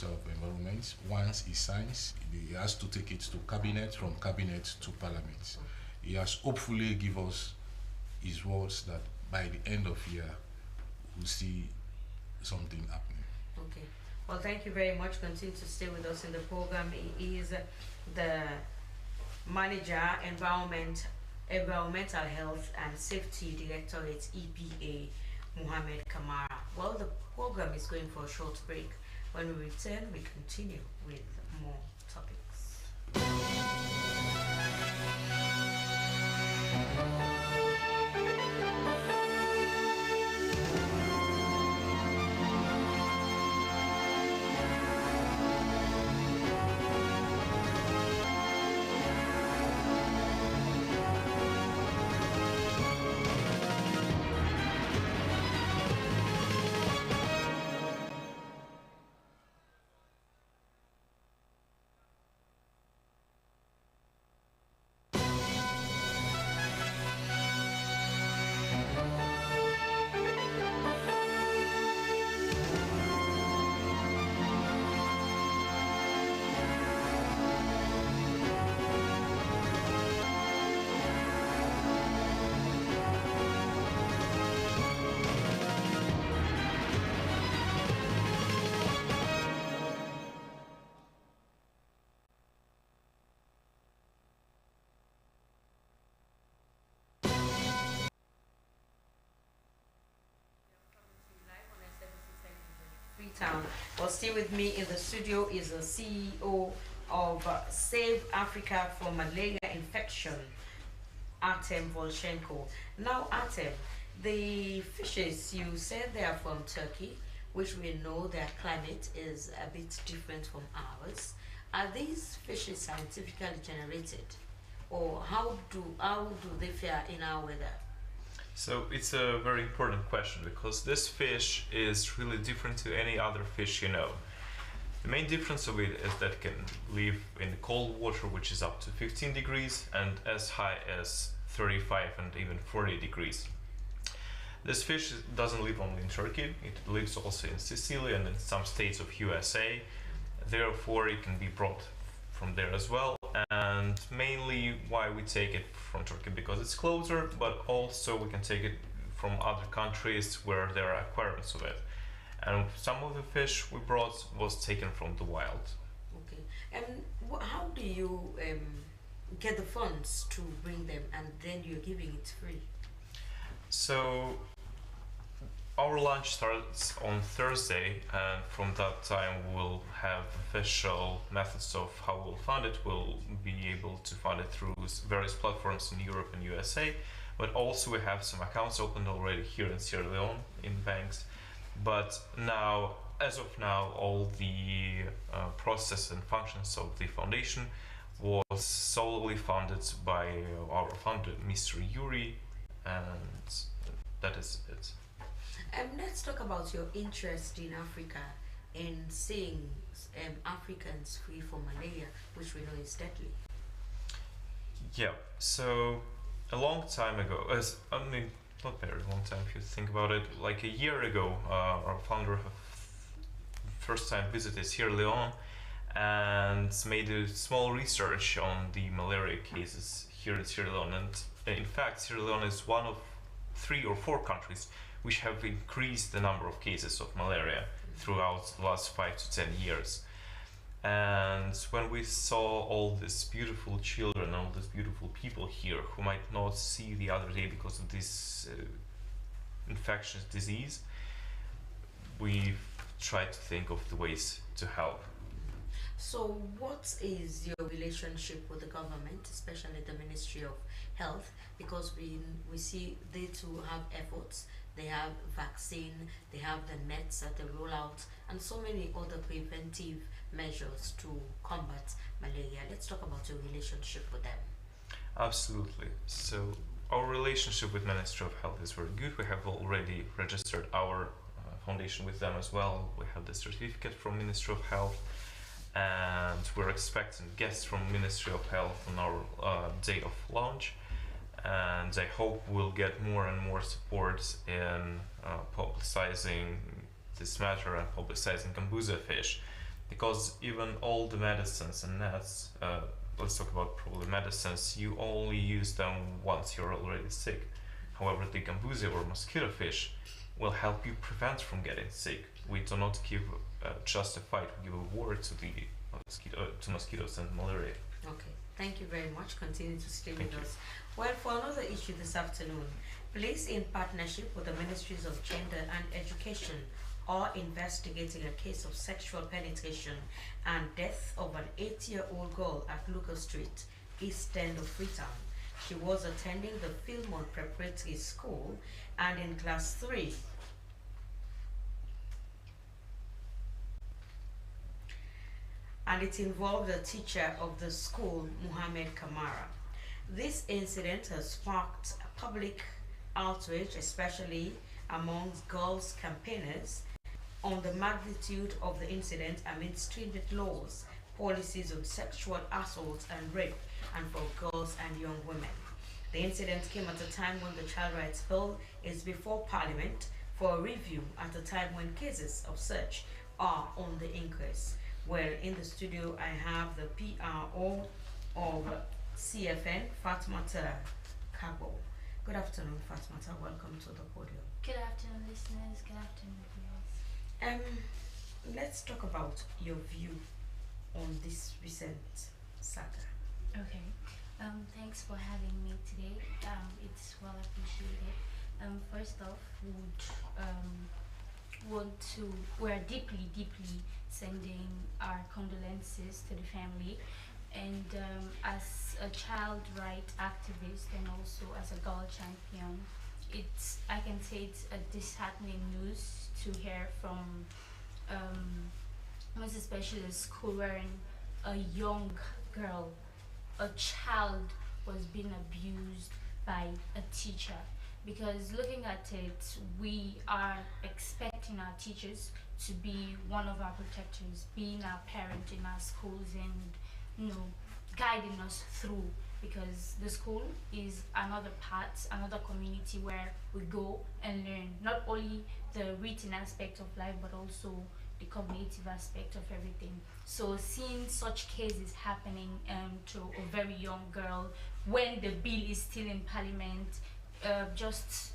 of Environment. Once he signs, he has to take it to Cabinet, from Cabinet to Parliament. He has hopefully given us his words that by the end of year, we'll see something happening.
Okay. Well, thank you very much. Continue to stay with us in the program. He is the Manager, Environmental Health and Safety Directorate, EPA, Mohammed Kamara. Well, the program is going for a short break. When we return, we continue with more topics. Well, still with me in the studio is the CEO of Save Africa from Malaria Infection, Artem Volchenko. Now, Artem, the fishes, you said they are from Turkey, which we know their climate is a bit different from ours. Are these fishes scientifically generated, or how do they fare in our weather?
So it's a very important question, because this fish is really different to any other fish you know. The main difference of it is that it can live in cold water, which is up to 15 degrees, and as high as 35 and even 40 degrees. This fish doesn't live only in Turkey, it lives also in Sicily and in some states of USA. Therefore, it can be brought from there as well. And mainly why we take it from Turkey, because it's closer, but also we can take it from other countries where there are aquariums of it. And some of the fish we brought was taken from the wild.
Okay. And how do you get the funds to bring them, and then you're giving it free?
So our launch starts on Thursday, and from that time we'll have official methods of how we'll fund it. We'll be able to fund it through various platforms in Europe and USA, but also we have some accounts opened already here in Sierra Leone in banks. But now, as of now, all the process and functions of the foundation was solely funded by our founder, Mr. Yuri, and that is it.
Let's talk about your interest in Africa and seeing Africans free from malaria, which we know is deadly.
Yeah, so a long time ago, not very long time if you think about it, like a year ago, our founder first time visited Sierra Leone and made a small research on the malaria cases here in Sierra Leone. And in fact, Sierra Leone is one of 3 or 4 countries which have increased the number of cases of malaria throughout the last 5 to 10 years. And when we saw all these beautiful children, all these beautiful people here who might not see the other day because of this infectious disease, we tried to think of the ways to help.
So what is your relationship with the government, especially the Ministry of Health? Because we see they too have efforts. They have vaccine, they have the nets that they roll out, and so many other preventive measures to combat malaria. Let's talk about your relationship with them.
Absolutely. So our relationship with Ministry of Health is very good. We have already registered our foundation with them as well. We have the certificate from Ministry of Health, and we're expecting guests from Ministry of Health on our day of launch. And I hope we'll get more and more support in publicizing this matter and publicizing Gambusia fish, because even all the medicines and nets, let's talk about probably medicines, you only use them once you're already sick. However, the Gambusia or mosquito fish will help you prevent from getting sick. We do not give just a fight, we give a war to the mosquitoes and malaria.
Okay, thank you very much. Continue to stay with us. Well, for another issue this afternoon, police in partnership with the Ministries of Gender and Education are investigating a case of sexual penetration and death of an 8-year-old girl at Lucas Street, east end of Freetown. She was attending the Philmont Preparatory School and in class 3. And it involved the teacher of the school, Muhammad Kamara. This incident has sparked public outrage, especially amongst girls campaigners, on the magnitude of the incident amid stringent laws, policies on sexual assault and rape, and for girls and young women. The incident came at a time when the Child Rights Bill is before Parliament for a review, at a time when cases of such are on the increase. Well, in the studio, I have the PRO of CFN, Fatmata Kabo. Good afternoon, Fatmata. Welcome to the podium.
Good afternoon, listeners. Good afternoon, viewers.
Let's talk about your view on this recent saga.
Okay. Thanks for having me today. It's well appreciated. First off, we're deeply, deeply sending our condolences to the family. And as a child right activist and also as a girl champion, I can say it's a disheartening news to hear from, most especially a school wherein a young girl, a child, was being abused by a teacher. Because looking at it, we are expecting our teachers to be one of our protectors, being our parent in our schools and guiding us through, because the school is another part, another community where we go and learn not only the written aspect of life but also the cognitive aspect of everything. So seeing such cases happening to a very young girl when the bill is still in parliament just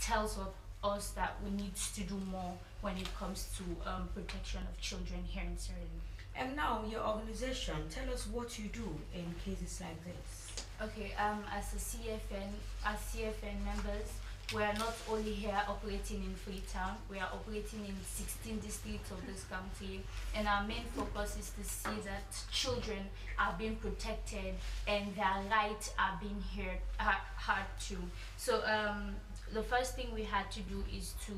tells us that we need to do more when it comes to protection of children here in Sierra Leone.
And now your organization, tell us what you do in cases like this.
Okay, as CFN members, we are not only here operating in Freetown, we are operating in 16 districts of this county, and our main focus is to see that children are being protected and their rights are being heard too. So the first thing we had to do is to,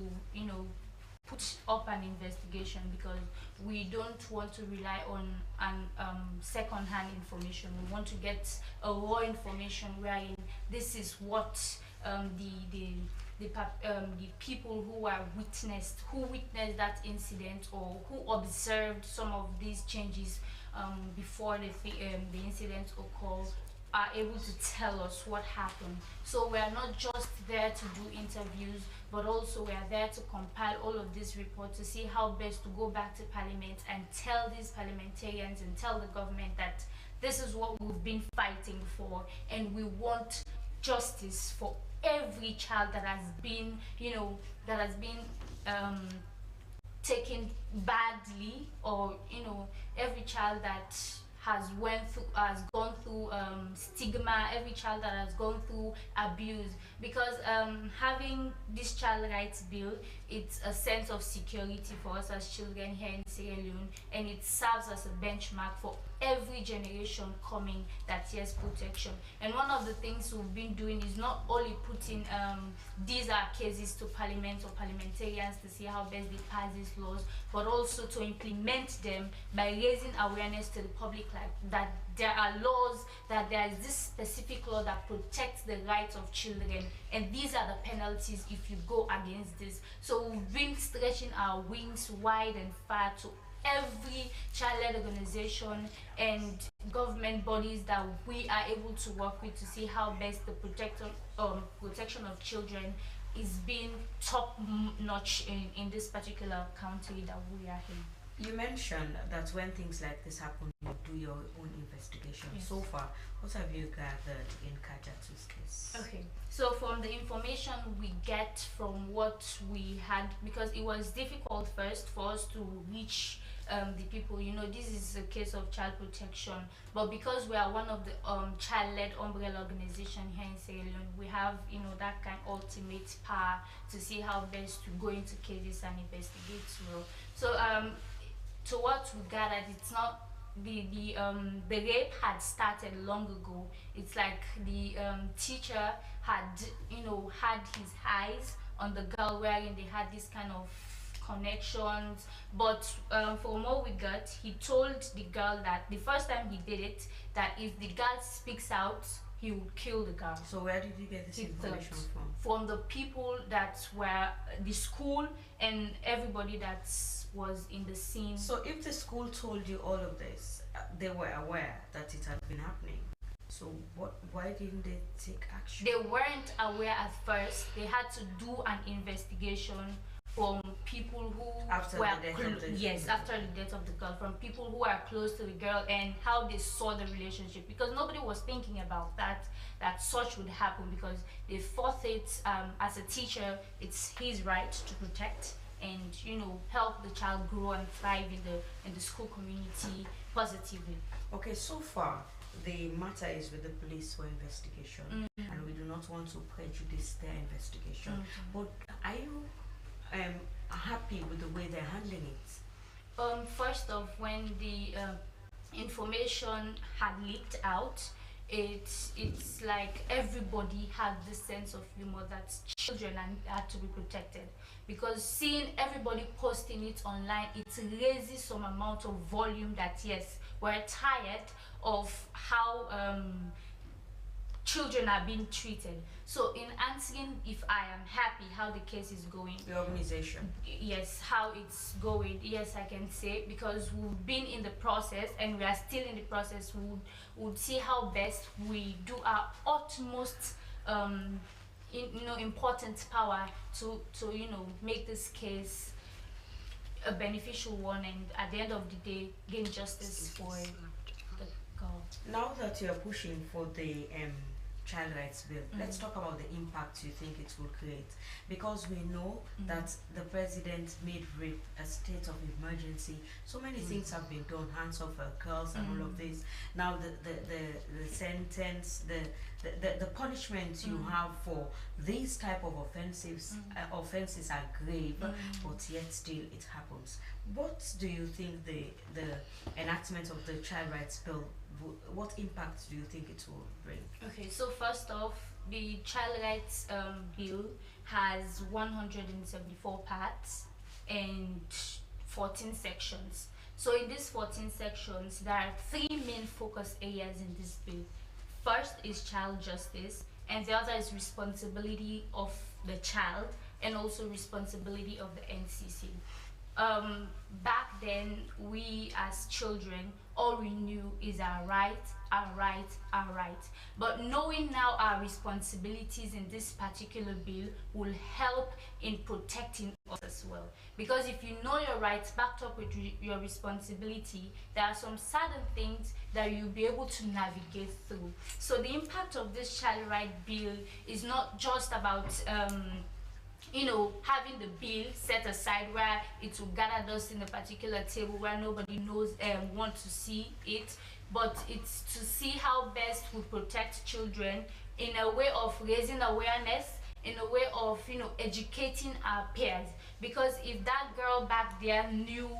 put up an investigation, because we don't want to rely on second-hand information. We want to get a raw information wherein this is what the people who witnessed that incident or who observed some of these changes before the incident occurred are able to tell us what happened. So we are not just there to do interviews, but also we are there to compile all of these reports to see how best to go back to Parliament and tell these parliamentarians and tell the government that this is what we've been fighting for, and we want justice for every child that has been, taken badly, or every child that has gone through stigma, every child that has gone through abuse, because having this child rights bill, it's a sense of security for us as children here in Sierra Leone, and it serves as a benchmark for every generation coming that hears protection. And one of the things we've been doing is not only putting these cases to Parliament or parliamentarians to see how best they pass these laws, but also to implement them by raising awareness to the public, like that there are laws, that there is this specific law that protects the rights of children, and these are the penalties if you go against this. So we've been stretching our wings wide and far to every child-led organization and government bodies that we are able to work with to see how best the protection of children is being top-notch in this particular country that we are in.
You mentioned that when things like this happen, you do your own investigation.
Yes.
So far, what have you gathered in Kajatu's case?
Okay, so from the information we get from what we had, because it was difficult first for us to reach the people, this is a case of child protection, but because we are one of the child-led umbrella organization here in Sierra Leone, we have that kind of ultimate power to see how best to go into cases and investigate well. So to what we gathered, it's not the rape had started long ago. It's like the teacher had had his eyes on the girl, wherein they had this kind of connections, but from what we got, he told the girl that the first time he did it, that if the girl speaks out, he would kill the girl.
So where did you get this information from?
From the people that were the school and everybody that was in the scene.
So if the school told you all of this, they were aware that it had been happening. So why didn't they take action?
They weren't aware at first. They had to do an investigation from people who
after
were
the
death of the girl, from people who are close to the girl and how they saw the relationship, because nobody was thinking about that such would happen, because they thought it as a teacher, it's his right to protect and help the child grow and thrive in the school community positively.
Okay, so far the matter is with the police for investigation, and we do not want to prejudice their investigation. But are you happy with the way they're handling it?
First off, when the information had leaked out, it's like everybody had this sense of humor that children had to be protected, because seeing everybody posting it online, it raises some amount of volume that yes, we're tired of how children are being treated. So in answering if I am happy how the case is going,
the organization,
yes, how it's going, yes, I can say, because we've been in the process and we are still in the process. We'll see how best we do our utmost important power to make this case a beneficial one, and at the end of the day gain justice for the girl.
Now that you're pushing for the child rights bill, let's talk about the impact you think it will create, because we know that the president made rape a state of emergency. So many things have been done, hands off girls and all of this. Now the sentence, the punishment you have for these type of offenses are grave, but yet still it happens. What do you think the enactment of the child rights bill, what impact do you think it will bring?
Okay, so first off, the child rights bill has 174 parts and 14 sections. So in these 14 sections, there are 3 main focus areas in this bill. First is child justice, and the other is responsibility of the child, and also responsibility of the NCC. Back then, we as children, all we knew is our rights. But knowing now our responsibilities in this particular bill will help in protecting us as well. Because if you know your rights backed up with your responsibility, there are some certain things that you'll be able to navigate through. So the impact of this child right bill is not just about having the bill set aside where it will gather dust in a particular table where nobody wants to see it, but it's to see how best we protect children in a way of raising awareness, in a way of educating our peers. Because if that girl back there knew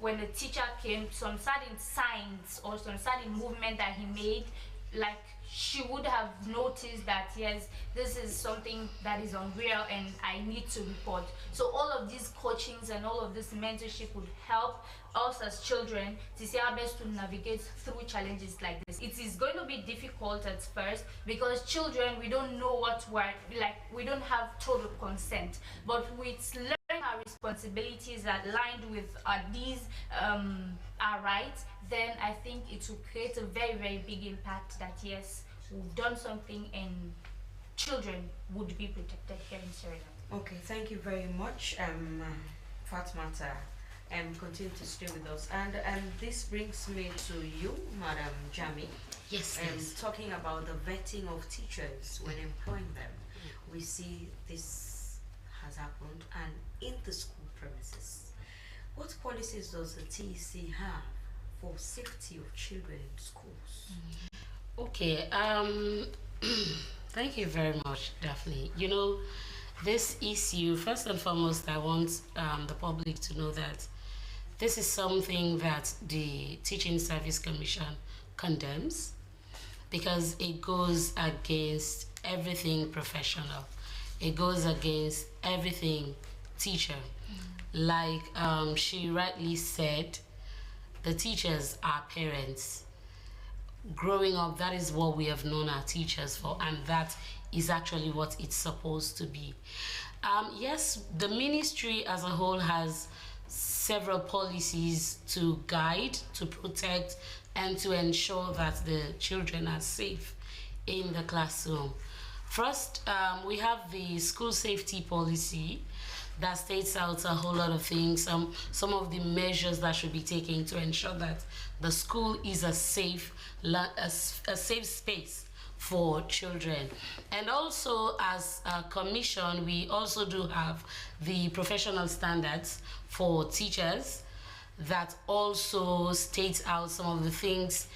when the teacher came some certain signs or some certain movement that he made, like she would have noticed that yes, this is something that is unreal and I need to report. So all of these coachings and all of this mentorship would help us as children to see how best to navigate through challenges like this. It is going to be difficult at first because children, we don't know what we're like, we don't have total consent, but with learning our responsibilities aligned with these our rights, then I think it will create a very, very big impact that yes, we've done something and children would be protected here in Sierra Leone.
Okay, thank you very much, Fatmata. Continue to stay with us. And this brings me to you, Madam Jami.
Yes,
talking about the vetting of teachers when employing them. We see this has happened, and in the school premises, what policies does the TEC have for safety of children in schools?
Okay, thank you very much, Daphne. This issue, first and foremost, I want the public to know that this is something that the Teaching Service Commission condemns because it goes against everything professional. It goes against everything teacher. Like she rightly said, the teachers are parents. Growing up, that is what we have known our teachers for, and that is actually what it's supposed to be. Yes, the ministry as a whole has several policies to guide, to protect, and to ensure that the children are safe in the classroom. First, we have the school safety policy that states out a whole lot of things, some of the measures that should be taken to ensure that the school is a safe space for children. And also, as a commission, we also do have the professional standards for teachers that also states out some of the things,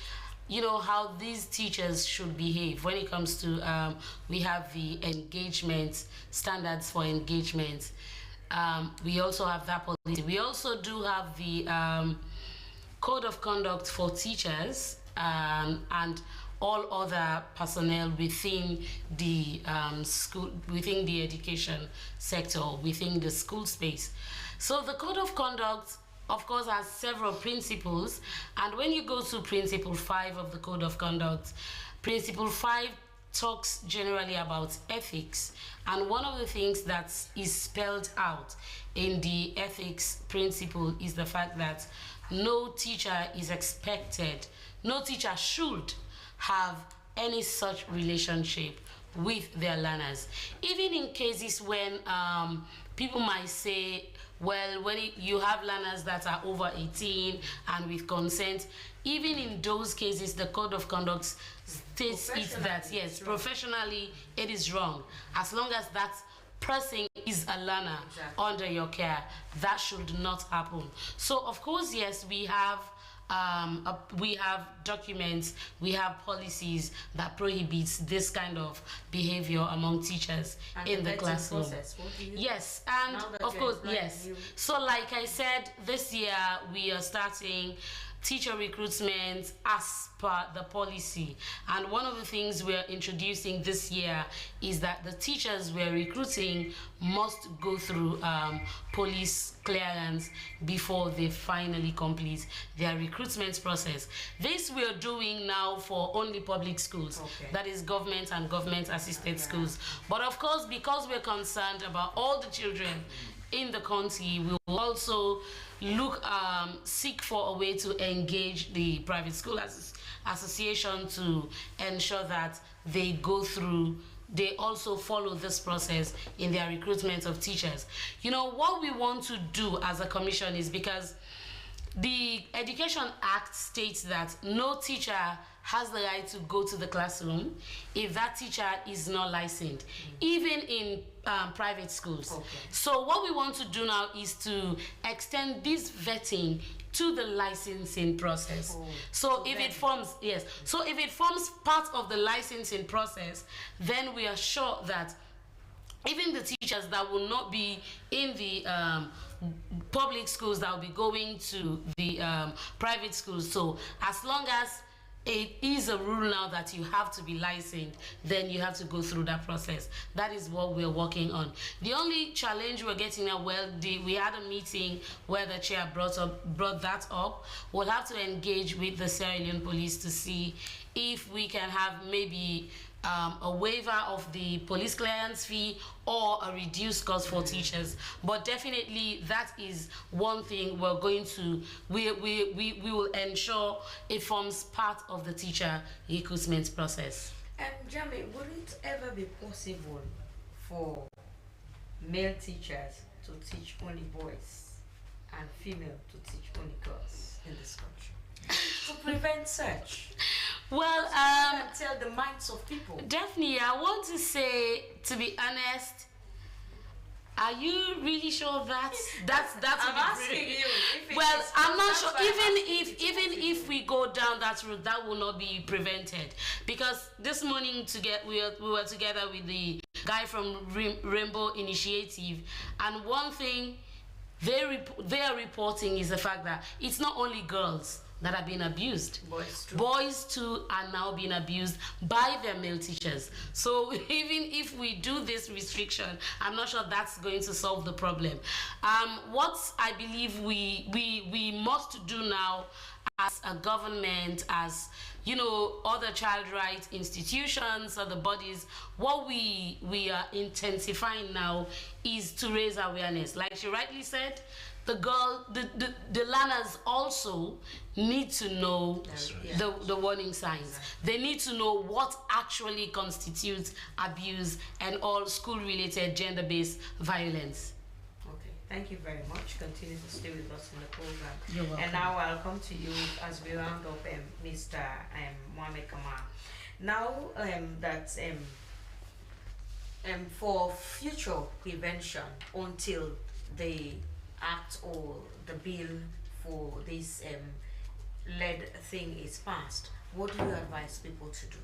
how these teachers should behave when it comes to we have the engagement standards for engagement. we also have that policy. We also do have the code of conduct for teachers and all other personnel within the school, within the education sector, within the school space. So the code of conduct, of course, has several principles, and when you go to principle 5 of the code of conduct, principle 5 talks generally about ethics, and one of the things that is spelled out in the ethics principle is the fact that no teacher is expected, no teacher should have any such relationship with their learners. Even in cases when people might say, well, when you have learners that are over 18 and with consent, even in those cases, the code of conduct states it that, yes, professionally, it is wrong. As long as that person is a learner under your care, that should not happen. So, of course, yes, we have documents, we have policies that prohibits this kind of behavior among teachers in the classroom. Yes, and of course, yes. So like I said, this year we are starting teacher recruitment as per the policy, and one of the things we are introducing this year is that the teachers we are recruiting must go through police clearance before they finally complete their recruitment process. This we are doing now for only public schools, that is government and government assisted schools. But of course, because we're concerned about all the children in the country, we will also seek for a way to engage the private school association to ensure that they go through, they also follow this process in their recruitment of teachers. You know, what we want to do as a commission is, because the Education Act states that no teacher has the right to go to the classroom if that teacher is not licensed, even in private schools. So what we want to do now is to extend this vetting to the licensing process. So if it forms, yes, so if it forms part of the licensing process, then we are sure that even the teachers that will not be in the public schools, that will be going to the private schools. So as long as it is a rule now that you have to be licensed, then you have to go through that process. That is what we're working on. The only challenge we're getting now, well, we had a meeting where the chair brought that up. We'll have to engage with the Sierra Leone police to see if we can have maybe a waiver of the police clearance fee or a reduced cost for teachers. But definitely that is one thing we're going to, we will ensure it forms part of the teacher recruitment process.
Jamie, would it ever be possible for male teachers to teach only boys and female to teach only girls in this country? To prevent such?
Well,
tell the minds of people.
Definitely, I want to say, to be honest, are you really sure that's
I'm asking you.
Well, I'm not sure. Even if we go down that route, that will not be prevented. Because this morning we were together with the guy from Rainbow Initiative, and one thing they are reporting is the fact that it's not only girls that are being abused. Boys too are now being abused by their male teachers. So even if we do this restriction, I'm not sure that's going to solve the problem. What I believe we must do now as a government, as you know, other child rights institutions, other bodies, what we are intensifying now is to raise awareness. Like she rightly said, the learners also need to know the warning signs. They need to know what actually constitutes abuse and all school-related gender-based violence.
Okay, thank you very much. Continue to stay with us in the program.
You're welcome.
And now I'll come to you as we round up Mr. Mohamed Kamara. Now for future prevention, until the act or the bill for this lead thing is passed, what do you advise people to do?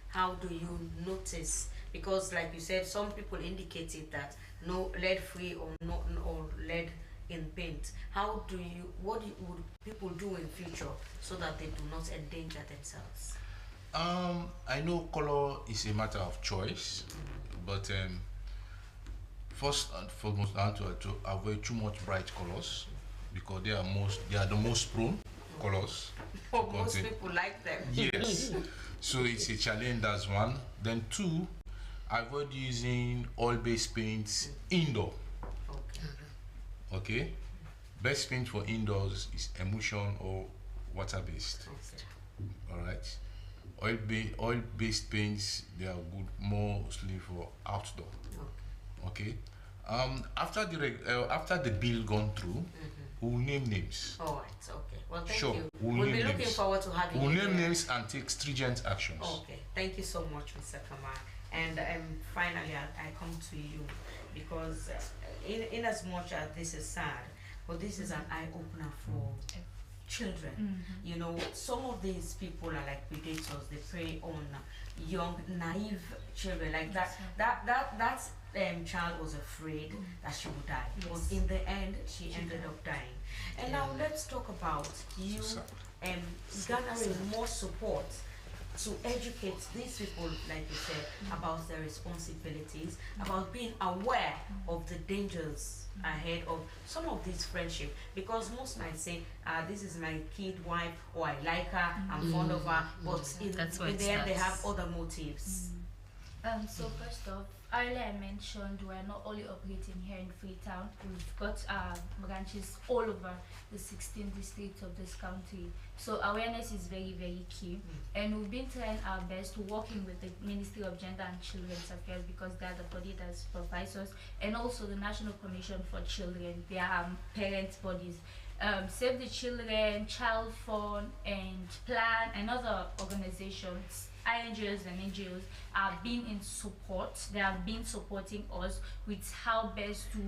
How do you notice? Because like you said, some people indicated that no lead free or no or lead in paint. What would people do in future so that they do not endanger themselves?
I know color is a matter of choice, but first and foremost, I want to avoid too much bright colors because they are the most prone colors.
Most people like them.
Yes. So it's a challenge, that's one. Then two, avoid using oil-based paints indoor. Okay. Best paint for indoors is emulsion or water-based. All right. Oil-based paints, they are good mostly for outdoor. Okay. After the bill gone through, we'll name names.
All right. Okay. Well, thank
Sure.
you.
We'll
be
name
looking
names.
forward to having
We'll
you
name
here.
names and take stringent actions.
Okay. Thank you so much, Mr. Kamara. And finally, I come to you because in as much as this is sad, but this is an eye-opener for children. You know, some of these people are like predators. They prey on young, naive children. Like that child was afraid that she would die. But in the end, she ended up dying. And now let's talk about you garnering more support to educate these people, like you said, about their responsibilities, about being aware of the dangers ahead of some of these friendships, because most might say, this is my kid wife, or I like her, I'm fond of her, but in the end they have other motives.
So first off, earlier I mentioned we're not only operating here in Freetown, we've got branches all over the 16 districts of this county. So awareness is very, very key. And we've been trying our best working with the Ministry of Gender and Children's Affairs, because they're the body that supervises us, and also the National Commission for Children, they are parent bodies. Save the Children, Child Fund, and Plan, and other organizations, INGOs and NGOs are being in support. They have been supporting us with how best to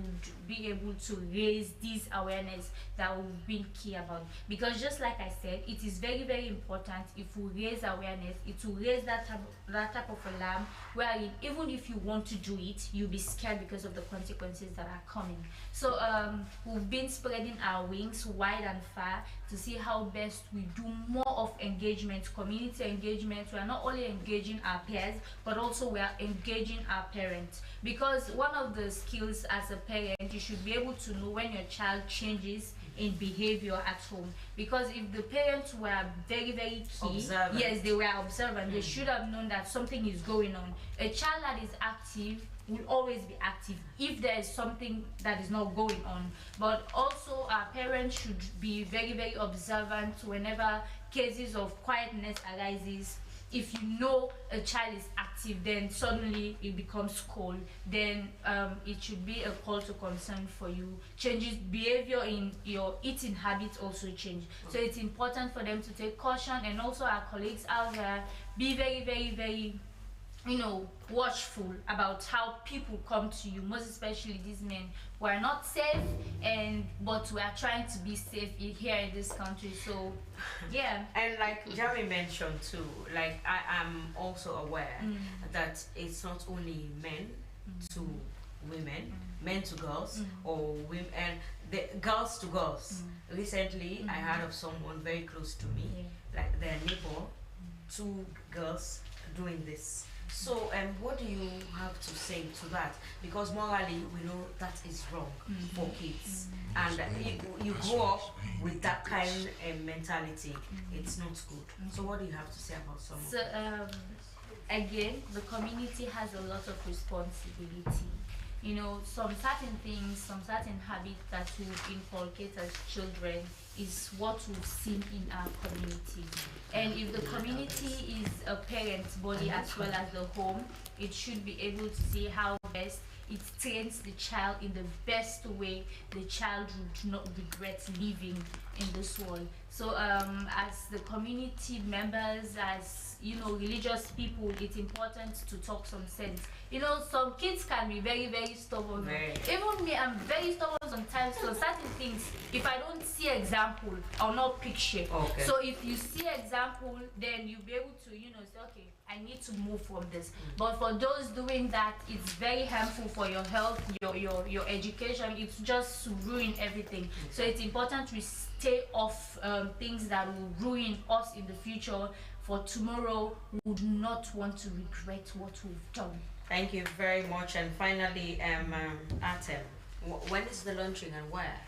be able to raise this awareness that we've been key about. Because just like I said, it is very, very important. If we raise awareness, it will raise that type of alarm, wherein even if you want to do it, you'll be scared because of the consequences that are coming. So we've been spreading our wings wide and far to see how best we do more of engagement, community engagement. We are not only engaging our peers, but also we are engaging our parents. Because one of the skills as a parent, you should be able to know when your child changes in behavior at home. Because if the parents were very, very key,
Observant.
yes, they were observant, they should have known that something is going on. A child that is active will always be active if there is something that is not going on. But also our parents should be very, very observant whenever cases of quietness arises. If you know a child is active, then suddenly it becomes cold, then it should be a call to concern for you. Changes behavior in your eating habits also change. So it's important for them to take caution, and also our colleagues out there, be very, very, very, watchful about how people come to you, most especially these men who are not safe, but we are trying to be safe here in this country. So yeah.
And like Jerry mentioned too, like I am also aware that it's not only men to women, men to girls, or women and the girls to girls. Recently I heard of someone very close to me, like their neighbor, 2 girls doing this. So what do you have to say to that? Because morally we know that is wrong for kids, and you grow up with that kind of mentality. It's not good. So what do you have to say about someone?
So again, the community has a lot of responsibility. Some certain things, some certain habits that we inculcate as children is what we've seen in our community. And if the community is a parent's body as well as the home, it should be able to see how best it trains the child in the best way the child would not regret living in this world. So as the community members, as religious people, it's important to talk some sense. Some kids can be very, very stubborn. Even me, I'm very stubborn sometimes. So certain things, if I don't see example example or not picture.
Okay.
So if you see example, then you'll be able to, you know, say, okay, I need to move from this. But for those doing that, it's very harmful for your health, your education. It's just to ruin everything. So it's important to stay off things that will ruin us in the future. For tomorrow, we would not want to regret what we've done.
Thank you very much. And finally, Atem, when is the launching and where?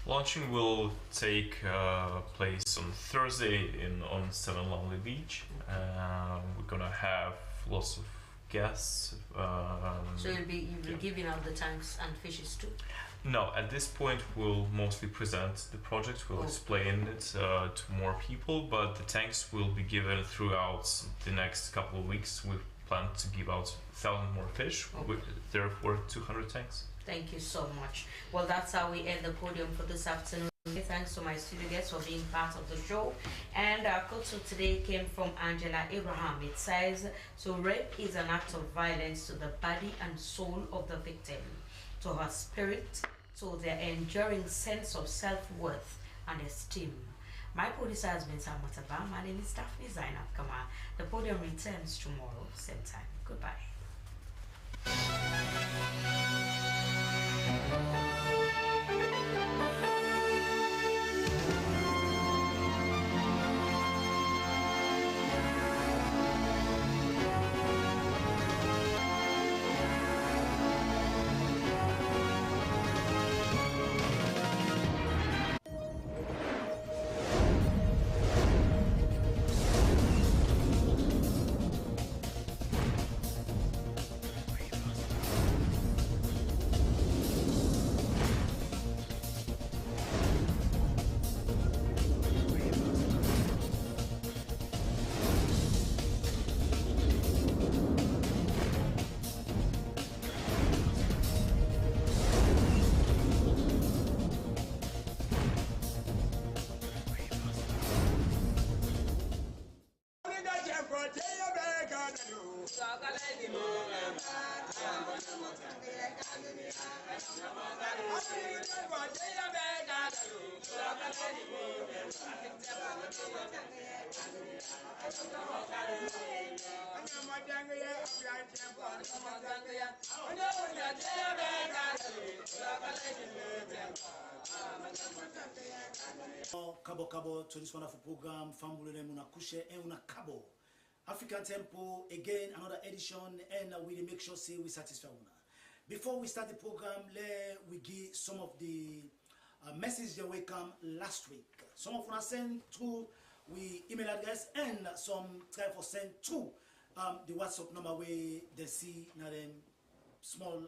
Launching will take place on Thursday on 7 Lonely Beach. We're gonna have lots of guests.
So you'll be giving out the tanks and fishes too?
No, at this point we'll mostly present the project. We'll explain it to more people, but the tanks will be given throughout the next couple of weeks. We plan to give out 1,000 more fish. Therefore, 200 tanks.
Thank you so much. Well, that's how we end the podium for this afternoon. Thanks to my studio guests for being part of the show. And our quote for today came from Angela Abraham. It says, so rape is an act of violence to the body and soul of the victim, to her spirit, to their enduring sense of self-worth and esteem. My producer has been Sam Mataba. My name is Daphne Zainab Kamar. The podium returns tomorrow, same time. Goodbye.
Kabo to this wonderful program, Famulene Munakushe and Unakabo. African Tempo, again, another edition, and we make sure say we satisfy una. Before we start the program, we give some of the messages that we come last week. Some of us send to we email address, and some try for send to the WhatsApp number where they see now them small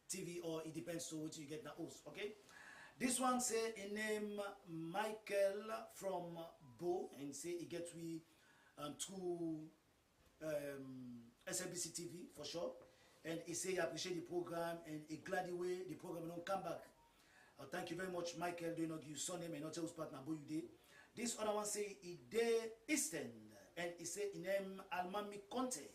TV, or it depends on what you get the host. Okay. This one say a name Michael from Bo, and say he get we to Slbc TV for sure, and he say he appreciate the program and he glad the way the program don't come back. Thank you very much, Michael. Do not give your name and not tell whose partner Bo you did. This other one say he did Eastern, and he say he name Almami Conte.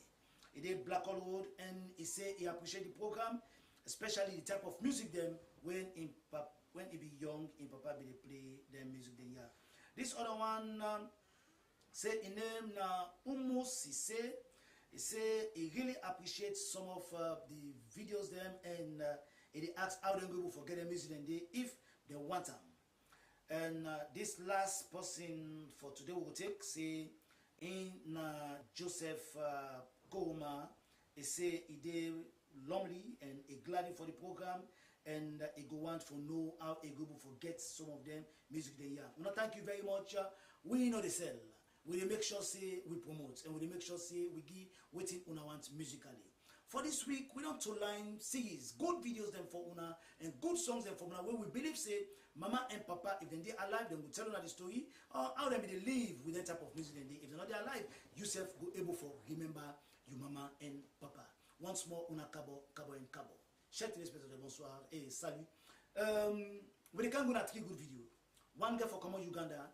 He did Black Road, and he say he appreciate the program, especially the type of music them when he be young, in Papa be they play their music they hear. This other one say in name na Umus, he say he really appreciates some of the videos them, and he asks how they go for get the music and they if they want them. And this last person for today we will take say in Joseph Goma. He say he did lonely and he glad for the program, and he go want to know how he go forget some of them music they hear. We thank you very much. We know the sell. We make sure say we promote, and we make sure say we give waiting una want musically. For this week, we don't to line series, good videos them for una and good songs them for una where we believe say Mama and Papa, if they are alive, then we tell una the story or how they live with that type of music. Then if they're not alive, yourself go able for remember your Mama and Papa. Once more, una cabo and cabo. Chers téléspectateurs, bonsoir et salut. We can go na 3 good video. One girl for Common Uganda.